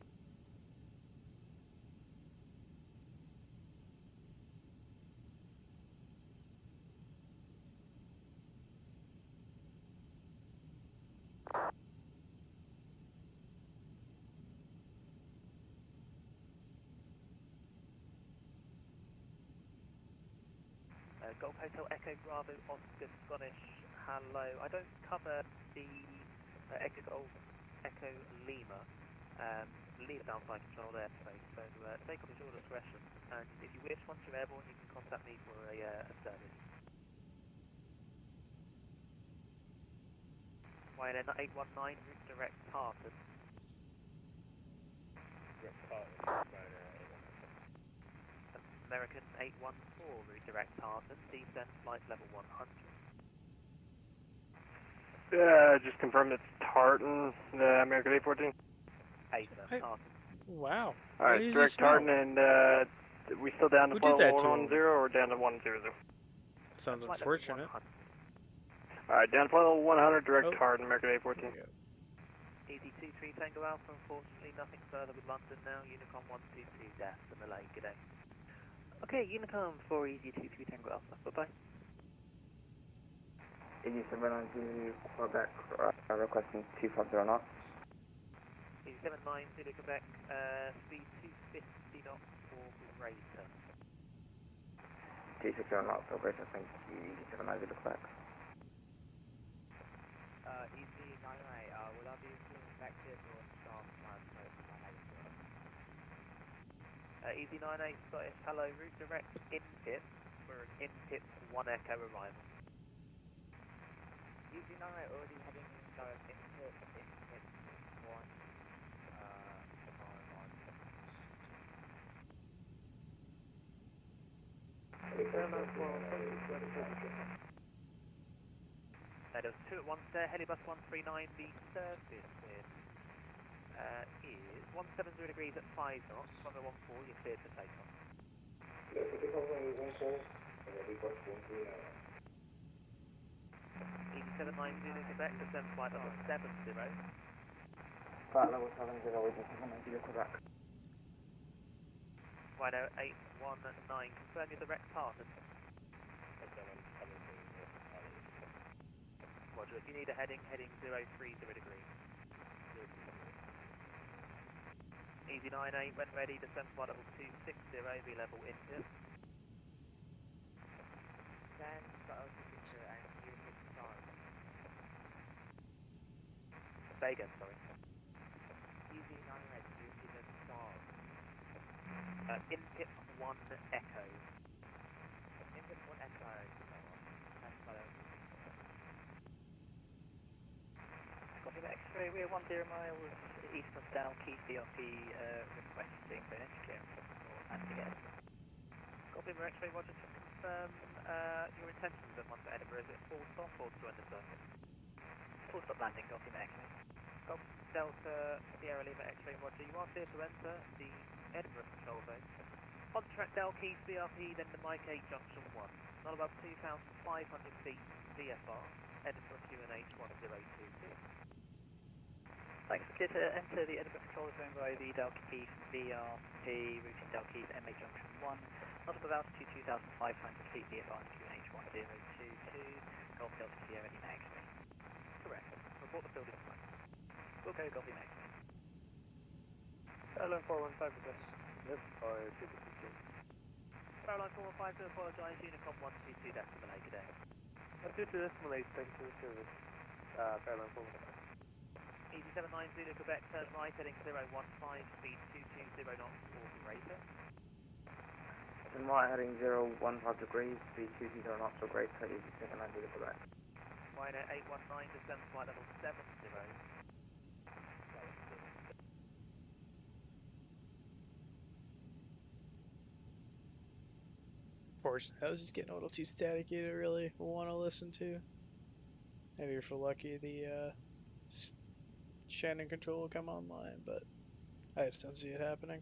Golf Hotel Echo Bravo Oscar Scottish, hello. I don't cover the Echo Golf Echo Lima, Lima downside control airspace, so take on your discretion. And if you wish, once you're airborne, you can contact me for a service. Ryanair 819, route direct Tartan. Direct Tartan, Ryanair 819. American 814, route direct Tartan, descend flight level 100. Just confirm it's Tartan, the American 814. Tartan. Wow. Alright, direct Tartan, and we still down to flight level 110 or down to 100? Sounds unfortunate. Alright, down to flight level 100, direct Tartan, American 814. Easy 23 Tango Alpha, unfortunately nothing further with London now, Unicom 122, death and the lake, good day. Okay, Unicom 4 Easy 23 Tango Alpha, bye-bye. Easy 790 Quebec, requesting 250 knots. Easy 790 Quebec, speed 250 knots or greater. 260 knots or greater, thank you. Easy 790 Quebec. Easy 908, will I be infected or staff Easy 98 Scottish, hello, route direct in-pit, we're an in-pit 1 Echo arrival. Easy 98 already heading direct in-pit 1, There was 2 at once there, Helibus 139, the surface is 170 degrees at 5 knots, runway 14, you're cleared for takeoff. Let's take off runway 14, and Helibus 139. Easy 790 Quebec, descend flight level 70. Flight level 70, EDD-CYYZ, Quebec. Rhino 819, confirm you're the rec partner. Roger, if you need a heading 030 degrees. Easy 98, when ready, descend flight level 260, V-level India. Then, flight level 260 and European stars. Say again, sorry. Easy 98, European stars. Inpip 1 Echo. Inpip 1 Echo. That's flight level 260. Copy that X-ray, we're 10 miles east of Dalkeith, BRP, requesting Fenix clearance for landing again. Copy for X-ray, Roger, to confirm your intentions at once to Edinburgh. Is it full stop or to end the circuit? Full stop landing, copy that X-ray. Copy Delta Sierra Lima X-ray, Roger. You are clear to enter the Edinburgh control zone. On track Dalkeith, BRP, then the Mike 8 junction 1. Not above 2,500 feet VFR. Edinburgh QNH 1022. Thanks. Clear to enter the Edinburgh control zone by the Dalkeith VRP, routing Dalkeith MA junction 1. Not above altitude 2,500 feet VFR and QNH 1022. Golf Delta Sierra Lima X-ray. Correct. Report the field in front. We'll go Golf Lima X-ray. Airline 415 with us. Yes, by 215. Airline 415 to apologise, Unicom 122 decimal 8, good day. 122 decimal 8, thanks for the service. Airline 415. Easy 79 Zulu Quebec, turn right, heading 015, speed 220 knots or greater. Turn right, heading 015 degrees, speed 220 knots or greater, easy 79 Zulu Quebec. Rhino 819, descend flight level 70. I was just getting a little too staticky to really want to listen to. Maybe if we're lucky, the Shannon control will come online, but I just don't see it happening.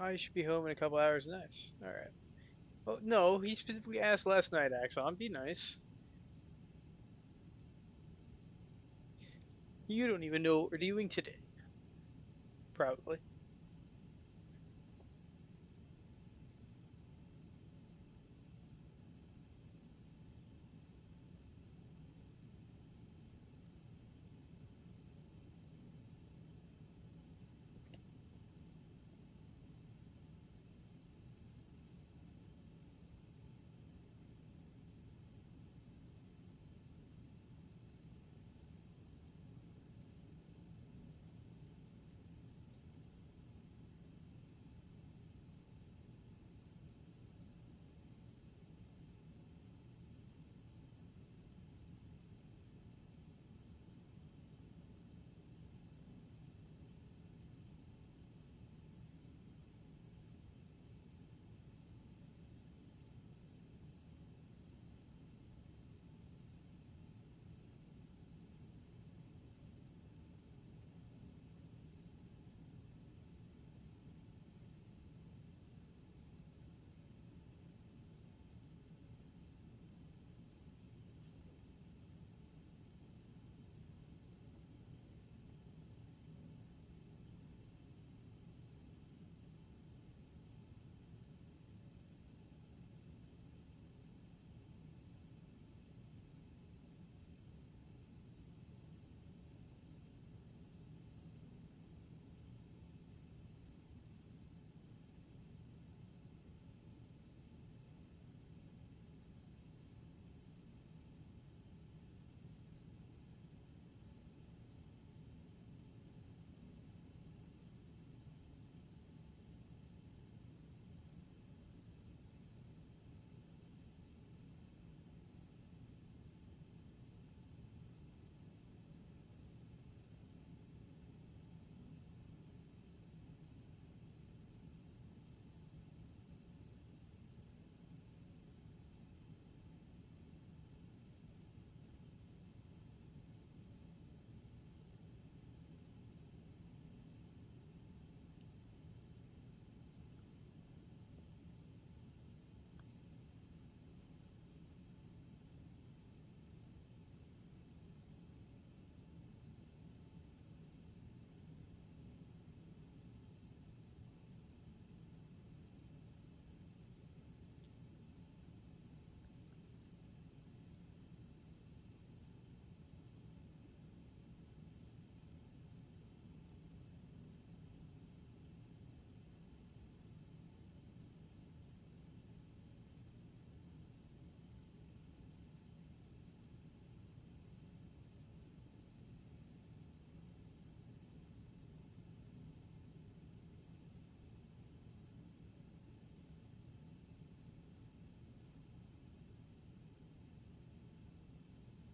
Oh, you should be home in a couple hours. Nice. All right. Oh no, he specifically asked last night, Axon. Be nice. You don't even know what we're doing today. Probably.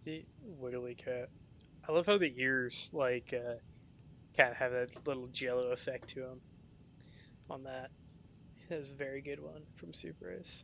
The wiggly cat. I love how the ears like kind of have that little jello effect to them. On that, that was a very good one from Super Ace.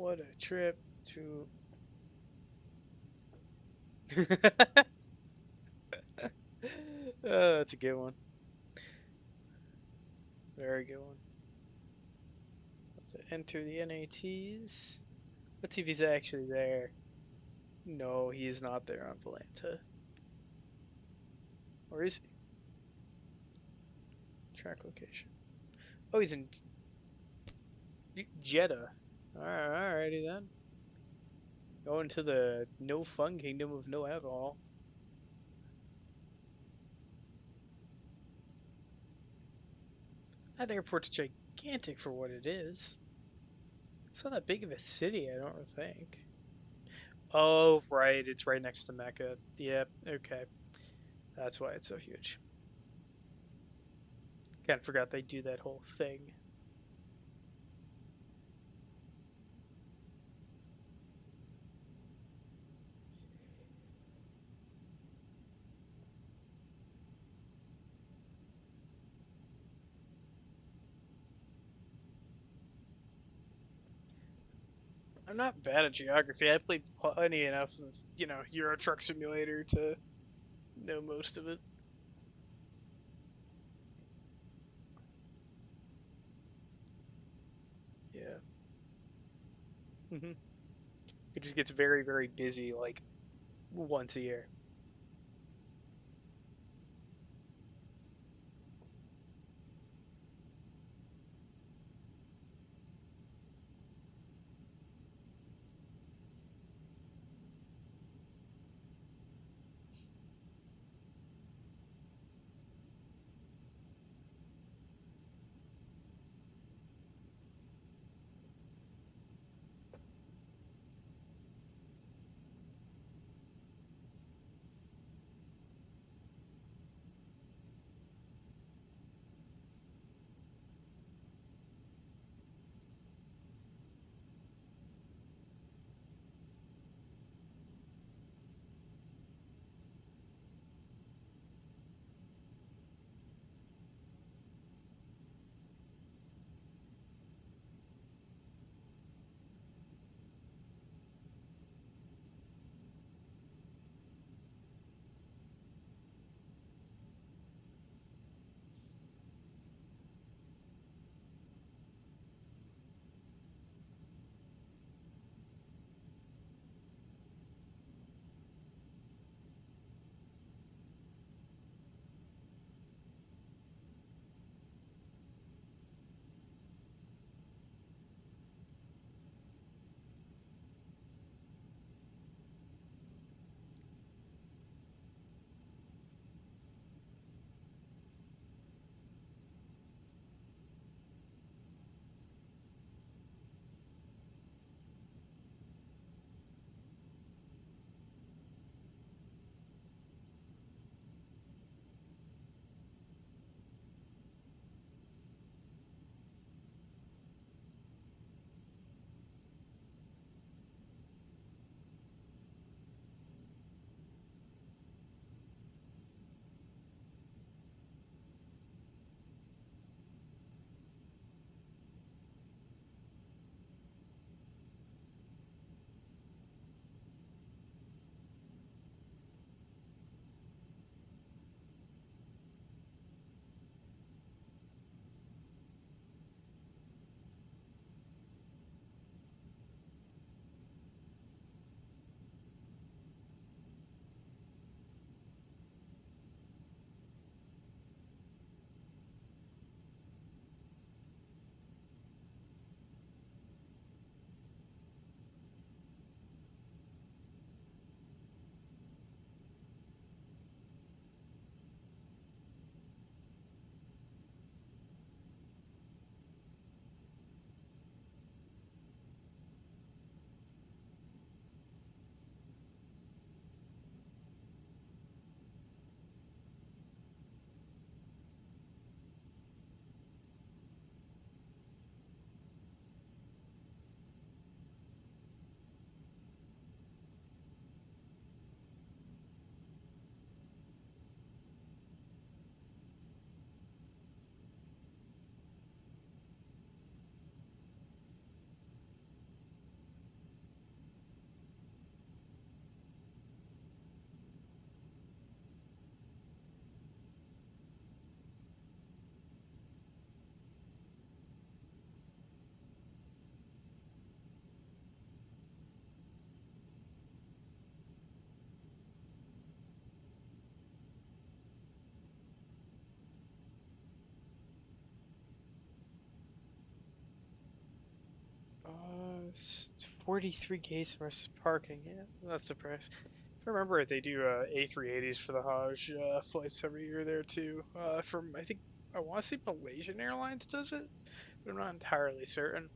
What a trip to... Oh, that's a good one. Very good one. Let's enter the NATs. Let's see if he's actually there. No, he is not there on Volanta. Or is he? Track location. Oh, he's in Jeddah. Alrighty then. Going to the no fun kingdom of no alcohol. That airport's gigantic for what it is. It's not that big of a city, I don't think. Oh, right. It's right next to Mecca. Yep, okay. That's why it's so huge. Kind of forgot they do that whole thing. I'm not bad at geography. I played plenty enough of, you know, Euro Truck Simulator to know most of it. Yeah. It just gets very, very busy, like, once a year. 43K versus parking. Yeah, that's the price. If I remember it, they do A380s for the Hajj flights every year there too. From I think I want to say Malaysian Airlines does it, but I'm not entirely certain.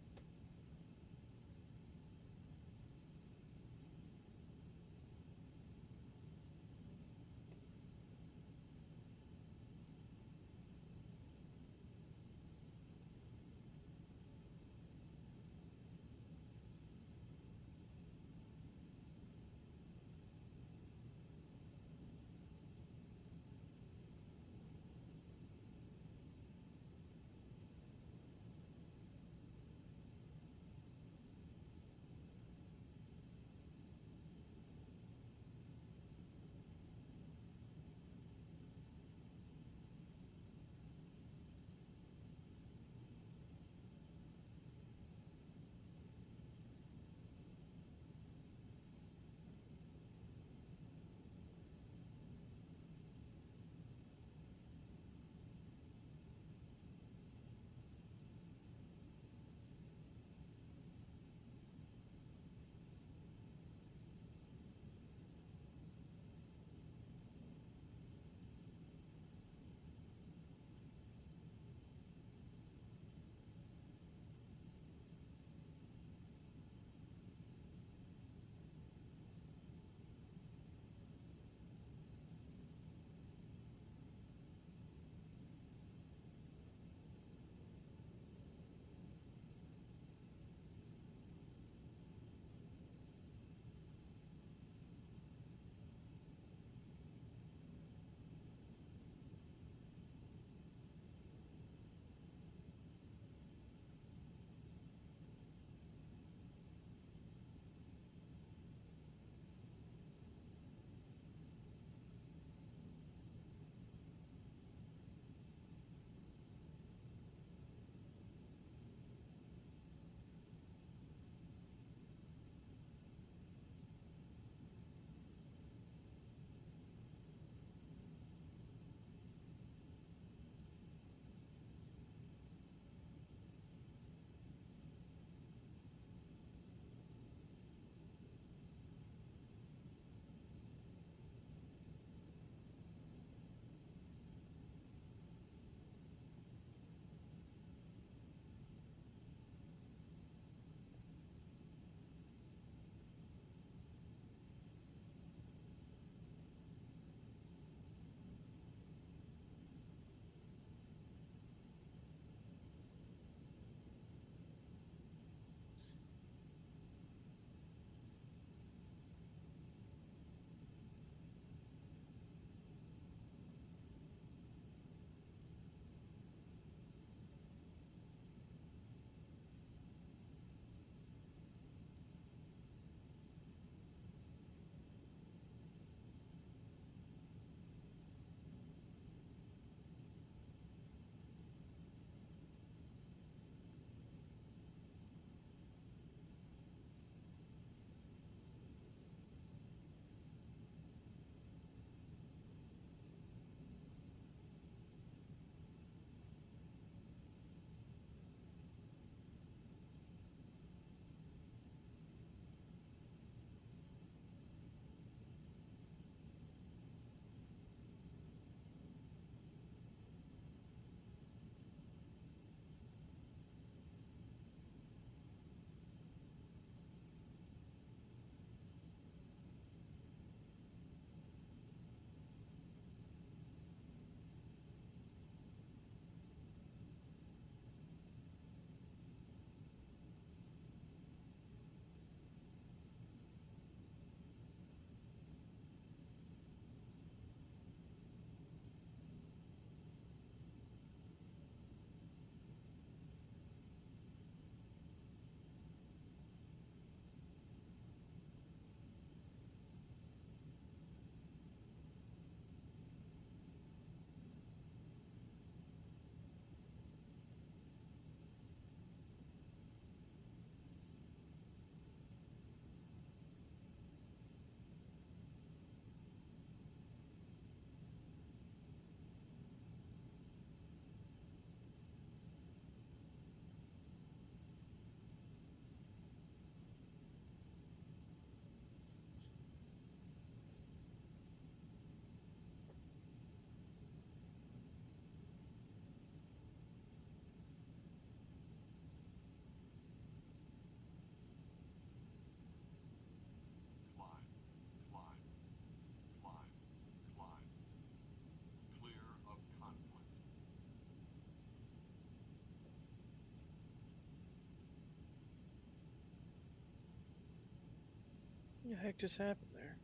the heck just happened there?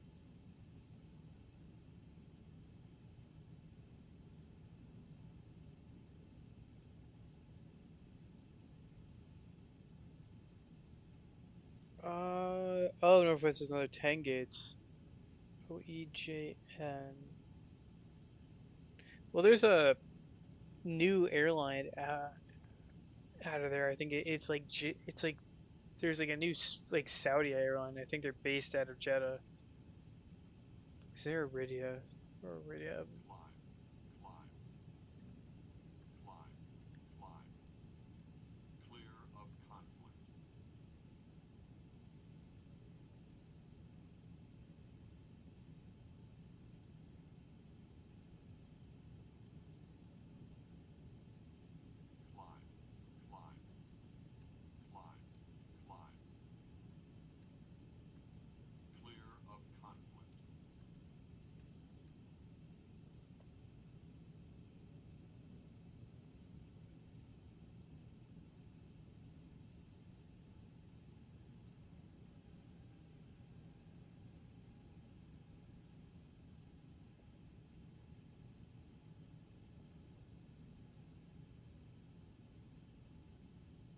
Oh, Northwest is another 10 gates. OEJN. Well, there's a new airline out of there. I think it's like there's like a new like Saudi airline. I think they're based out of Jeddah. Is there Iridia or Iridia?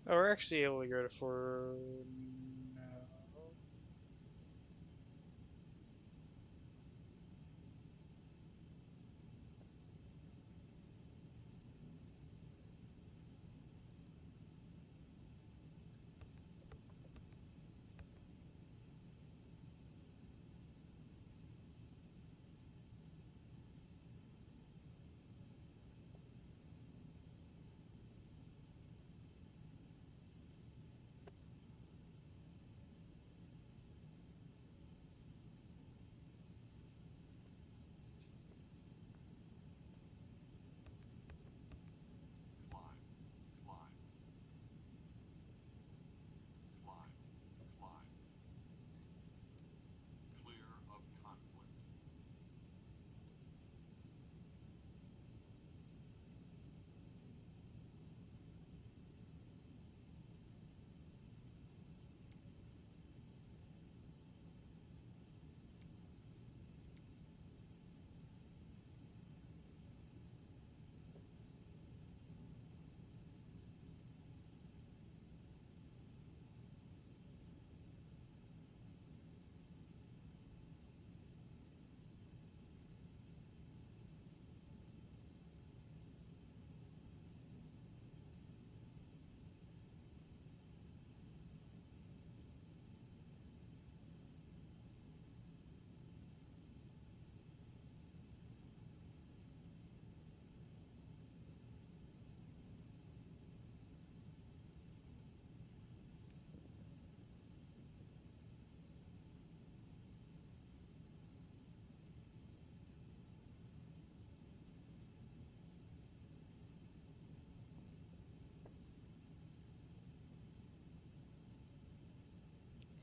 Oh, we're actually able to go to 4. No.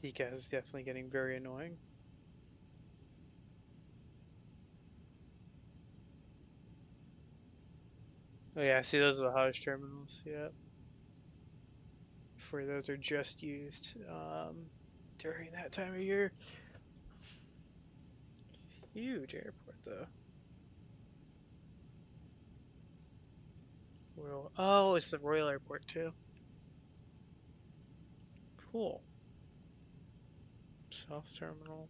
DCAS is definitely getting very annoying. Oh yeah, see those are the Hajj terminals, yep. For those are just used during that time of year. Huge airport though. Royal, oh, it's the Royal Airport too. Cool. South Terminal.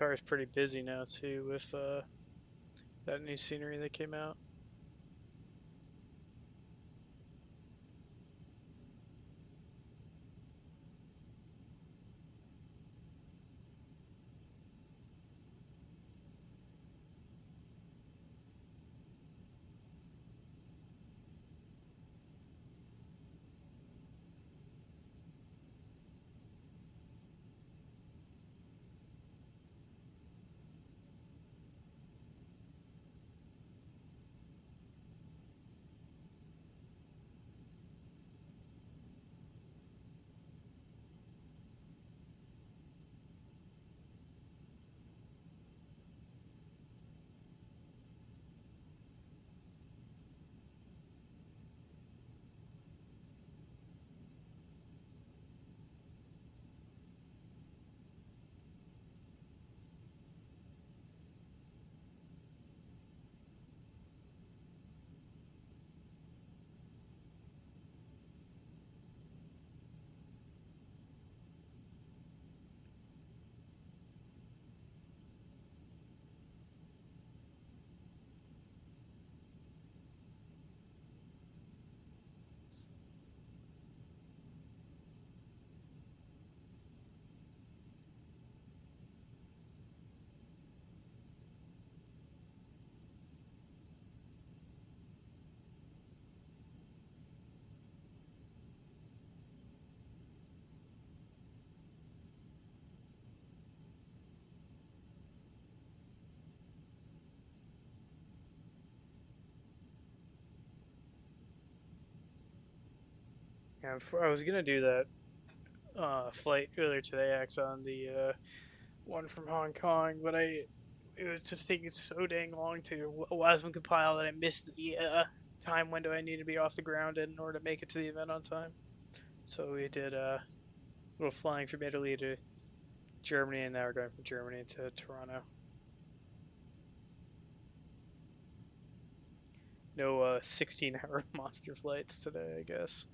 park's pretty busy now too with that new scenery that came out. Yeah, I was gonna do that flight earlier today, on the one from Hong Kong, but it was just taking so dang long to WASM compile that I missed the time window I need to be off the ground in order to make it to the event on time. So we did a little flying from Italy to Germany, and now we're going from Germany to Toronto. No 16-hour monster flights today, I guess.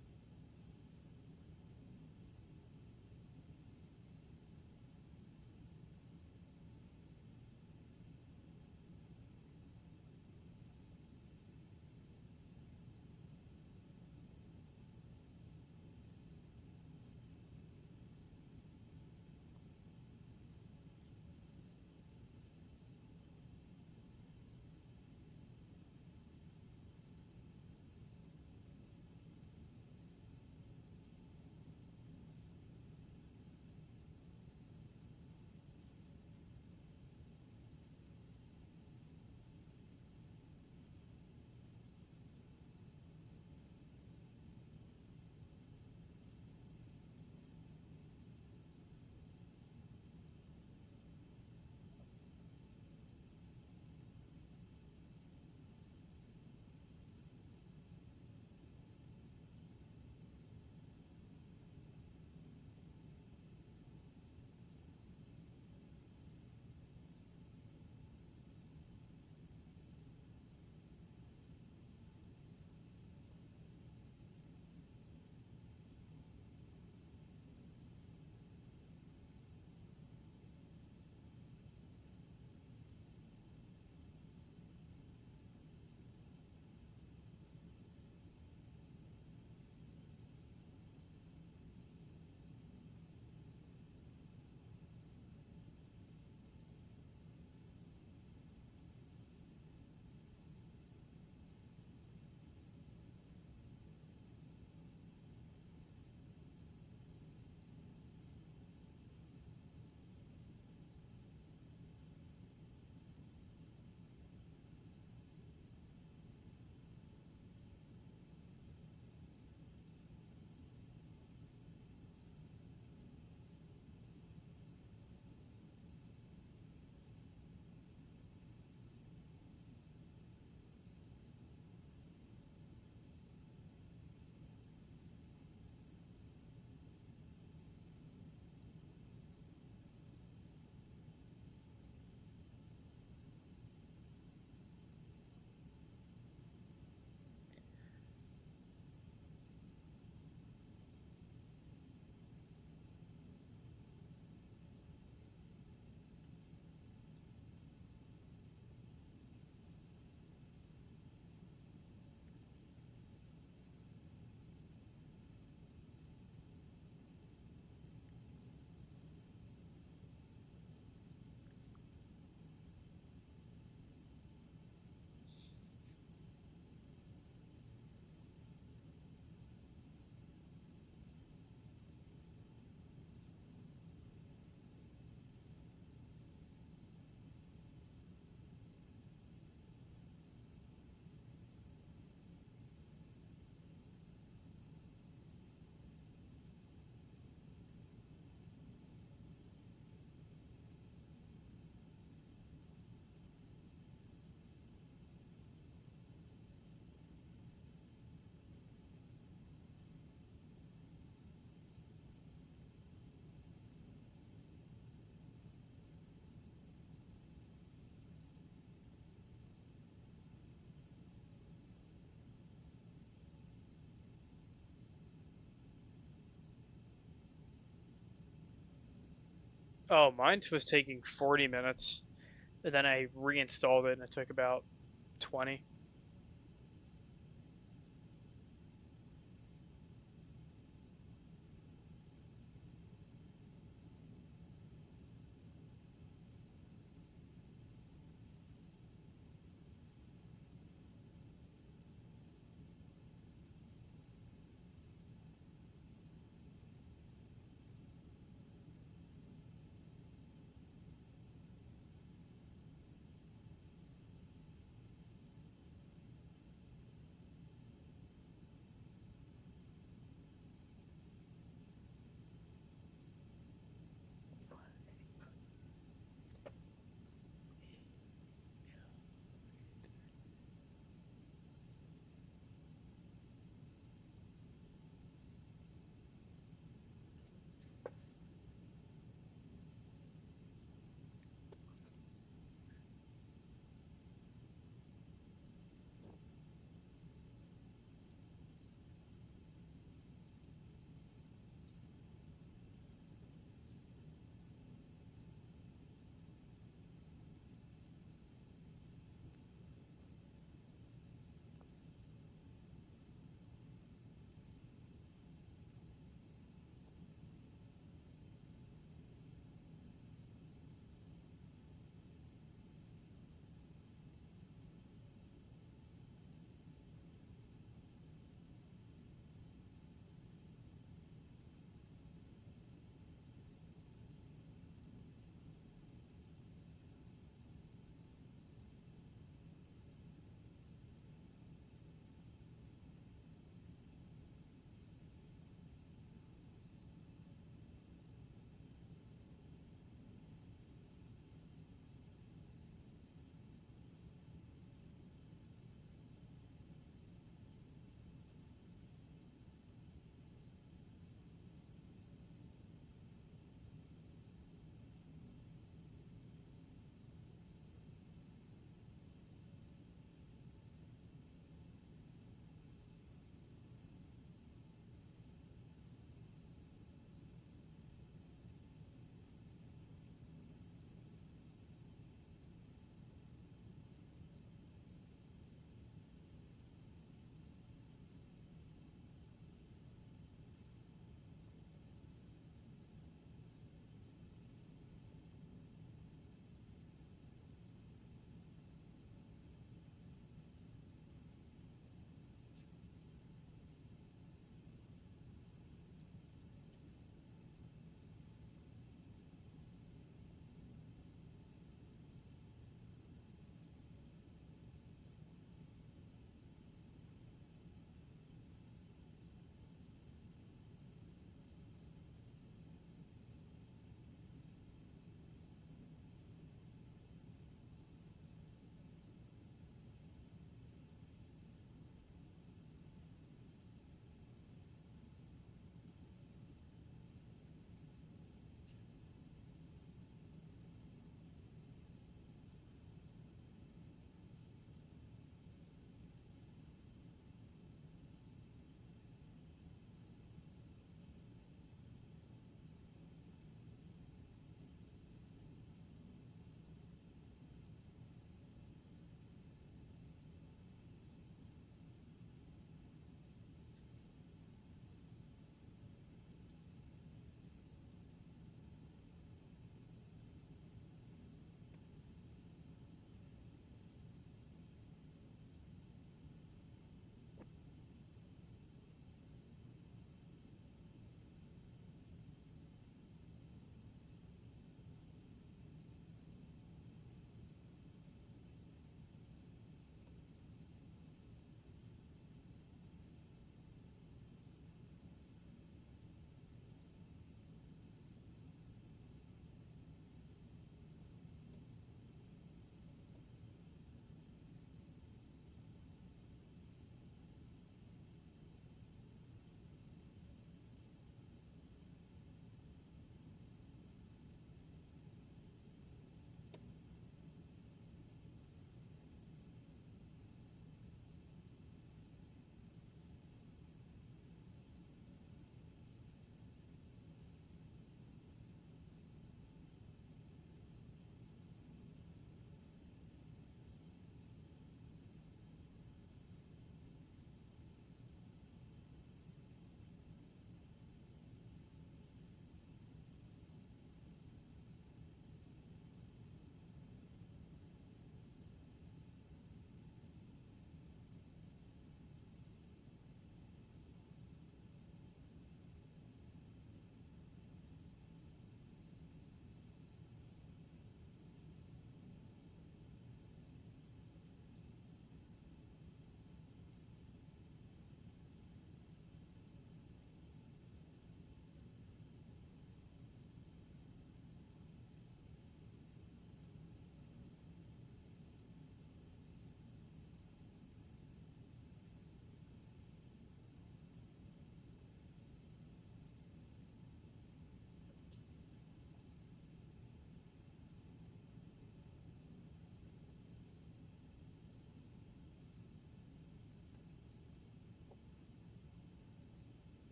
Oh, mine was taking 40 minutes. And then I reinstalled it and it took about 20.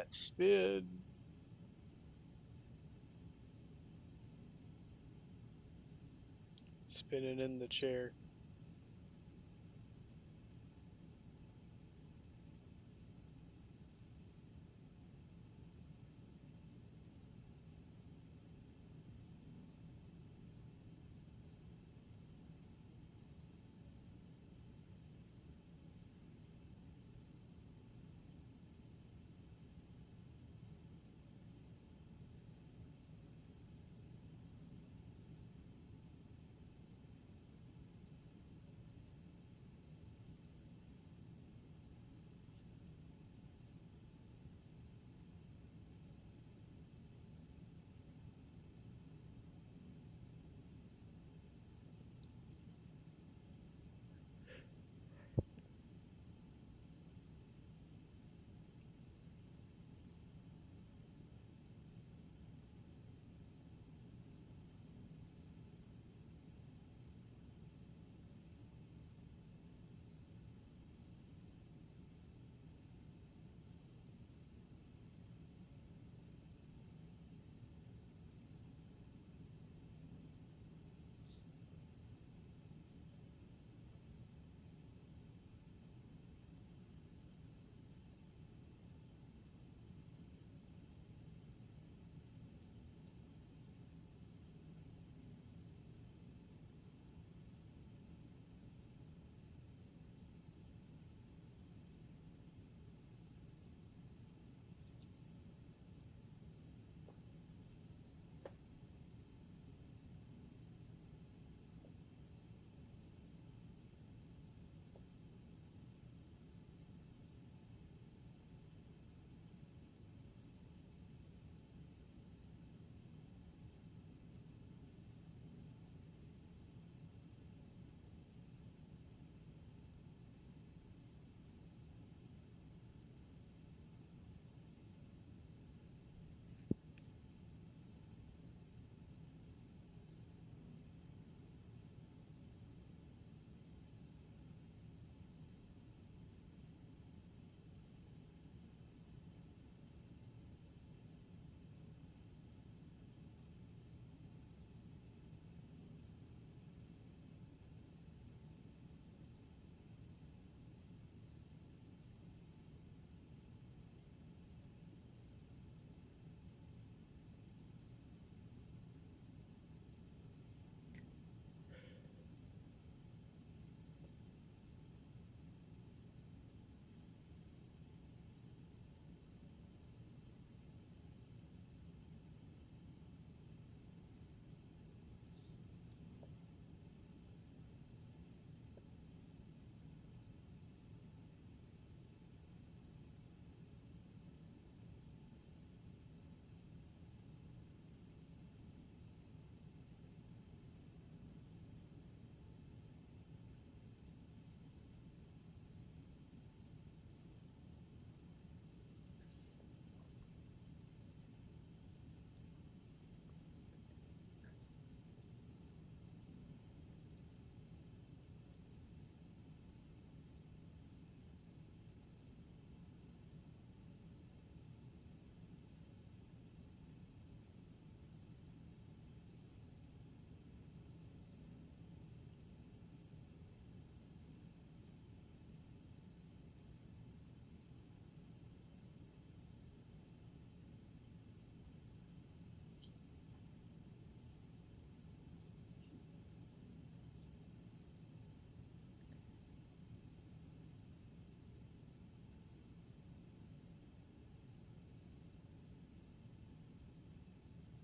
that spin. Spinning in the chair.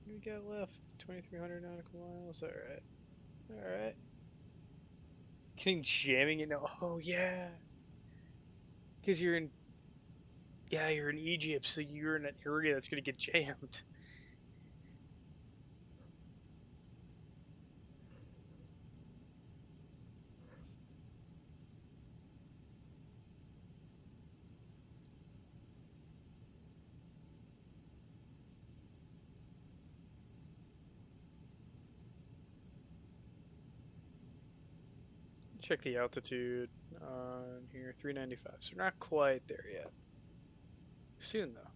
What do we got left? 2,300 nautical miles. Alright. Alright. Getting jamming in. Oh, yeah. Because you're in. Yeah, you're in Egypt, so you're in an area that's going to get jammed. Check the altitude on here, 395. So we're not quite there yet. Soon though.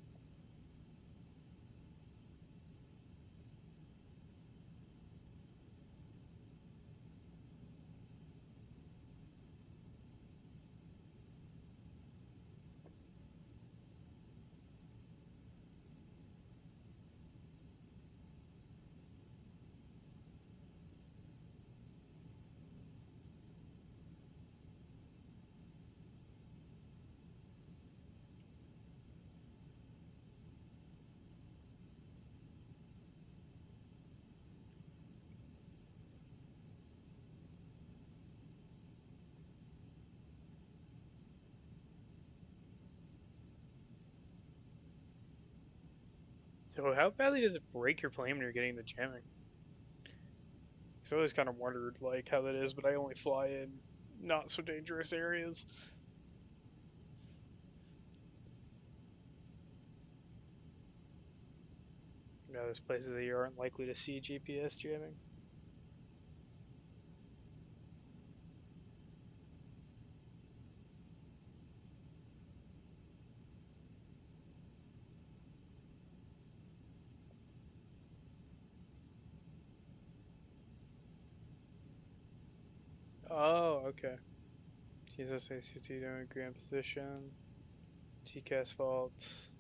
So how badly does it break your plane when you're getting the jamming? So I always kind of wondered like how that is, but I only fly in not so dangerous areas. You know, there's places that you aren't likely to see GPS jamming. Oh, okay. Jesus ACT doing grand position. TCAS faults.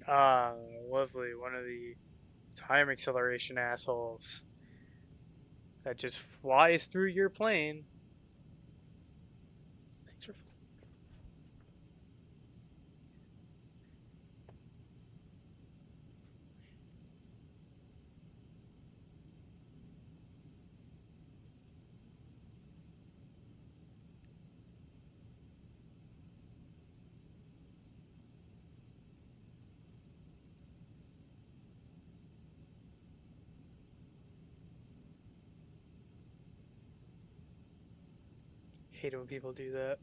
Ah, lovely. One of the time acceleration assholes that just flies through your plane. Thanks for. Hate it when people do that.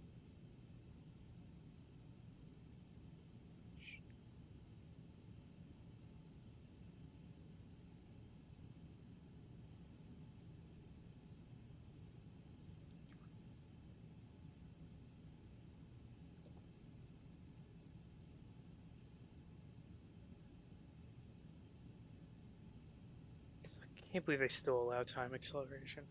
I can't believe they still allow time acceleration.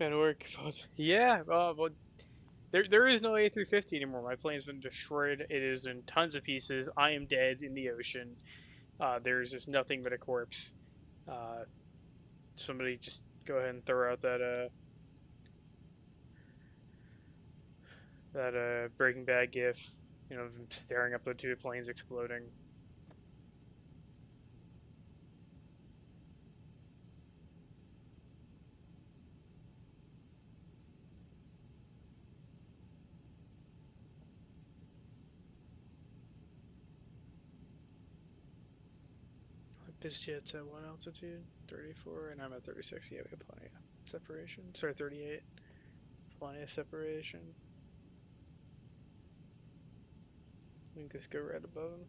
That'll work. Yeah, well, there is no A350 anymore. My plane's been destroyed. It is in tons of pieces. I am dead in the ocean. There's just nothing but a corpse. Somebody just go ahead and throw out that Breaking Bad gif, you know, them staring up the two planes exploding. BizJet's at what altitude? 34, and I'm at 36. Yeah, we have plenty of separation. Sorry, 38. Plenty of separation. We can just go right above him.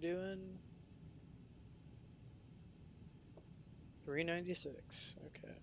doing 396. Okay.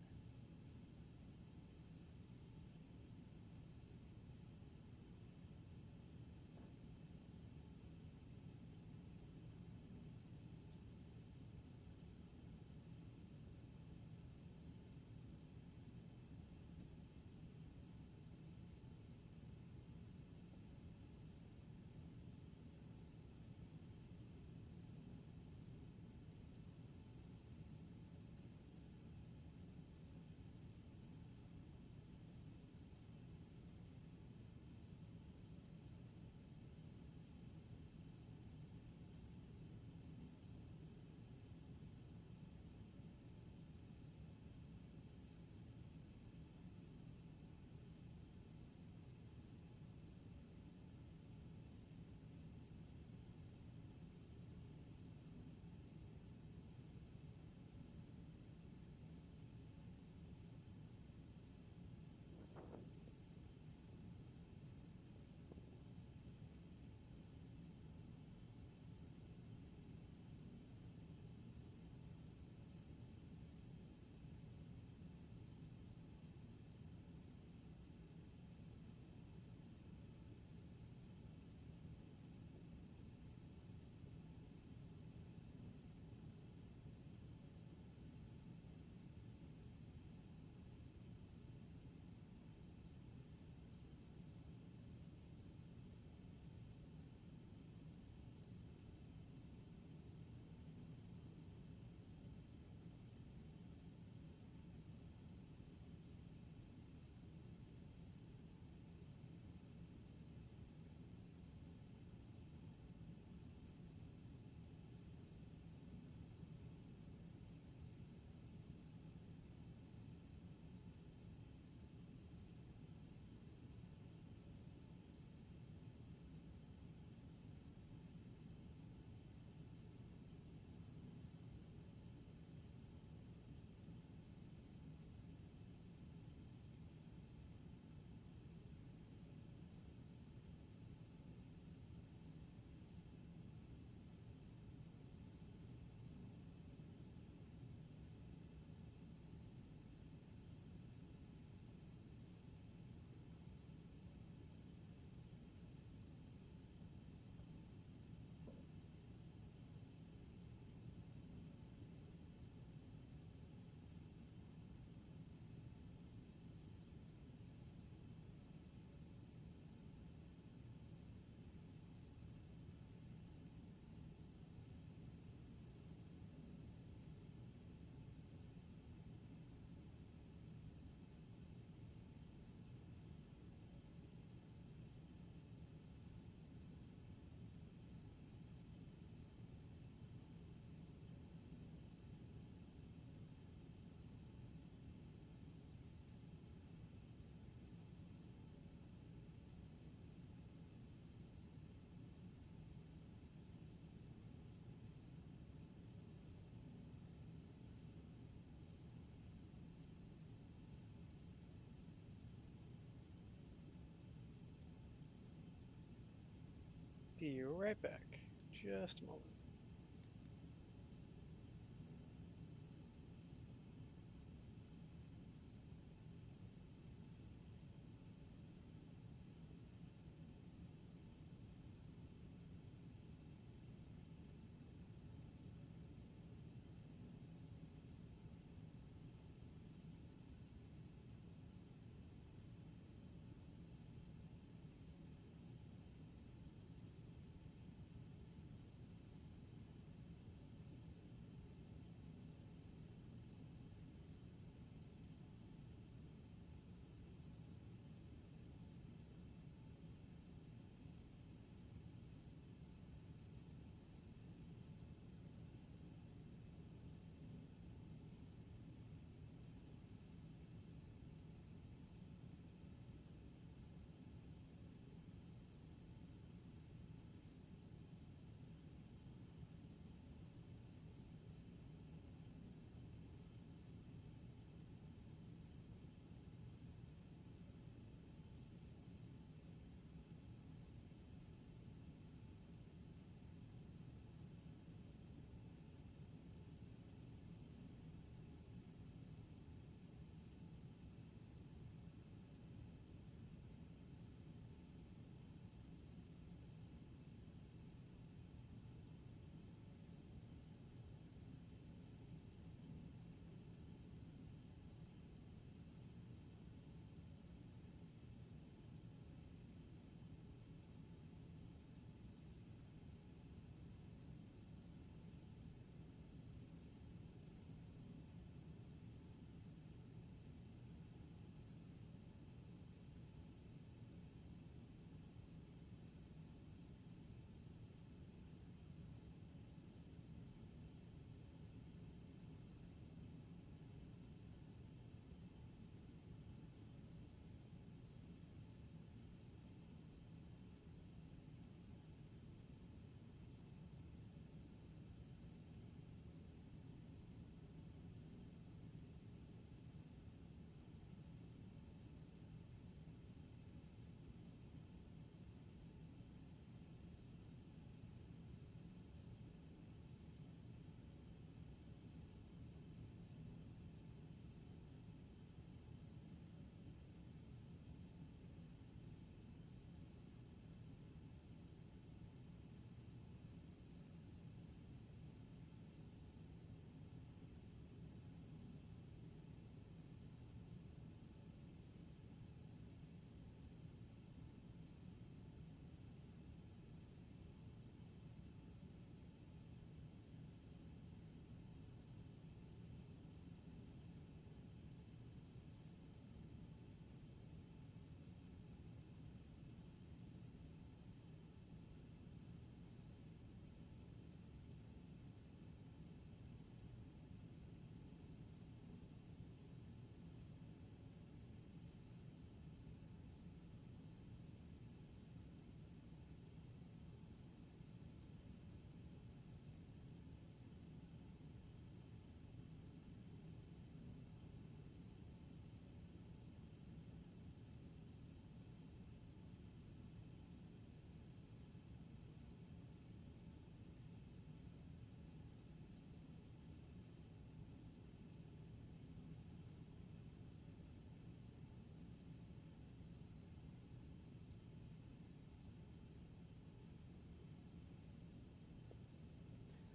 Be right back. Just a moment.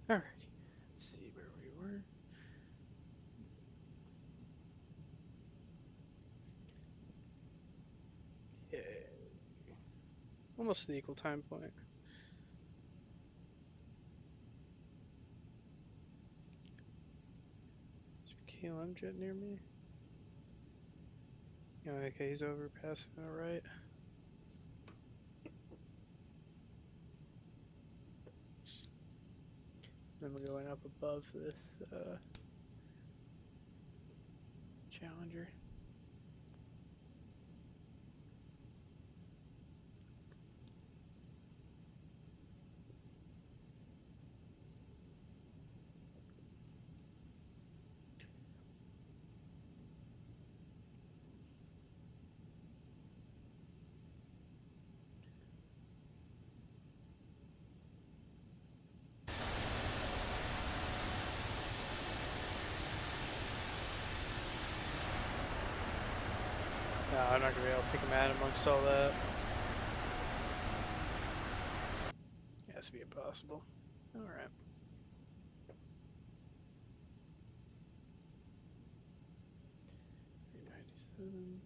Alrighty. Let's see where we were. Yeah. Almost the equal time point. Is there a KLM jet near me? Oh, okay, he's overpassing on the right. Then we're going up above this Challenger. No, I'm not gonna be able to pick him out amongst all that. It has to be impossible. Alright. $397.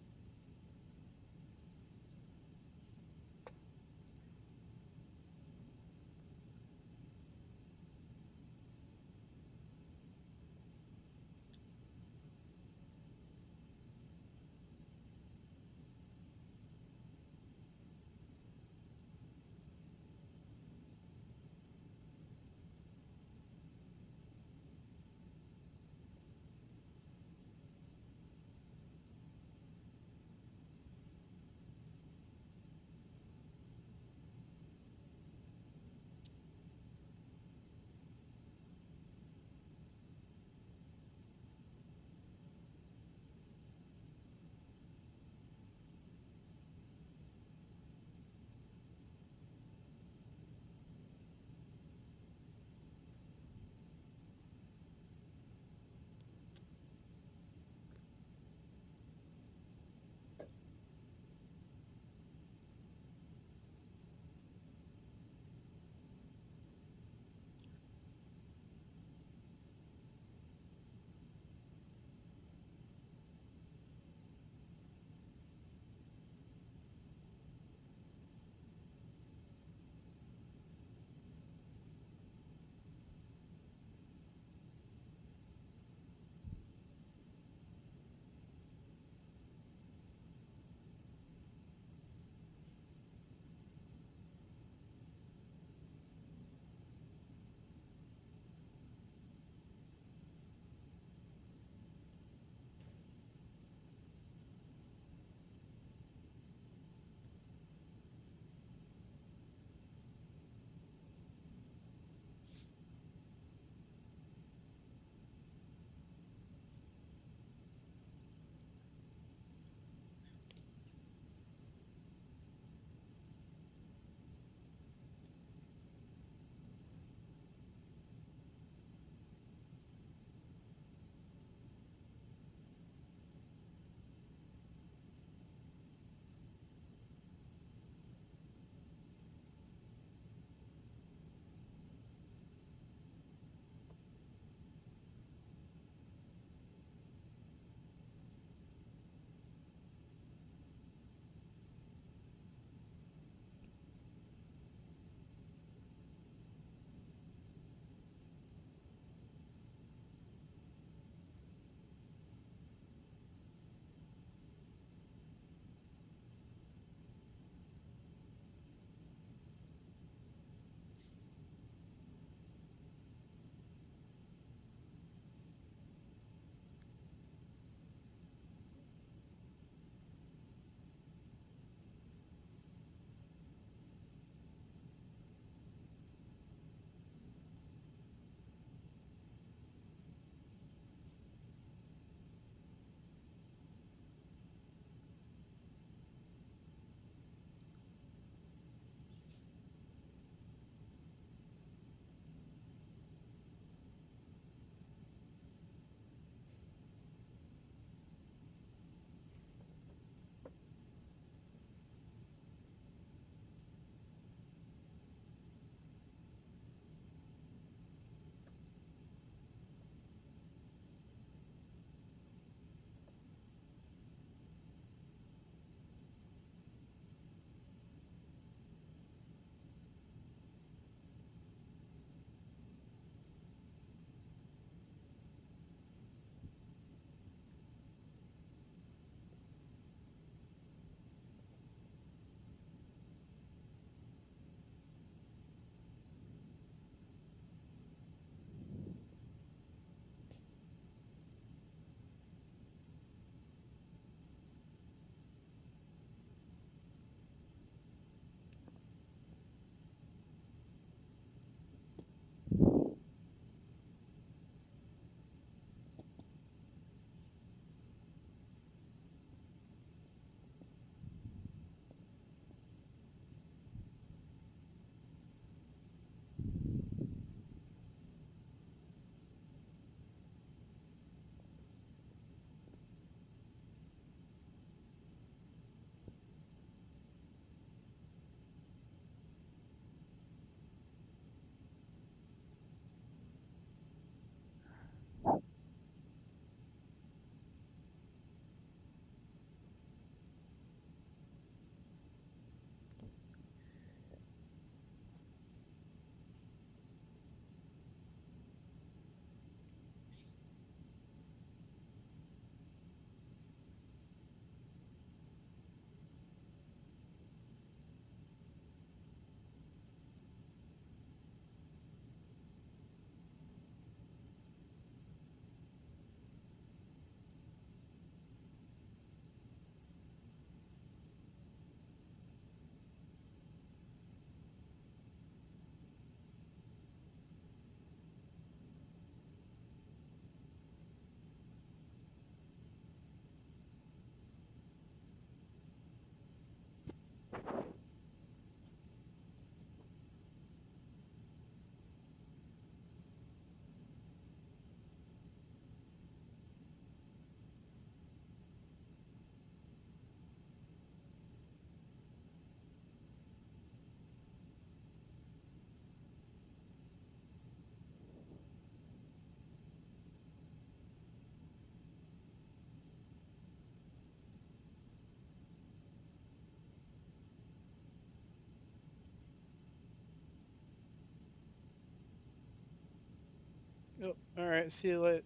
Yep. Alright, see you later.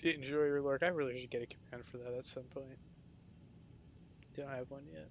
Enjoy your lurk. I really should get a command for that at some point. Don't have one yet.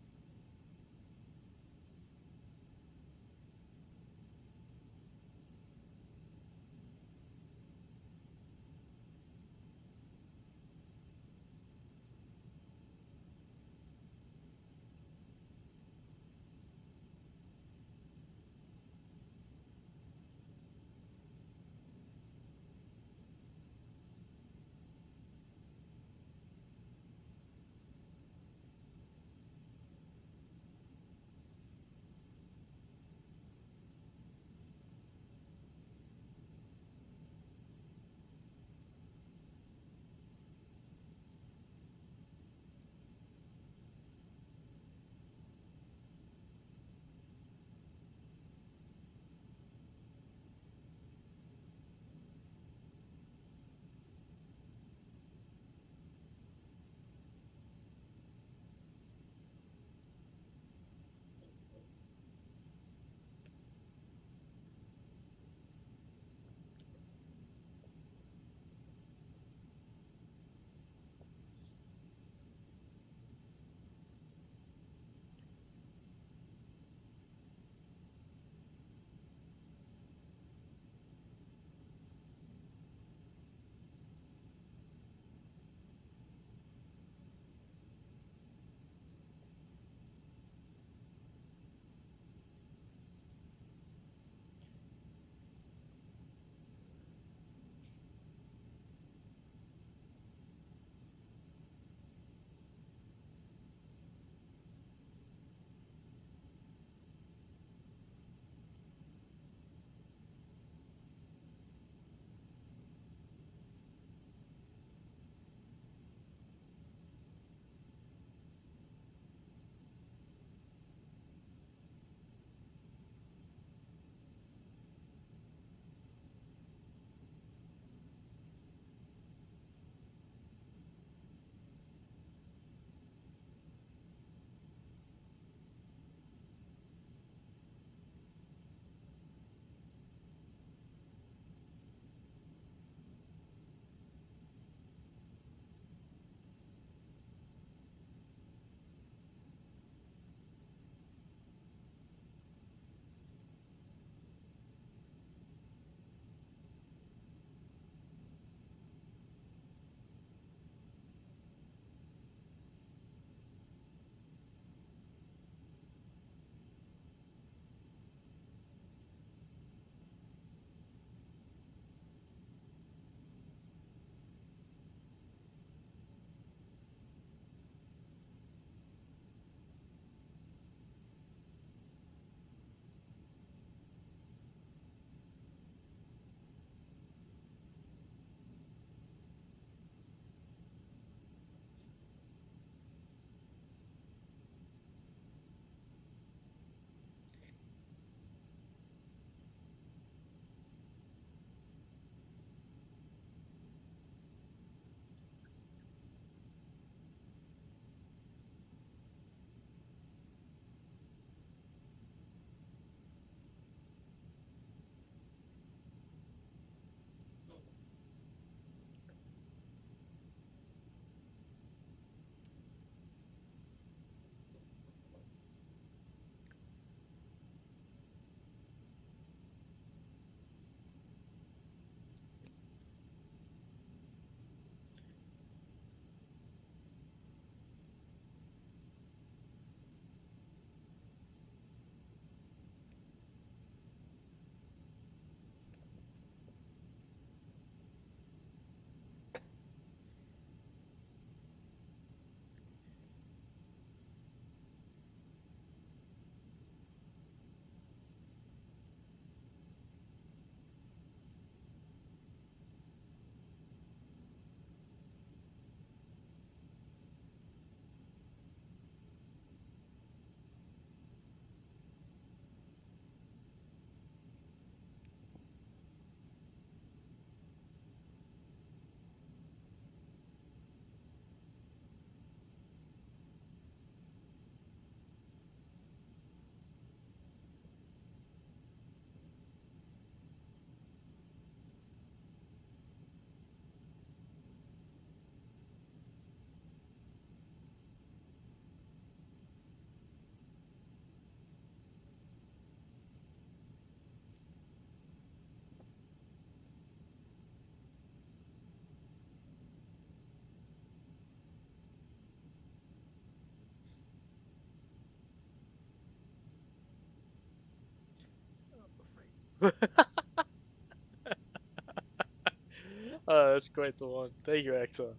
Oh, that's quite the one. Thank you, Axon.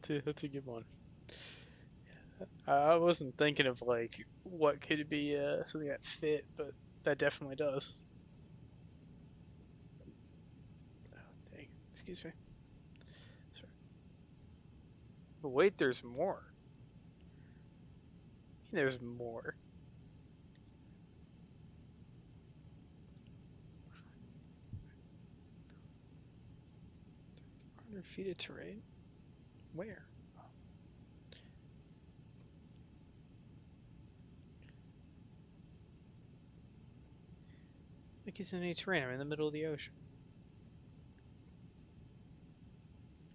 That's a good one. I wasn't thinking of like what could be something that fit, but that definitely does. Oh, dang. Excuse me. Sorry. But wait, there's more. There's more. Feet of terrain? Where? Like it's in any terrain. I'm in the middle of the ocean.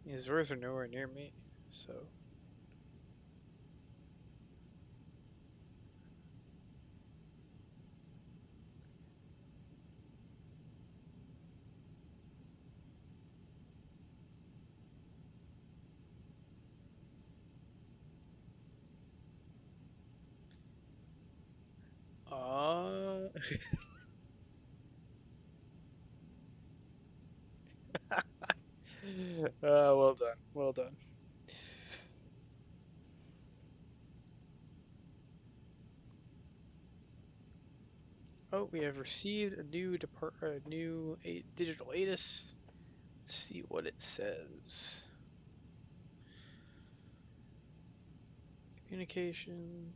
These rivers are nowhere near me, so. Well done. Well done. Oh, we have received a new digital ATIS. Let's see what it says. Communication.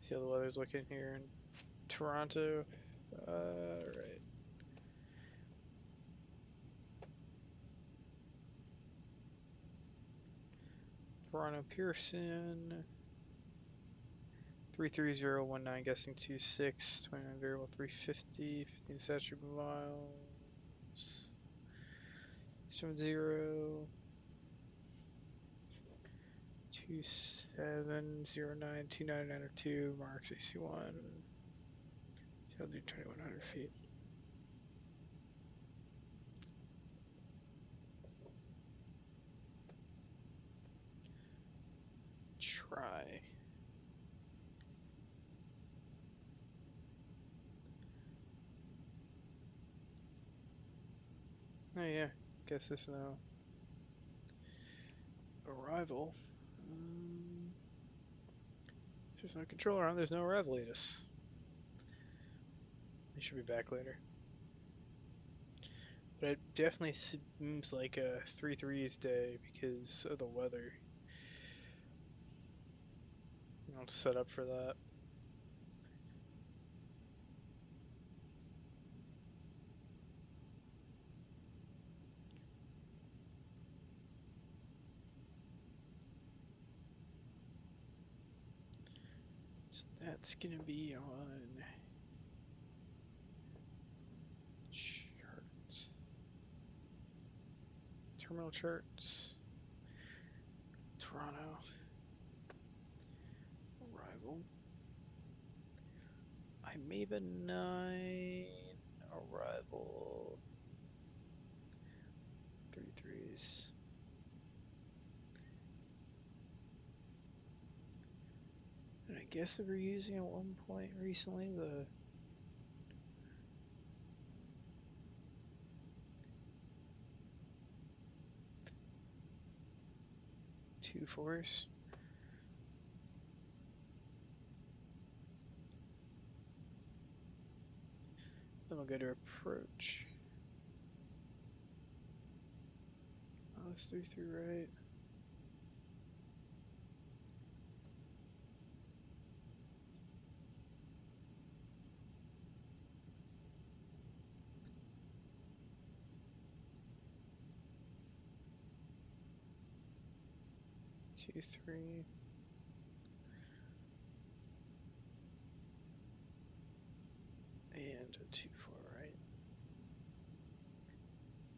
See how the weather's looking here in Toronto. Right. Toronto Pearson. 33019, guessing 26, 29 variable 350, 15 statute miles. 70 2709 29902 marks AC1. I'll do 2100 feet. Try. Oh yeah, guess this now. Arrival. There's no controller on, there's no arrival ATIS. They should be back later. But it definitely seems like a 3-3's day because of the weather. I'll set up for that. So that's gonna be on charts. Terminal charts. Toronto. Arrival. IMAVA 9. Arrival. 3-3's. And I guess they were using at one point recently the two fours. Then we'll go to approach. Oh, let's do through right. Two, three. And a 2-4 right.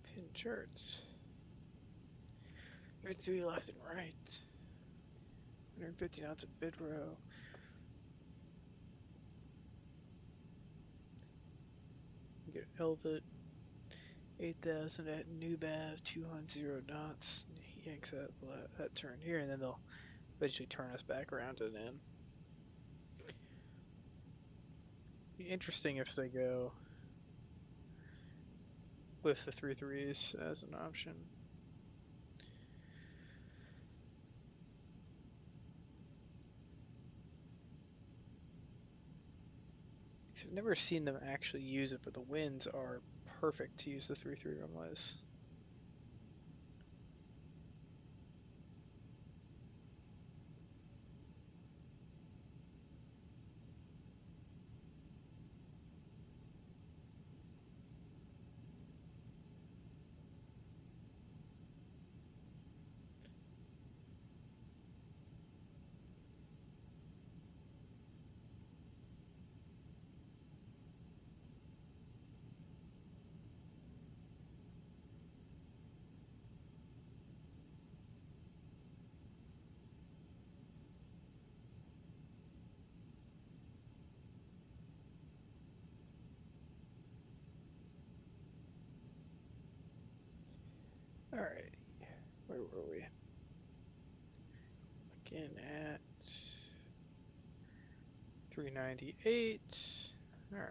Pin charts. There's 3 left and right. 150 knots at bid row. Get Elvit 8,000 at New Bav 200 knots. Yank that turn here, and then they'll eventually turn us back around and in. Be interesting if they go with the 3-3s as an option. I've never seen them actually use it, but the winds are perfect to use the 3-3 runways. Alright, where were we? Again at 398. Alright.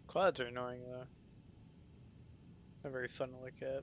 Clouds are annoying though. Not very fun to look at.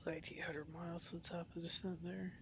like 800 miles to the top of the descent there.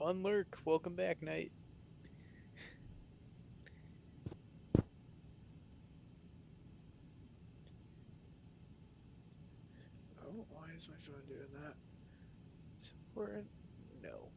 One lurk. Welcome back, Knight. Oh, why is my phone doing that? Support? No.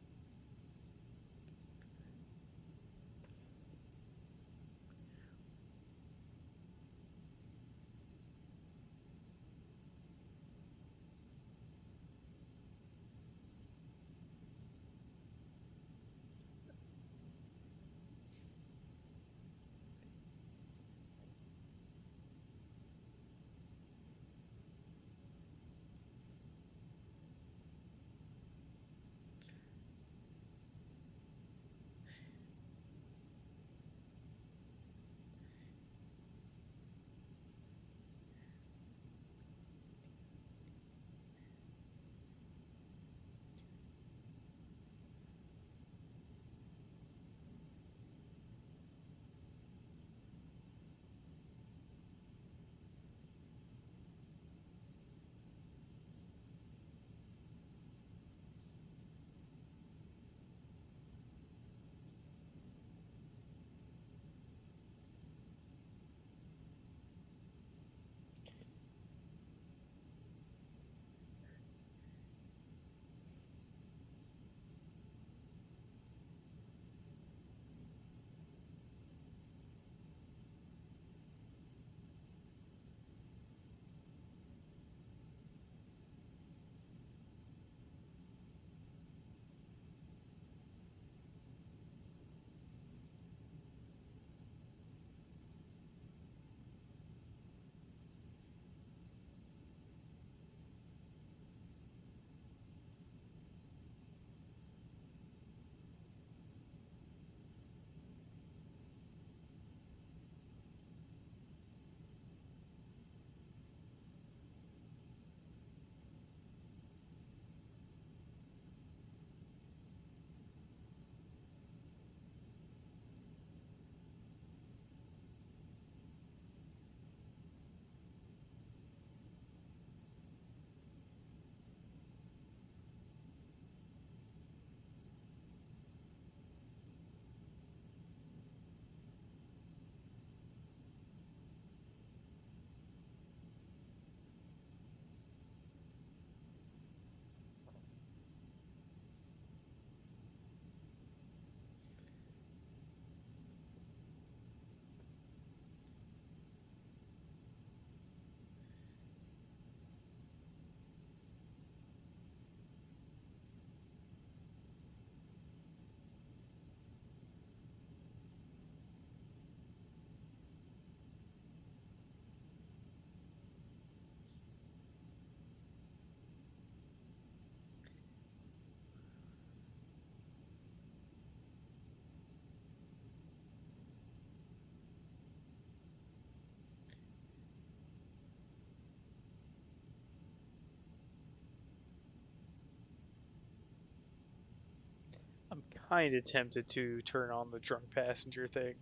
I'm kind of tempted to turn on the drunk passenger thing.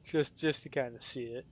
just to kind of see it.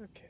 Okay.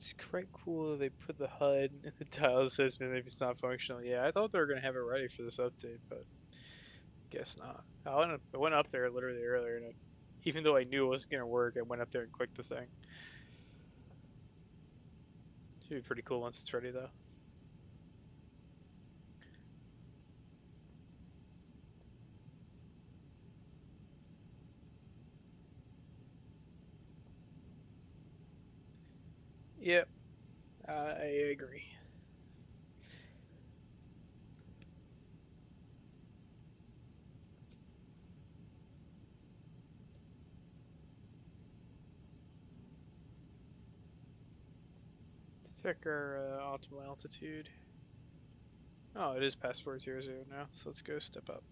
It's quite cool that they put the HUD in the tile system if it's not functional. Yeah, I thought they were going to have it ready for this update, but guess not. I went up there literally earlier, and even though I knew it wasn't going to work, I went up there and clicked the thing. Should be pretty cool once it's ready, though. Yep, I agree. Check our optimal altitude. Oh, it is past 400 now, so let's go step up.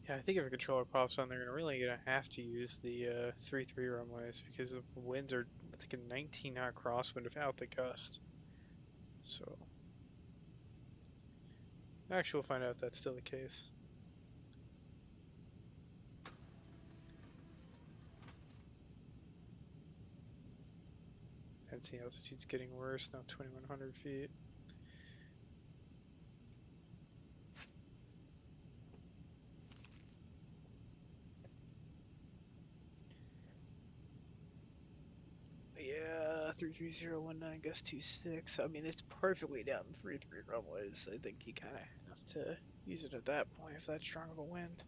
Yeah, I think if a controller pops on, they're really gonna have to use the 3-3 runways because the winds are like a 19-knot crosswind without the gust. So, actually, we'll find out if that's still the case. And the altitude's getting worse now, 2,100 feet. Yeah, 33019 gust 26. I mean, it's perfectly down 3-3 runways. I think you kind of have to use it at that point if that's strong of a wind.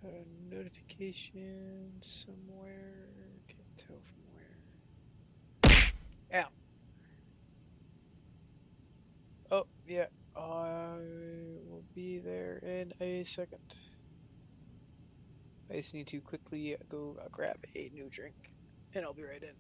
Got a notification somewhere. Can't tell from where. Ow! Oh, yeah. I will be there in a second. I just need to quickly go grab a new drink, and I'll be right in.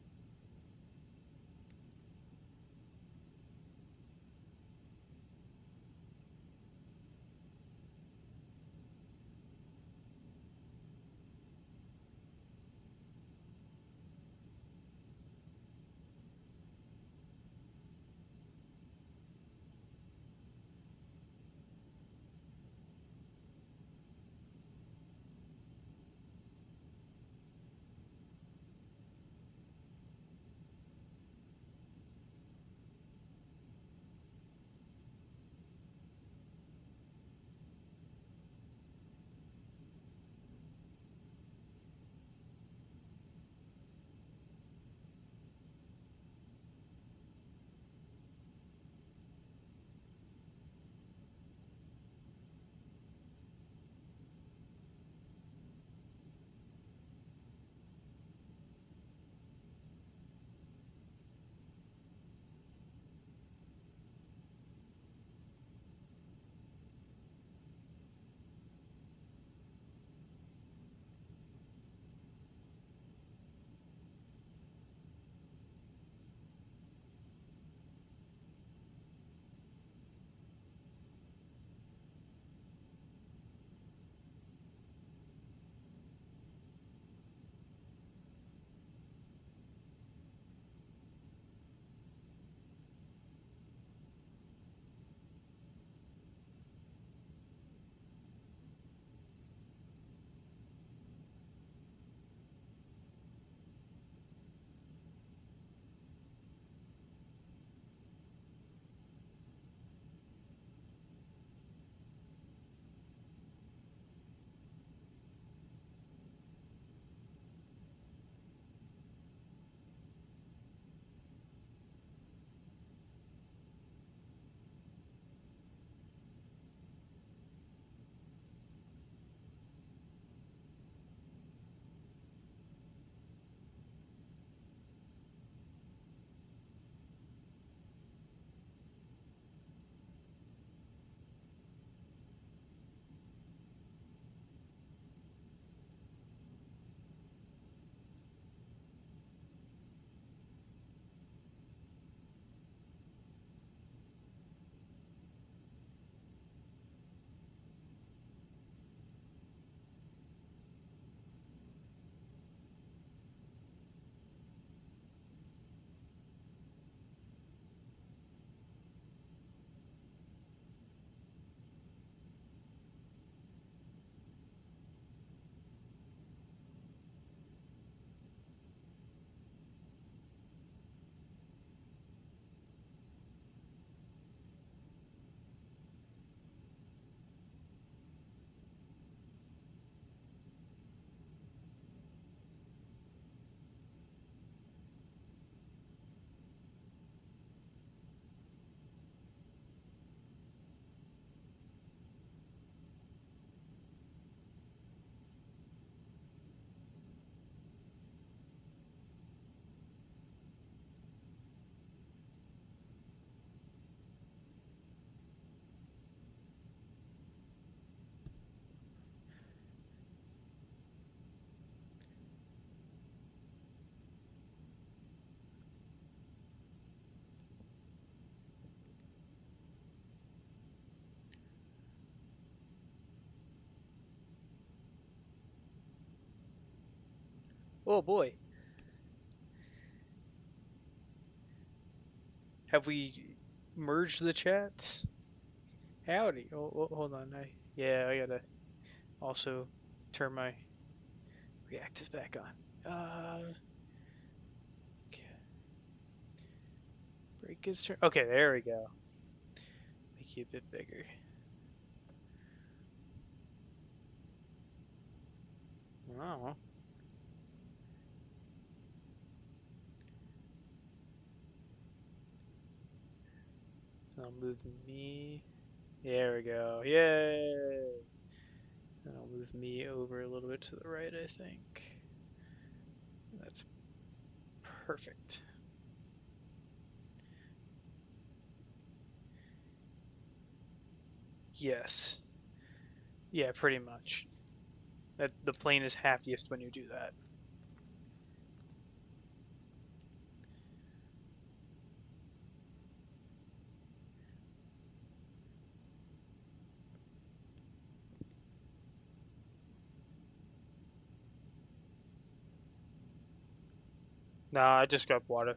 Oh boy. Have we merged the chats? Howdy. Oh, hold on. Yeah, I gotta also turn my reactives back on. Okay. Break is turn. Okay, there we go. Make you a bit bigger. Wow. I'll move me. There we go. Yay! And I'll move me over a little bit to the right, I think. That's perfect. Yes. Yeah, pretty much. That the plane is happiest when you do that. Nah, I just grabbed water.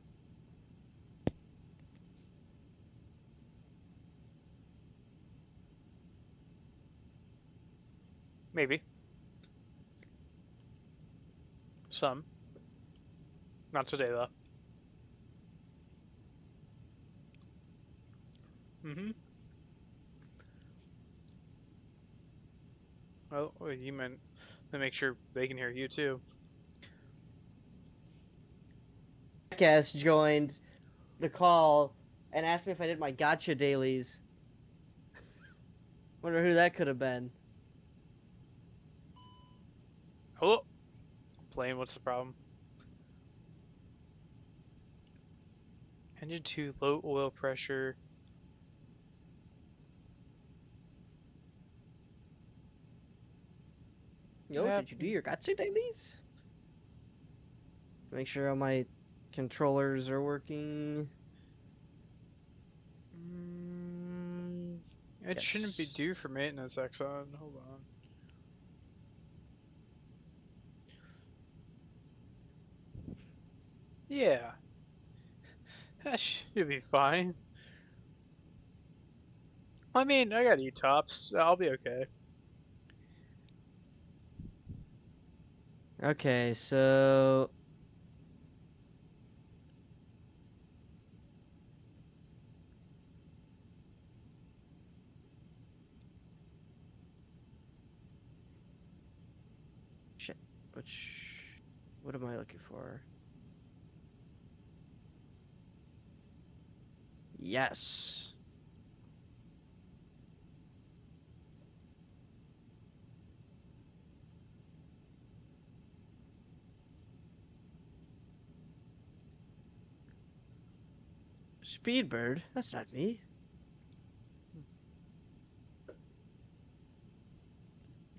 Maybe. Some. Not today, though. Mm-hmm. Oh, you meant to make sure they can hear you, too. Jackass joined the call and asked me if I did my gotcha dailies. Wonder who that could have been. Oh! Plane, what's the problem? Engine 2, low oil pressure. Yo, did you do your gotcha dailies? Make sure all my controllers are working. It shouldn't be due for maintenance, Exxon. Hold on. Yeah. That should be fine. I mean, I got E-tops. I'll be okay. Okay, so... Shit. What am I looking for? Yes. Speedbird? That's not me.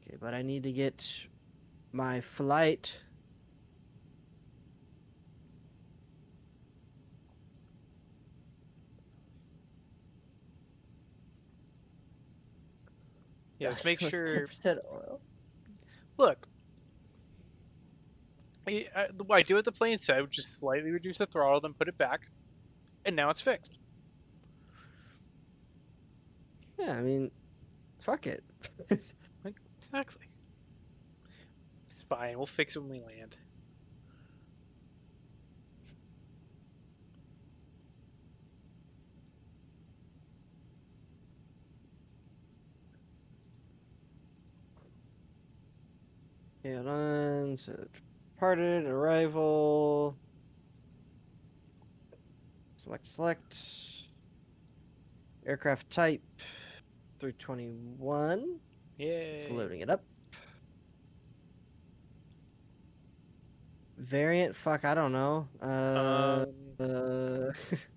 Okay, but I need to get my flight. Yeah, just make sure. 10% oil. Look. I do what the plane said, just slightly reduce the throttle, then put it back. And now it's fixed. Yeah, I mean, fuck it. Exactly. It's fine. We'll fix it when we land. Okay, hold on. So, departed, arrival. Select. Aircraft type. 321. Yay. It's loading it up. Variant? Fuck, I don't know.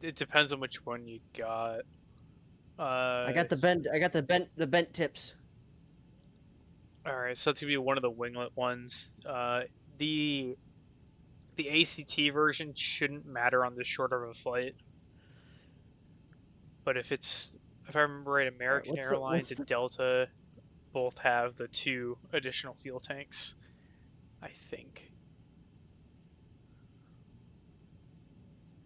It depends on which one you got. I got the bent tips. Alright, so that's gonna be one of the winglet ones. The ACT version shouldn't matter on this short of a flight. But if I remember right, American Airlines and Delta both have the 2 additional fuel tanks, I think.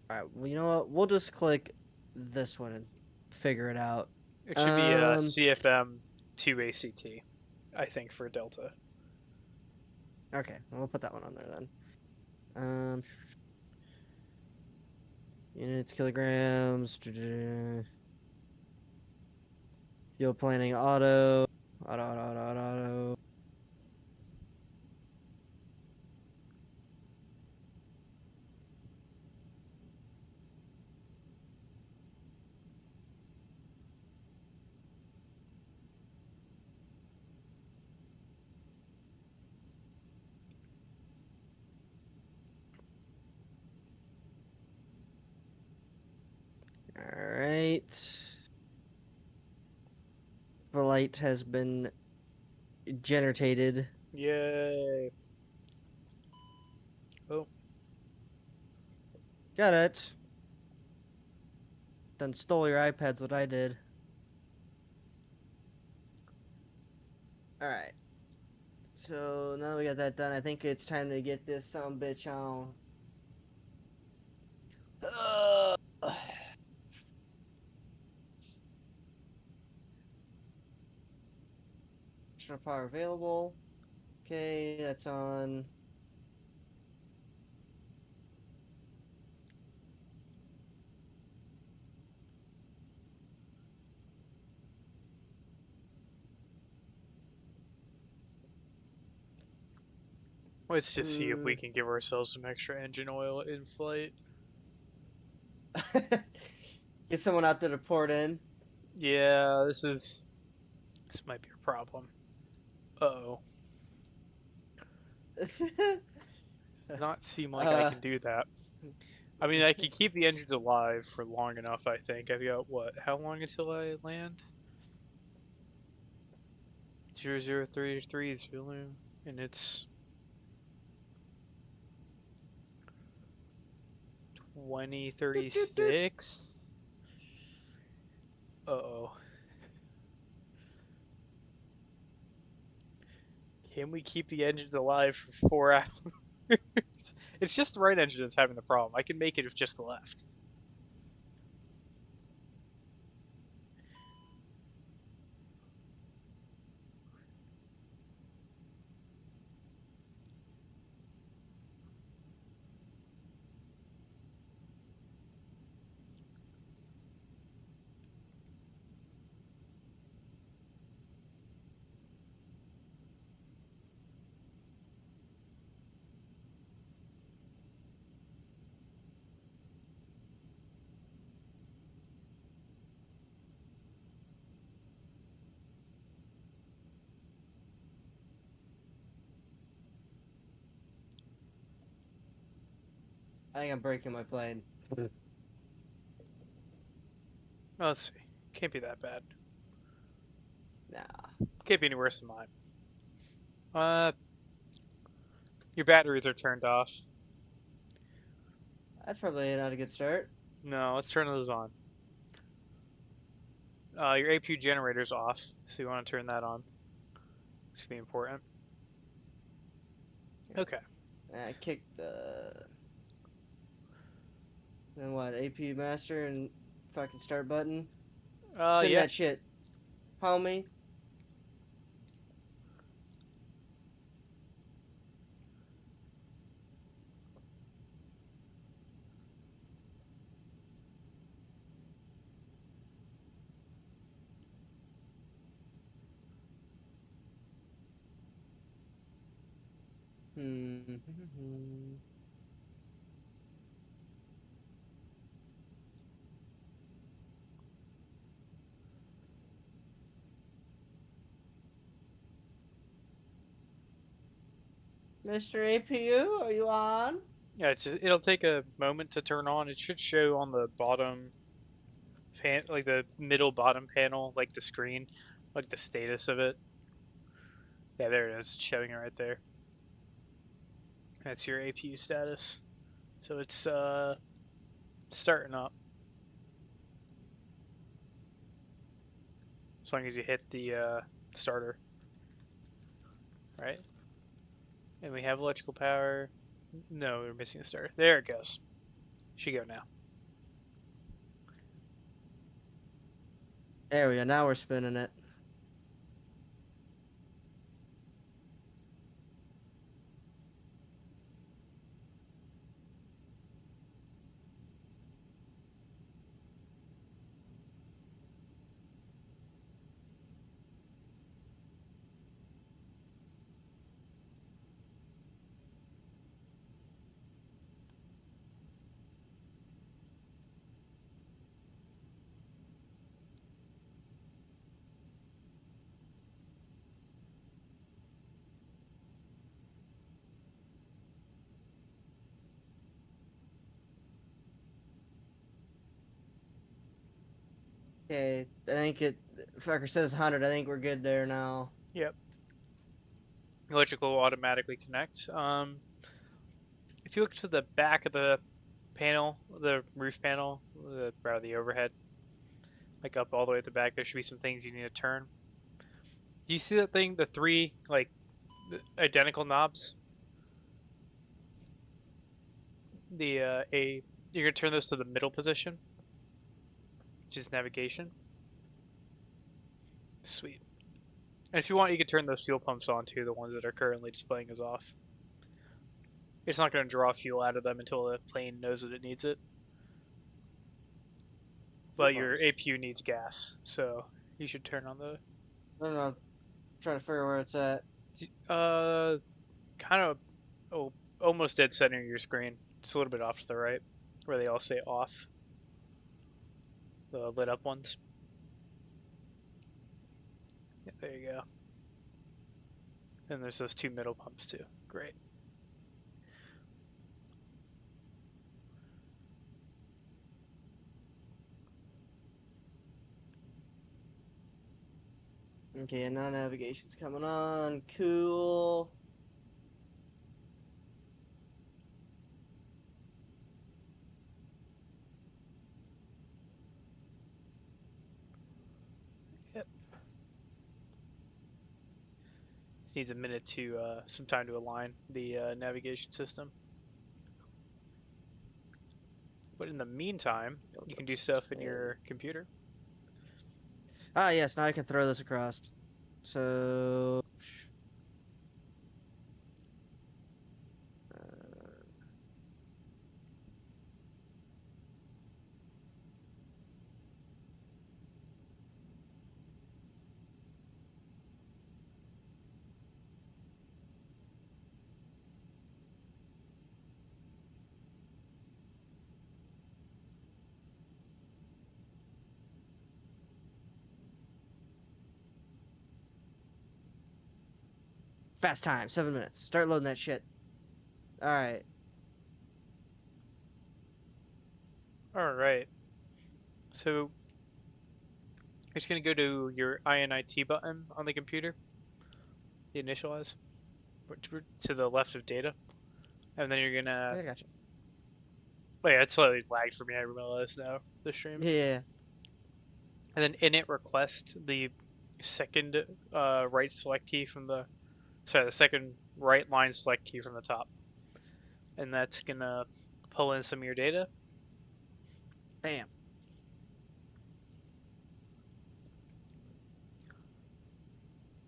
Alright, well, you know what? We'll just click this one and figure it out. It should be a CFM 2 ACT, I think, for Delta. Okay, well, we'll put that one on there then. Units, kilograms. Fuel planning, auto. Auto. flight has been generated. Yay. Oh. Got it. Done stole your iPads, what I did. Alright. So now that we got that done, I think it's time to get this bitch on. Extra power available. Okay, that's on. Let's just see if we can give ourselves some extra engine oil in flight. Get someone out there to pour it in. Yeah, this might be a problem. Uh-oh. Does not seem like I can do that. I mean, I can keep the engines alive for long enough, I think. I've got, what, how long until I land? 0033 Zulu, and it's 2036? Uh-oh. Can we keep the engines alive for 4 hours? It's just the right engine that's having the problem. I can make it with just the left. I think I'm breaking my plane. Oh, let's see. Can't be that bad. Nah. Can't be any worse than mine. Your batteries are turned off. That's probably not a good start. No, let's turn those on. Your APU generator's off, so you want to turn that on. It's gonna be important. Okay. I kicked the... Then what? APU master and fucking start button? Spin Yeah. that shit, homie. Mr. APU, are you on? Yeah, it'll take a moment to turn on. It should show on the bottom, like the middle bottom panel, like the screen, like the status of it. Yeah, there it is. It's showing it right there. That's your APU status. So it's starting up. As long as you hit the starter. Right? And we have electrical power. No, we're missing the starter. There it goes. Should go now. There we go. Now we're spinning it. Okay, I think Fecker says 100. I think we're good there now. Yep. Electrical will automatically connect. If you look to the back of the panel, the roof panel, the overhead, like up all the way at the back, there should be some things you need to turn. Do you see that thing? The three identical knobs. You're gonna turn those to the middle position, which is navigation. Sweet. And if you want, you can turn those fuel pumps on too, the ones that are currently displaying as off. It's not going to draw fuel out of them until the plane knows that it needs it. But your APU needs gas, so you should turn on the... I don't know. I'm trying to figure where it's at. Kind of almost dead center of your screen. It's a little bit off to the right, where they all say off. The lit up ones. Yeah, there you go. And there's those two middle pumps too. Great. Okay, and now navigation's coming on. Cool. Yep. This needs a minute to some time to align the navigation system. But in the meantime, you can do stuff in your computer. Ah, yes, now I can throw this across. So... Fast time, 7 minutes. Start loading that shit. Alright. Alright. So, you're just going to go to your INIT button on the computer. The initialize. To the left of data. And then you're going to... I gotcha. Oh yeah, it's slightly lagged for me, I realize now, the stream. Yeah. And then init request the second right select key from the... Sorry, the second right line select key from the top. And that's going to pull in some of your data. Bam.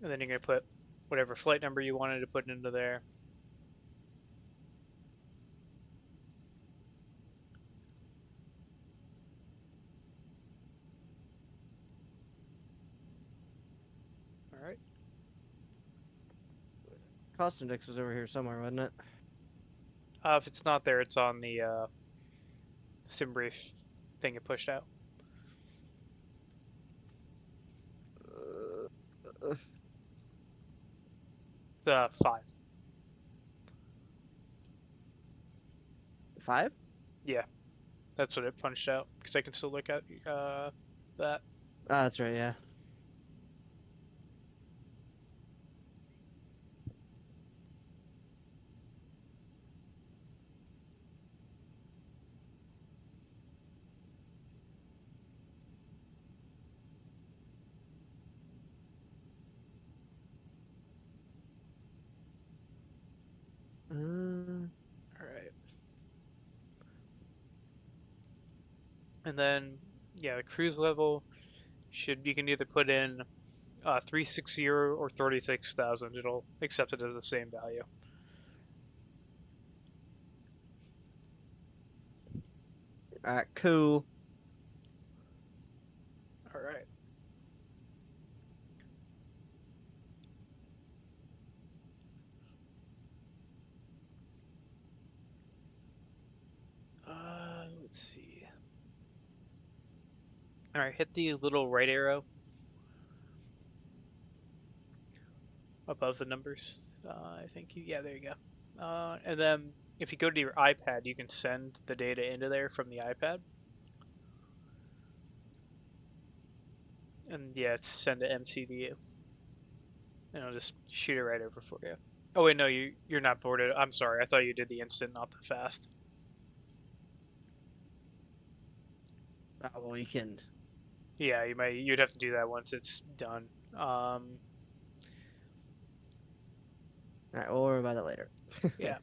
And then you're going to put whatever flight number you wanted to put into there. Alright. Cost index was over here somewhere, wasn't it? If it's not there, it's on the sim brief thing it pushed out. It's 5. 5? Yeah, that's what it punched out, because I can still look at that. Ah, that's right, yeah. Alright. And then, yeah, the cruise level you can either put in 360 or 36,000. It'll accept it as the same value. Alright, cool. Alright. Let's see. Alright, hit the little right arrow above the numbers. I think yeah, there you go. And then if you go to your iPad, you can send the data into there from the iPad. And yeah, it's send to MCDU. And I'll just shoot it right over for you. Oh wait, no, you're not boarded. I'm sorry. I thought you did the instant, not the fast. Oh, well, you can. Yeah, you'd have to do that once it's done. Alright, we'll worry about it later. Yeah.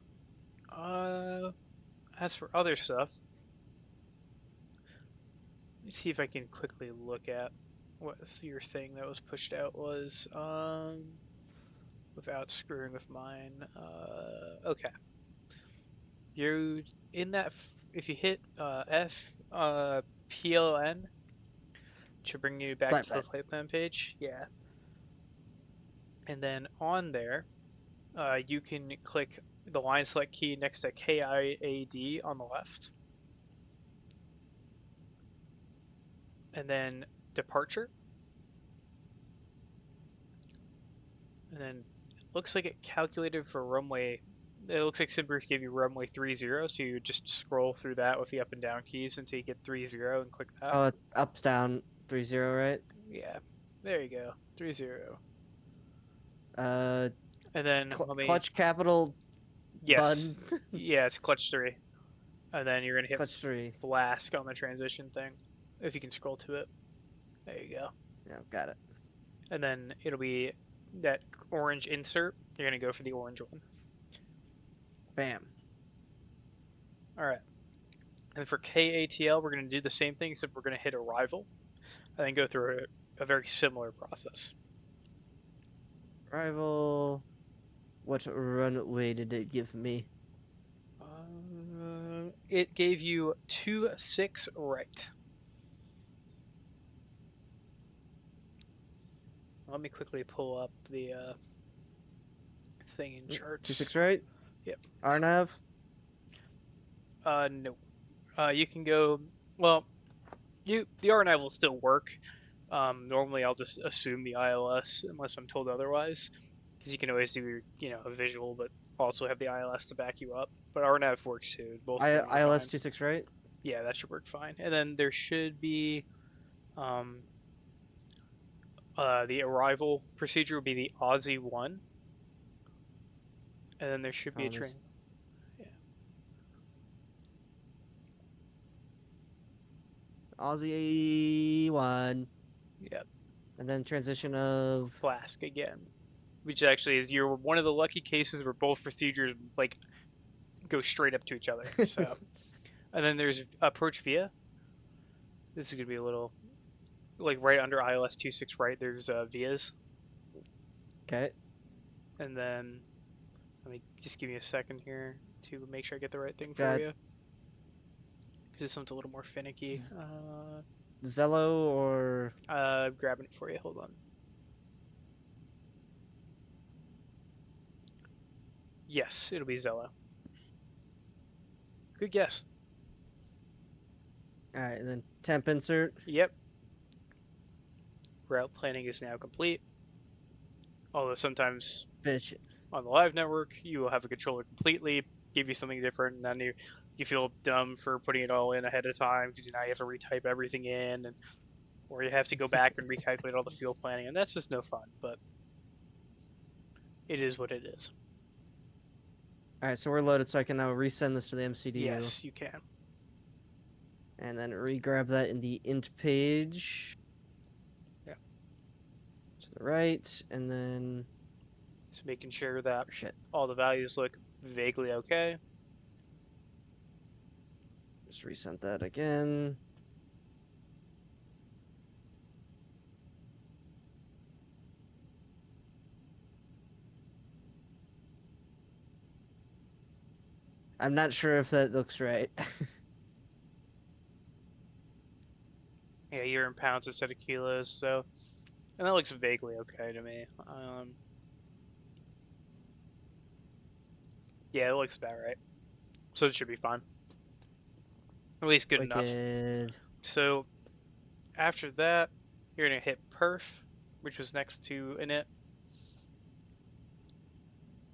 As for other stuff, let me see if I can quickly look at what your thing that was pushed out was. Without screwing with mine. Okay. You're in that. If you hit PLN, to bring you back to the flight plan page. Yeah. And then on there, you can click the line select key next to KIAD on the left. And then departure. And then it looks like it calculated for runway. It looks like SimBrief gave you runway 30, so you just scroll through that with the up and down keys until you get 30 and click that. Oh, up's down 30, right? Yeah. There you go. 30. And then clutch capital. Yes. Button. Yeah, it's clutch 3. And then you're gonna hit clutch 3. Blast on the transition thing. If you can scroll to it. There you go. Yeah, got it. And then it'll be that orange insert. You're gonna go for the orange one. Bam. Alright. And for KATL, we're gonna do the same thing, except we're gonna hit arrival. And then go through a very similar process. Arrival. What runway did it give me? It gave you 26 right. Let me quickly pull up the thing in charts. 26 right? Yep. RNAV? No. You can go. Well, the RNAV will still work. Normally, I'll just assume the ILS unless I'm told otherwise, because you can always do a visual, but also have the ILS to back you up. But RNAV works too. Both ILS 26 right? Yeah, that should work fine. And then there should be the arrival procedure would be the Aussie 1. And then there should be a train. Yeah. Aussie 1. Yep. And then transition of Flask again. Which actually is you're one of the lucky cases where both procedures like go straight up to each other. So and then there's approach via. This is gonna be a little like right under ILS 26 right, there's vias. Okay. And then let me just give you a second here to make sure I get the right thing for you. Because this one's a little more finicky. Zello or grabbing it for you, hold on. Yes, it'll be Zello. Good guess. Alright, and then temp insert. Yep. Route planning is now complete. Although sometimes on the live network, you will have a controller completely, give you something different, and then you feel dumb for putting it all in ahead of time because now you have to retype everything in, or you have to go back and recalculate all the fuel planning, and that's just no fun, but it is what it is. Alright, so we're loaded, so I can now resend this to the MCDU. Yes, you can. And then re-grab that in the int page. Yeah. To the right, and then just making sure that all the values look vaguely okay. Just resend that again. I'm not sure if that looks right. Yeah, you're in pounds instead of kilos, so... And that looks vaguely okay to me. Yeah, it looks about right. So it should be fine. At least good enough. So, after that, you're going to hit perf, which was next to init.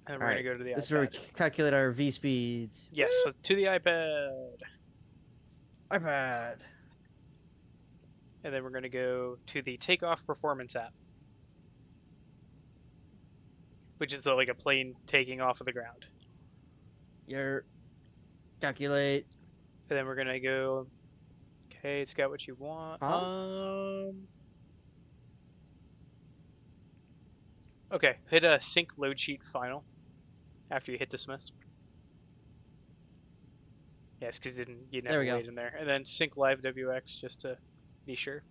And we're going to go to the iPad. This is where we calculate our V-speeds. Yes, so to the iPad. iPad. and then we're going to go to the takeoff performance app, which is like a plane taking off of the ground. Calculate. And then we're going to go, okay, it's got what you want. Okay, hit a sync load sheet final after you hit dismiss. Yes, because you didn't have to wait in there. And then sync live WX just to be sure.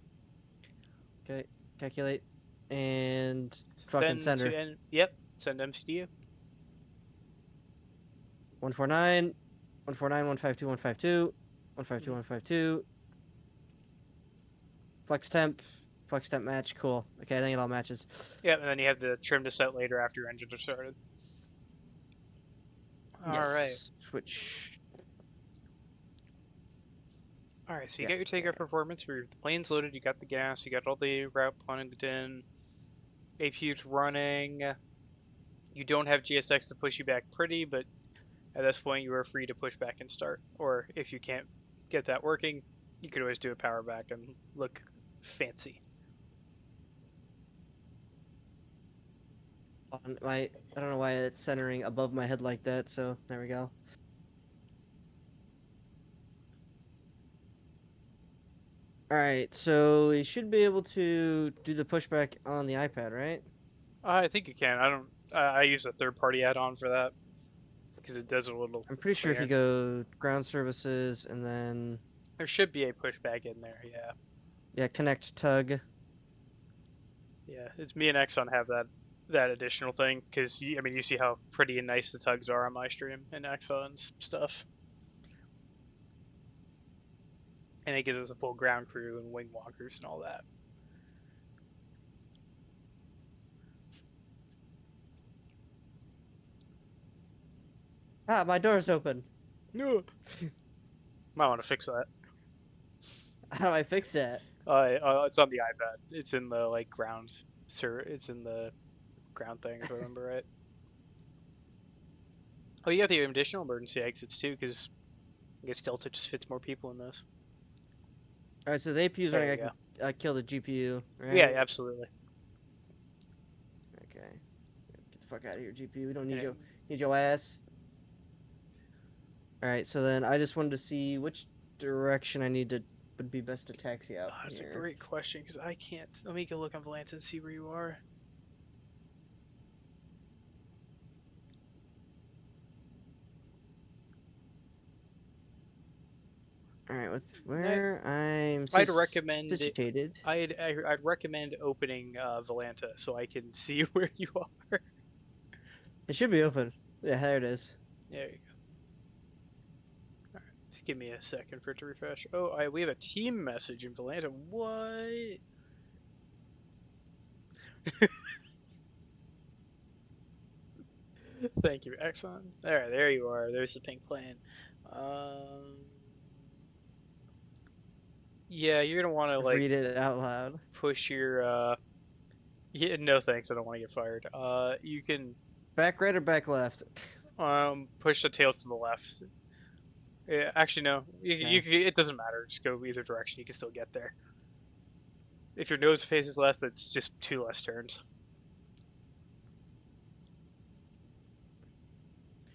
Okay, calculate. And fucking send her. Yep, send MCDU. 149, 149, 152, 152, 152, 152. Flex temp match, cool. Okay, I think it all matches. Yep, and then you have the trim to set later after your engines are started. Yes. Alright. Switch. Alright, so you got your takeoff performance where the plane's loaded, you got the gas, you got all the route planned in, APU's running. You don't have GSX to push you back pretty, but at this point you are free to push back and start. Or if you can't get that working, you could always do a power back and look fancy. I don't know why it's centering above my head like that, so there we go. Alright, so we should be able to do the pushback on the iPad, right? I think you can. I use a third-party add-on for that because it does a little. I'm pretty sure if you go ground services and then there should be a pushback in there. Yeah. Yeah, connect tug. Yeah, it's me and Exxon have that additional thing because I mean you see how pretty and nice the tugs are on my stream and Exxon's stuff. And it gives us a full ground crew and wing walkers and all that. Ah, my door's open. No. Might want to fix that. How do I fix that? It's on the iPad. It's in the like ground. It's in the ground thing, if I remember right. Oh, you got the additional emergency exits too, because I guess Delta just fits more people in this. All right, so the APU's running. I can kill the GPU, right? Yeah, absolutely. Okay, get the fuck out of here, GPU. We don't need your ass. All right, so then I just wanted to see which direction would be best to taxi out. Oh, that's a great question because I can't. Let me go look on Volanta and see where you are. All right, with where I'm situated. I'd recommend opening Volanta so I can see where you are. It should be open. Yeah, there it is. There you go. All right, just give me a second for it to refresh. Oh, we have a team message in Volanta. What? Thank you, Exxon. All right, there you are. There's the pink plane. Yeah, you're gonna want to like read it out loud. Push your yeah, no thanks. I don't want to get fired. You can back right or back left. Push the tail to the left. Yeah, actually no. You can, it doesn't matter. Just go either direction. You can still get there. If your nose faces left, it's just 2 less turns.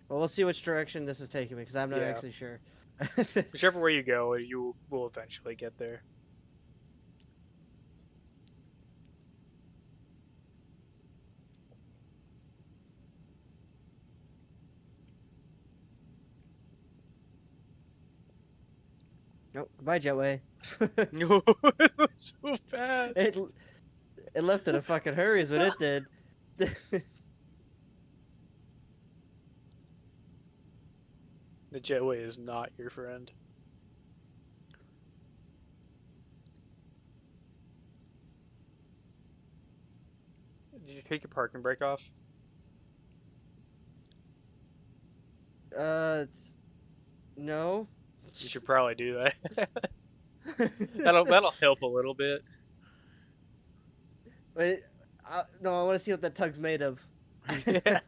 Well, we'll see which direction this is taking me because I'm not actually sure. Whichever way you go, you will eventually get there. Nope. Goodbye, Jetway. No, so fast. It left in a fucking hurry is what it did. The Jetway is not your friend. Did you take your parking brake off? No. You should probably do that. that'll help a little bit. Wait, no, I want to see what that tug's made of. Yeah.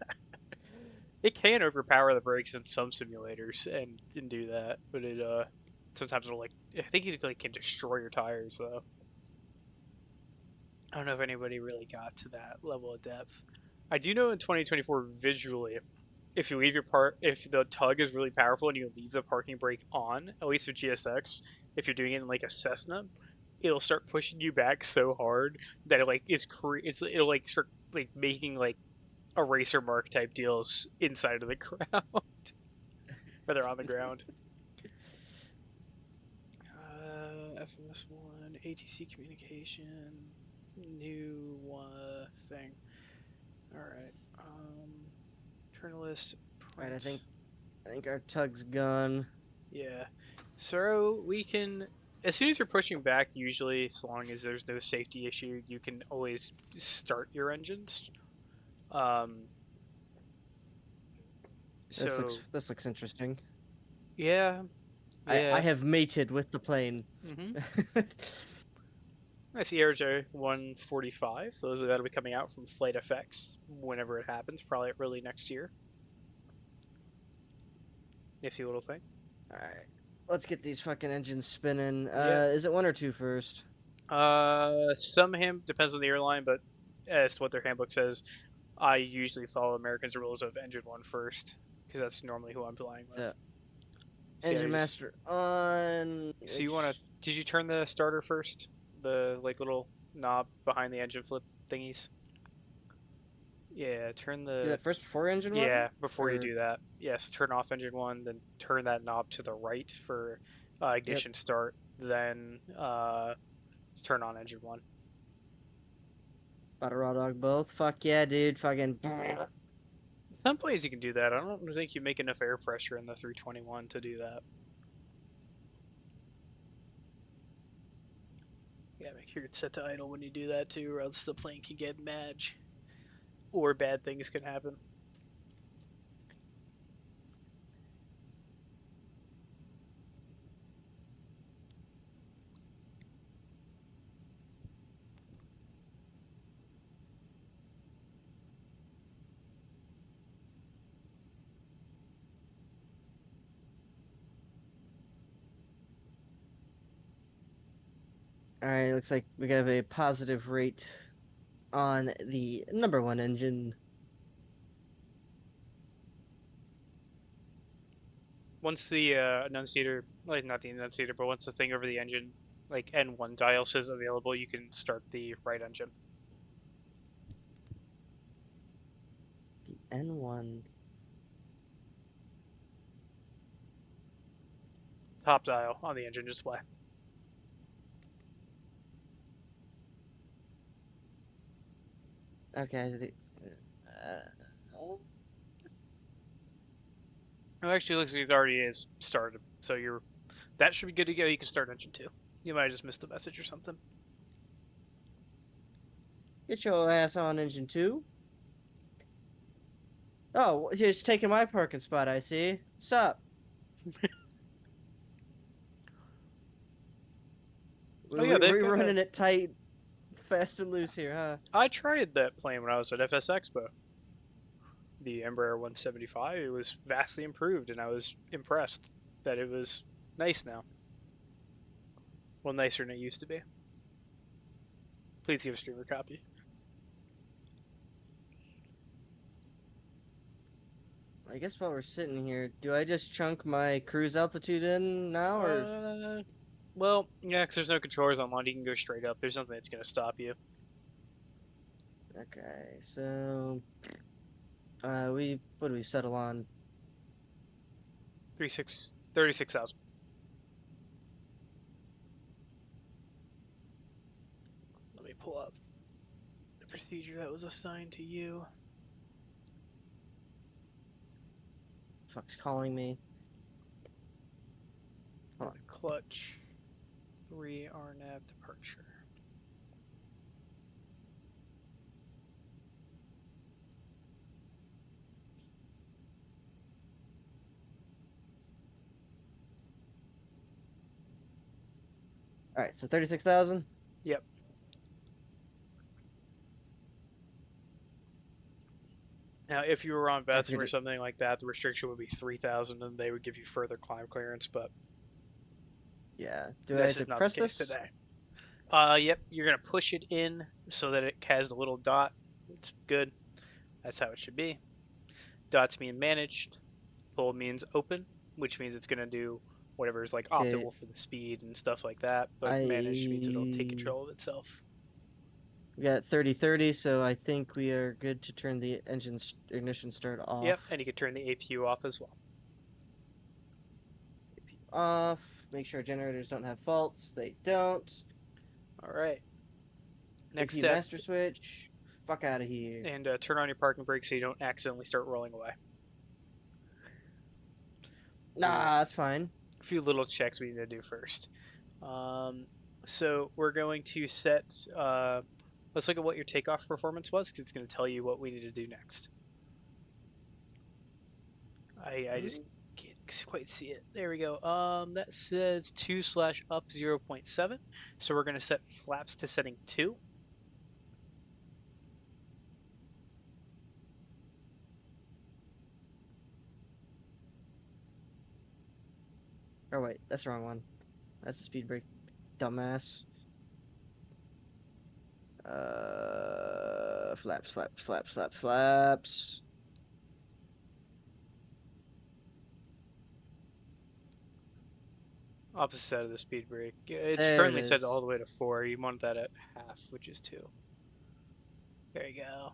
It can overpower the brakes in some simulators and do that, but it sometimes it'll like I think it like can destroy your tires though. I don't know if anybody really got to that level of depth. I do know in 2024 visually, if you leave if the tug is really powerful and you leave the parking brake on, at least with GSX, if you're doing it in like a Cessna, it'll start pushing you back so hard that it like it'll like start like making like eraser mark type deals inside of the ground, rather on the ground. FMS1 ATC communication, new thing. All right. Turn list. Alright, I think our tug's gone. Yeah. So we can, as soon as you're pushing back, usually, as long as there's no safety issue, you can always start your engines. This looks interesting. Yeah. I have mated with the plane. I see RJ-145. That'll be coming out from Flight FX whenever it happens, probably early next year. Nifty little thing. Alright. Let's get these fucking engines spinning. Is it 1 or 2 first? Depends on the airline, but as to what their handbook says, I usually follow American's rules of engine 1 first, because that's normally who I'm flying with. Engine master on. So you want to? Did you turn the starter first? The like little knob behind the engine flip thingies. Yeah, turn the. Do that first before engine 1? Yeah, before you do that. Yeah, so turn off engine 1, then turn that knob to the right for ignition start, then turn on engine 1. About to raw dog both. Fuck yeah, dude. Fucking. Some planes you can do that. I don't think you make enough air pressure in the 321 to do that. Yeah, make sure it's set to idle when you do that too, or else the plane can get madge. Or bad things can happen. Alright, looks like we have a positive rate on the number 1 engine. Once the annunciator, like not the annunciator, but once the thing over the engine, like N1 dial says available, you can start the right engine. The N1. Top dial on the engine display. Okay. Oh, actually, it looks like it already is started, so that should be good to go. You can start engine 2. You might have just missed a message or something. Get your ass on engine 2. Oh, he's taking my parking spot, I see. What's up? We're running it tight, fast and loose here, huh? I tried that plane when I was at FS Expo. The Embraer 175. It was vastly improved, and I was impressed that it was nice now. Well, nicer than it used to be. Please give a streamer copy. I guess while we're sitting here, do I just chunk my cruise altitude in now, or? Well, yeah, because there's no controllers on land. You can go straight up. There's nothing that's going to stop you. Okay, so what do we settle on? 36,000. Let me pull up the procedure that was assigned to you. Fuck's calling me. Hold on. Clutch. 3 RNAV departure. All right, so 36,000. Yep. Now, if you were on VETSIM or something like that, the restriction would be 3,000, and they would give you further climb clearance. But yeah, do I have to press this today? Yep, you're gonna push it in so that it has a little dot. It's good. That's how it should be. Dots mean managed. Pull means open, which means it's gonna do whatever is like Okay. optimal for the speed and stuff like that. But managed means it'll take control of itself. We got 30-30, so I think we are good to turn the engine ignition start off. Yep, and you can turn the APU off as well. APU off. Make sure generators don't have faults. They don't. All right. Next APU step. master switch. Fuck out of here. And turn on your parking brakes so you don't accidentally start rolling away. Nah, that's fine. A few little checks we need to do first. So we're going to set. Let's look at what your takeoff performance was, because it's going to tell you what we need to do next. I just can't quite see it. There we go. That says 2/up 0.7. So we're going to set flaps to setting 2. Oh wait, that's the wrong one. That's the speed brake, dumbass. Flaps, flaps, flaps, flaps, flaps. Opposite side of the speed brake. It's There currently it set is. all the way to 4. You want that at half, which is 2. There you go.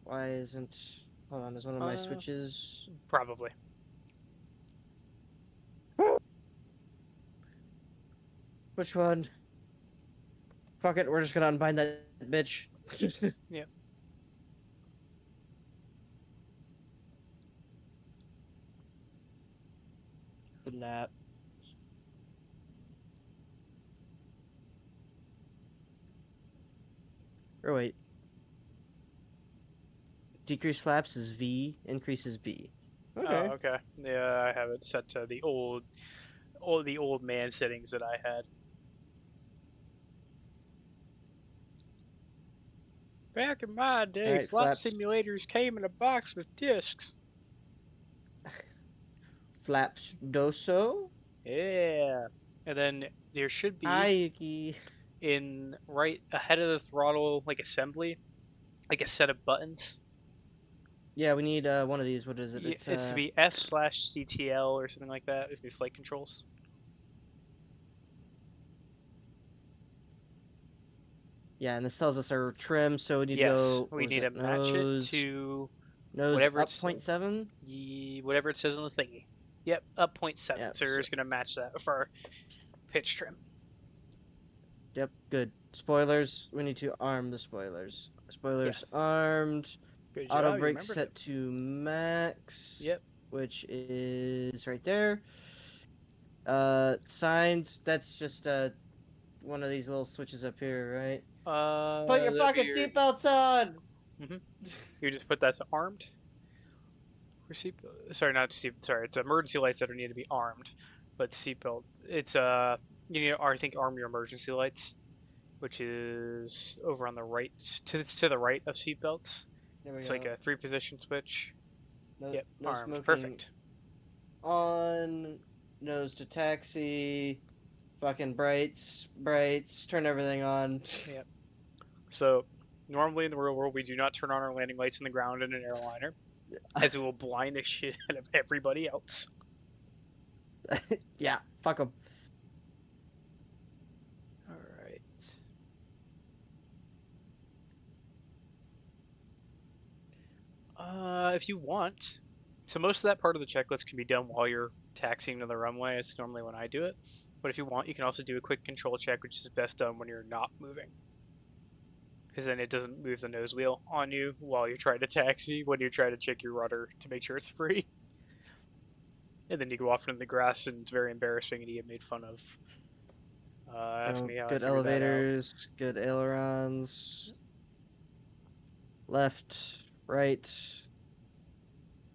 Why isn't... Hold on, is one of my switches... Probably. Which one? Fuck it, we're just gonna unbind that bitch. Yep. Flap. Or wait. Decrease flaps is V, increase is B. Okay. Oh, okay. Yeah, I have it set to the old man settings that I had. Back in my day, Right, flap flaps. simulators came in a box with discs. Flaps doso. Yeah. And then there should be Hi, Yuki. in right ahead of the throttle, like assembly, like a set of buttons. Yeah, we need one of these. What is it? It's to be F/CTL or something like that. It's be flight controls. Yeah, and this tells us our trim, so we need to Yes, go. we need to match it to nose whatever up it's 0.7. Whatever it says on the thingy. Yep, up 0.7. Yep, So you're just gonna match that for our pitch trim. Yep, good. Spoilers. We need to arm the spoilers. Spoilers Yes. armed. Good job, Auto you brake remembered set it. to max. Yep. Which is right there. Signs. That's just one of these little switches up here, right? Put your fucking seatbelts on. You just put that to armed. Sorry, not seat. Sorry, it's emergency lights that need to be armed, but seatbelt. It's you need to, I think, arm your emergency lights, which is over on the right to the right of seatbelts. There we It's go. like a 3-position switch. No, Yep, no armed. smoking. Perfect. On nose to taxi. Fucking brights. Turn everything on. Yep. So, normally in the real world, we do not turn on our landing lights in the ground in an airliner, as it will blind the shit out of everybody else. Yeah, fuck them. Alright. If you want. So most of that part of the checklist can be done while you're taxiing to the runway. It's normally when I do it. But if you want, you can also do a quick control check, which is best done when you're not moving. Because then it doesn't move the nose wheel on you while you're trying to taxi, when you try to check your rudder to make sure it's free. And then you go off into the grass, and it's very embarrassing, and you get made fun of. Ask me how I Good figured that out. elevators, good ailerons. Left, right.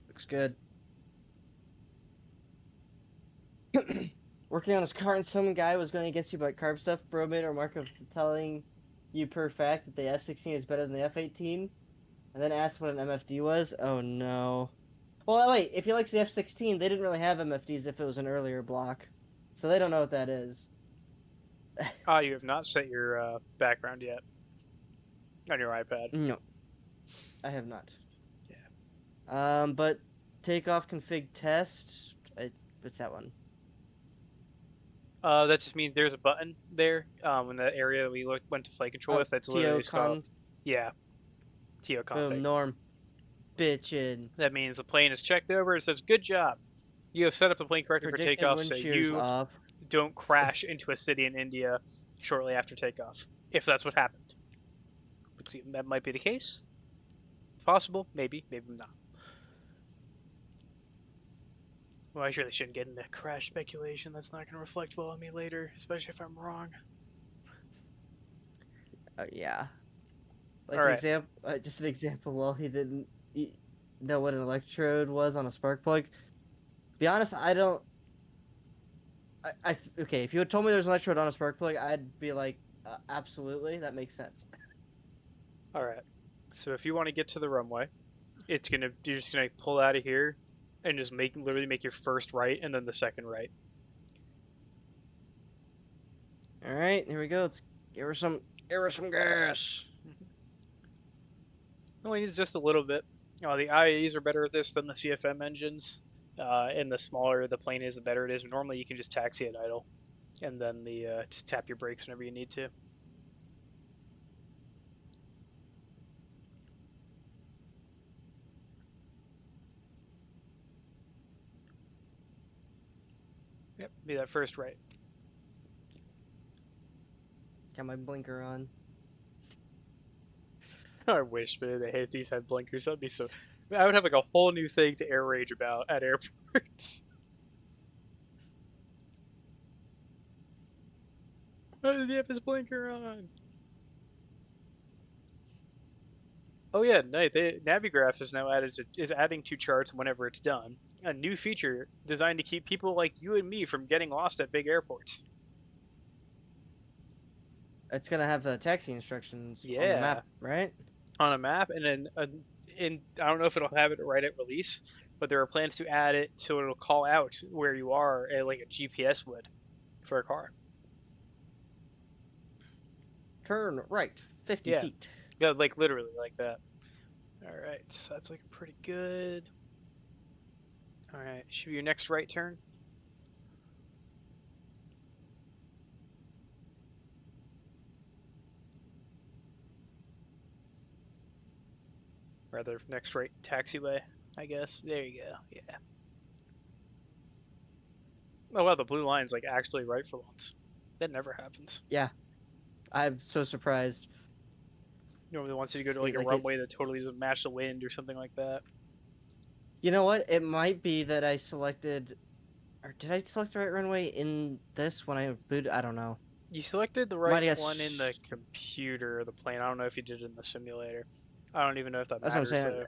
Looks good. Working on his car, and some guy was going against you about carb stuff. Bro made a remark of telling you per fact that the F-16 is better than the F-18, and then asked what an MFD was. Oh no. Well, wait, if he likes the F-16, they didn't really have MFDs if it was an earlier block. So they don't know what that is. You have not set your background yet on your iPad. No, I have not. Yeah. But takeoff config test. What's that one? That just means there's a button there in the area that we went to flight control with. That's literally called, yeah, TO config. Boom, Norm. Bitchin'. That means the plane is checked over. It says, good job. You have set up the plane correctly for Predicted takeoff, wind so shear's you off. don't crash into a city in India shortly after takeoff, if that's what happened. That might be the case. Possible, maybe, maybe not. Well, I really shouldn't get into crash speculation. That's not going to reflect well on me later, especially if I'm wrong. Yeah. Like All right. just an example. Well, he didn't know what an electrode was on a spark plug. To be honest, I don't. Okay, if you had told me there's an electrode on a spark plug, I'd be like, absolutely, that makes sense. All right. So if you want to get to the runway, you're just gonna pull out of here, and just literally make your first right and then the second right. All right, here we go. Let's give her some gas. Only needs just a little bit. The IAEs are better at this than the CFM engines. And the smaller the plane is, the better it is. Normally, you can just taxi at idle, and then just tap your brakes whenever you need to. Yep, be that first right. Got my blinker on. I wish, man, these had blinkers. That'd be so. I would have like a whole new thing to air rage about at airports. Why does he have his blinker on? Oh yeah, Navigraph is now adding to charts whenever it's done. A new feature designed to keep people like you and me from getting lost at big airports. It's gonna have the taxi instructions on the map, right? On a map, and then I don't know if it'll have it right at release, but there are plans to add it so it'll call out where you are, like a GPS would, for a car. Turn right, 50 feet. Yeah, like literally like that. All right, so that's looking pretty good. All right, should be your next right turn. Rather, next right taxiway, I guess. There you go. Yeah. Oh wow, the blue line's like actually right for once. That never happens. Yeah, I'm so surprised. Normally wants you to go to like a runway that totally doesn't match the wind or something like that. You know what? It might be that I selected, or did I select the right runway in this when I booted? I don't know. You selected the right one in the computer of the plane. I don't know if you did it in the simulator. I don't even know if that matters. That's what I'm saying.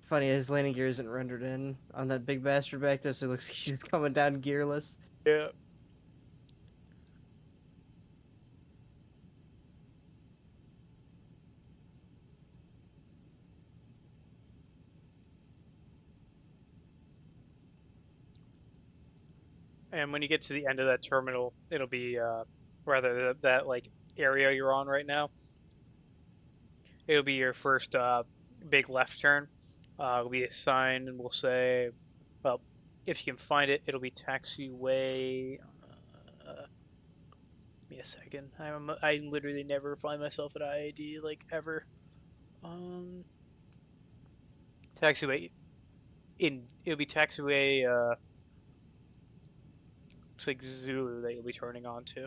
Funny, his landing gear isn't rendered in on that big bastard back there, so it looks like he's just coming down gearless. Yeah. And when you get to the end of that terminal, it'll be rather that like area you're on right now. It'll be your first big left turn. It'll be a sign, and we'll say, well, if you can find it, it'll be taxiway. Give me a second. I literally never find myself at IAD like ever. Taxiway. It'll be taxiway. It's like Zulu that you'll be turning onto.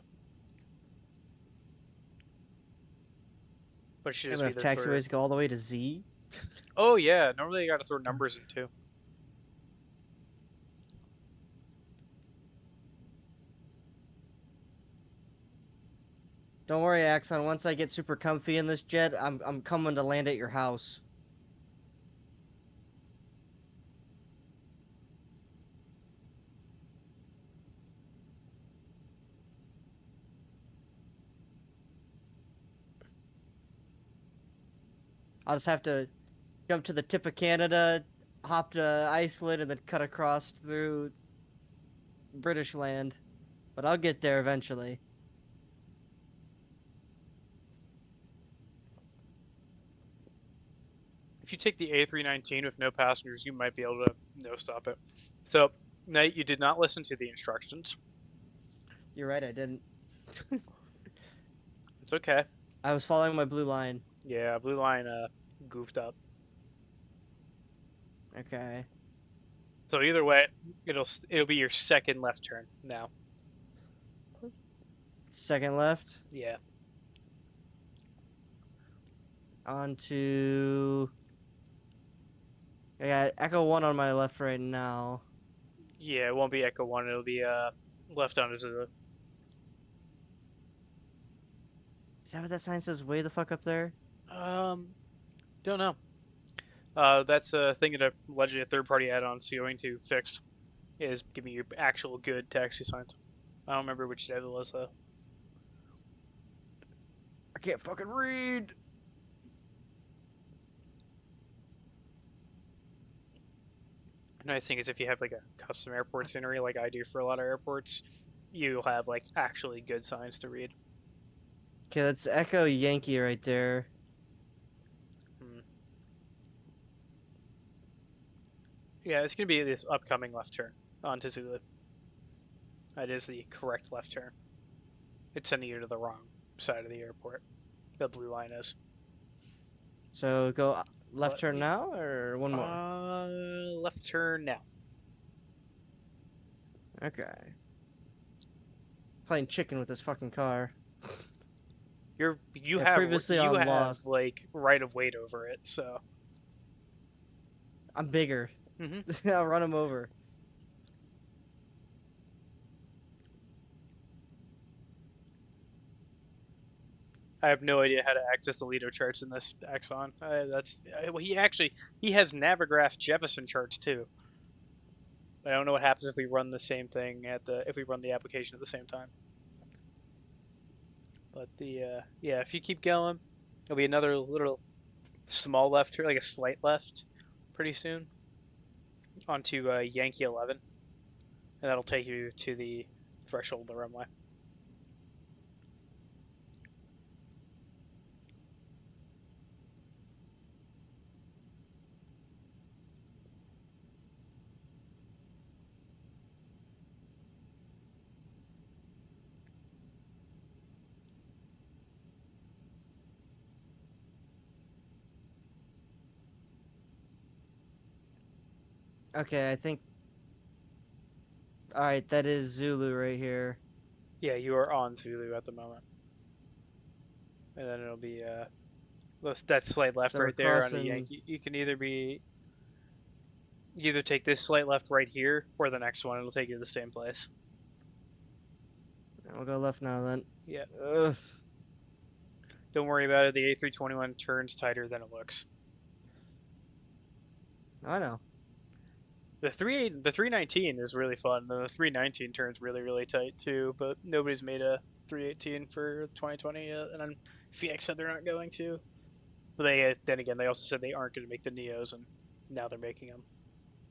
But should if taxiways go all the way to Z? Oh yeah, normally you gotta throw numbers in too. Don't worry, Axon. Once I get super comfy in this jet, I'm coming to land at your house. I'll just have to jump to the tip of Canada, hopped Iceland and then cut across through British land. But I'll get there eventually. If you take the A319 with no passengers, you might be able to no stop it. So, Knight, you did not listen to the instructions. You're right, I didn't. It's okay. I was following my blue line. Yeah, blue line goofed up. Okay. So either way, it'll be your second left turn now. Second left. Yeah. On to... I got Echo 1 on my left right now. Yeah, it won't be Echo 1, it'll be left on Zulu. Is that what that sign says way the fuck up there? Don't know. That's a thing that a allegedly third-party add-on's going to fix, is giving you actual good taxi signs. I don't remember which day it was, though. I can't fucking read! The nice thing is if you have like a custom airport scenery like I do for a lot of airports, you'll have like actually good signs to read. Okay, that's Echo Yankee right there. Yeah, it's going to be this upcoming left turn onto Zulu. That is the correct left turn. It's sending you to the wrong side of the airport. The blue line is. So go left turn now, or one more? Left turn now. Okay. Playing chicken with this fucking car. You have lost. like right of weight over it, so I'm bigger. I'll run him over. I have no idea how to access the Lido charts in this Axon. He has Navigraph Jeppesen charts too. I don't know what happens if we run the same thing if we run the application at the same time. But yeah, if you keep going, there'll be another little small left turn, like a slight left, pretty soon, onto Yankee 11, and that'll take you to the threshold of the runway. Okay, I think... Alright, that is Zulu right here. Yeah, you are on Zulu at the moment. And then it'll be that slight left right there on the Yankee. You can either take this slight left right here, or the next one. It'll take you to the same place. We'll go left now then. Yeah. Ugh. Don't worry about it. The A321 turns tighter than it looks. I know. The 319 is really fun. The 319 turns really, really tight too, but nobody's made a 318 for 2020 yet, and Fenix said they're not going to. But then again, they also said they aren't going to make the Neos, and now they're making them.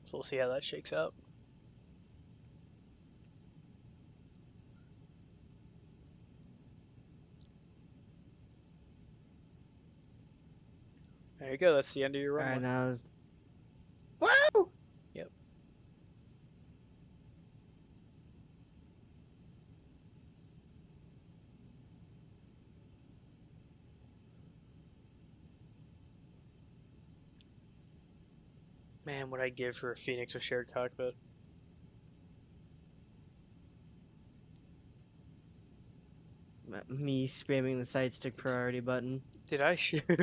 So we'll see how that shakes out. There you go. That's the end of your runway. Alright, now... Woo! Yep. Man, what I'd give for a Fenix with shared cockpit. Me spamming the side stick priority button. Did I show Did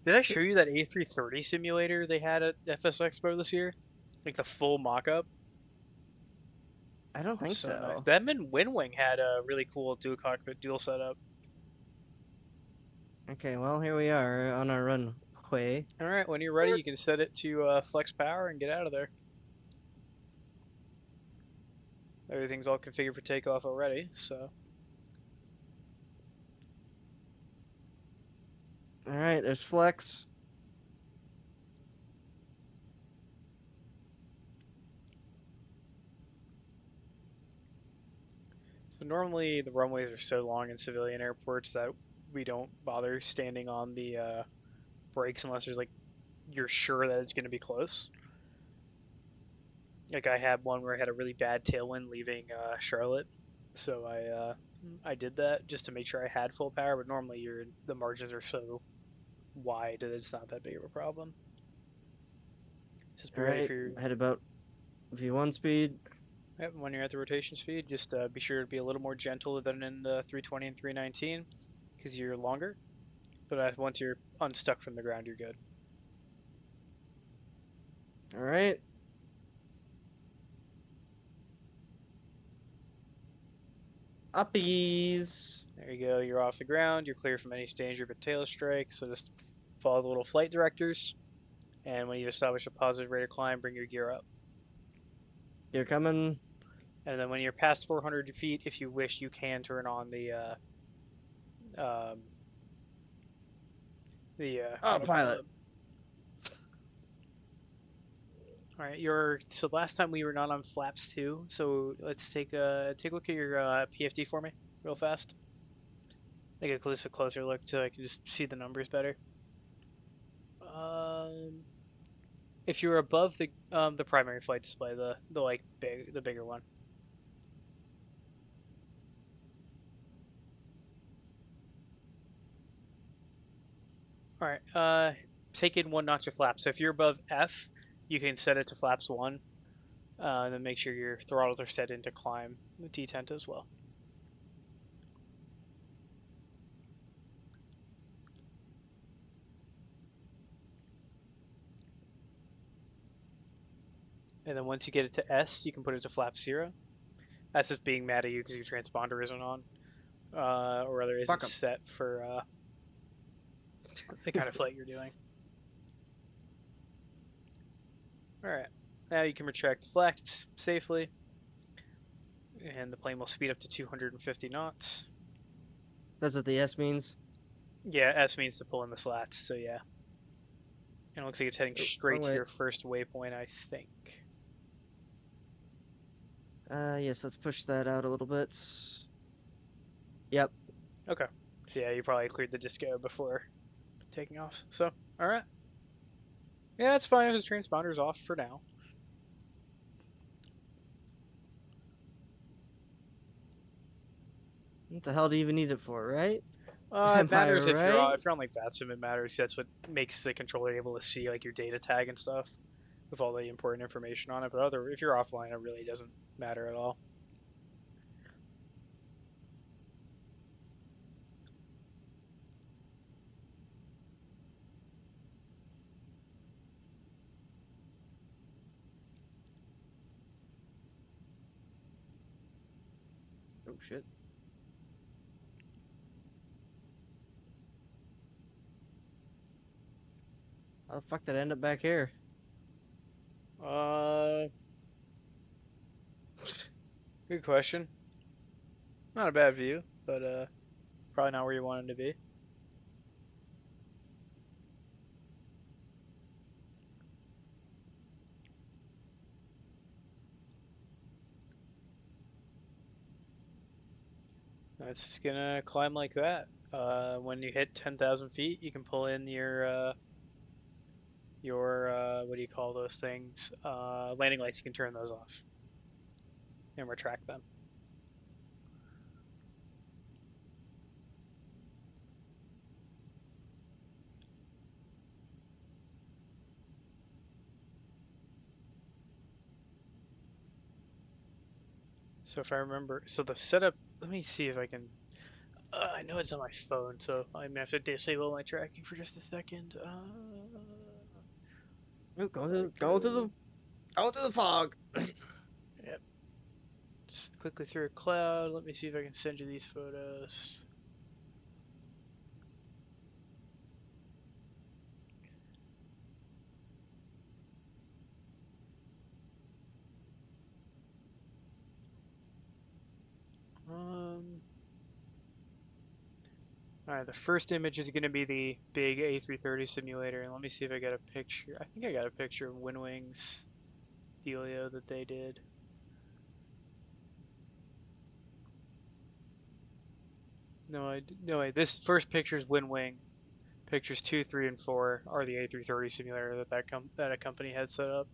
I show you that A330 simulator they had at FS Expo this year? Like the full mock-up? I don't think so. Nice. Them and WinWing had a really cool dual cockpit, dual setup. Okay, well, here we are on our runway. Alright, when you're ready, you can set it to flex power and get out of there. Everything's all configured for takeoff already, so... Alright, there's flex. So normally the runways are so long in civilian airports that we don't bother standing on the brakes unless there's like you're sure that it's going to be close. Like I had one where I had a really bad tailwind leaving Charlotte, so I did that just to make sure I had full power. But normally the margins are so wide that it's not that big of a problem. Just be ready for your head about V1 speed. Yep, when you're at the rotation speed, just be sure to be a little more gentle than in the 320 and 319 because you're longer. But once you're unstuck from the ground, you're good. All right. Uppies. There you go. You're off the ground. You're clear from any danger of a tail strike. So just follow the little flight directors. And when you establish a positive rate of climb, bring your gear up. Gear coming. And then when you're past 400 feet, if you wish, you can turn on the autopilot. All right, so last time we were not on flaps 2, so let's take a look at your PFD for me, real fast. Take a closer look so I can just see the numbers better. If you're above the primary flight display, the bigger one. All right, take in 1 notch of flaps. So if you're above F, you can set it to flaps 1, and then make sure your throttles are set into climb with detent as well. And then once you get it to S, you can put it to flap 0. That's just being mad at you because your transponder isn't on, or rather isn't set for the kind of flight you're doing. Alright, now you can retract the flaps safely, and the plane will speed up to 250 knots. That's what the S means? Yeah, S means to pull in the slats, so yeah. And it looks like it's heading straight to your first waypoint, I think. Yes, let's push that out a little bit. Yep. Okay. So yeah, you probably cleared the disco before taking off. So, alright. Yeah, it's fine if his transponder's off for now. What the hell do you even need it for, right? It matters if you're on like VATSIM, it matters. That's what makes the controller able to see like your data tag and stuff with all the important information on it. But if you're offline, it really doesn't matter at all. Oh shit. How the fuck did I end up back here? Good question. Not a bad view, but probably not where you wanted to be. It's just gonna climb like that. When you hit 10,000 feet, you can pull in your what do you call those things? Landing lights. You can turn those off and retract them. So if I remember, so the setup, let me see if I can, I know it's on my phone, so I'm going to have to disable my tracking for just a second. Going through the fog. Yep. Just quickly through a cloud. Let me see if I can send you these photos. Alright, the first image is going to be the big A330 simulator, and let me see if I got a picture. I think I got a picture of Windwings dealio that they did. No, this first picture is Wind Wing. Pictures 2, 3, and 4 are the A330 simulator that a company had set up.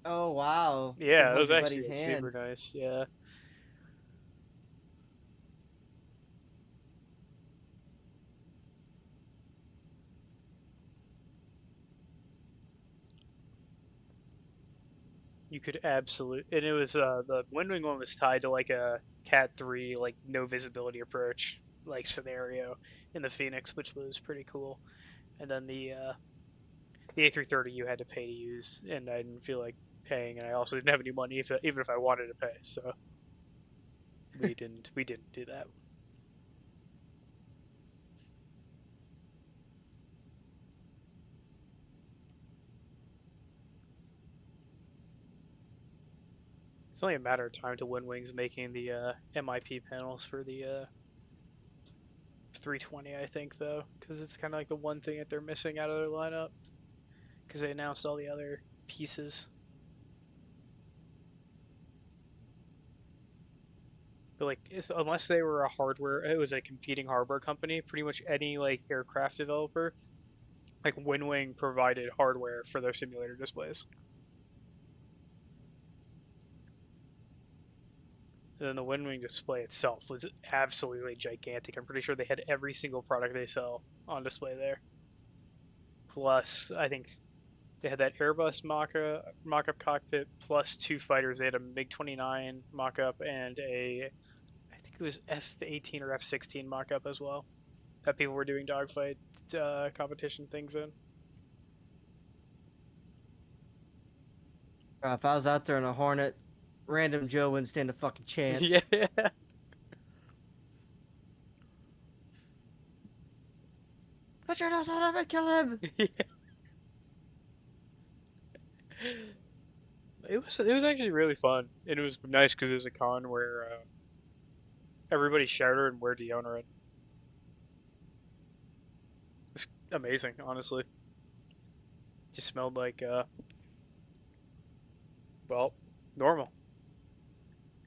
Oh wow. Yeah, it was actually super nice. Yeah. You could absolutely, and it was the Wind Wing one was tied to like a Cat 3 like no visibility approach like scenario in the Fenix, which was pretty cool. And then the A330 you had to pay to use, and I didn't feel like paying, and I also didn't have any money even if I wanted to pay, so we didn't do that. It's only a matter of time to Wind Wings making the MIP panels for the 320, I think, though, because it's kind of like the one thing that they're missing out of their lineup, because they announced all the other pieces. But like, unless they were it was a competing hardware company, pretty much any like aircraft developer, like Wind Wing provided hardware for their simulator displays. And then the Wind Wing display itself was absolutely gigantic. I'm pretty sure they had every single product they sell on display there. Plus, I think they had that Airbus mock-up cockpit, plus 2 fighters. They had a MiG-29 mock-up and I think it was F-18 or F-16 mock-up as well, that people were doing dogfight competition things in. If I was out there in a Hornet, random Joe wouldn't stand a fucking chance. Yeah. Put your nose on him and kill him! Yeah. It was actually really fun, and it was nice because it was a con where everybody shouted and wore deodorant. It was amazing, honestly. It just smelled like well, normal.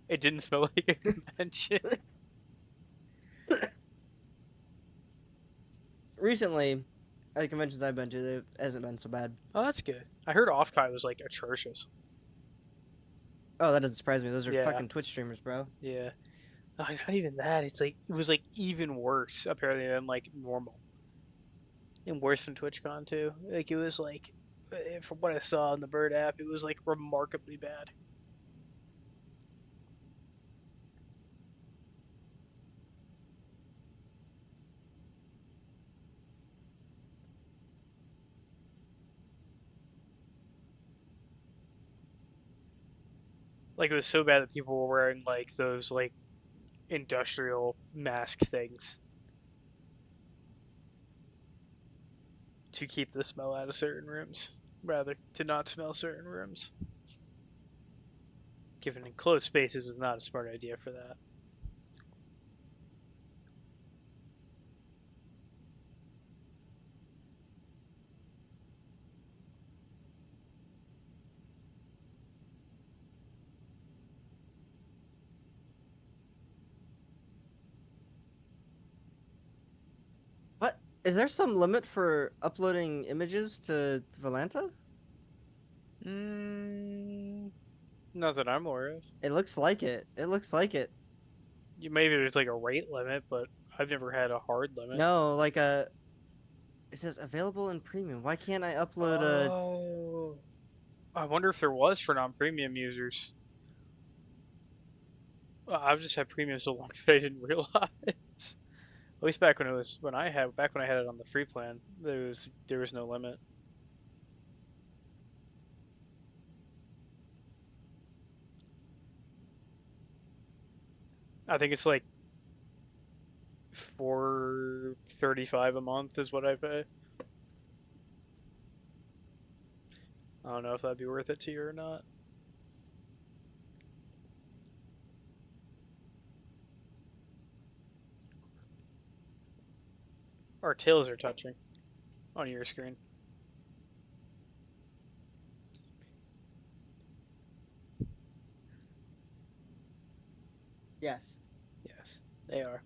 It didn't smell like a convention. Recently, at the conventions I've been to, it hasn't been so bad. Oh, that's good. I heard Offkai was like atrocious. Oh, that doesn't surprise me. Those are fucking Twitch streamers, bro. Yeah. No, not even that. It's like it was like even worse apparently than like normal. And worse than TwitchCon too. Like it was like, from what I saw on the Bird app, it was like remarkably bad. Like it was so bad that people were wearing like those like industrial mask things to keep the smell out of certain rooms, rather to not smell certain rooms. Given enclosed spaces was not a smart idea for that. What? Is there some limit for uploading images to Volanta? Not that I'm aware of. It looks like it. It looks like it. Maybe there's like a rate limit, but I've never had a hard limit. No, like it says available in premium. Why can't I upload Oh. I wonder if there was for non-premium users. I've just had premium so long that I didn't realize. At least back when I had it on the free plan, there was no limit. I think it's like $4.35 a month is what I pay. I don't know if that'd be worth it to you or not. Our tails are touching on your screen. Yes. Yes, they are.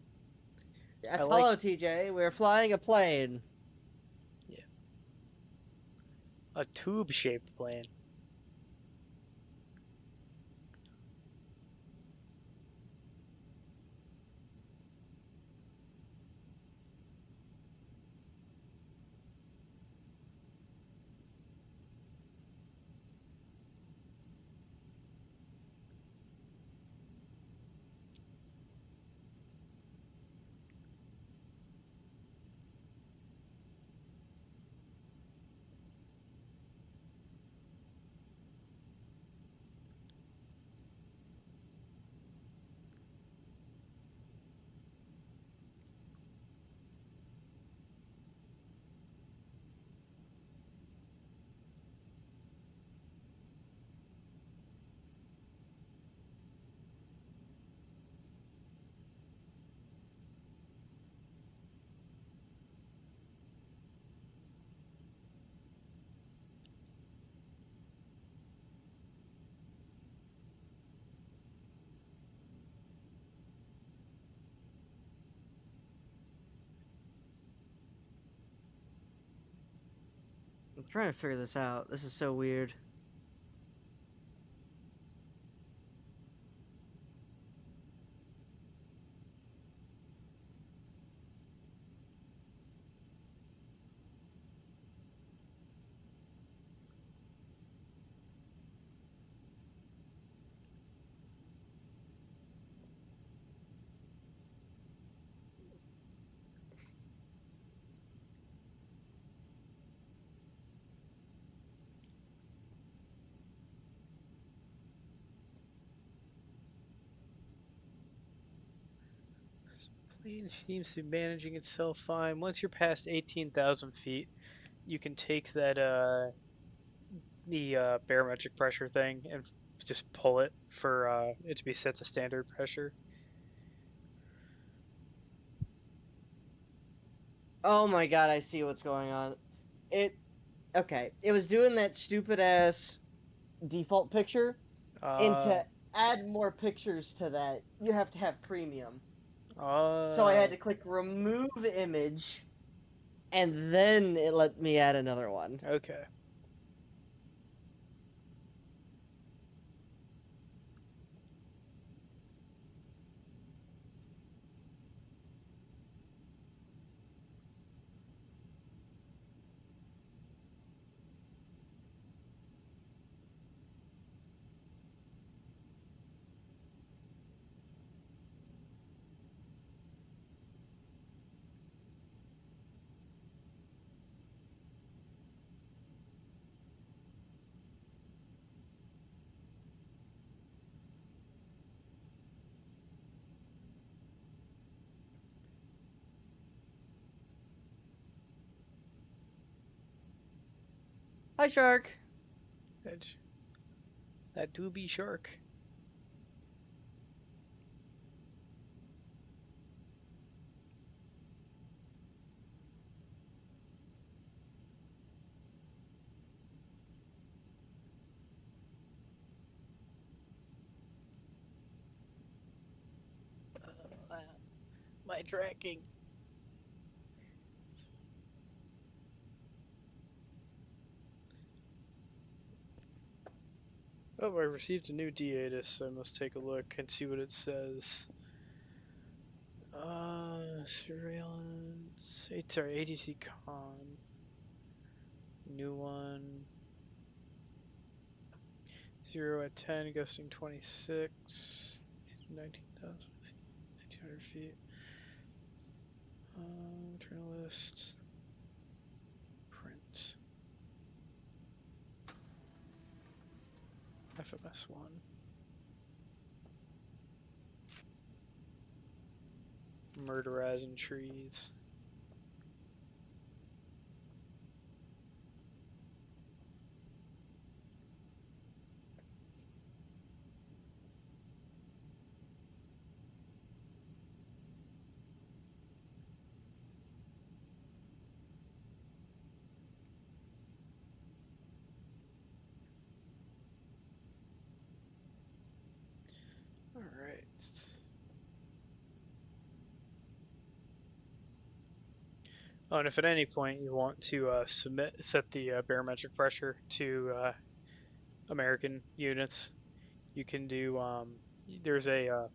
Yes, I hello, like- TJ. We're flying a plane. Yeah. A tube-shaped plane. I'm trying to figure this out. This is so weird. Plane seems to be managing itself fine. Once you're past 18,000 feet, you can take that the barometric pressure thing and just pull it for it to be set to standard pressure. Oh my god, I see what's going on. Okay, it was doing that stupid ass default picture, and to add more pictures to that, you have to have premium. So I had to click remove image, and then it let me add another one. Okay. Hi, Shark. That do be Shark. My tracking. Oh, I received a new D-ATIS, so I must take a look and see what it says. Surveillance. Sorry, ATC con. New one. 0 at 10, gusting 26. 19,000 feet. 1,500 feet. Trail list. Print. FMS1. Murderizing trees. Alright. Oh, and if at any point you want to set the barometric pressure to American units, you can do. There's a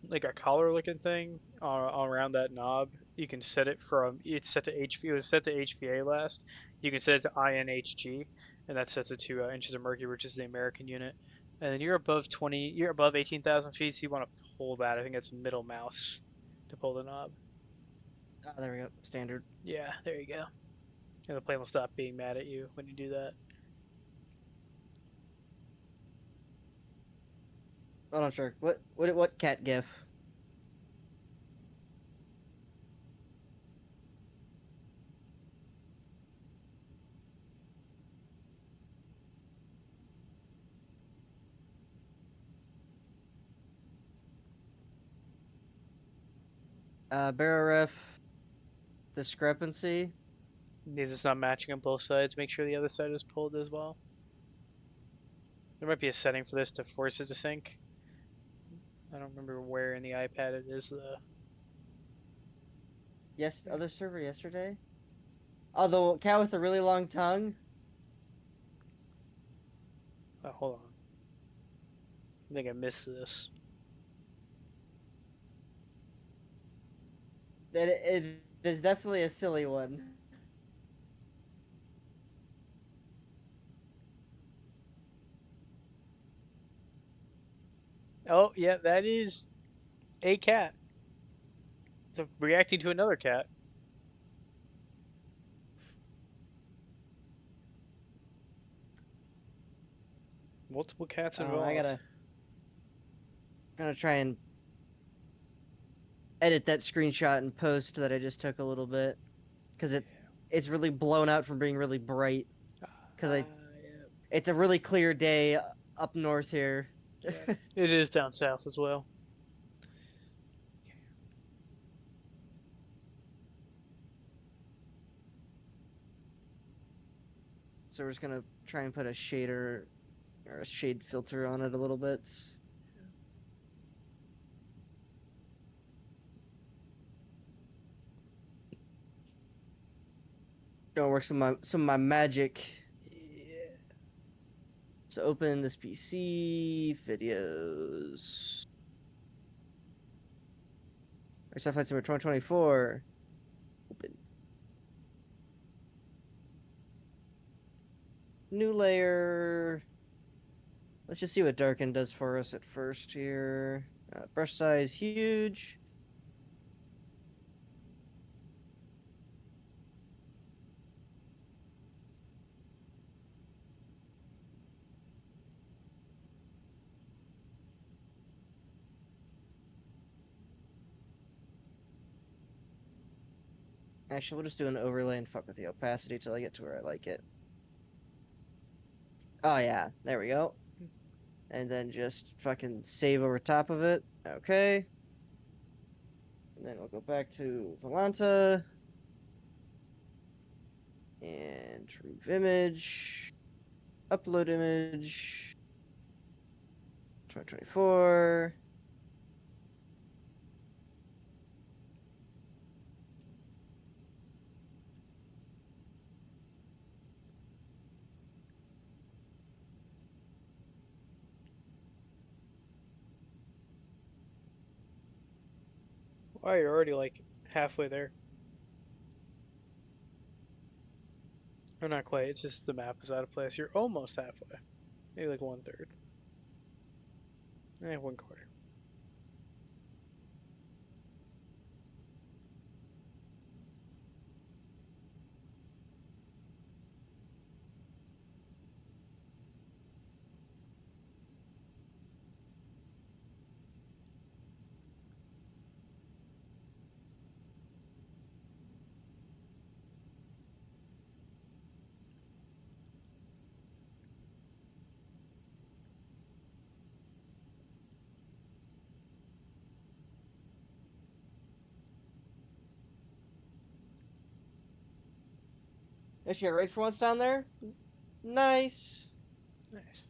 like a collar looking thing around that knob. You can set it from it's set to HP. It was set to HPA last. You can set it to INHG, and that sets it to inches of mercury, which is the American unit. And then you're above 20. You're above 18,000 feet, so you want to pull that. I think it's middle mouse to pull the knob. Ah, there we go. Standard. Yeah, there you go. And the plane will stop being mad at you when you do that. I'm not sure. What cat gif? Barrel ref discrepancy. Is it's not matching on both sides? Make sure the other side is pulled as well. There might be a setting for this to force it to sync. I don't remember where in the iPad it is though. Yes, other server yesterday. Oh, the cat with a really long tongue. Oh, hold on. I think I missed this. That it is definitely a silly one. Oh, yeah, that is a cat. It's reacting to another cat. Multiple cats involved. I'm gonna try and edit that screenshot and post that I just took a little bit, because it's really blown out from being really bright. Because it's a really clear day up north here. Yeah, it is down south as well. So we're just gonna try and put a shader or a shade filter on it a little bit. Gonna work some of my magic. Yeah. So open this PC videos. Our Flight Simulator 2024. Open. New layer. Let's just see what darken does for us at first here. Brush size huge. Actually, we'll just do an overlay and fuck with the opacity till I get to where I like it. Oh yeah, there we go. And then just fucking save over top of it. Okay. And then we'll go back to Volanta. And remove image. Upload image. 2024. Wow, you're already like halfway there. Or not quite, it's just the map is out of place. You're almost halfway. Maybe like 1/3. 1/4. Actually, right for once down there. Nice. Nice.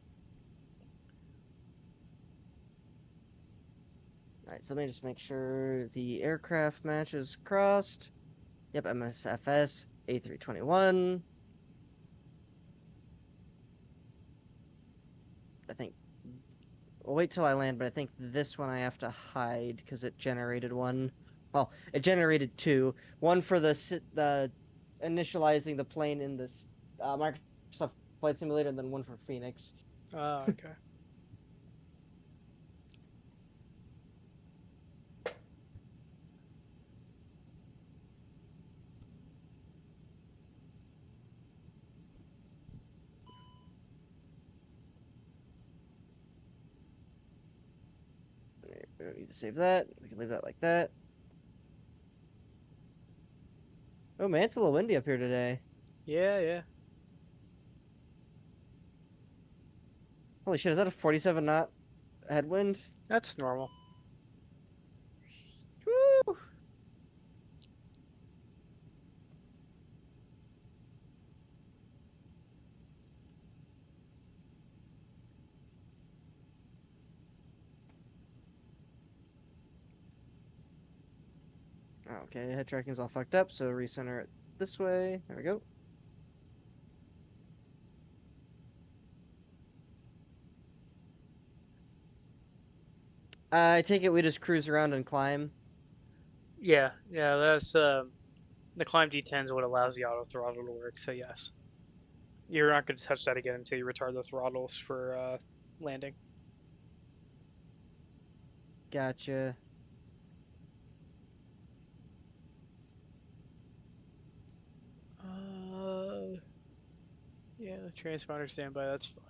Alright, so let me just make sure the aircraft match is crossed. Yep, MSFS A321. I think. We'll wait till I land, but I think this one I have to hide because it generated one. Well, it generated two. One for the initializing the plane in this Microsoft Flight Simulator, and then one for Phoenix. Oh, okay. We don't need to save that. We can leave that like that. Oh man, it's a little windy up here today. Yeah, yeah. Holy shit, is that a 47 knot headwind? That's normal. Woo! Okay, head tracking's all fucked up, so recenter it this way. There we go. I take it we just cruise around and climb. Yeah, that's the climb D10 is what allows the auto throttle to work. So yes, you're not going to touch that again until you retard the throttles for landing. Gotcha. Yeah, the transponder standby. That's fine.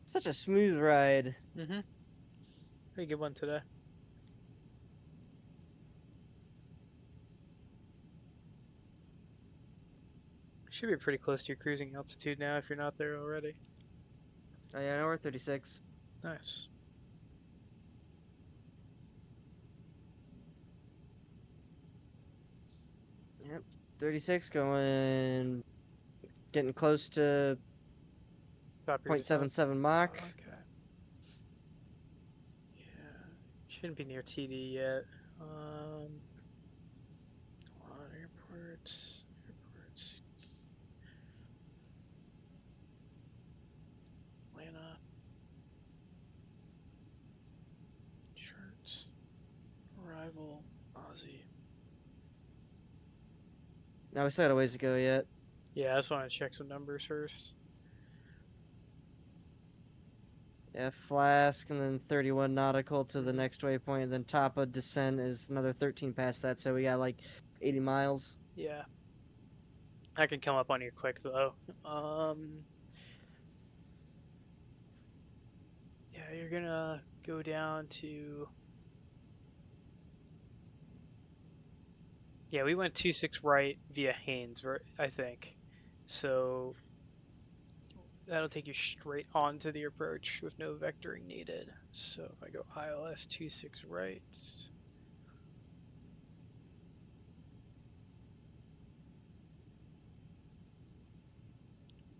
Such a smooth ride. Mm-hmm. Pretty good one today. Should be pretty close to your cruising altitude now if you're not there already. Oh yeah, now we're 36. Nice. Yep, 36 going, getting close to 0.77 Mach. Okay. Yeah, shouldn't be near TD yet. Hold on, airports. Atlanta. Charts. Arrival. Aussie. No, we still got a ways to go yet. Yeah, I just want to check some numbers first. Yeah, Flask and then 31 nautical to the next waypoint, and then Tapa descent is another 13 past that, so we got like 80 miles. Yeah. I can come up on you quick though. Yeah, you're gonna go down to. Yeah, we went 26 right via Haynes, I think. So that'll take you straight onto the approach with no vectoring needed. So if I go ILS 26 right.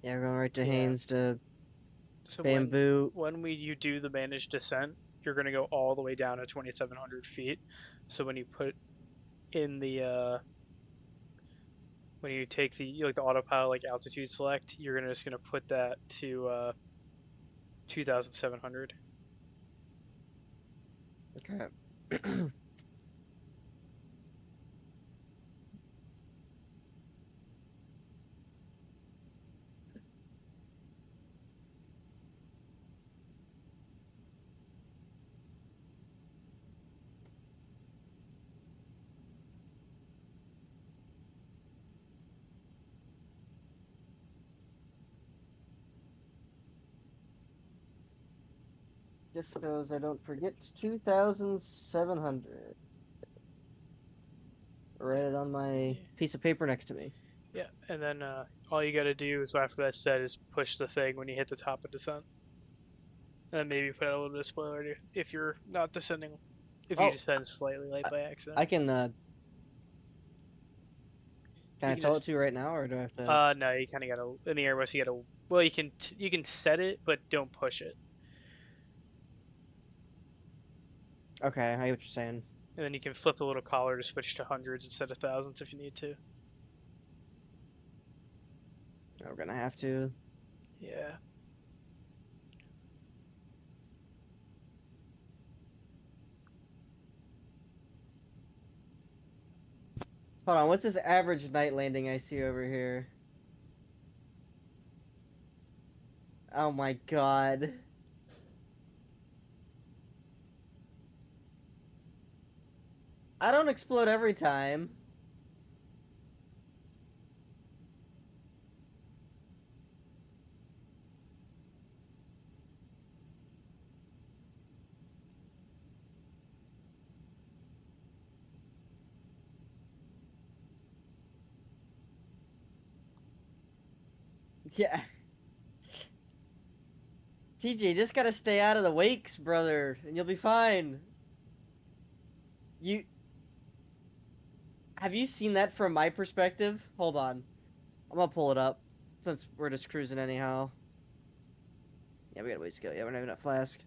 Yeah, we're going right to Haynes to So Bamboo. when you do the managed descent, you're going to go all the way down to 2,700 feet. So when you put in the when you take the the autopilot altitude select, you're just gonna put that to 2,700. Okay. just so I don't forget, 2,700. Write it on my piece of paper next to me. Yeah, and then all you gotta do is after that's set is push the thing when you hit the top of descent. And maybe put a little bit of spoiler if you're not descending, if you descend slightly late by accident. I can, can I tell it to you right now, or do I have to? No, you kind of gotta, in the airbus, you gotta, well, you can set it, but don't push it. Okay, I hear what you're saying. And then you can flip the little collar to switch to hundreds instead of thousands if you need to. We're gonna have to. Yeah. Hold on, what's this average night landing I see over here? Oh my god. I don't explode every time. Yeah. TJ, just gotta stay out of the wakes, brother, and you'll be fine. Have you seen that from my perspective? Hold on. I'm gonna pull it up, since we're just cruising anyhow. Yeah, we gotta wait skill. Yeah, we don't have enough flask.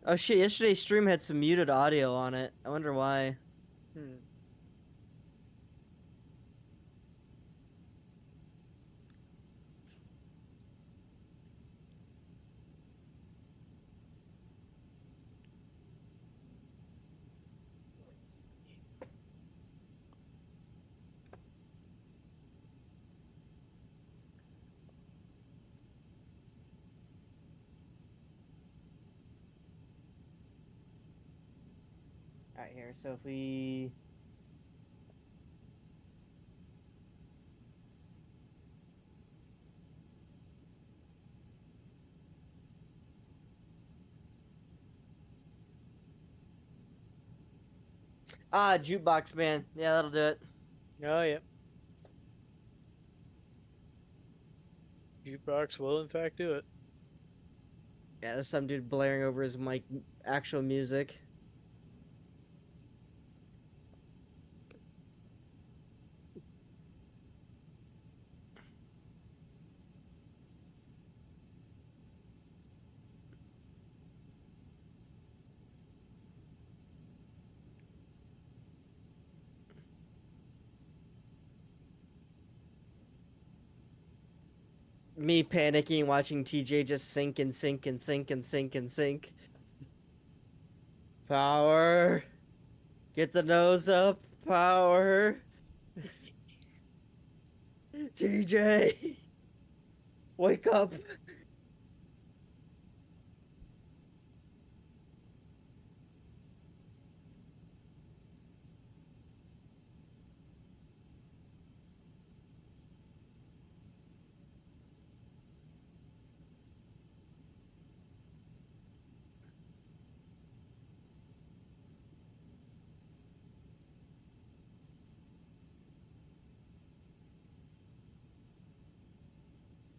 Oh shit, yesterday's stream had some muted audio on it. I wonder why. Alright, here, so if we... Ah, jukebox, man. Yeah, that'll do it. Oh, yeah. Jukebox will, in fact, do it. Yeah, there's some dude blaring over his mic actual music. Me panicking, watching TJ just sink and sink and sink and sink and sink. Power. Get the nose up. Power. TJ. Wake up.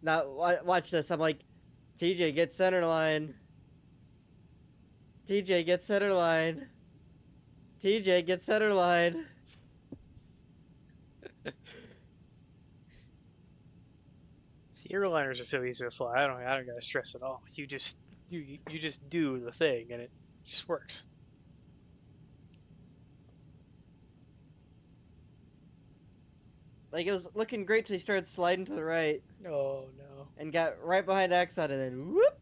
Now, watch this. I'm like, TJ, get center line. TJ, get center line. TJ, get center line. See, airliners are so easy to fly. I don't gotta stress at all. You just do the thing, and it just works. Like, it was looking great till he started sliding to the right. Oh, no. And got right behind Axon, and then whoop!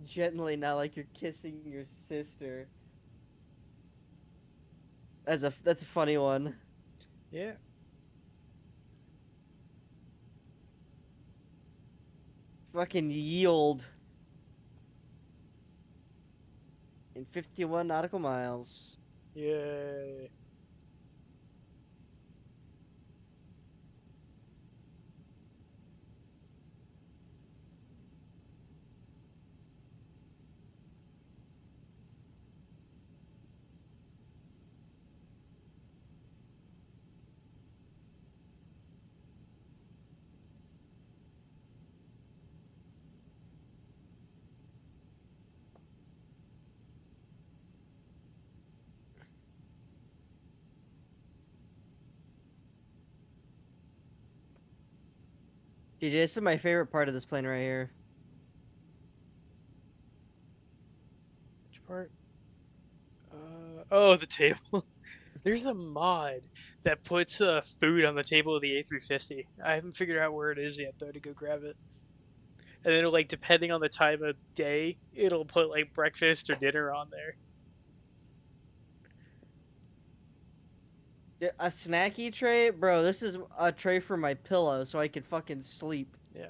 Gently, now like you're kissing your sister. That's a funny one. Yeah. Fucking yield. In 51 nautical miles. Yay. GJ, this is my favorite part of this plane right here. Which part? Oh, the table. There's a mod that puts food on the table of the A350. I haven't figured out where it is yet, though, to go grab it. And then, like, depending on the time of day, it'll put, like, breakfast or dinner on there. A snacky tray? Bro, this is a tray for my pillow so I can fucking sleep. Yeah.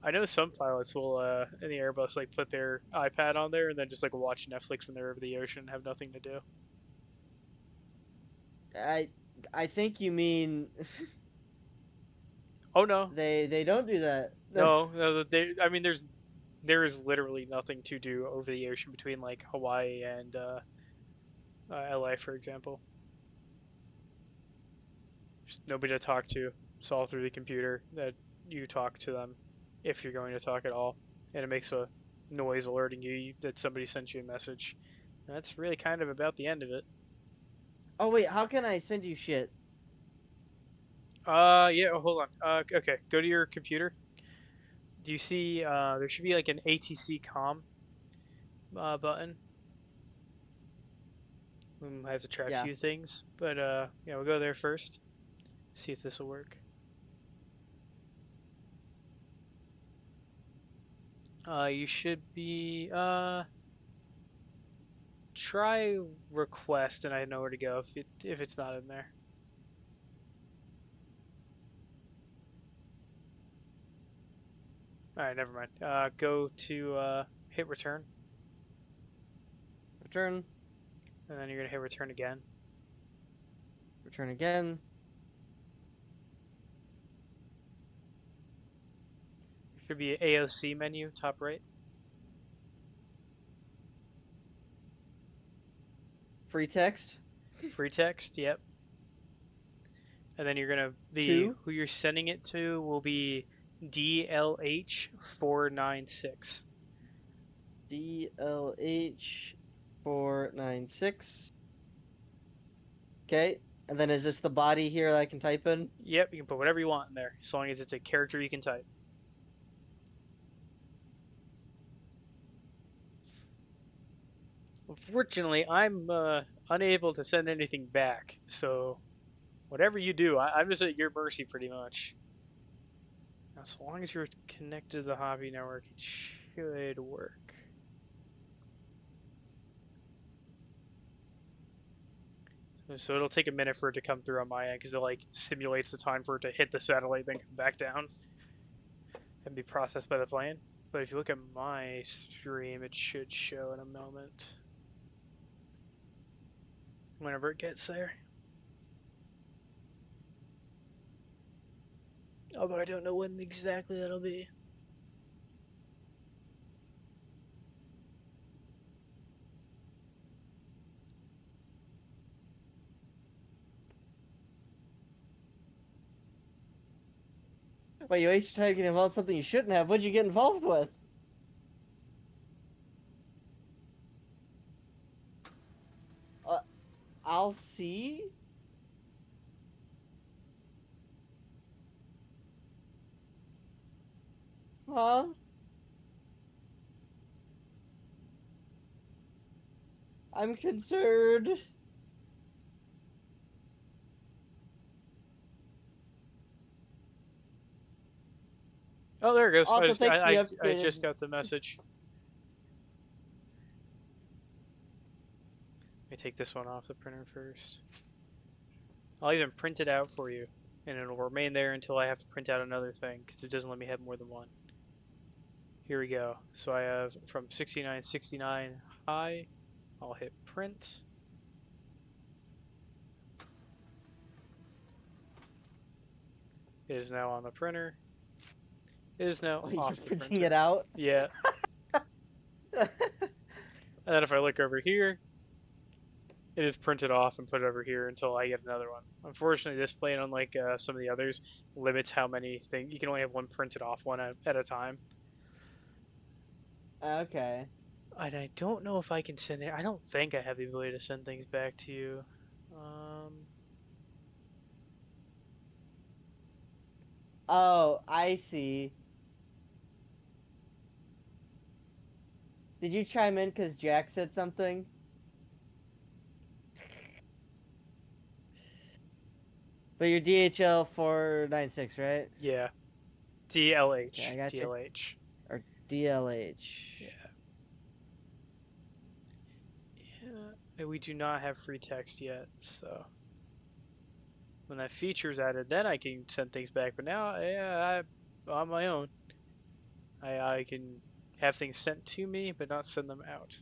I know some pilots will, in the Airbus, like, put their iPad on there and then just, like, watch Netflix when they're over the ocean and have nothing to do. I think you mean... Oh, no. They don't do that. No, I mean, there is literally nothing to do over the ocean between, like, Hawaii and LA, for example. There's nobody to talk to. It's all through the computer that you talk to them, if you're going to talk at all. And it makes a noise alerting you that somebody sent you a message. And that's really kind of about the end of it. Oh, wait, how can I send you shit? Yeah, hold on. Okay, go to your computer. Do you see, there should be like an ATC comm button. I have to try a few things, but yeah, we'll go there first. See if this will work. You should be, try request, and I know where to go if it's not in there. Alright, never mind. Go to, hit return. Return. And then you're gonna hit return again. Return again. Should be an AOC menu, top right. Free text? Free text, yep. And then you're gonna, who you're sending it to will be DLH496. DLH496. Okay, and then is this the body here that I can type in? Yep, you can put whatever you want in there, as long as it's a character you can type. Unfortunately, I'm unable to send anything back, so whatever you do, I'm just at your mercy pretty much. Now, so long as you're connected to the hobby network, it should work. So it'll take a minute for it to come through on my end, because it like simulates the time for it to hit the satellite, then come back down and be processed by the plane. But if you look at my stream, it should show in a moment. Whenever it gets there. Although I don't know when exactly that'll be. Wait, you wasted time getting involved in something you shouldn't have. What'd you get involved with? I'll see. Huh? I'm concerned. Oh, there it goes. Also, I just got the message. Let me take this one off the printer first. I'll even print it out for you, and it'll remain there until I have to print out another thing, because it doesn't let me have more than one. Here we go. So I have from 6969 high. I'll hit print. It is now on the printer. It is now off You're the printing printer. it out? Yeah. And then if I look over here, it is printed off and put it over here until I get another one. Unfortunately, this plane, unlike some of the others, limits how many things. You can only have one printed off one at a time. Okay. And I don't know if I can send it. I don't think I have the ability to send things back to you. Oh, I see. Did you chime in because Jack said something? But you're DHL 496, right? Yeah. DLH. Okay, I got you. DLH. Or DLH. Yeah. Yeah. We do not have free text yet, so when that feature's added, then I can send things back. But now, yeah, I'm on my own. I can have things sent to me, but not send them out.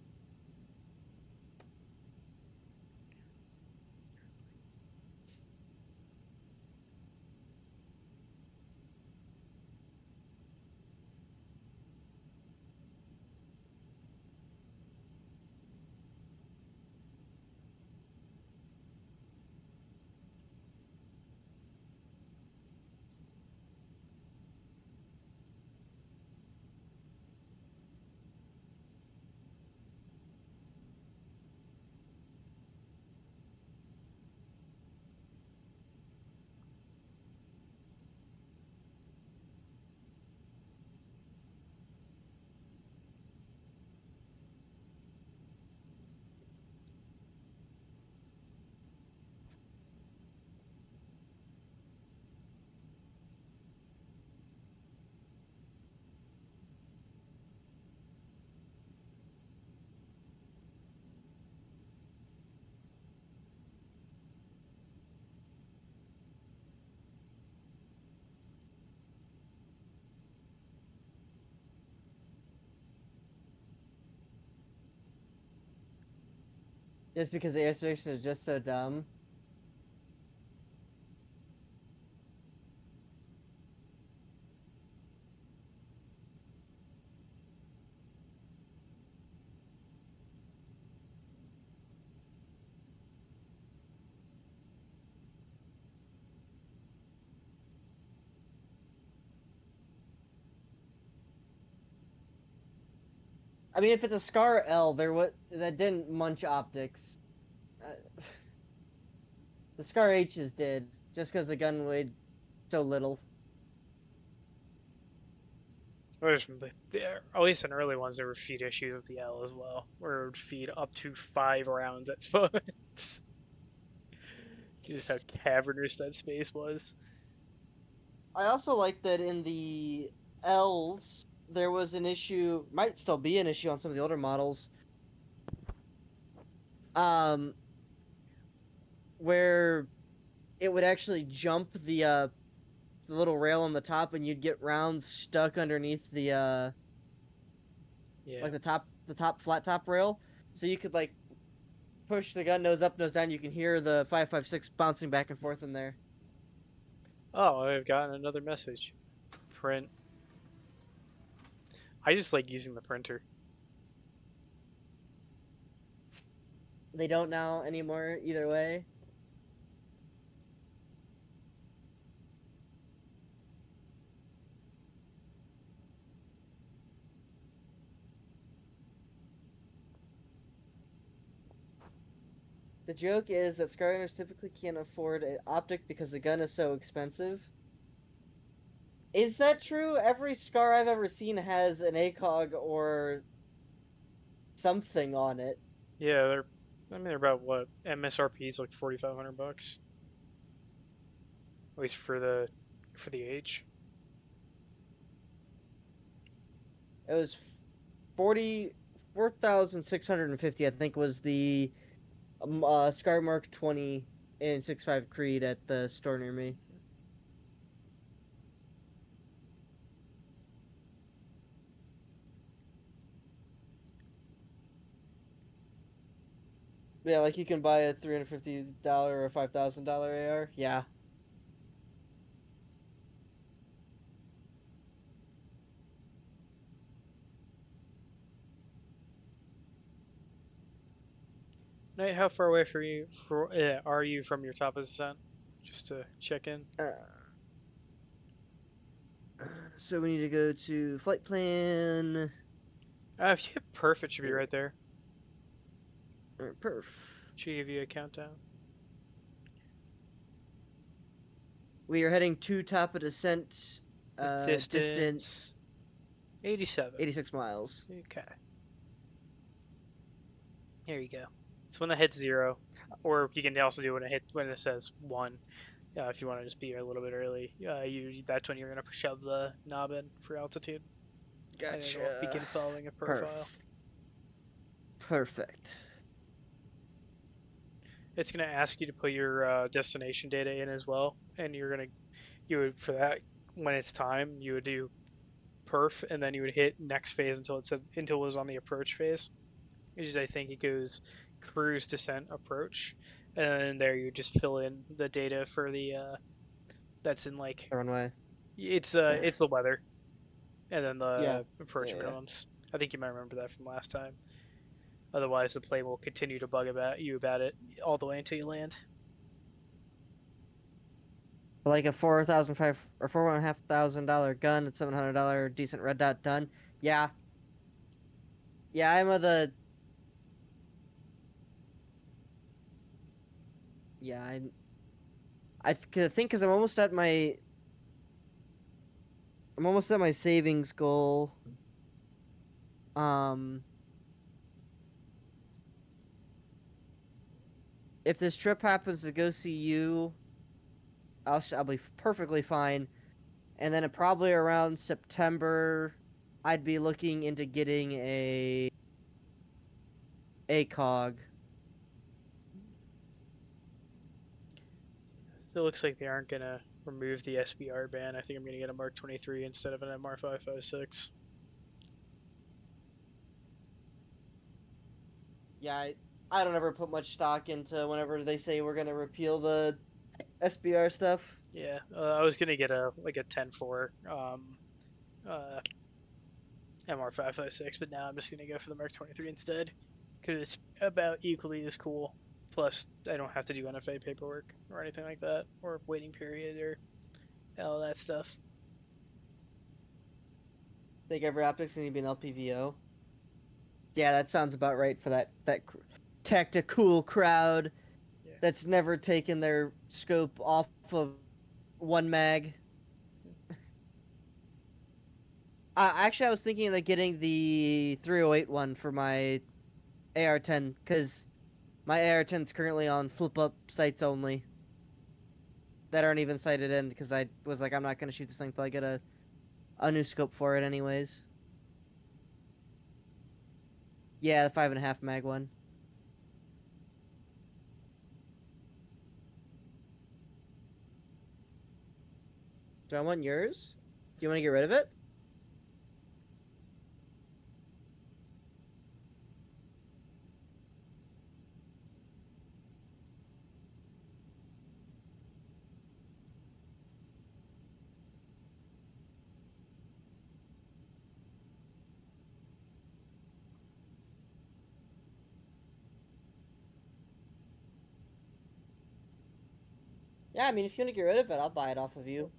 Just because the air restrictions are just so dumb. I mean, if it's a Scar L, that didn't munch optics. The Scar H's did, just because the gun weighed so little. At least in early ones, there were feed issues with the L as well, where it would feed up to 5 rounds at once. Just how cavernous that space was. I also like that in the L's, there was an issue, might still be an issue on some of the older models, where it would actually jump the little rail on the top, and you'd get rounds stuck underneath the like the top flat top rail. So you could like push the gun nose up, nose down. You can hear the 5.56 bouncing back and forth in there. Oh, I've gotten another message. Print. I just like using the printer. They don't now anymore either way. The joke is that Scar owners typically can't afford an optic because the gun is so expensive. Is that true? Every Scar I've ever seen has an ACOG or something on it. Yeah, they're about what? MSRP is like $4,500. At least for the age. It was 44,650, I think, was the Scar Mark 20 and 6.5 Creed at the store near me. Yeah, like you can buy a $350 or $5,000 AR. Yeah. Nate, how far away are you from your top of descent? Just to check in. So we need to go to flight plan. If you hit perf, it should be right there. Alright, perf. Should give you a countdown. We are heading to top of descent. Distance 87. 86 miles. Okay. Here you go. So when it hits 0, or you can also do when it says 1. If you want to just be a little bit early, that's when you're gonna shove the knob in for altitude. Gotcha. And it'll begin following a profile. Perfect. It's gonna ask you to put your destination data in as well, and you would for that when it's time you would do perf, and then you would hit next phase until it was on the approach phase. Which I think it goes cruise, descent, approach, and then there you just fill in the data for the that's in like the runway. It's the weather, and then the approach Yeah. minimums. I think you might remember that from last time. Otherwise, the plane will continue to bug about it all the way until you land. Like a $4,500 or $4,500 gun at $700 decent red dot done. Yeah. Yeah, I'm of the. Yeah, I think because I'm almost at my savings goal. If this trip happens to go see you, I'll be perfectly fine. And then probably around September, I'd be looking into getting a ACOG. It looks like they aren't gonna remove the SBR ban. I think I'm gonna get a Mark 23 instead of an MR556. Yeah, I don't ever put much stock into whenever they say we're gonna repeal the SBR stuff. Yeah, I was gonna get a 10-4 MR556, but now I'm just gonna go for the Mark 23 instead because it's about equally as cool. Plus, I don't have to do NFA paperwork or anything like that, or waiting period or all that stuff. Think every optics need to be an LPVO. Yeah, that sounds about right for that tactical crowd that's never taken their scope off of one mag. Actually, I was thinking of getting the 308 one for my AR-10 because my AR-10 is currently on flip-up sights only that aren't even sighted in because I was like, I'm not going to shoot this thing until I get a new scope for it anyways. Yeah, the 5.5 mag one. Do I want yours? Do you want to get rid of it? Yeah, I mean, if you want to get rid of it, I'll buy it off of you.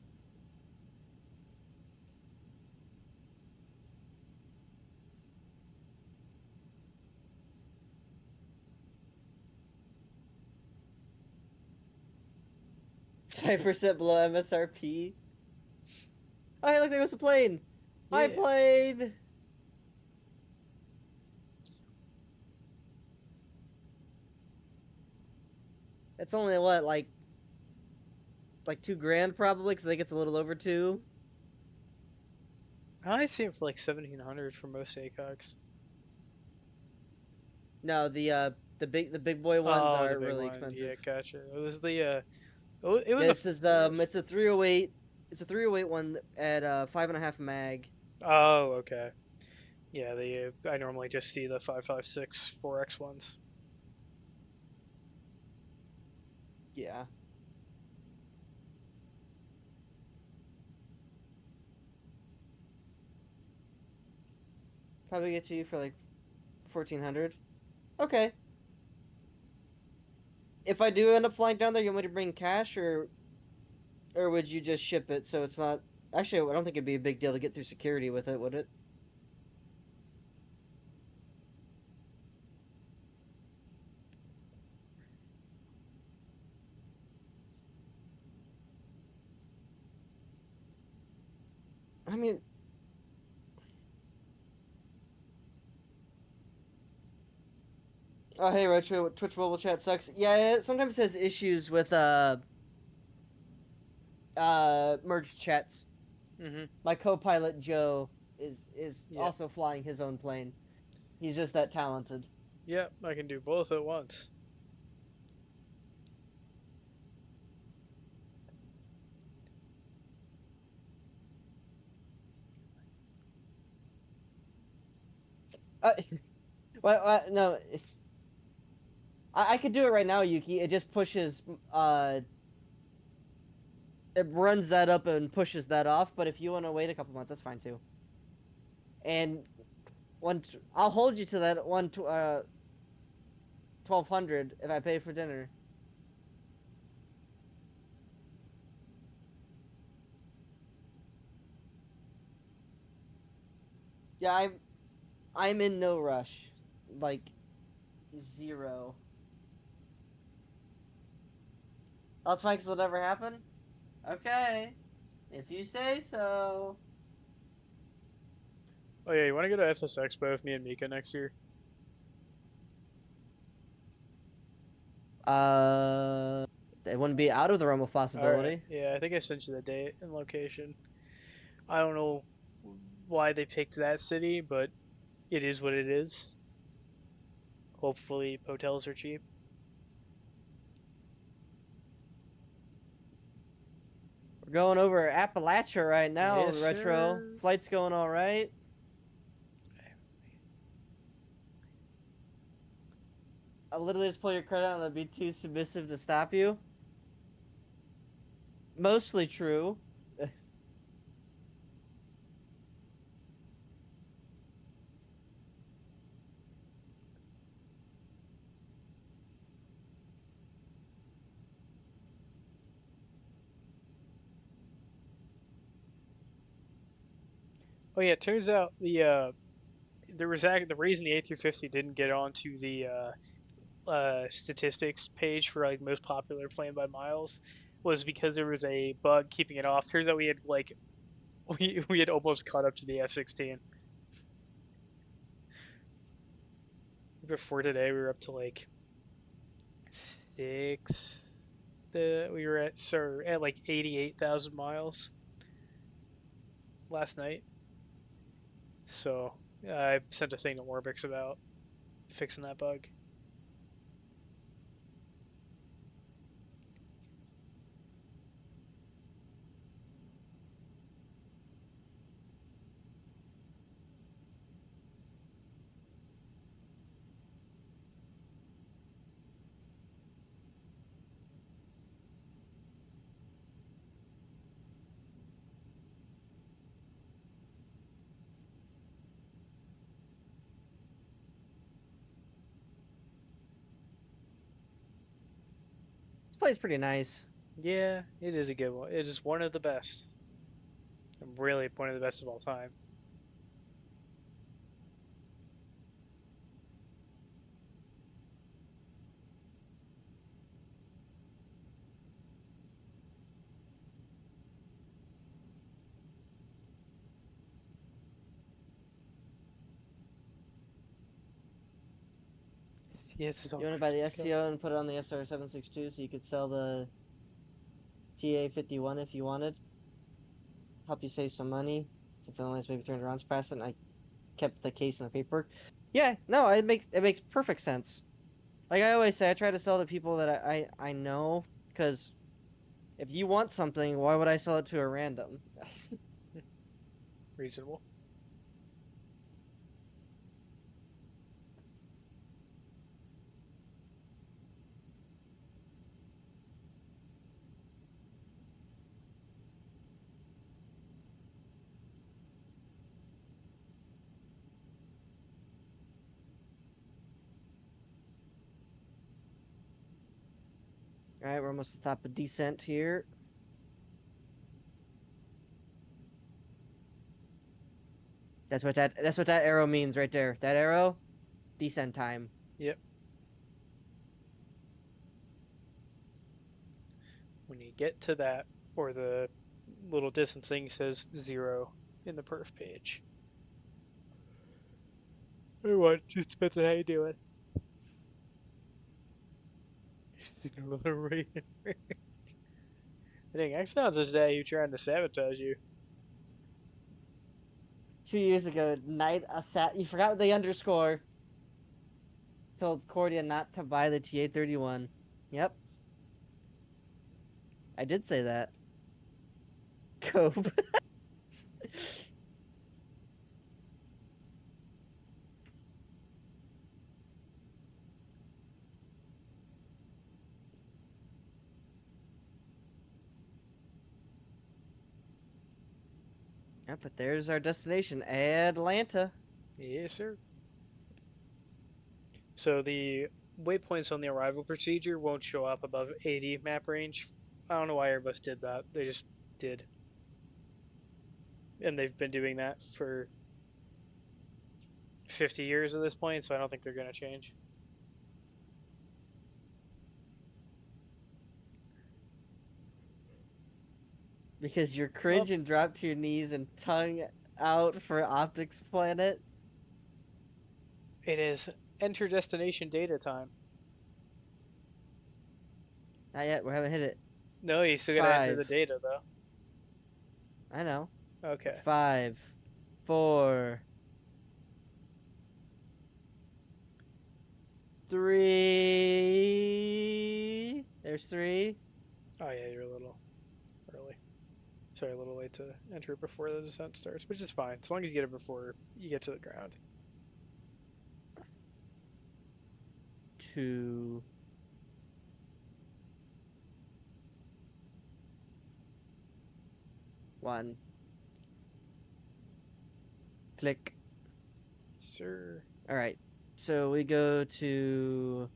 $5% below MSRP. Oh, hey, look, there was a plane. Yeah. Hi, plane. It's only what, like $2,000 probably, because I think it's a little over 2. I see it for like 1,700 for most ACOGs. No, the The big boy ones Oh, are the big really one. expensive. Yeah, gotcha. It was the it was This a is it's a 308. It's a 308 one at 5.5 mag. Oh, okay. Yeah, I normally just see the 5.56 4X ones. Yeah. Probably get to you for like 1,400. Okay. If I do end up flying down there, you want me to bring cash, or would you just ship it so it's not... Actually, I don't think it'd be a big deal to get through security with it, would it? I mean... Oh, hey, Retro, Twitch mobile chat sucks. Yeah, it sometimes has issues with, merged chats. Mm-hmm. My co-pilot, Joe, is Yeah. also flying his own plane. He's just that talented. Yep, I can do both at once. What? No. I could do it right now, Yuki. It just pushes, it runs that up and pushes that off, but if you want to wait a couple months, that's fine too. And I'll hold you to that 1,200 if I pay for dinner. Yeah, I'm in no rush. Like, zero. That's fine, 'cause it'll never happen? Okay. If you say so. Oh yeah, you want to go to FS Expo with me and Mika next year? It wouldn't be out of the realm of possibility. Right. Yeah, I think I sent you the date and location. I don't know why they picked that city, but it is what it is. Hopefully, hotels are cheap. We're going over Appalachia right now, Yes, Retro. sir. Flight's going all right. I'll literally just pull your credit and I'll be too submissive to stop you. Mostly true. Oh yeah, it turns out the reason the A350 didn't get onto the statistics page for like most popular plane by miles was because there was a bug keeping it off. Turns out we had almost caught up to the F-16. Before today, we were up to like 6. We were at like 88,000 miles last night. So I sent a thing to Orbix about fixing that bug. This place is pretty nice. Yeah, it is a good one. It is one of the best. Really one of the best of all time. Yeah, You want to buy the SCO and put it on the SR762 so you could sell the TA51 if you wanted? Help you save some money, since it only has maybe 300 rounds past it, and I kept the case and the paperwork. Yeah, no, it makes perfect sense. Like I always say, I try to sell to people that I know, because if you want something, why would I sell it to a random? Reasonable. Alright, we're almost at the top of descent here. That's what that arrow means right there. That arrow, descent time. Yep. When you get to that, or the little distance thing says 0 in the perf page. Hey, what? Just depends on how you do it. Signal the right. Dang, I sounds today you trying to sabotage you. 2 years ago, you forgot the underscore. Told Cordia not to buy the TA-31. Yep. I did say that. Cope. Yep, but there's our destination, Atlanta. Yes, sir. So the waypoints on the arrival procedure won't show up above 80 map range. I don't know why Airbus did that. They just did. And they've been doing that for 50 years at this point, so I don't think they're going to change. Because you're cringe and drop to your knees and tongue out for Optics Planet. It is enter destination data time. Not yet, we haven't hit it. No, you still gotta enter the data, though. I know. Okay. 5, 4, 3. There's 3. Oh yeah, you're a little early. Sorry, a little late to enter it before the descent starts, which is fine, as long as you get it before you get to the ground. 2. 1. Click. Sir. Alright. So we go to...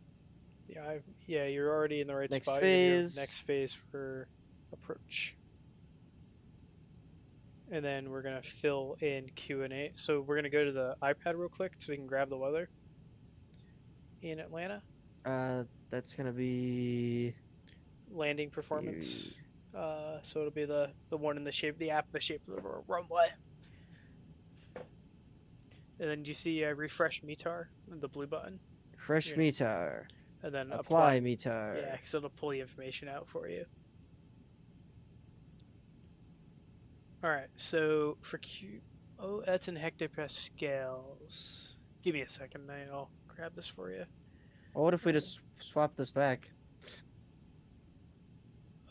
Yeah, you're already in the right next spot. Phase. Next phase for approach. And then we're going to fill in Q&A. So we're going to go to the iPad real quick so we can grab the weather in Atlanta. That's going to be... landing performance. So it'll be the one in the shape, the app, the shape of the runway. And then you see refresh METAR, the blue button. Fresh METAR. And then apply METAR. Yeah, because it'll pull the information out for you. All right, so for oh, that's in hectopascals. Give me a second, I'll grab this for you. Well, what if we just swap this back?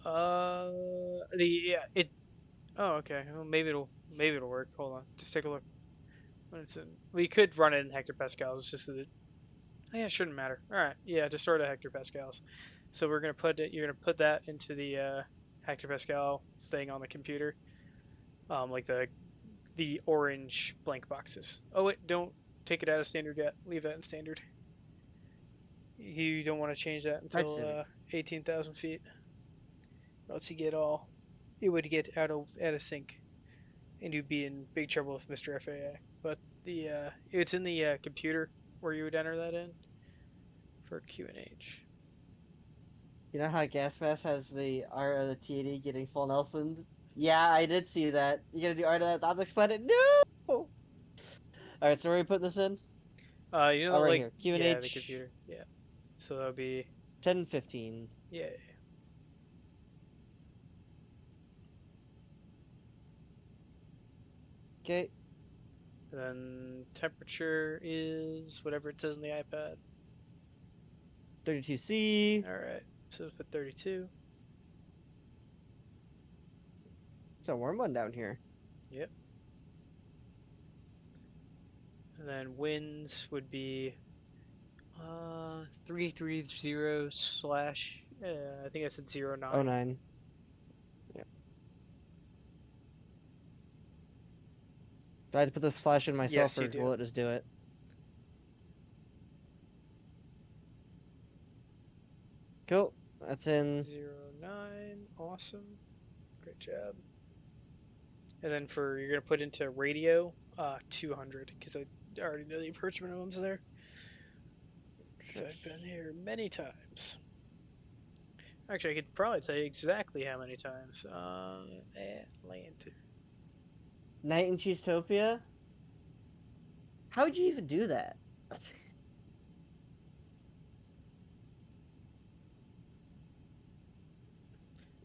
Oh, okay. Well, maybe it'll work. Hold on, just take a look. When it's in, we could run it in hectopascals. It's just that it shouldn't matter. All right, yeah, just sort of hectopascals. So we're gonna put it. You're gonna put that into the hectopascal thing on the computer, like the orange blank boxes. Oh wait, don't take it out of standard yet. Leave that in standard. You don't want to change that until 18,000 feet. Once you get it would get out of sync, and you'd be in big trouble with Mr. FAA. But it's in the computer where you would enter that in for QNH. You know how Gas Mask has the art of the TAD getting full Nelson? Yeah, I did see that. You gonna do art of that Optics Planet? No! Alright, so where are we putting this in? You know, right like here. QNH. Yeah, the computer. Yeah. So that'll be 10:15. Yeah. Okay. And then temperature is whatever it says in the iPad. 32C. Alright, so put 32. It's a warm one down here. Yep. And then winds would be 330 slash, I think I said 09. 09. Yep. Do I have to put the slash in myself, Yes, you or do. will it just do it? Cool. That's in 09. Awesome. Great job. And then you're going to put into radio, 200, because I already know the approach minimums there. So I've been here many times. Actually, I could probably tell you exactly how many times. Atlanta. Night in Cheesetopia? How would you even do that?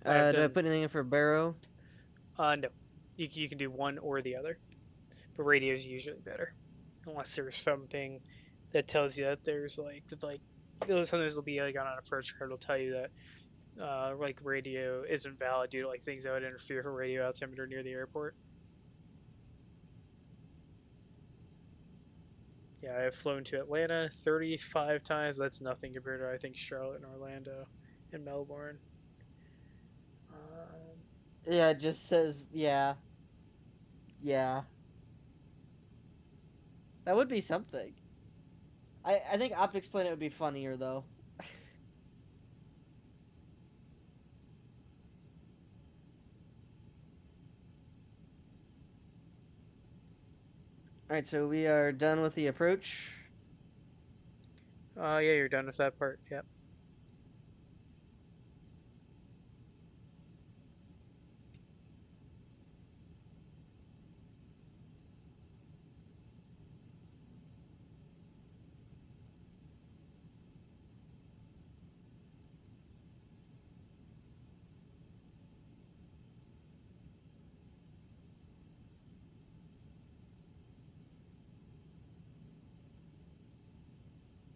Do I put anything in for Barrow? No. You can do one or the other. But radio is usually better. Unless there's something that tells you that there's sometimes it'll be like on an approach card, it'll tell you that like radio isn't valid due to like things that would interfere with radio altimeter near the airport. Yeah, I've flown to Atlanta 35 times. That's nothing compared to I think Charlotte and Orlando and Melbourne. Yeah, it just says yeah. Yeah. That would be something. I think Optics Planet would be funnier though. Alright, so we are done with the approach. Yeah, you're done with that part. Yep.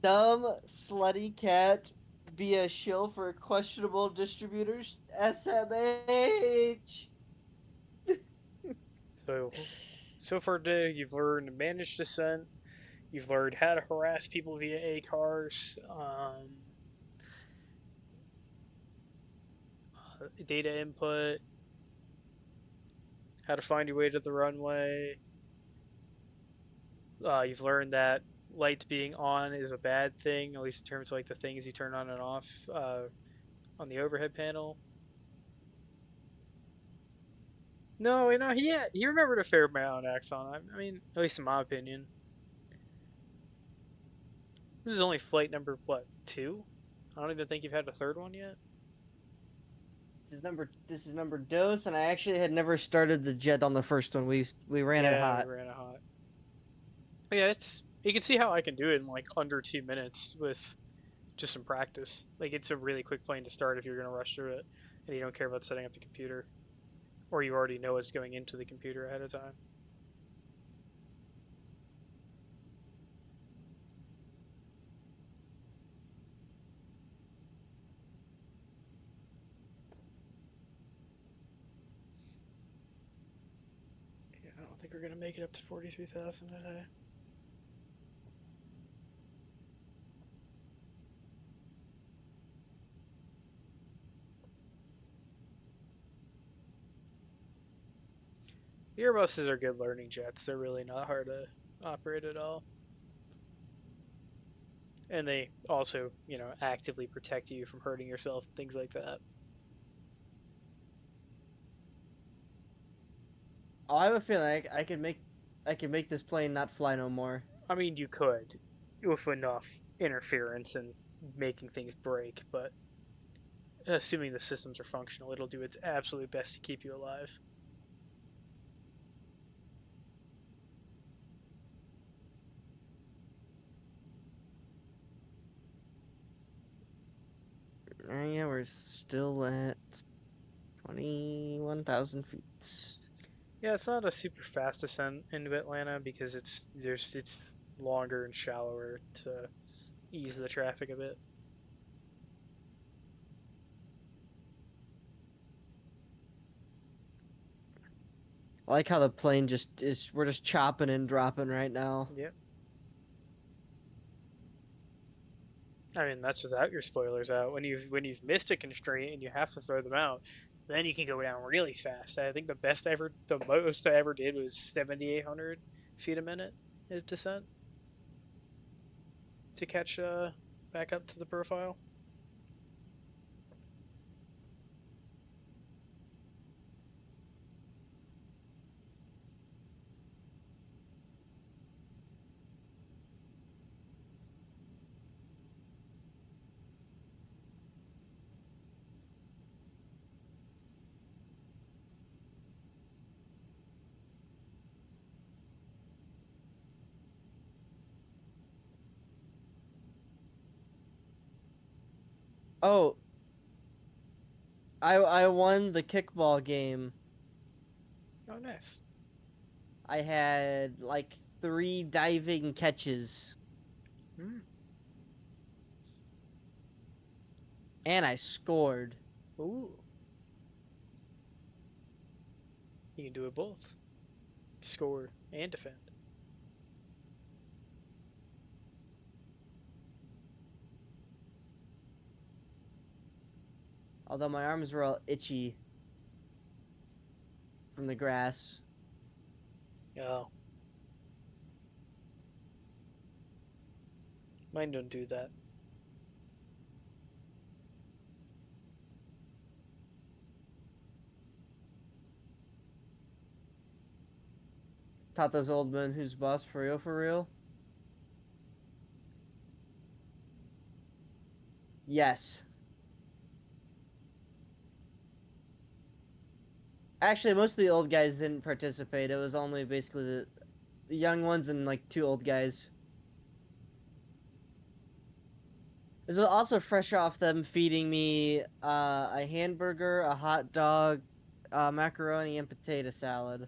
Dumb slutty cat be a shill for questionable distributors. SMH. So far today, you've learned to manage descent. You've learned how to harass people via ACARs. Data input. How to find your way to the runway. You've learned that lights being on is a bad thing, at least in terms of like the things you turn on and off on the overhead panel. No, he remembered a fair amount on Axon. I mean, at least in my opinion. This is only flight number, what, 2? I don't even think you've had a third one yet. This is number dose, and I actually had never started the jet on the first one. We ran it hot. We ran it hot. But yeah, you can see how I can do it in like under 2 minutes with just some practice. Like, it's a really quick plane to start if you're gonna rush through it and you don't care about setting up the computer, or you already know what's going into the computer ahead of time. Yeah, I don't think we're gonna make it up to 43,000 today. The Airbuses are good learning jets. They're really not hard to operate at all. And they also, actively protect you from hurting yourself, things like that. Oh, I have a feeling I can make this plane not fly no more. I mean, you could, with enough interference and making things break, but assuming the systems are functional, it'll do its absolute best to keep you alive. Yeah, we're still at 21,000 feet. Yeah, it's not a super fast descent into Atlanta because it's longer and shallower to ease the traffic a bit. I like how the plane just is. We're just chopping and dropping right now. Yep. I mean, that's without your spoilers out. When you've missed a constraint and you have to throw them out, then you can go down really fast. I think the most I ever did was 7,800 feet a minute in descent to catch back up to the profile. Oh, I won the kickball game. Oh, nice. I had like 3 diving catches. And I scored. Ooh. You can do it both. Score and defend. Although my arms were all itchy from the grass. Oh. Mine don't do that. Tata's old man who's boss for real, for real? Yes. Actually, most of the old guys didn't participate. It was only basically the young ones and like 2 old guys. This was also fresh off them feeding me a hamburger, a hot dog, macaroni, and potato salad.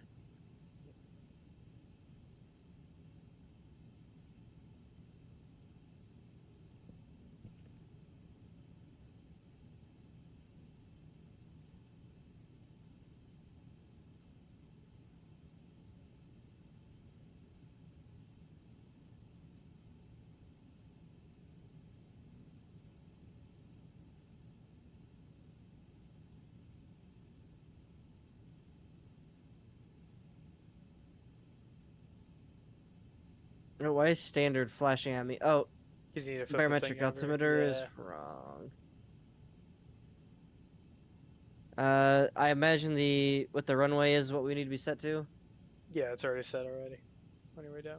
Why is standard flashing at me? Oh, barometric altimeter is wrong. I imagine what the runway is what we need to be set to. Yeah, it's already set already. On your way down.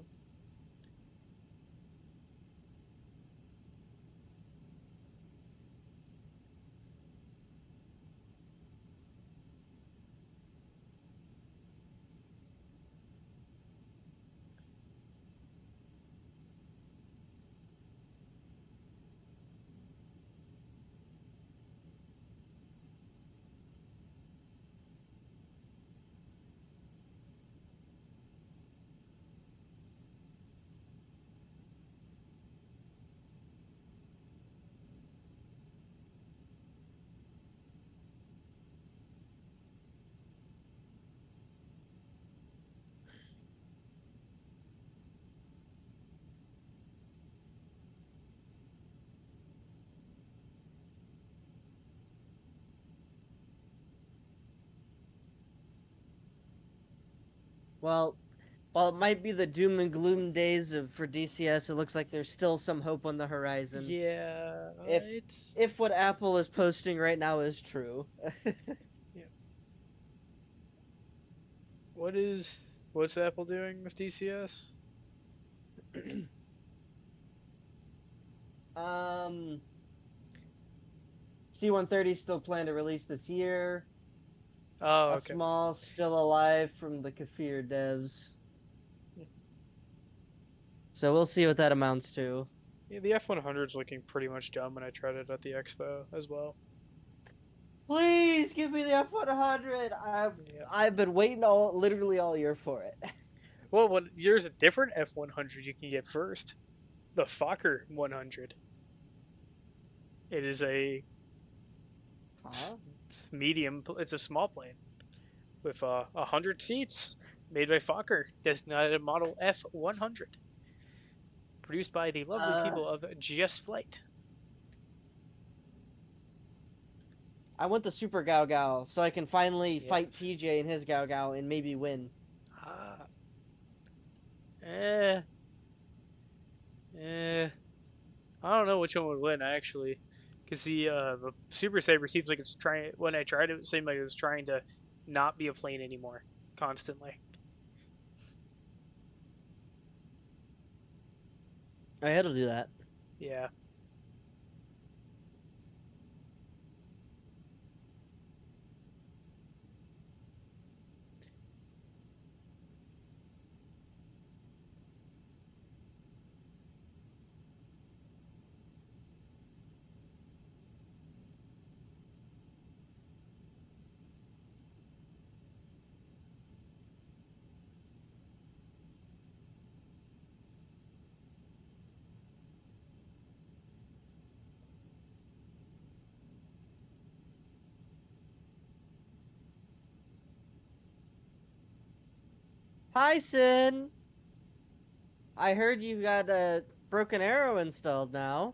Well, while it might be the doom and gloom days for DCS, it looks like there's still some hope on the horizon. Yeah, if what Apple is posting right now is true. Yeah. What's Apple doing with DCS? C-130 still planned to release this year. Oh, okay. A small still alive from the Kafir devs. So we'll see what that amounts to. Yeah, the F-100's looking pretty much done when I tried it at the expo as well. Please give me the F-100. I've been waiting literally all year for it. Well, there's a different F-100 you can get first. The Fokker 100. It is a medium. It's a small plane. with 100 seats, made by Fokker, designated model F100, produced by the lovely people of GS Flight. I want the Super Gao Gao so I can finally fight TJ in his Gao Gao and maybe win. I don't know which one would win actually, because the Super Saber seems like it's trying. When I tried it, it seemed like it was trying to not be a plane anymore, constantly. I had to do that. Yeah. Hi, Sin. I heard you got a Broken Arrow installed now.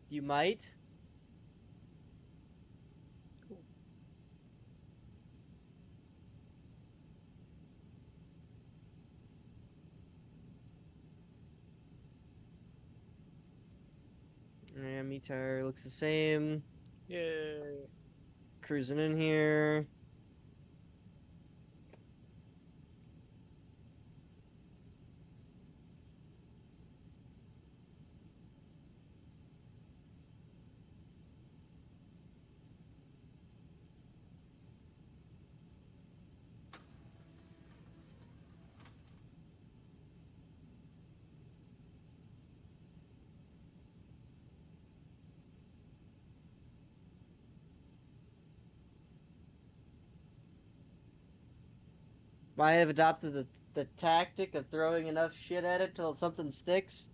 You might. Yeah, Meteor looks the same. Yay. Cruising in here. I have adopted the tactic of throwing enough shit at it till something sticks.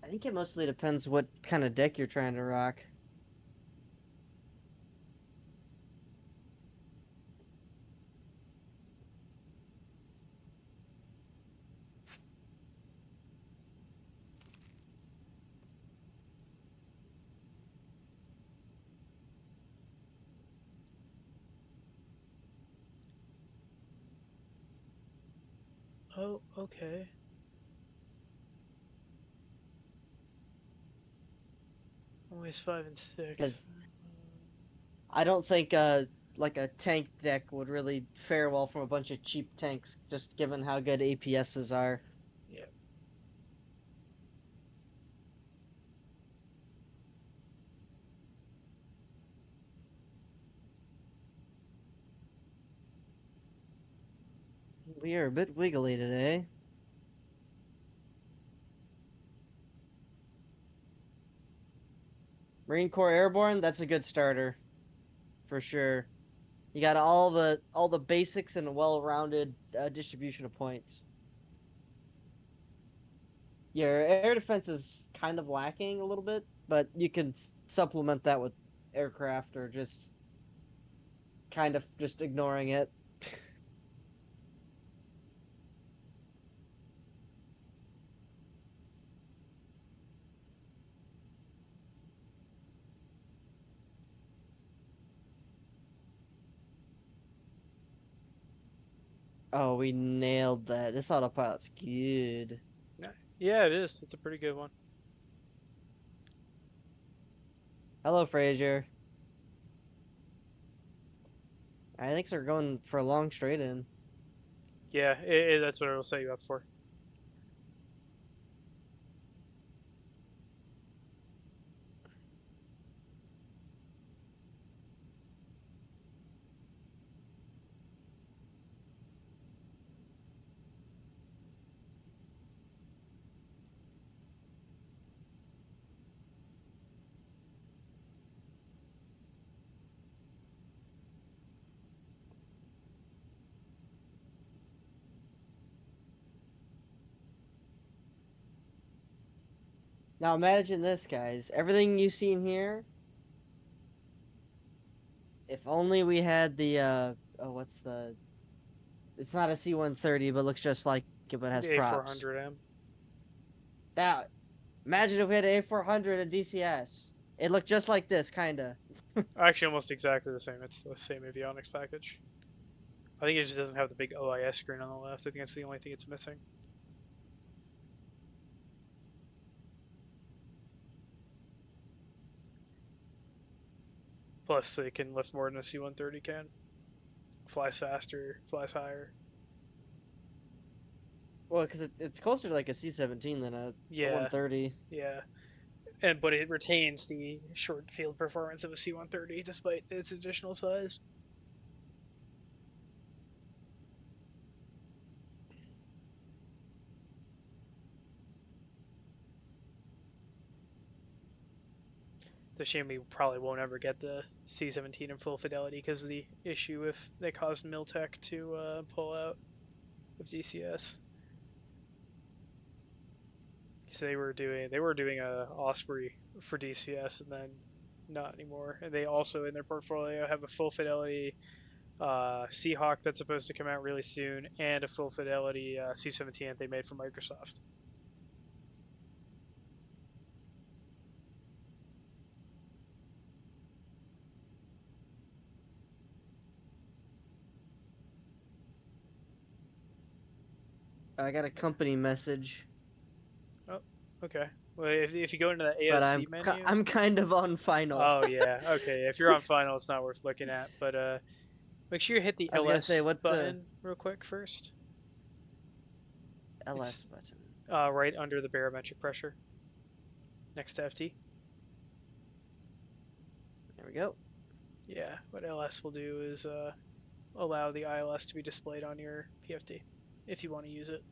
I think it mostly depends what kind of deck you're trying to rock. Oh, okay. Always 5 and 6. Because I don't think like a tank deck would really fare well from a bunch of cheap tanks, just given how good APSs are. Yeah. We are a bit wiggly today. Marine Corps Airborne, that's a good starter, for sure. You got all the basics and a well-rounded distribution of points. Your air defense is kind of lacking a little bit, but you can supplement that with aircraft or just kind of just ignoring it. Oh, we nailed that. This autopilot's good. Yeah, it is. It's a pretty good one. Hello, Frazier. I think they're going for a long straight in. Yeah, that's what I will set you up for. Now imagine this, guys. Everything you see in here. If only we had the oh, what's the? It's not a C-130, but looks just like it, but has The props. A400M. Now, imagine if we had an A400 and DCS. It looked just like this, kinda. Actually, almost exactly the same. It's the same avionics package. I think it just doesn't have the big OIS screen on the left. I think that's the only thing it's missing. Plus, it can lift more than a C-130 can. Flies faster, flies higher. Well, because it's closer to like a C-17 than a 130. Yeah. But it retains the short field performance of a C-130 despite its additional size. It's a shame we probably won't ever get the C-17 in full fidelity because of the issue if they caused Miltech to pull out of DCS. So they were doing a Osprey for DCS and then not anymore. And they also in their portfolio have a full fidelity Seahawk that's supposed to come out really soon and a full fidelity C-17 that they made for Microsoft. I got a company message. Oh, okay. Well, if you go into the AOC menu... I'm kind of on final. Oh, yeah. Okay, if you're on final, it's not worth looking at. But make sure you hit the LS button real quick first. LS button. Right under the barometric pressure. Next to FT. There we go. Yeah, what LS will do is allow the ILS to be displayed on your PFD if you want to use it.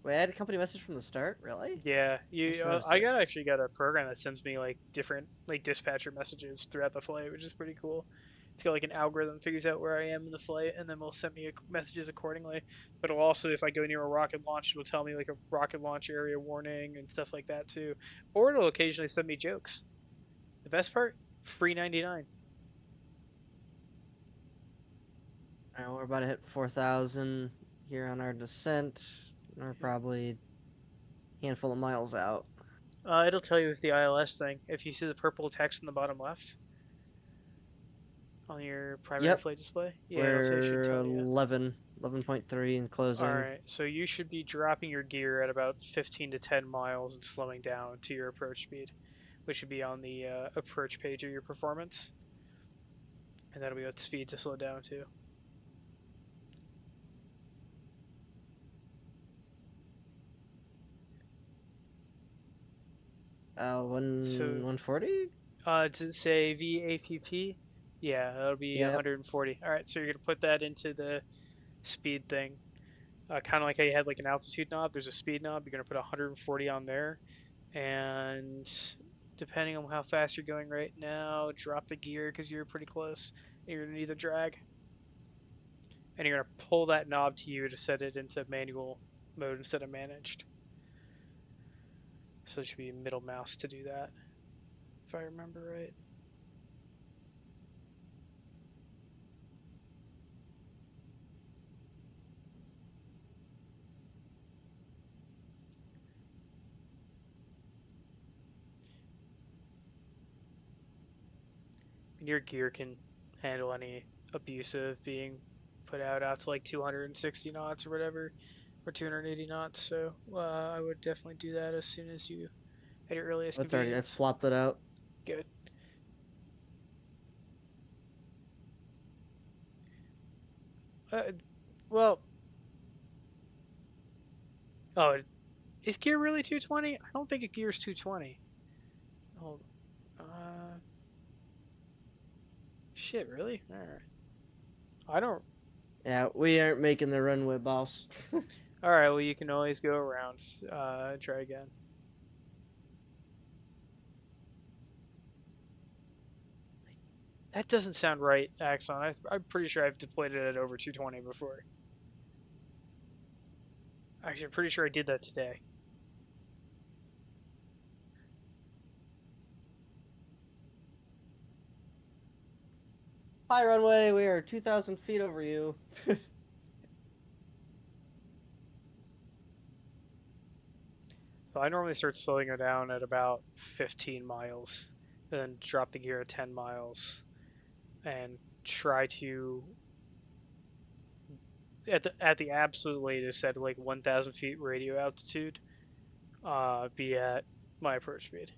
Wait, I had a company message from the start? Really? Yeah, I actually got a program that sends me like different dispatcher messages throughout the flight, which is pretty cool. It's got like an algorithm that figures out where I am in the flight, and then will send me messages accordingly. But it'll also, if I go near a rocket launch, it will tell me like a rocket launch area warning and stuff like that too. Or it'll occasionally send me jokes. The best part, free 99. Alright, we're about to hit 4,000 here on our descent. We're probably a handful of miles out. It'll tell you with the ILS thing. If you see the purple text in the bottom left on your primary flight display, we're 11.3 and closing. Alright, so you should be dropping your gear at about 15 to 10 miles and slowing down to your approach speed, which should be on the approach page of your performance. And that'll be what speed to slow down to. So 140? Does it say VAPP? Yeah, that'll be 140. Alright, so you're going to put that into the speed thing. Kind of like how you had like an altitude knob, there's a speed knob. You're going to put 140 on there. And depending on how fast you're going right now, drop the gear because you're pretty close. You're going to need the drag. And you're going to pull that knob to you to set it into manual mode instead of managed. So it should be middle mouse to do that, if I remember right. And your gear can handle any abusive being put out to like 260 knots or whatever. Or 280 knots, so I would definitely do that as soon as you at your earliest convenience. I flopped it out. Good. Well, oh, is gear really 220? I don't think a gear's 220. Hold on. Shit, really? Alright. I don't. Yeah, we aren't making the runway, boss. Alright, well, you can always go around. Try again. That doesn't sound right, Axon. I'm pretty sure I've deployed it at over 220 before. Actually, I'm pretty sure I did that today. Hi, runway. We are 2,000 feet over you. So I normally start slowing it down at about 15 miles, and then drop the gear at 10 miles, and try to, at the absolute latest, at like 1,000 feet radio altitude, be at my approach speed.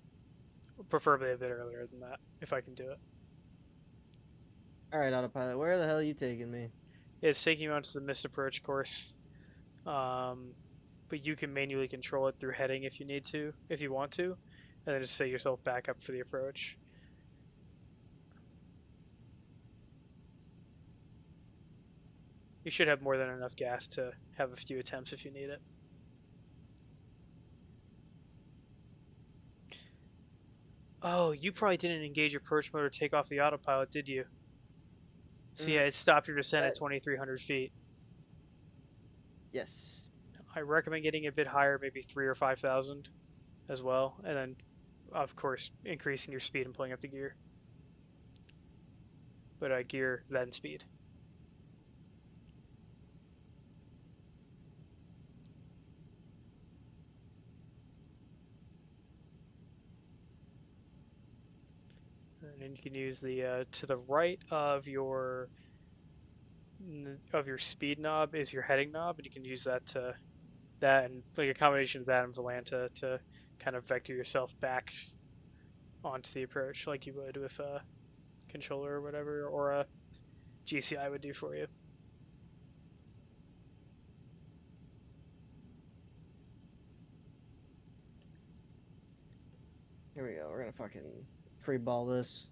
Preferably a bit earlier than that, if I can do it. Alright, autopilot, where the hell are you taking me? It's taking you onto the missed approach course. But you can manually control it through heading if you need to, if you want to, and then just set yourself back up for the approach. You should have more than enough gas to have a few attempts if you need it. Oh, you probably didn't engage approach mode or take off the autopilot, did you? So yeah, it stopped your descent at 2,300 feet. Yes. I recommend getting a bit higher, maybe 3,000 or 5,000 as well, and then, of course, increasing your speed and pulling up the gear. But gear, then speed. And then you can use the to the right of your speed knob is your heading knob, and you can use that and like a combination of that and Volanta to kind of vector yourself back onto the approach like you would with a controller or whatever, or a GCI would do for you. Here we go. We're gonna fucking free ball this.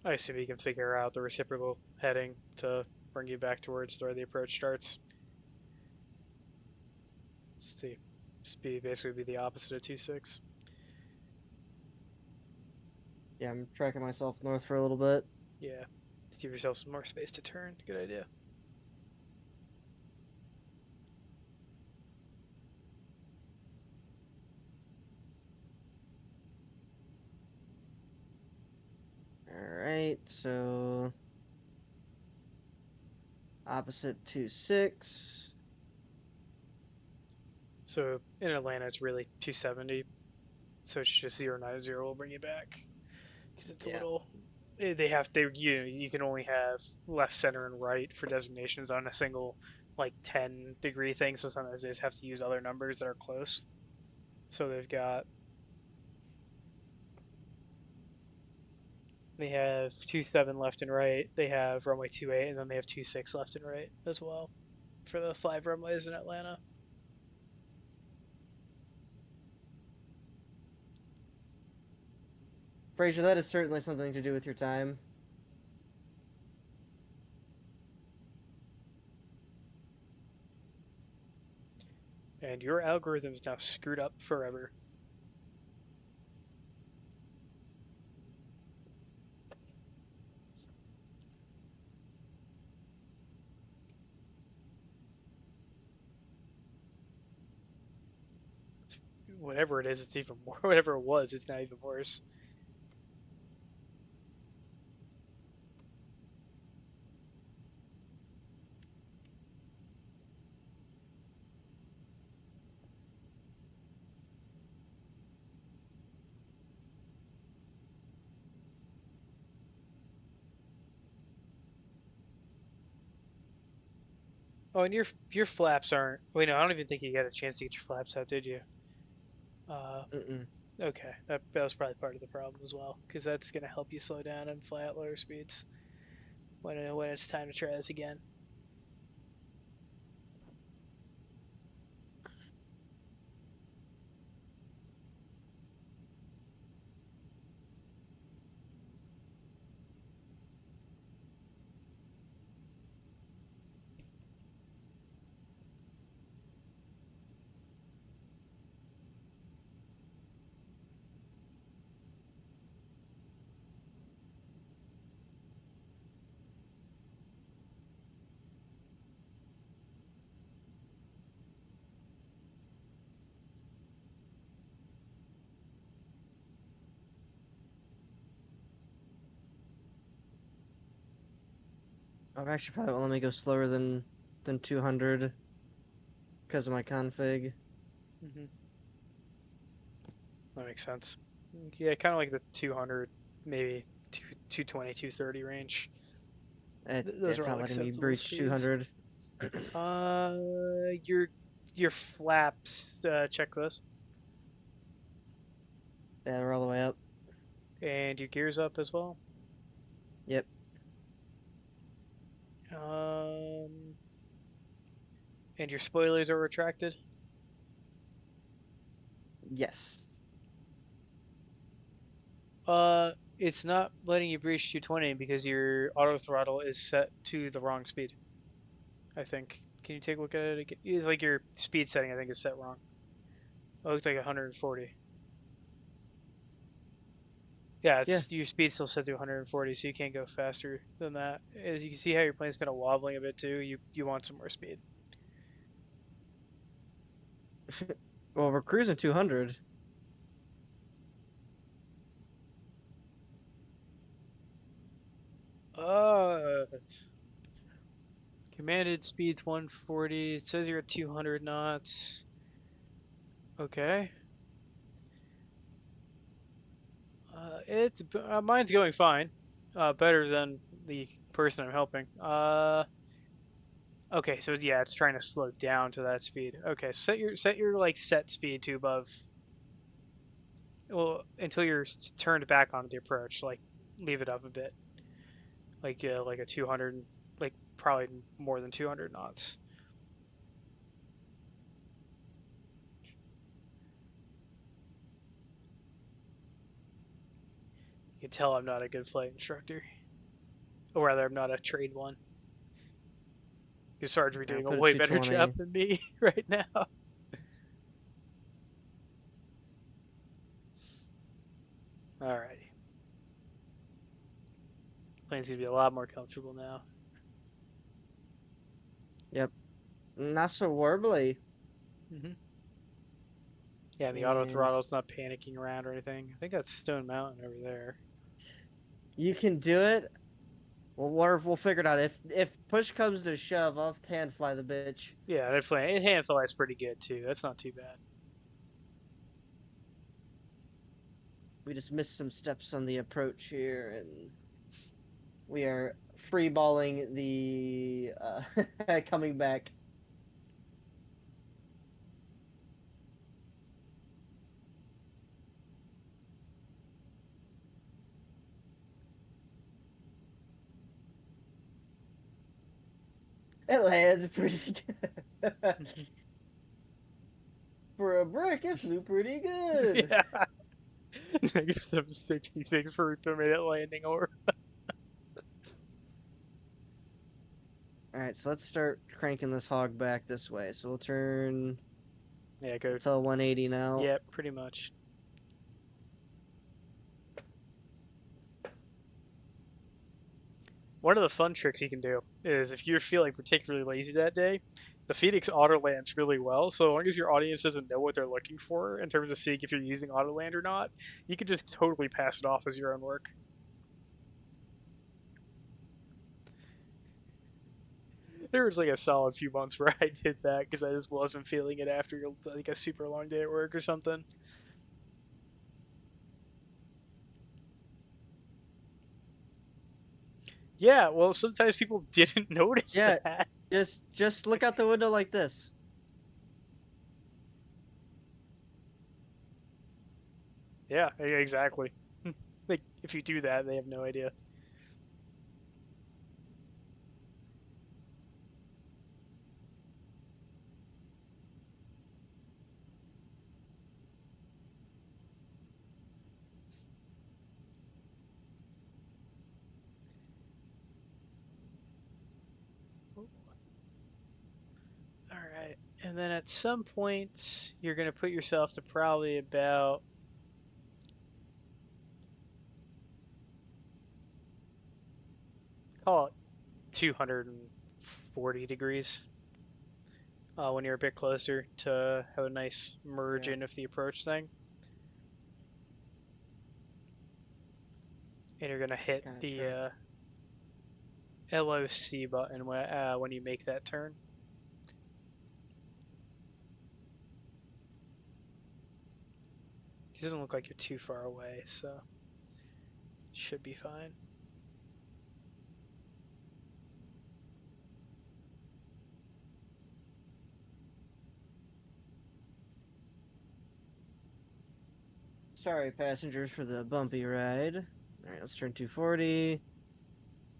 I assume you can figure out the reciprocal heading to bring you back towards where the approach starts. The speed basically be the opposite of 2.6. Yeah, I'm tracking myself north for a little bit. Yeah, give yourself some more space to turn. Good idea. Alright, so opposite 2.6. So in Atlanta, it's really 270. So it's just 090 will bring you back because it's a little. You can only have left, center, and right for designations on a single like 10-degree thing. So sometimes they just have to use other numbers that are close. So they have 27 left and right. They have runway 28, and then they have 26 left and right as well for the 5 runways in Atlanta. Fraser, that is certainly something to do with your time. And your algorithm's now screwed up forever. Whatever it is, it's even more. Whatever it was, it's now even worse. Oh, and your flaps aren't. Wait, no, I don't even think you got a chance to get your flaps out, did you? Okay, that was probably part of the problem as well, because that's going to help you slow down and fly at lower speeds when it's time to try this again. I've actually probably won't let me go slower than 200 because of my config. Mm-hmm. That makes sense. Yeah, kind of like the 200, maybe 220, 230 range. Those It's are all not letting me acceptable breach speeds. 200. Your flaps, check those. Yeah, we're all the way up. And your gears up as well? Yep. And your spoilers are retracted? Yes. It's not letting you breach 220 because your auto throttle is set to the wrong speed. I think. Can you take a look at it again? It's like your speed setting, I think, is set wrong. Oh, it looks like 140. Yeah, your speed's still set to 140, so you can't go faster than that. As you can see how your plane's kind of wobbling a bit too, you want some more speed. Well, we're cruising 200. Commanded speed's 140. It says you're at 200 knots. Okay. Mine's going fine. Better than the person I'm helping. Okay, so yeah, it's trying to slow down to that speed. Okay, set your like set speed to above. Well, until you're turned back onto the approach, like leave it up a bit. Like a 200, like probably more than 200 knots. You can tell I'm not a good flight instructor. Or rather, I'm not a trained one. Because Sarge, doing a way better job than me right now. Alrighty. Plane's gonna be a lot more comfortable now. Yep. Not so warbly. Mm-hmm. Yeah, and the auto throttle's not panicking around or anything. I think that's Stone Mountain over there. You can do it. We'll figure it out. If push comes to shove, I'll hand fly the bitch. Yeah, it hand flies pretty good too. That's not too bad. We just missed some steps on the approach here, and we are freeballing the coming back. It lands pretty good. For a brick, it flew pretty good. Yeah. Negative 766 for a minute landing over. Alright, so let's start cranking this hog back this way. So we'll turn... Yeah, go to 180 now. Yep, pretty much. One of the fun tricks you can do is if you're feeling particularly lazy that day, the Fenix auto lands really well. So as long as your audience doesn't know what they're looking for in terms of seeing if you're using auto land or not, you can just totally pass it off as your own work. There was like a solid few months where I did that because I just wasn't feeling it after like a super long day at work or something. Yeah, well, sometimes people didn't notice that. Just look out the window like this. Yeah, exactly. Like, if you do that, they have no idea. Alright, and then at some point, you're going to put yourself to probably about... call it 240 degrees when you're a bit closer to have a nice merge in of the approach thing. And you're going to hit the LOC button when you make that turn. It doesn't look like you're too far away, so should be fine. Sorry, passengers, for the bumpy ride. Alright, let's turn 240.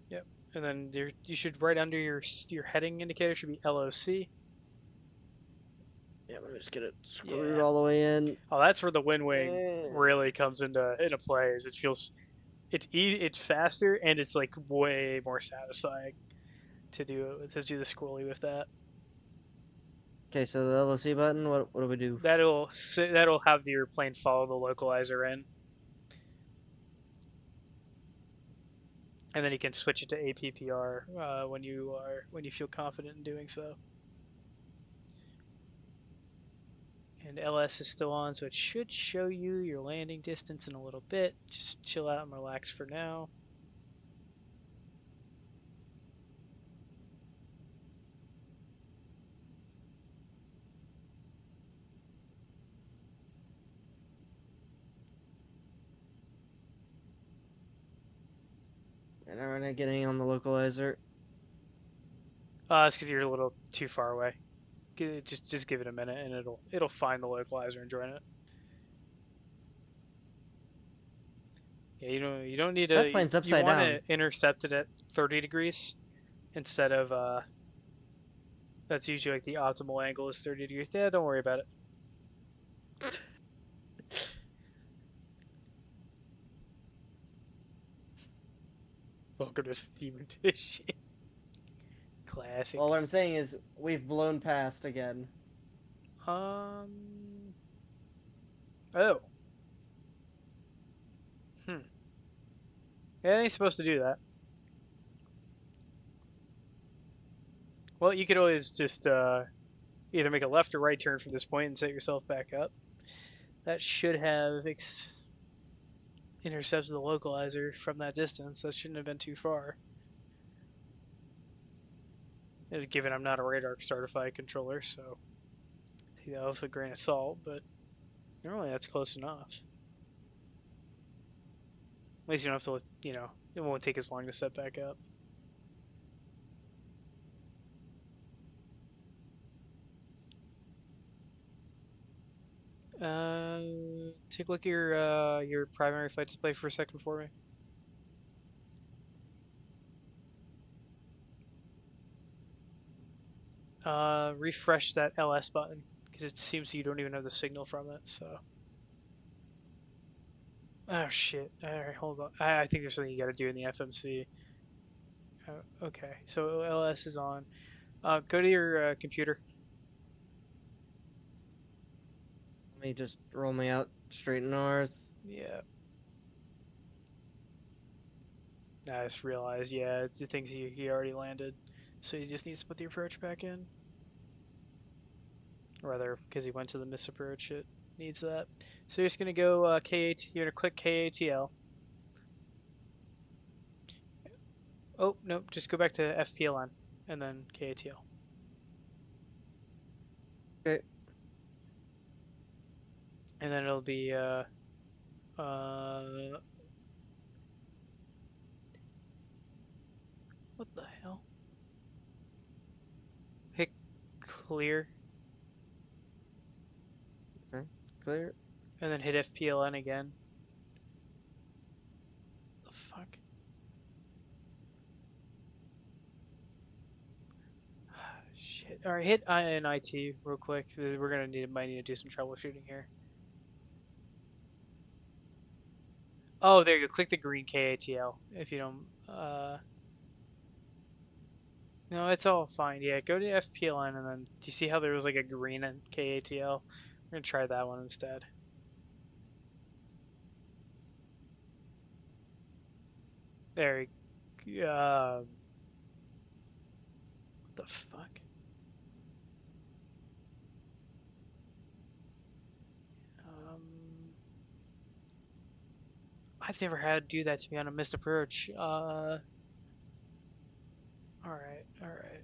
Yep, and then you should, right under your heading indicator should be LOC. Yeah, let me just get it screwed all the way in. Oh, that's where the wind wing really comes into play. Is it feels, it's faster and it's like way more satisfying to do the squirrely with that. Okay, so the LOC button, what do we do? That'll have your plane follow the localizer in, and then you can switch it to APPR when you feel confident in doing so. And LS is still on, so it should show you your landing distance in a little bit. Just chill out and relax for now. And we're not getting on the localizer. It's because you're a little too far away. Just give it a minute, and it'll find the localizer and join it. Yeah, you don't need to. That plane's upside down. You want to intercept it at 30 degrees instead of that's usually like the optimal angle is 30 degrees. Yeah, don't worry about it. Welcome to Steam Edition. Classic. Well, what I'm saying is we've blown past again. Oh. Yeah, it ain't supposed to do that. Well, you could always just either make a left or right turn from this point and set yourself back up. That should have intercepted the localizer from that distance. That shouldn't have been too far. Given I'm not a radar certified controller, so take that with a grain of salt, but normally that's close enough. At least you don't have to, it won't take as long to set back up. Take a look at your primary flight display for a second for me. Refresh that LS button, because it seems you don't even have the signal from it, so. Oh shit, alright, hold on. I think there's something you gotta do in the FMC. Okay, so LS is on. Go to your computer. Let me just roll me out straight north. Yeah. I just realized, yeah, the things he already landed. So he just needs to put the approach back in. Or rather, because he went to the misapproach, it needs that. So you're just going to go you're going to click KATL. Oh, nope, just go back to FPLN and then KATL. Okay. And then it'll be what the hell? Hit clear. Okay, clear. And then hit FPLN again. all right, hit INIT real quick. We're gonna might need to do some troubleshooting here. Oh, there you go. Click the green KATL if you don't. No, it's all fine. Yeah, go to FPLN and then do you see how there was like a green and KATL? We're gonna try that one instead. There. What the fuck? I've never had to do that to me on a missed approach. All right, all right.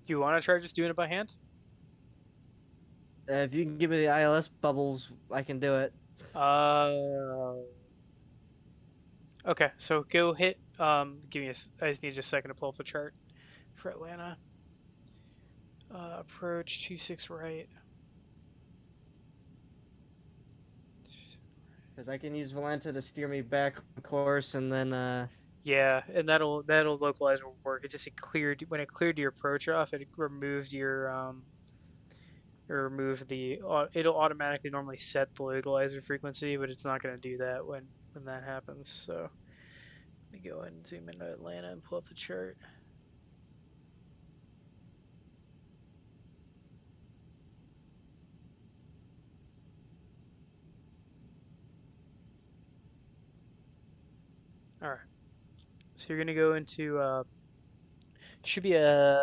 Do you want to try just doing it by hand? If you can give me the ILS bubbles, I can do it. Okay, so go hit. Give me I just need just a second to pull up the chart for Atlanta. Approach 26 right. Because I can use Valenta to steer me back on course, and then Yeah, and that'll localize work. It just cleared when it cleared your approach off. It removed your it'll automatically normally set the localizer frequency, but it's not going to do that when that happens. So let me go ahead and zoom into Atlanta and pull up the chart. All right. So you're going to go into should be a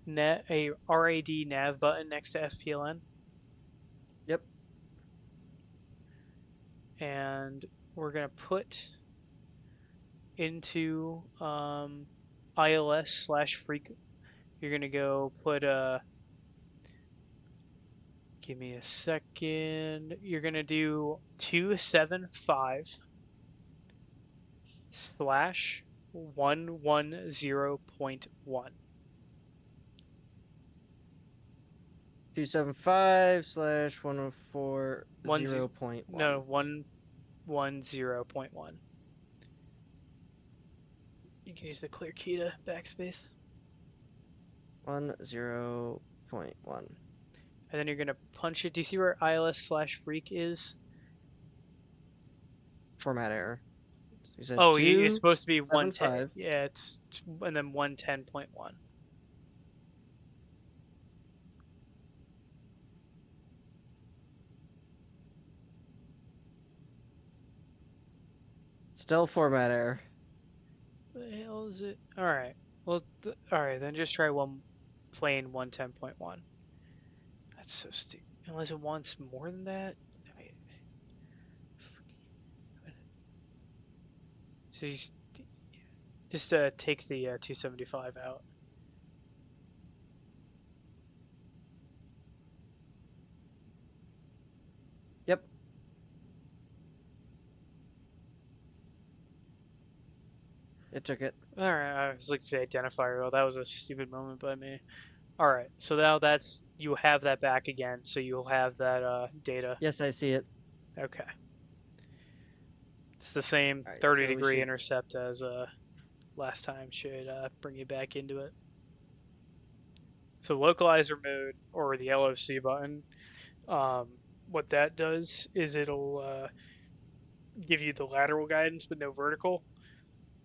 RAD nav button next to FPLN. Yep. And we're going to put into ILS/freak. You're going to go put give me a second. You're going to do 275/110.1. 275/104.0.1. No, 110.1. You can use the clear key to backspace. 10.1. And then you're going to punch it. Do you see where ILS/freak is? Format error. Oh, it's supposed to be 110. Yeah, it's and then 110.1. Still format error. What the hell is it? All right. Well, all right. Then just try plain 110.1. That's so stupid. Unless it wants more than that. I mean, so you just take the 275 out. Yep. It took it. All right. I was looking for the identifier. Well, that was a stupid moment by me. All right. So now you have that back again. So you'll have that data. Yes, I see it. Okay. It's the same right, 30-degree intercept as last time. Should bring you back into it. So localizer mode or the LOC button, what that does is it'll give you the lateral guidance but no vertical.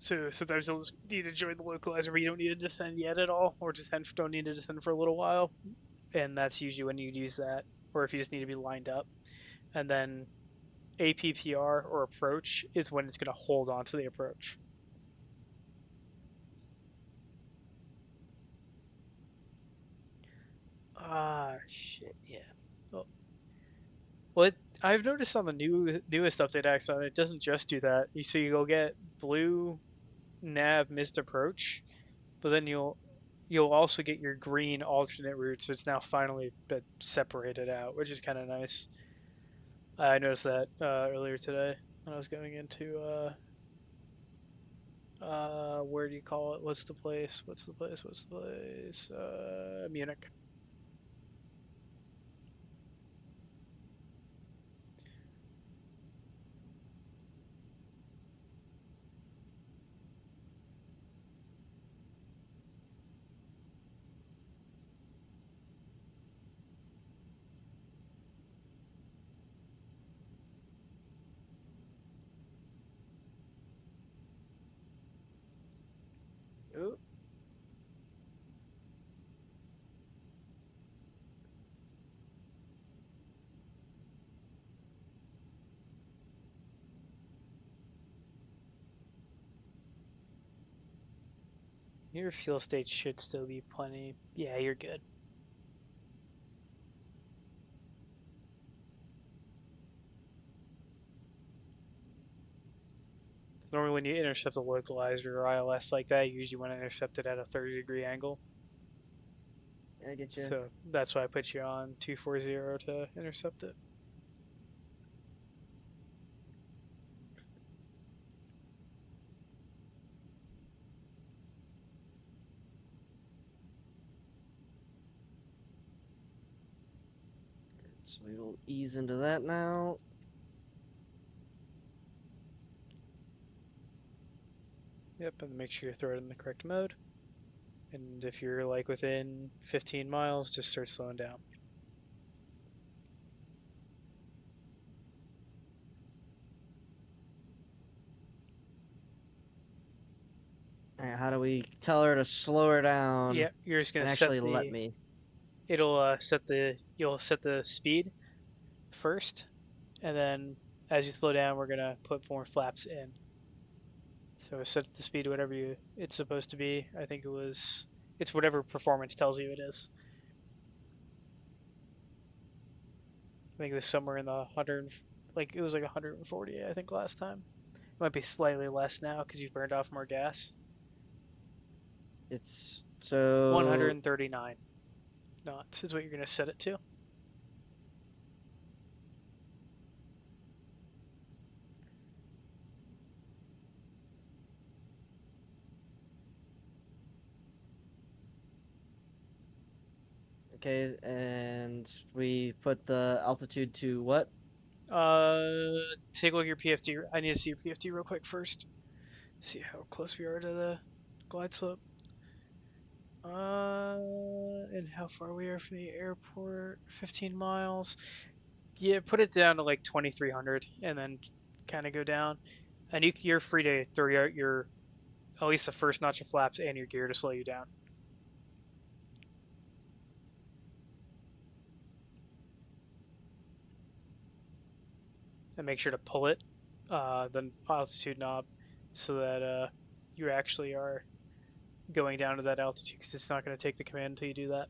So sometimes you'll just need to join the localizer, but you don't need to descend yet at all, or don't need to descend for a little while. And that's usually when you use that, or if you just need to be lined up. And then APPR or approach is when it's going to hold on to the approach. Shit, yeah. Oh. Well, I've noticed on the newest update Axon, it doesn't just do that. So you'll get blue nav missed approach, but then you'll also get your green alternate route, so it's now finally been separated out, which is kind of nice. I noticed that earlier today when I was going into where do you call it? What's the place? Munich. Your fuel state should still be plenty. Yeah, you're good. Normally when you intercept a localizer or ILS like that, you usually want to intercept it at a 30-degree angle. I get you. So that's why I put you on 240 to intercept it. So we will ease into that now. Yep, and make sure you throw it in the correct mode. And if you're like within 15 miles, just start slowing down. Alright, how do we tell her to slow her down? Yeah, you're just gonna and set actually the, let me. It'll you'll set the speed first, and then as you slow down, we're gonna put more flaps in. So set the speed to whatever it's supposed to be. I think it's whatever performance tells you it is. I think it was somewhere in the 100, like it was like 140, I think last time. It might be slightly less now because you've burned off more gas. It's so 139 knots is what you're gonna set it to. Okay, and we put the altitude to what? Take a look at your PFD. I need to see your PFD real quick first. See how close we are to the glide slope. And how far we are from the airport. 15 miles. Yeah, put it down to like 2,300 and then kind of go down. And you're free to throw out your, at least the first notch of flaps and your gear to slow you down. And make sure to pull it, the altitude knob, so that you actually are going down to that altitude, because it's not going to take the command until you do that.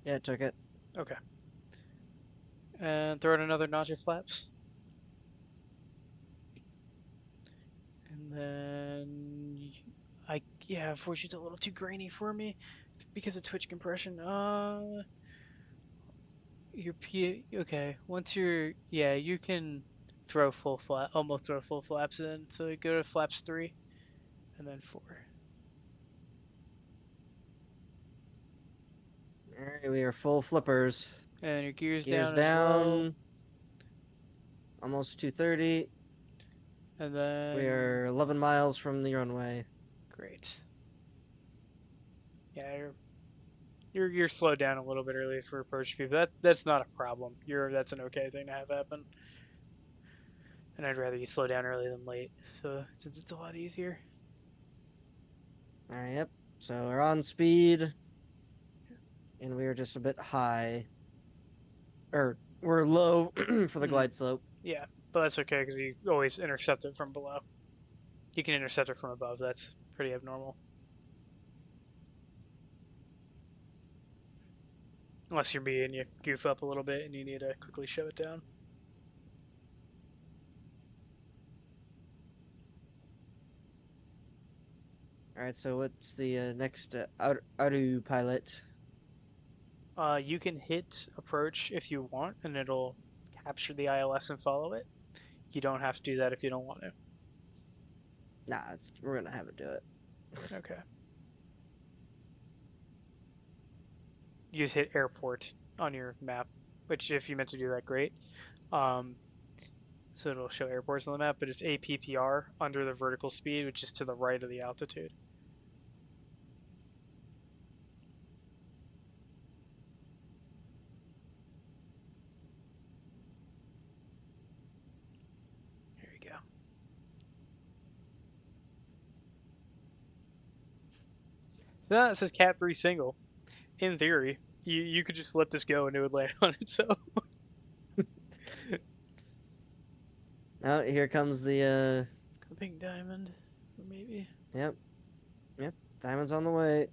Yeah, it took it. Okay. And throw in another notch of flaps. And then, unfortunately it's a little too grainy for me because of twitch compression. Okay, once you can throw almost throw full flaps in. So go to flaps 3 and then 4. Alright, we are full flippers. And your gears down. Well. Almost 230. And then we are 11 miles from the runway. Great. Yeah, you're slowed down a little bit early for approach speed, but that's not a problem. That's an okay thing to have happen. And I'd rather you slow down early than late, so since it's a lot easier. Alright, yep. So we're on speed, and we are just a bit high. Or we're low for the glide slope. Yeah, but that's okay because you always intercept it from below. You can intercept it from above. That's pretty abnormal. Unless you're being, you goof up a little bit and you need to quickly shove it down. Alright, so what's the next autopilot? You can hit approach if you want, and it'll capture the ILS and follow it. You don't have to do that if you don't want to. Nah, we're gonna have it do it. Okay. You just hit airport on your map, which if you meant to do that, great. So it'll show airports on the map, but it's APPR under the vertical speed, which is to the right of the altitude. Here you go. So now it says Cat 3 single. In theory, you could just let this go and it would land on its own. Oh, here comes the Pink diamond, maybe. Yep. Yep. Diamond's on the way.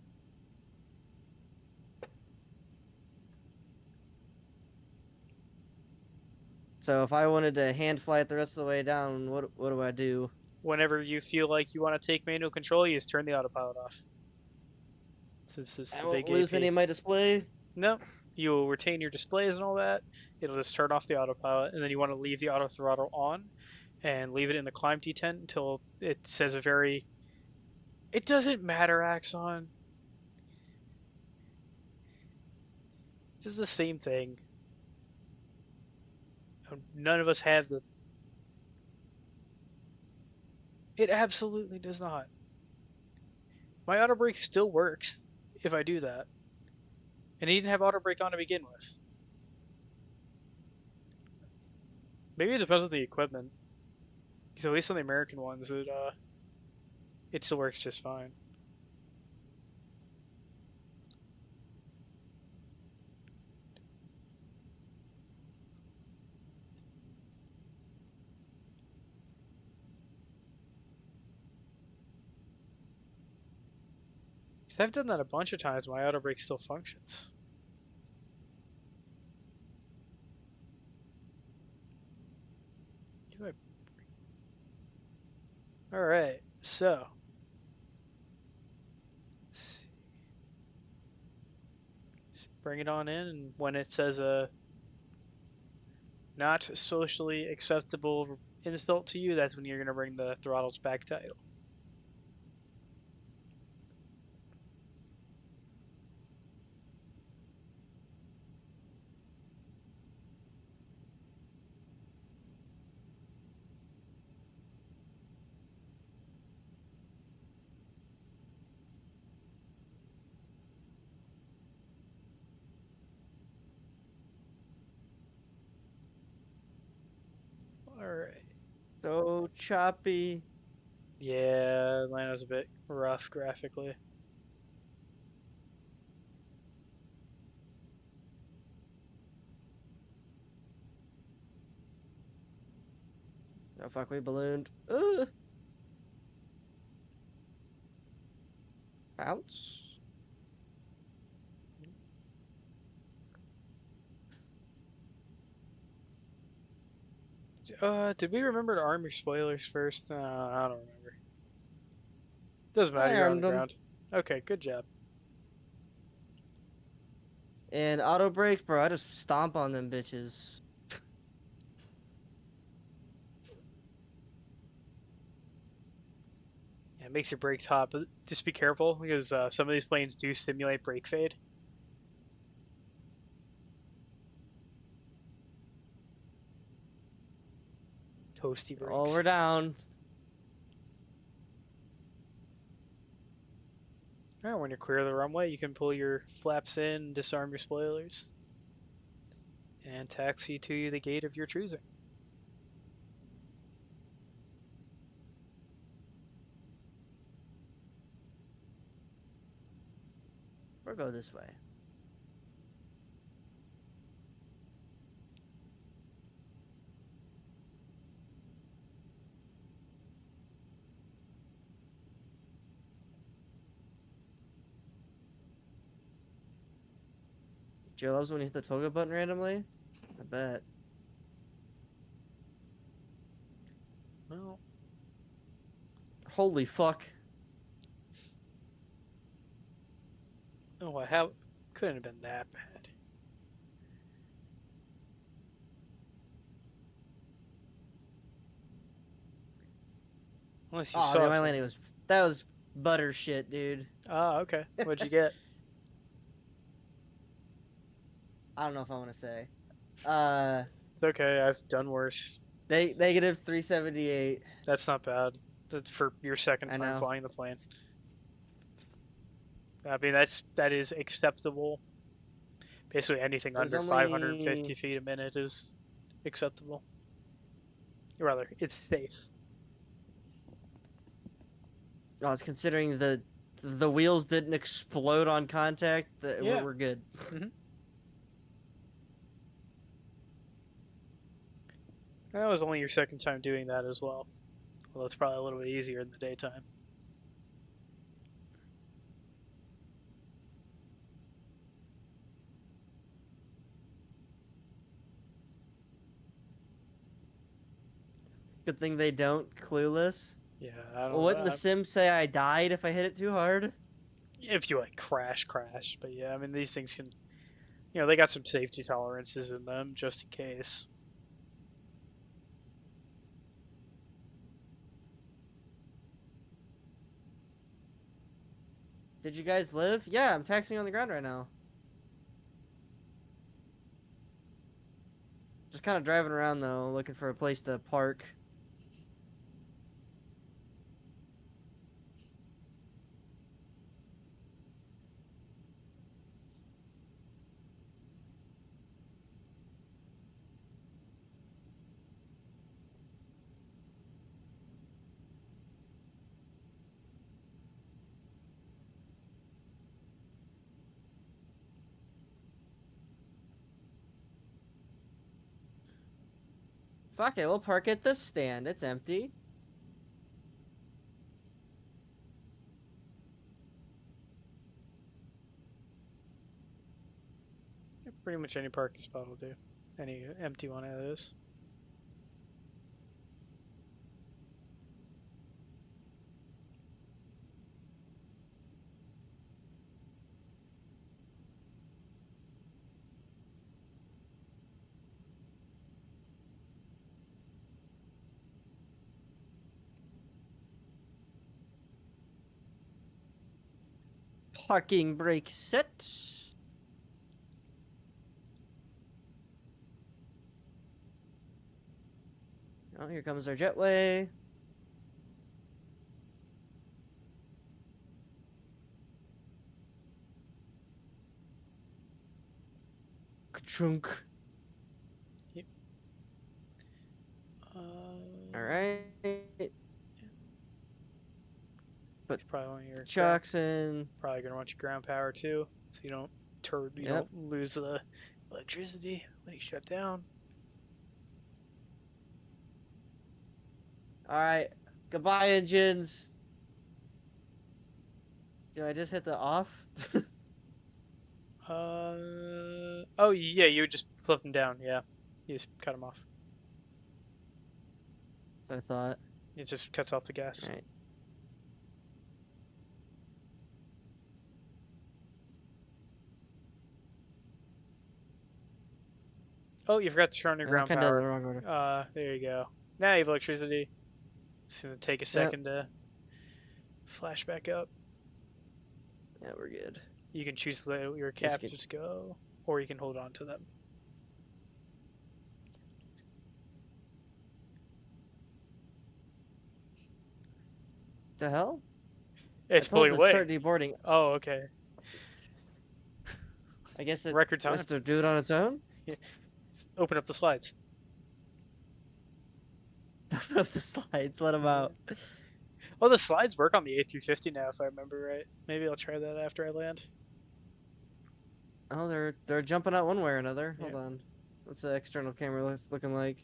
So if I wanted to hand fly it the rest of the way down, what do I do? Whenever you feel like you want to take manual control, you just turn the autopilot off. So it's just I a big won't lose AP. any of my display? No. You will retain your displays and all that. It'll just turn off the autopilot, and then you want to leave the auto throttle on and leave it in the climb detent until it says a very... It doesn't matter, Axon. It's the same thing. None of us have the... It absolutely does not. My auto brake still works if I do that. And he didn't have auto brake on to begin with. Maybe it depends on the equipment. Because at least on the American ones, it still works just fine. Because I've done that a bunch of times, my auto brake still functions. Alright, so. Let's see. Bring it on in, and when it says a not socially acceptable insult to you, that's when you're going to bring the throttles back to idle. Alright. So choppy. Yeah, Atlanta's a bit rough graphically. Oh fuck, we ballooned. Ugh. Bounce. Did we remember to arm your spoilers first? I don't remember. Doesn't matter, I you're on armed the them. ground. Okay, good job. And auto brake, bro, I just stomp on them bitches. Yeah, it makes your brakes hot, but just be careful because some of these planes do simulate brake fade. Toasty brakes. Oh, we're down. Alright, when you're clear of the runway, you can pull your flaps in, disarm your spoilers, and taxi to the gate of your choosing. We'll go this way. Joe loves when you hit the toga button randomly? I bet. Well. Holy fuck. Oh, I have... Couldn't have been that bad. Unless you saw dude, my landing was... That was butter shit, dude. Oh, okay. What'd you get? I don't know if I want to say. It's okay, I've done worse. Negative 378. That's not bad. That's for your second time flying the plane. I mean, that is acceptable. Basically anything under 550 feet a minute is acceptable. Or rather, it's safe. I was considering the wheels didn't explode on contact. We're good. Mm-hmm. That was only your second time doing that as well. Although it's probably a little bit easier in the daytime. Good thing they don't. Clueless. Yeah, I don't Well, know. wouldn't the sim say I died if I hit it too hard? If you like crash. But yeah, I mean these things can, they got some safety tolerances in them just in case. Did you guys live? Yeah, I'm taxiing on the ground right now. Just kind of driving around though, looking for a place to park. Fuck it, we'll park at this stand. It's empty. Yeah, pretty much any parking spot will do. Any empty one of those. Parking brake set. Oh, here comes our jetway. Ka-chunk. Yep. All right. But probably want your chucks in. Probably gonna want your ground power too, so you don't don't lose the electricity when you shut down. All right, goodbye engines. Do I just hit the off? Oh yeah, you would just flip them down. Yeah, you just cut them off. That's what I thought. It just cuts off the gas. All right. Oh, you forgot to turn your ground power. The wrong order. There you go. Now you have electricity. It's gonna take a second to flash back up. Yeah, we're good. You can choose to let your captures go, or you can hold on to them. The hell? It's pulling away. Start deboarding. Oh, okay. I guess it record time. Wants to do it on its own. Yeah. Open up the slides. Open up the slides. Let them out. Oh, the slides work on the A350 now, if I remember right. Maybe I'll try that after I land. Oh, they're jumping out one way or another. Hold on. What's the external camera looking like?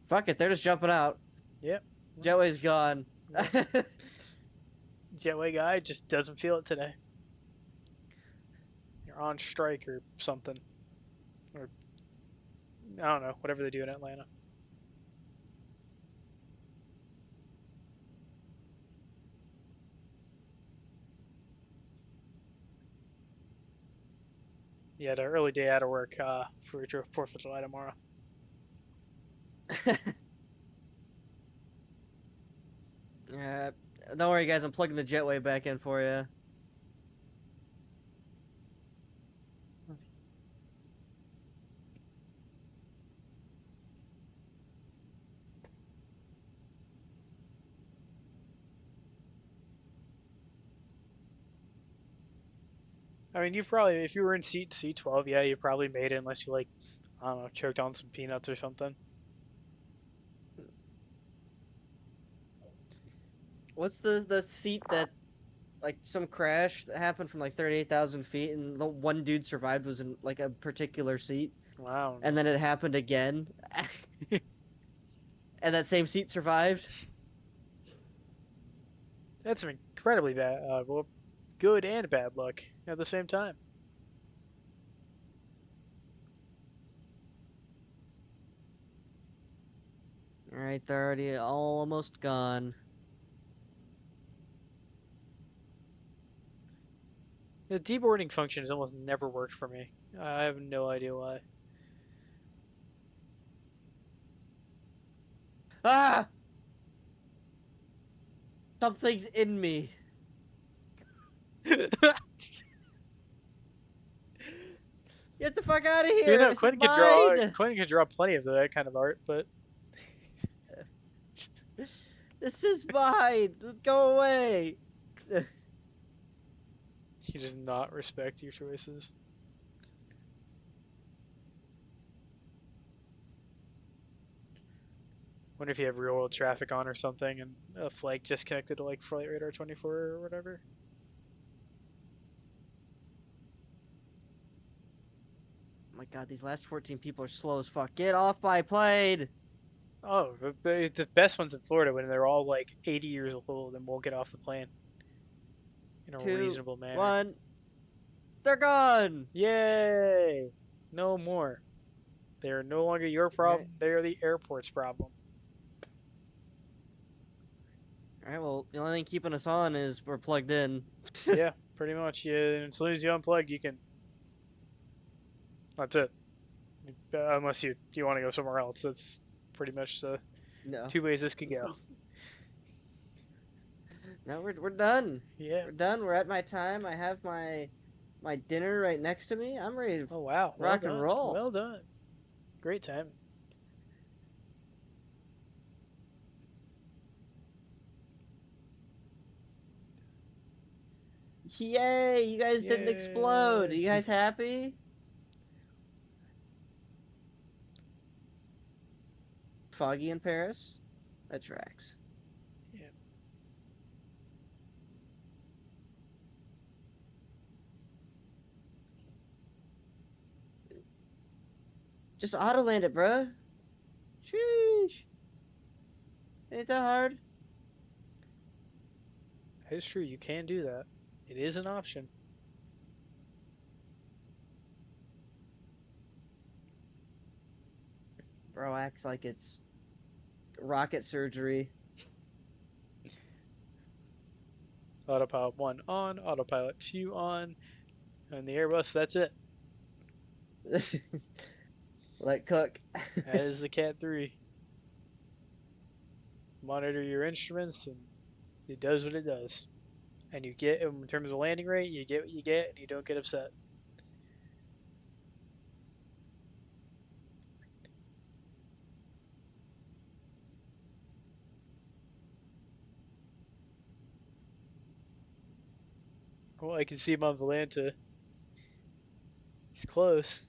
Fuck it, they're just jumping out. Yep. Jetway's gone. Jetway guy just doesn't feel it today. You're on strike or something. Or, I don't know, whatever they do in Atlanta. Yeah, the early day out of work for 4th of July tomorrow. Yeah, don't worry, guys. I'm plugging the jetway back in for you. I mean, you probably, if you were in seat C12, yeah, you probably made it unless you, like, I don't know, choked on some peanuts or something. What's the seat that, like, some crash that happened from, like, 38,000 feet and the one dude survived was in, like, a particular seat? Wow. And then it happened again And that same seat survived. That's some incredibly bad, well, good and bad luck at the same time. Alright, they're already almost gone. The deboarding function has almost never worked for me. I have no idea why. Ah! Something's in me. Get the fuck out of here! You know, This Quentin is mine! could draw plenty of that kind of art, but This is mine! Go away! he does not respect your choices. Wonder if you have real world traffic on or something and a flag just connected to like Flight Radar 24 or whatever. Oh my god, these last 14 people are slow as fuck. Get off my plane! Oh, the best ones in Florida when they're all like 80 years old and won't get off the plane in a 2, reasonable manner. 1. They're gone! Yay! No more. They are no longer your problem. Right. They are the airport's problem. Alright, well, the only thing keeping us on is we're plugged in. Yeah, pretty much. Yeah, and as soon as you unplug, you can. That's it. Unless you want to go somewhere else. That's pretty much the two ways this could go. No, we're done. Yeah. We're done. We're at my time. I have my dinner right next to me. I'm ready to rock and roll. Well done. Great time. Yay! You guys didn't explode. Are you guys happy? Foggy in Paris? That tracks. Yeah. Just auto land it, bruh. Sheesh. Ain't that hard? That is true. You can do that. It is an option. Bro acts like it's rocket surgery. Autopilot 1 on, autopilot 2 on, and the Airbus, that's it. Let cook. That is the Cat 3. Monitor your instruments, and it does what it does. And you get, in terms of landing rate, you get what you get, and you don't get upset. Well, I can see him on Volanta. He's close.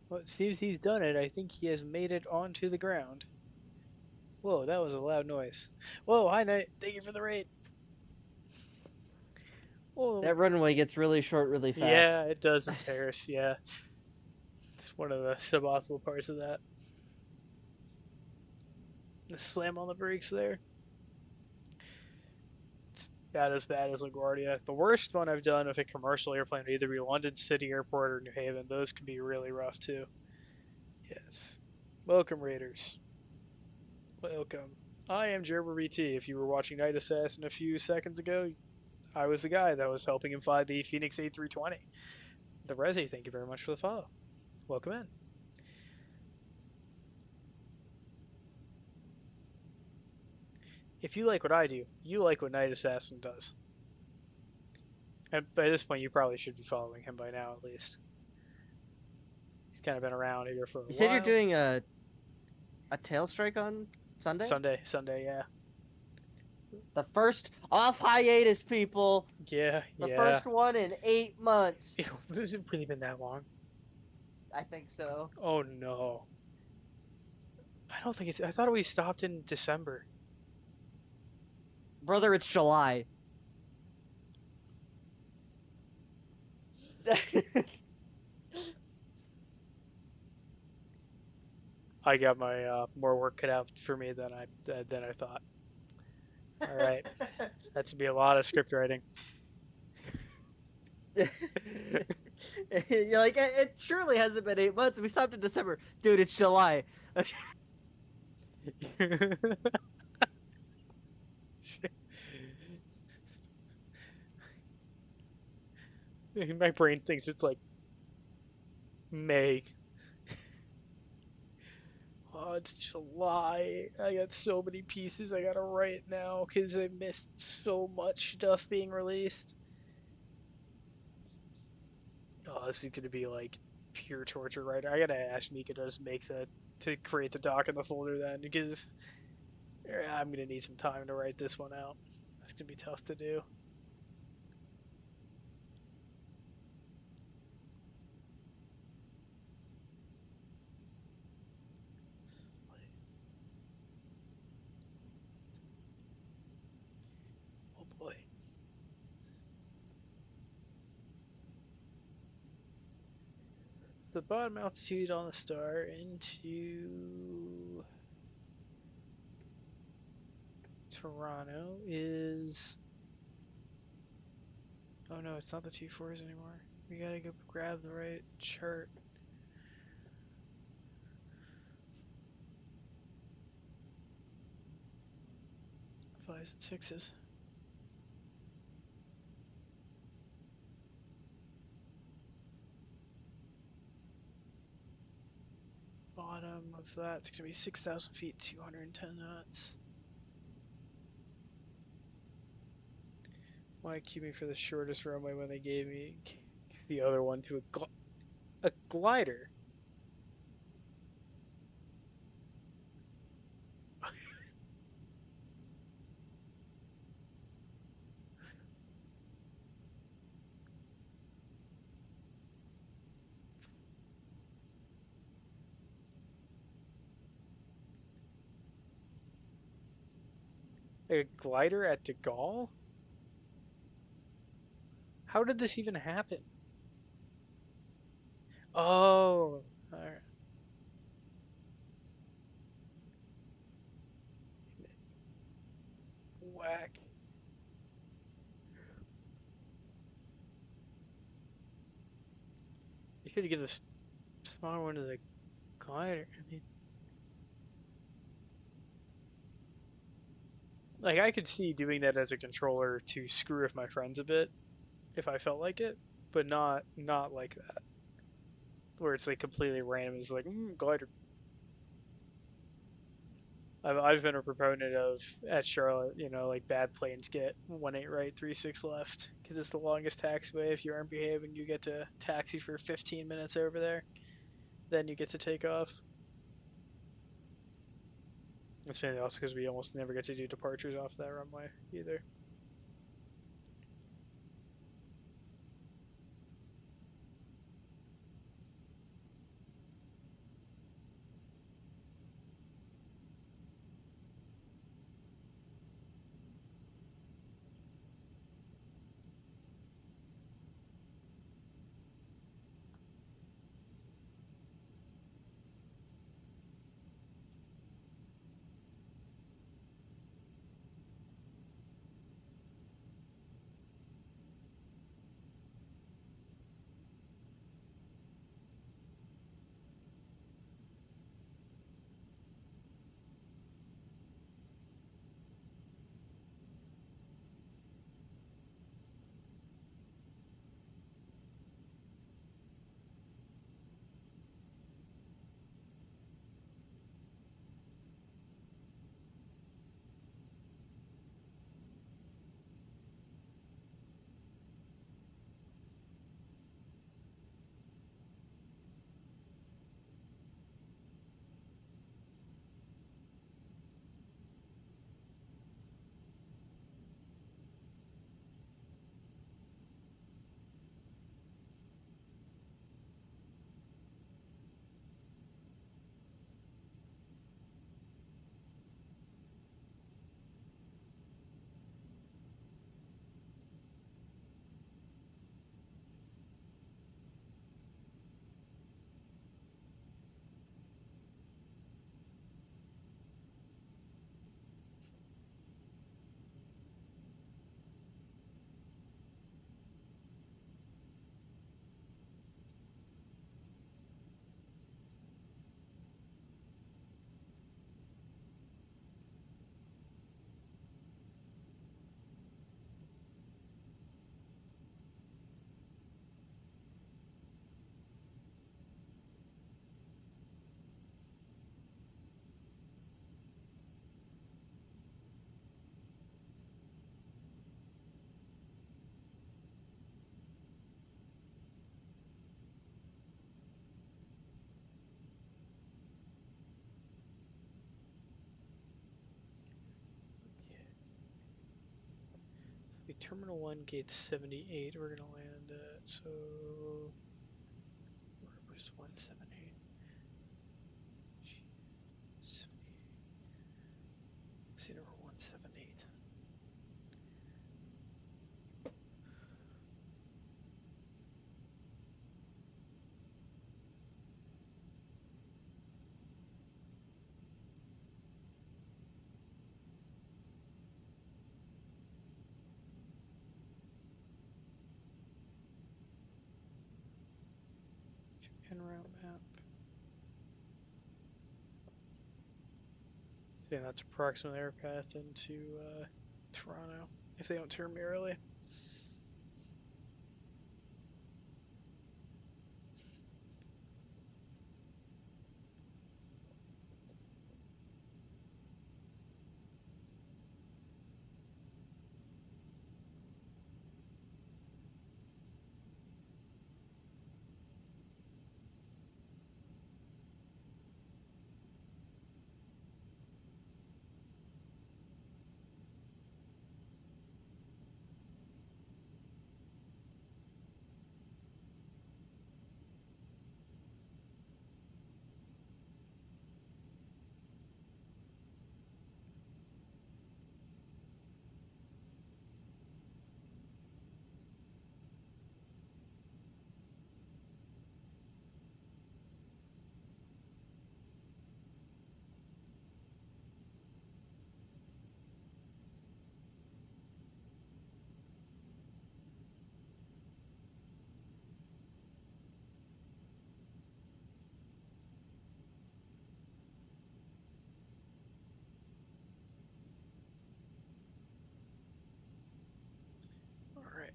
Well, it seems he's done it. I think he has made it onto the ground. Whoa, that was a loud noise. Whoa, hi, Knight. Thank you for the raid. Oh. That runway gets really short really fast. Yeah, it does in Paris, yeah. It's one of the suboptimal parts of that. The slam on the brakes there. It's about as bad as LaGuardia. The worst one I've done with a commercial airplane would either be London City Airport or New Haven. Those can be really rough too. Yes. Welcome, Raiders. Welcome. I am Gerber BT. If you were watching Night Assassin a few seconds ago, I was the guy that was helping him fly the Fenix A320. The Resi, thank you very much for the follow. Welcome in. If you like what I do, you like what Night Assassin does. And by this point, you probably should be following him by now, at least. He's kind of been around here for a while. You said you're doing a tail strike on Sunday? Sunday, yeah. The first off hiatus, people. Yeah, The first one in 8 months. Has it really been that long? I think so. Oh no. I don't think it's. I thought we stopped in December. Brother, it's July. I got my more work cut out for me than I thought. All right, that's gonna be a lot of script writing. You're like, it surely hasn't been 8 months. We stopped in December, dude. It's July. My brain thinks it's like May. Oh, it's July. I got so many pieces I gotta write now because I missed so much stuff being released. Oh, this is gonna be like pure torture writer. I gotta ask Mika to just to create the doc in the folder then, because I'm gonna need some time to write this one out. That's gonna be tough to do. Oh boy. The bottom altitude on the star into Toronto is... Oh no, it's not the 2-4s anymore. We gotta go grab the right chart. Fives and sixes. Bottom of that's gonna be 6,000 feet, 210 knots. Why keep me for the shortest runway when they gave me the other one to a glider? A glider at De Gaulle? How did this even happen? Oh, alright. Whack. You could give this smaller one to the glider. I mean, like, I could see doing that as a controller to screw with my friends a bit, if I felt like it, but not like that, where it's like completely random. It's like glider. I've been a proponent of at Charlotte, you know, like bad planes get 18 right, 36 left, because it's the longest taxiway. If you aren't behaving, you get to taxi for 15 minutes over there, then you get to take off. It's mainly also because we almost never get to do departures off that runway either. Terminal 1, gate 78, we're gonna land at, so... Where was 178? 78. See, number 178. En route map. Yeah, that's approximately our path into Toronto, if they don't turn me early. Alright.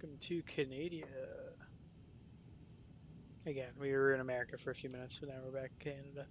Welcome to Canada. Again, we were in America for a few minutes, but now we're back in Canada.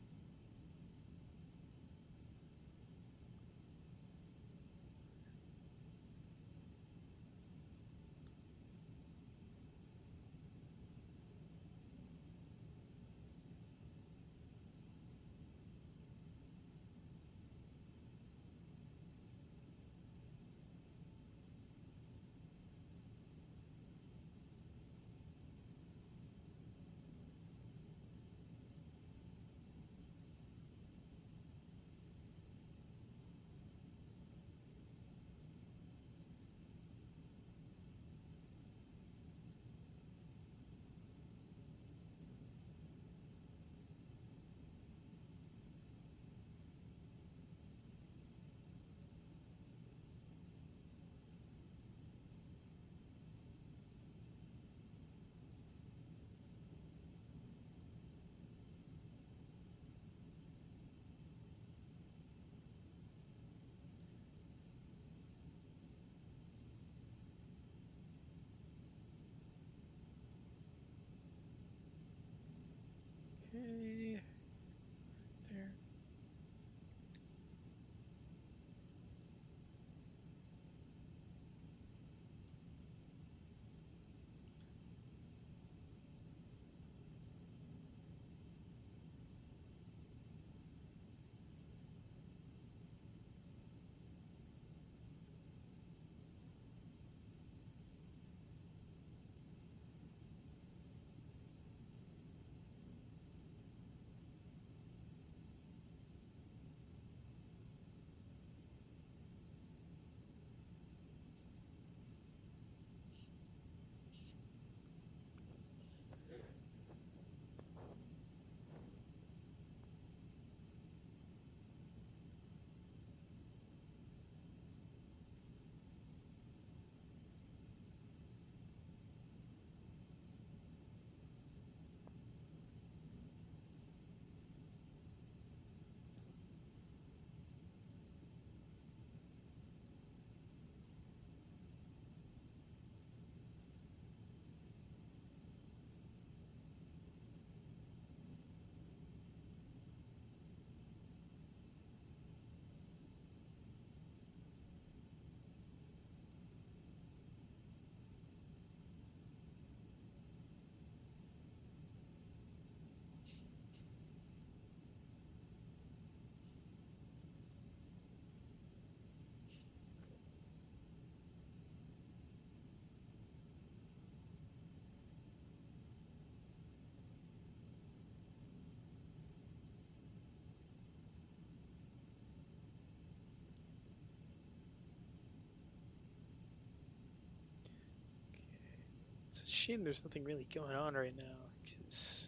It's a shame there's nothing really going on right now, because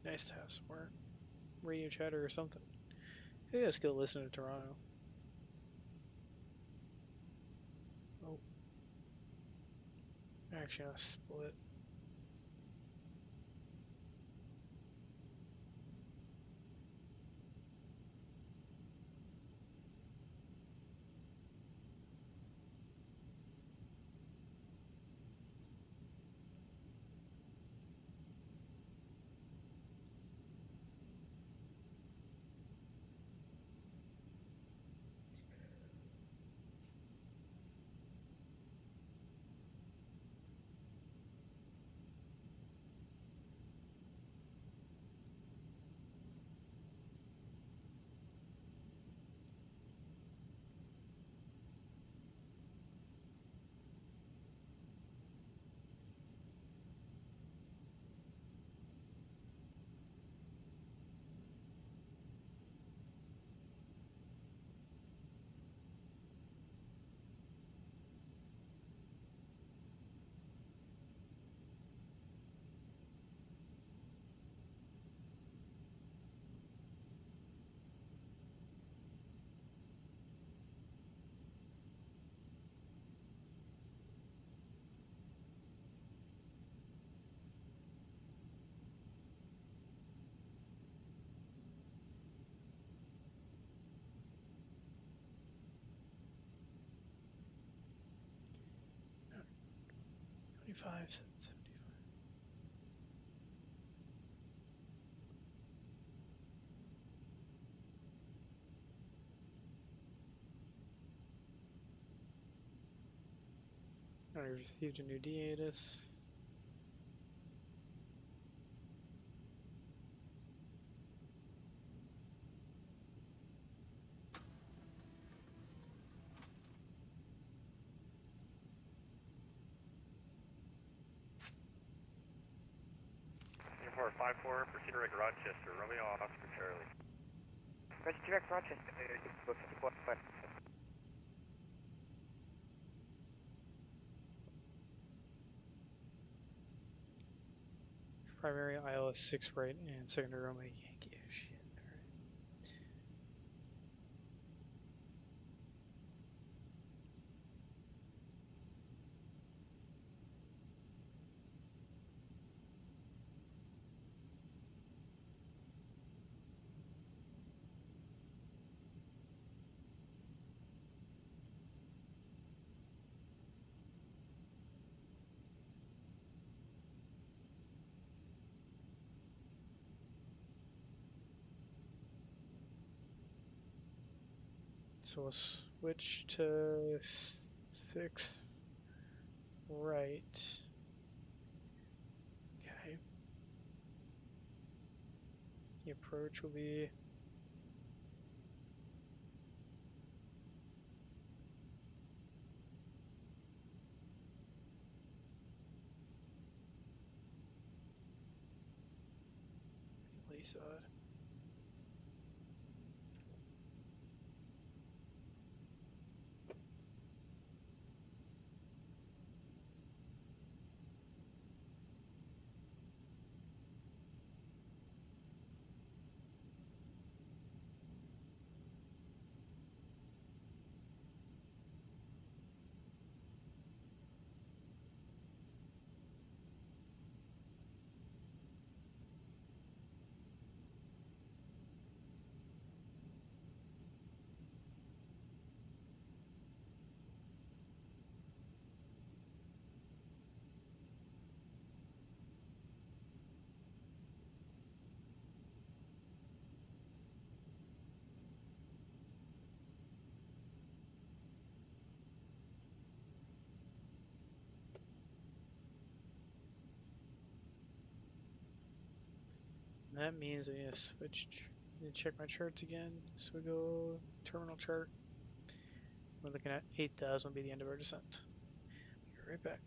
nice to have some more radio chatter or something. Maybe let's go listen to Toronto. Oh. Actually, I'll split. $25.75. I received a new D-ATIS. Uniform 5-4, proceed direct Rochester, Romeo Oscar Charlie. Roger, direct Rochester, 54.5. Primary ILS 6 right and secondary Romeo Yankee. Oh, shit. Alright. So we'll switch to 6 right. Okay. The approach will be Lisa. That means I need to switch. I need to check my charts again. So we go terminal chart. We're looking at 8,000 will be the end of our descent. Be right back.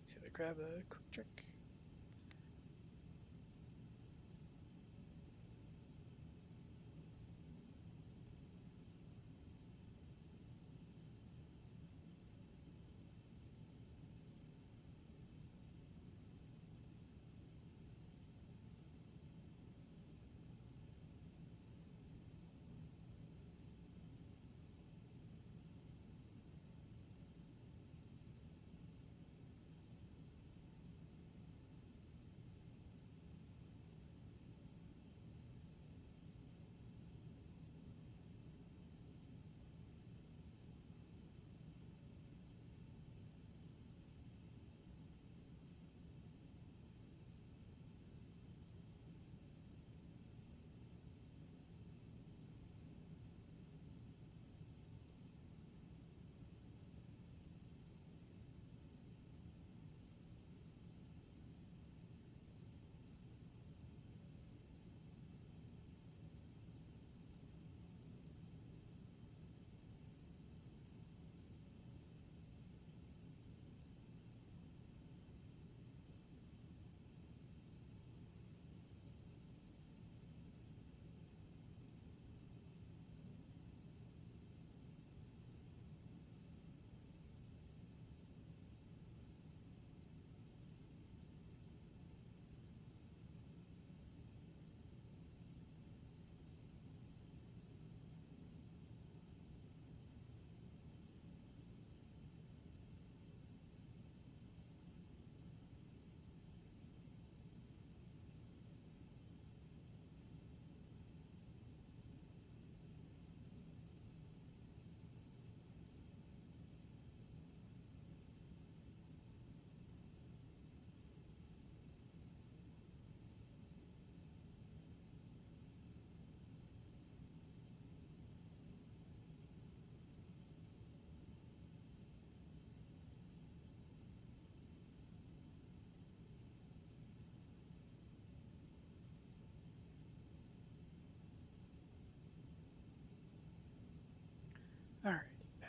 So I grab a quick drink.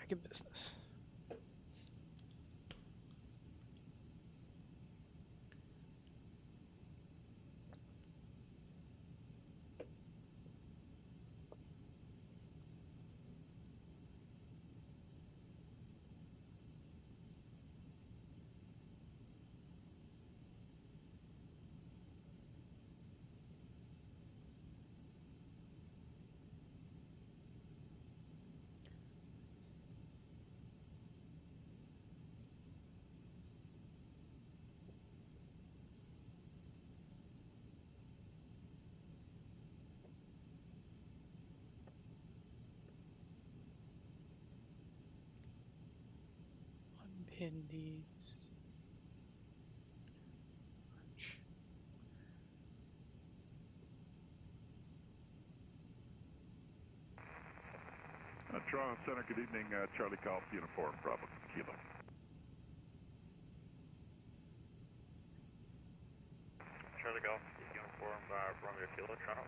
back in business. Unpin these. Toronto Center, good evening. Charlie Golf, Uniform, Bravo, Kilo. Charlie Golf, Uniform, Romeo Kilo, Toronto.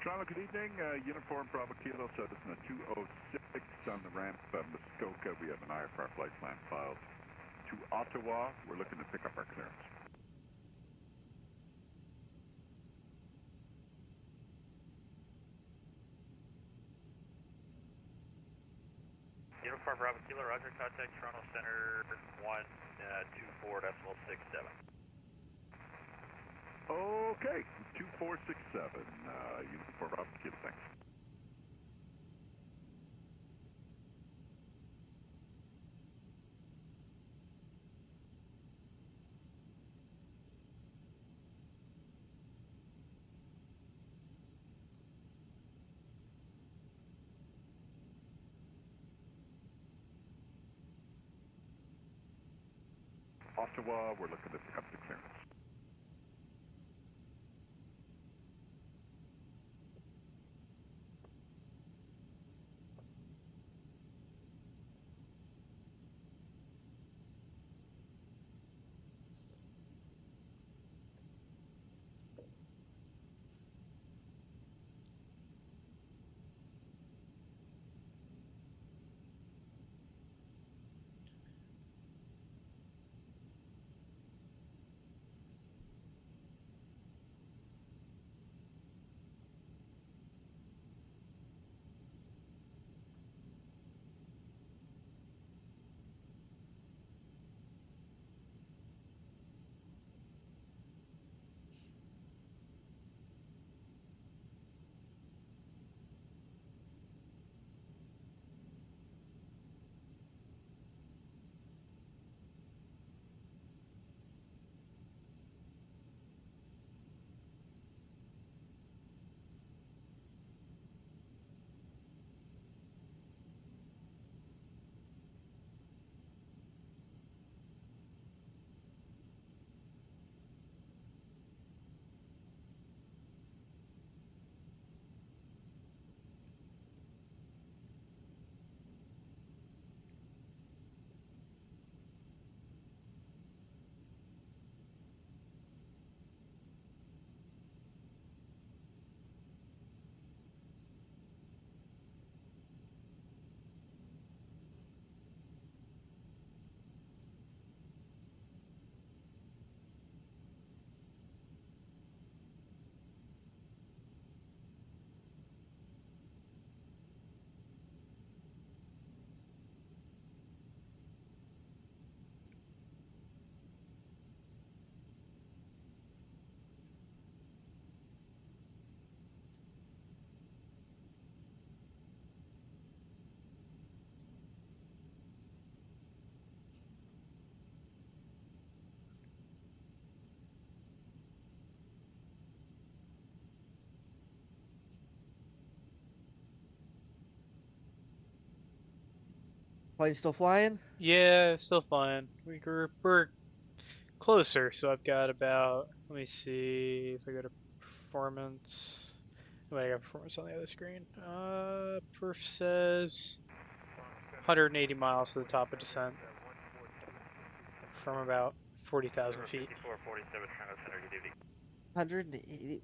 Toronto, good evening. Uniform, Bravo, Kilo, so this is a 206 on the ramp, Muskoka. We have an IFR flight plan filed to Ottawa. We're looking to pick up our clearance. Uniform Bravo Kilo, Roger, contact Toronto Center 124.67. Okay, 2467, Uniform Bravo Kilo, thanks. Ottawa, we're looking to pick up the clearance. Plane still flying? Yeah, still flying. We're closer, so I've got about, let me see if I go to performance. I got performance on the other screen. Perf says 180 miles to the top of descent from about 40,000 feet. 5447, Toronto Center, good evening. 180.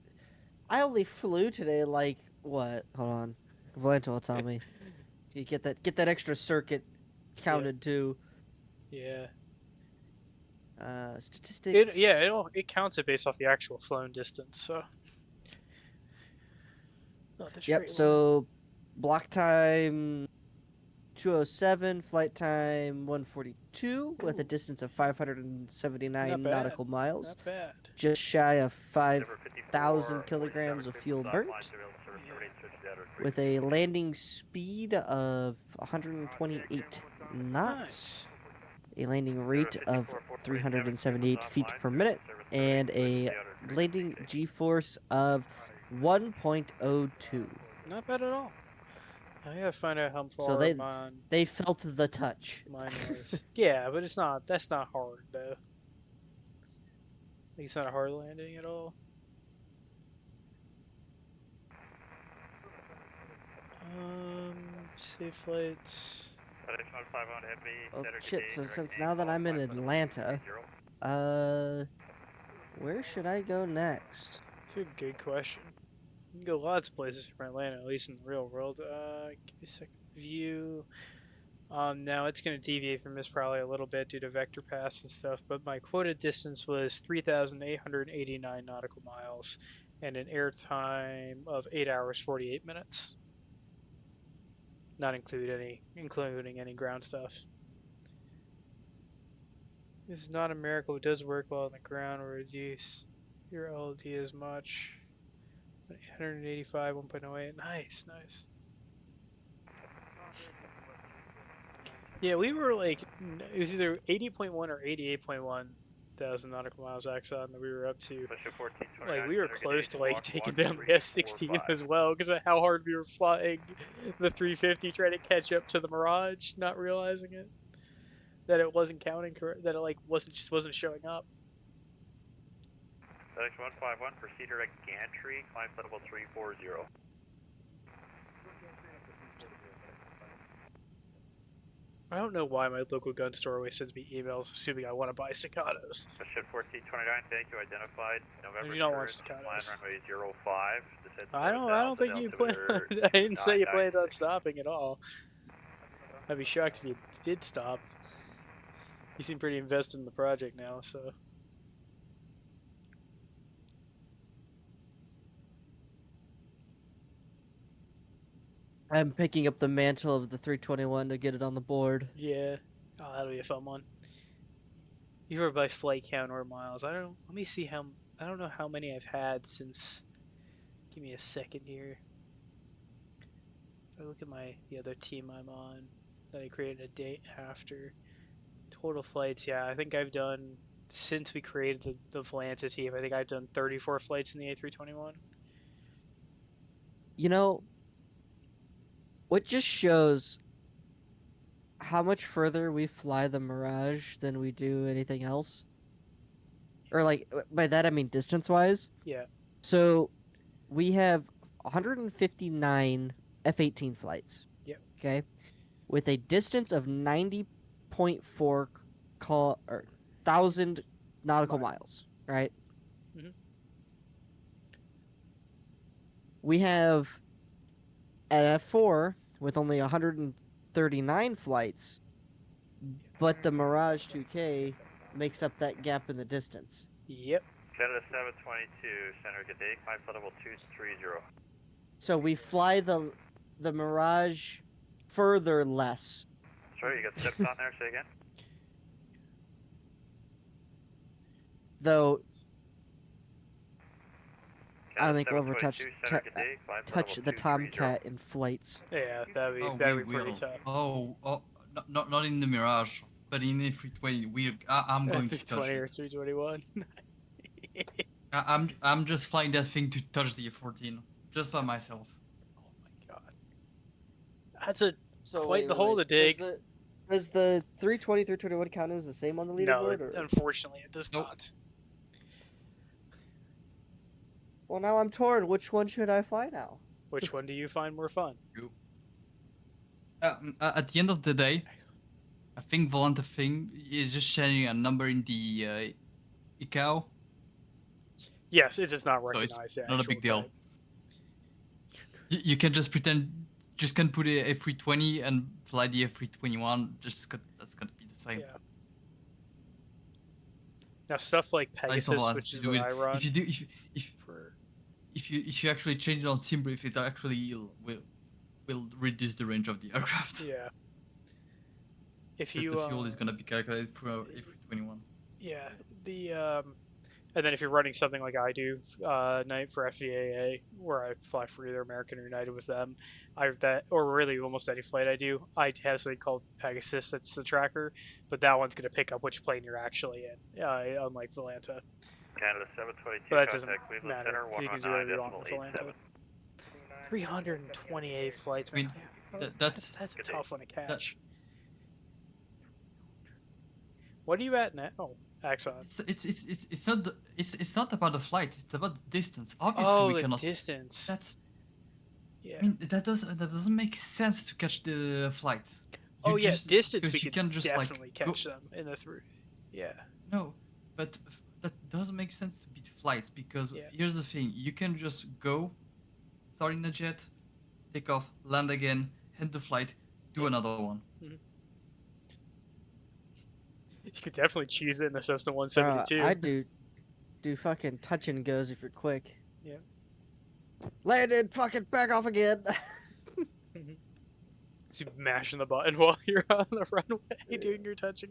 I only flew today like what? Hold on. Valento will tell me. So you get that extra circuit counted too. Yeah. Statistics. It counts it based off the actual flown distance. So. Not the Yep. straight So, block time 207, flight time 142, with a distance of 579 nautical miles. Not bad. Just shy of 5,000 kilograms of fuel burnt. With a landing speed of 128 knots. A landing rate of 378 feet per minute, and a landing G-force of 1.02. Not bad at all. I gotta find out how far So they felt the touch. Mine was. Yeah, but it's not. That's not hard though. It's not a hard landing at all. Safe flights. Oh shit! So since now that I'm in Atlanta, where should I go next? That's a good question. You can go lots of places from Atlanta, at least in the real world. Give me a second. View. Now it's going to deviate from this probably a little bit due to vector paths and stuff, but my quoted distance was 3,889 nautical miles and an air time of 8 hours 48 minutes. Not including any ground stuff. This is not a miracle. It does work well on the ground or reduce your LD as much. 885, 1.08. Nice. Yeah, we were like, it was either 80.1 or 88.1 thousand nautical miles Axon that we were up to. Like, we were close to like taking down the S16 as well because of how hard we were flying the 350 trying to catch up to the Mirage, not realizing it. That it wasn't counting correct, that it like wasn't showing up. FedEx 151, proceed direct gantry, climb level 340. I don't know why my local gun store always sends me emails assuming I want to buy staccatos. Ship 1429, thank you, identified. November You don't want 1st, plan staccatos. runway 05. I don't think you plan. I didn't say you planned on stopping at all. I'd be shocked if you did stop. You seem pretty invested in the project now, so. I'm picking up the mantle of the 321 to get it on the board. Yeah. Oh, that'll be a fun one. Either by flight count or miles. Let me see how. I don't know how many I've had since. Give me a second here. If I look at the other team I'm on, that I created a date after. Total flights, yeah, I think I've done, since we created the Volanta team, I think I've done 34 flights in the A321. You know, what just shows how much further we fly the Mirage than we do anything else? Or, like, by that I mean distance-wise? Yeah. So, we have 159 F-18 flights. Yep. Okay? With a distance of 90.4 thousand nautical miles, right? Mm-hmm. We have an F4 with only 139 flights, but the Mirage 2K makes up that gap in the distance. Yep. Canada 722, center good day, climb level 230. So we fly the Mirage further less. Sorry, you got steps on there, say again? Though I don't Canada think we'll ever touch 722, center good day, climb touch level the 230. Tomcat in flights. Yeah, that'd be we pretty will. tough. Oh, not in the Mirage, but in A320. I'm going to touch A320 or it. 321. I'm just flying that thing to touch the F14, just by myself. Oh my god, that's quite wait, the hole to dig. Does the 320, 321 count as the same on the leaderboard? No, unfortunately, it does not. Well, now I'm torn. Which one should I fly now? Which one do you find more fun? At the end of the day, I think Volanta thing is just changing a number in the ICAO. Yes, it does not So recognize it's not a big deal. You can just pretend just can put a A320 and fly the A321. That's gonna be the same. Yeah. Now stuff like Pegasus, Like, which is do what it. I run. If you actually change it on SimBrief, it actually will reduce the range of the aircraft. Yeah. If because you the fuel is gonna be calculated through A321. Yeah. And then if you're running something like I do, night for FAA, where I fly for either American or United with them, or really almost any flight I do, I have something called Pegasus. That's the tracker, but that one's gonna pick up which plane you're actually in, unlike Volanta. Canada 722, but that doesn't contact Cleveland matter. Center, So you can do whatever you want with 119.87. Volanta. 328 flights. I mean, that's a tough one to catch. What are you at now? Oh, Axon. It's not about the flight. It's about the distance. Obviously, we cannot. Distance. That's. Yeah. I mean, that doesn't make sense to catch the flight. Distance. We you can can just definitely like catch them in the through. Yeah. No, but that doesn't make sense to beat flights because here's the thing: you can just go, start in a jet, take off, land again, end the flight, do another one. Mm-hmm. You could definitely choose it in the Cessna 172. I do fucking touch and goes if you're quick. Yeah. Landed, fucking back off again. So you mashing the button while you're on the runway doing your touch and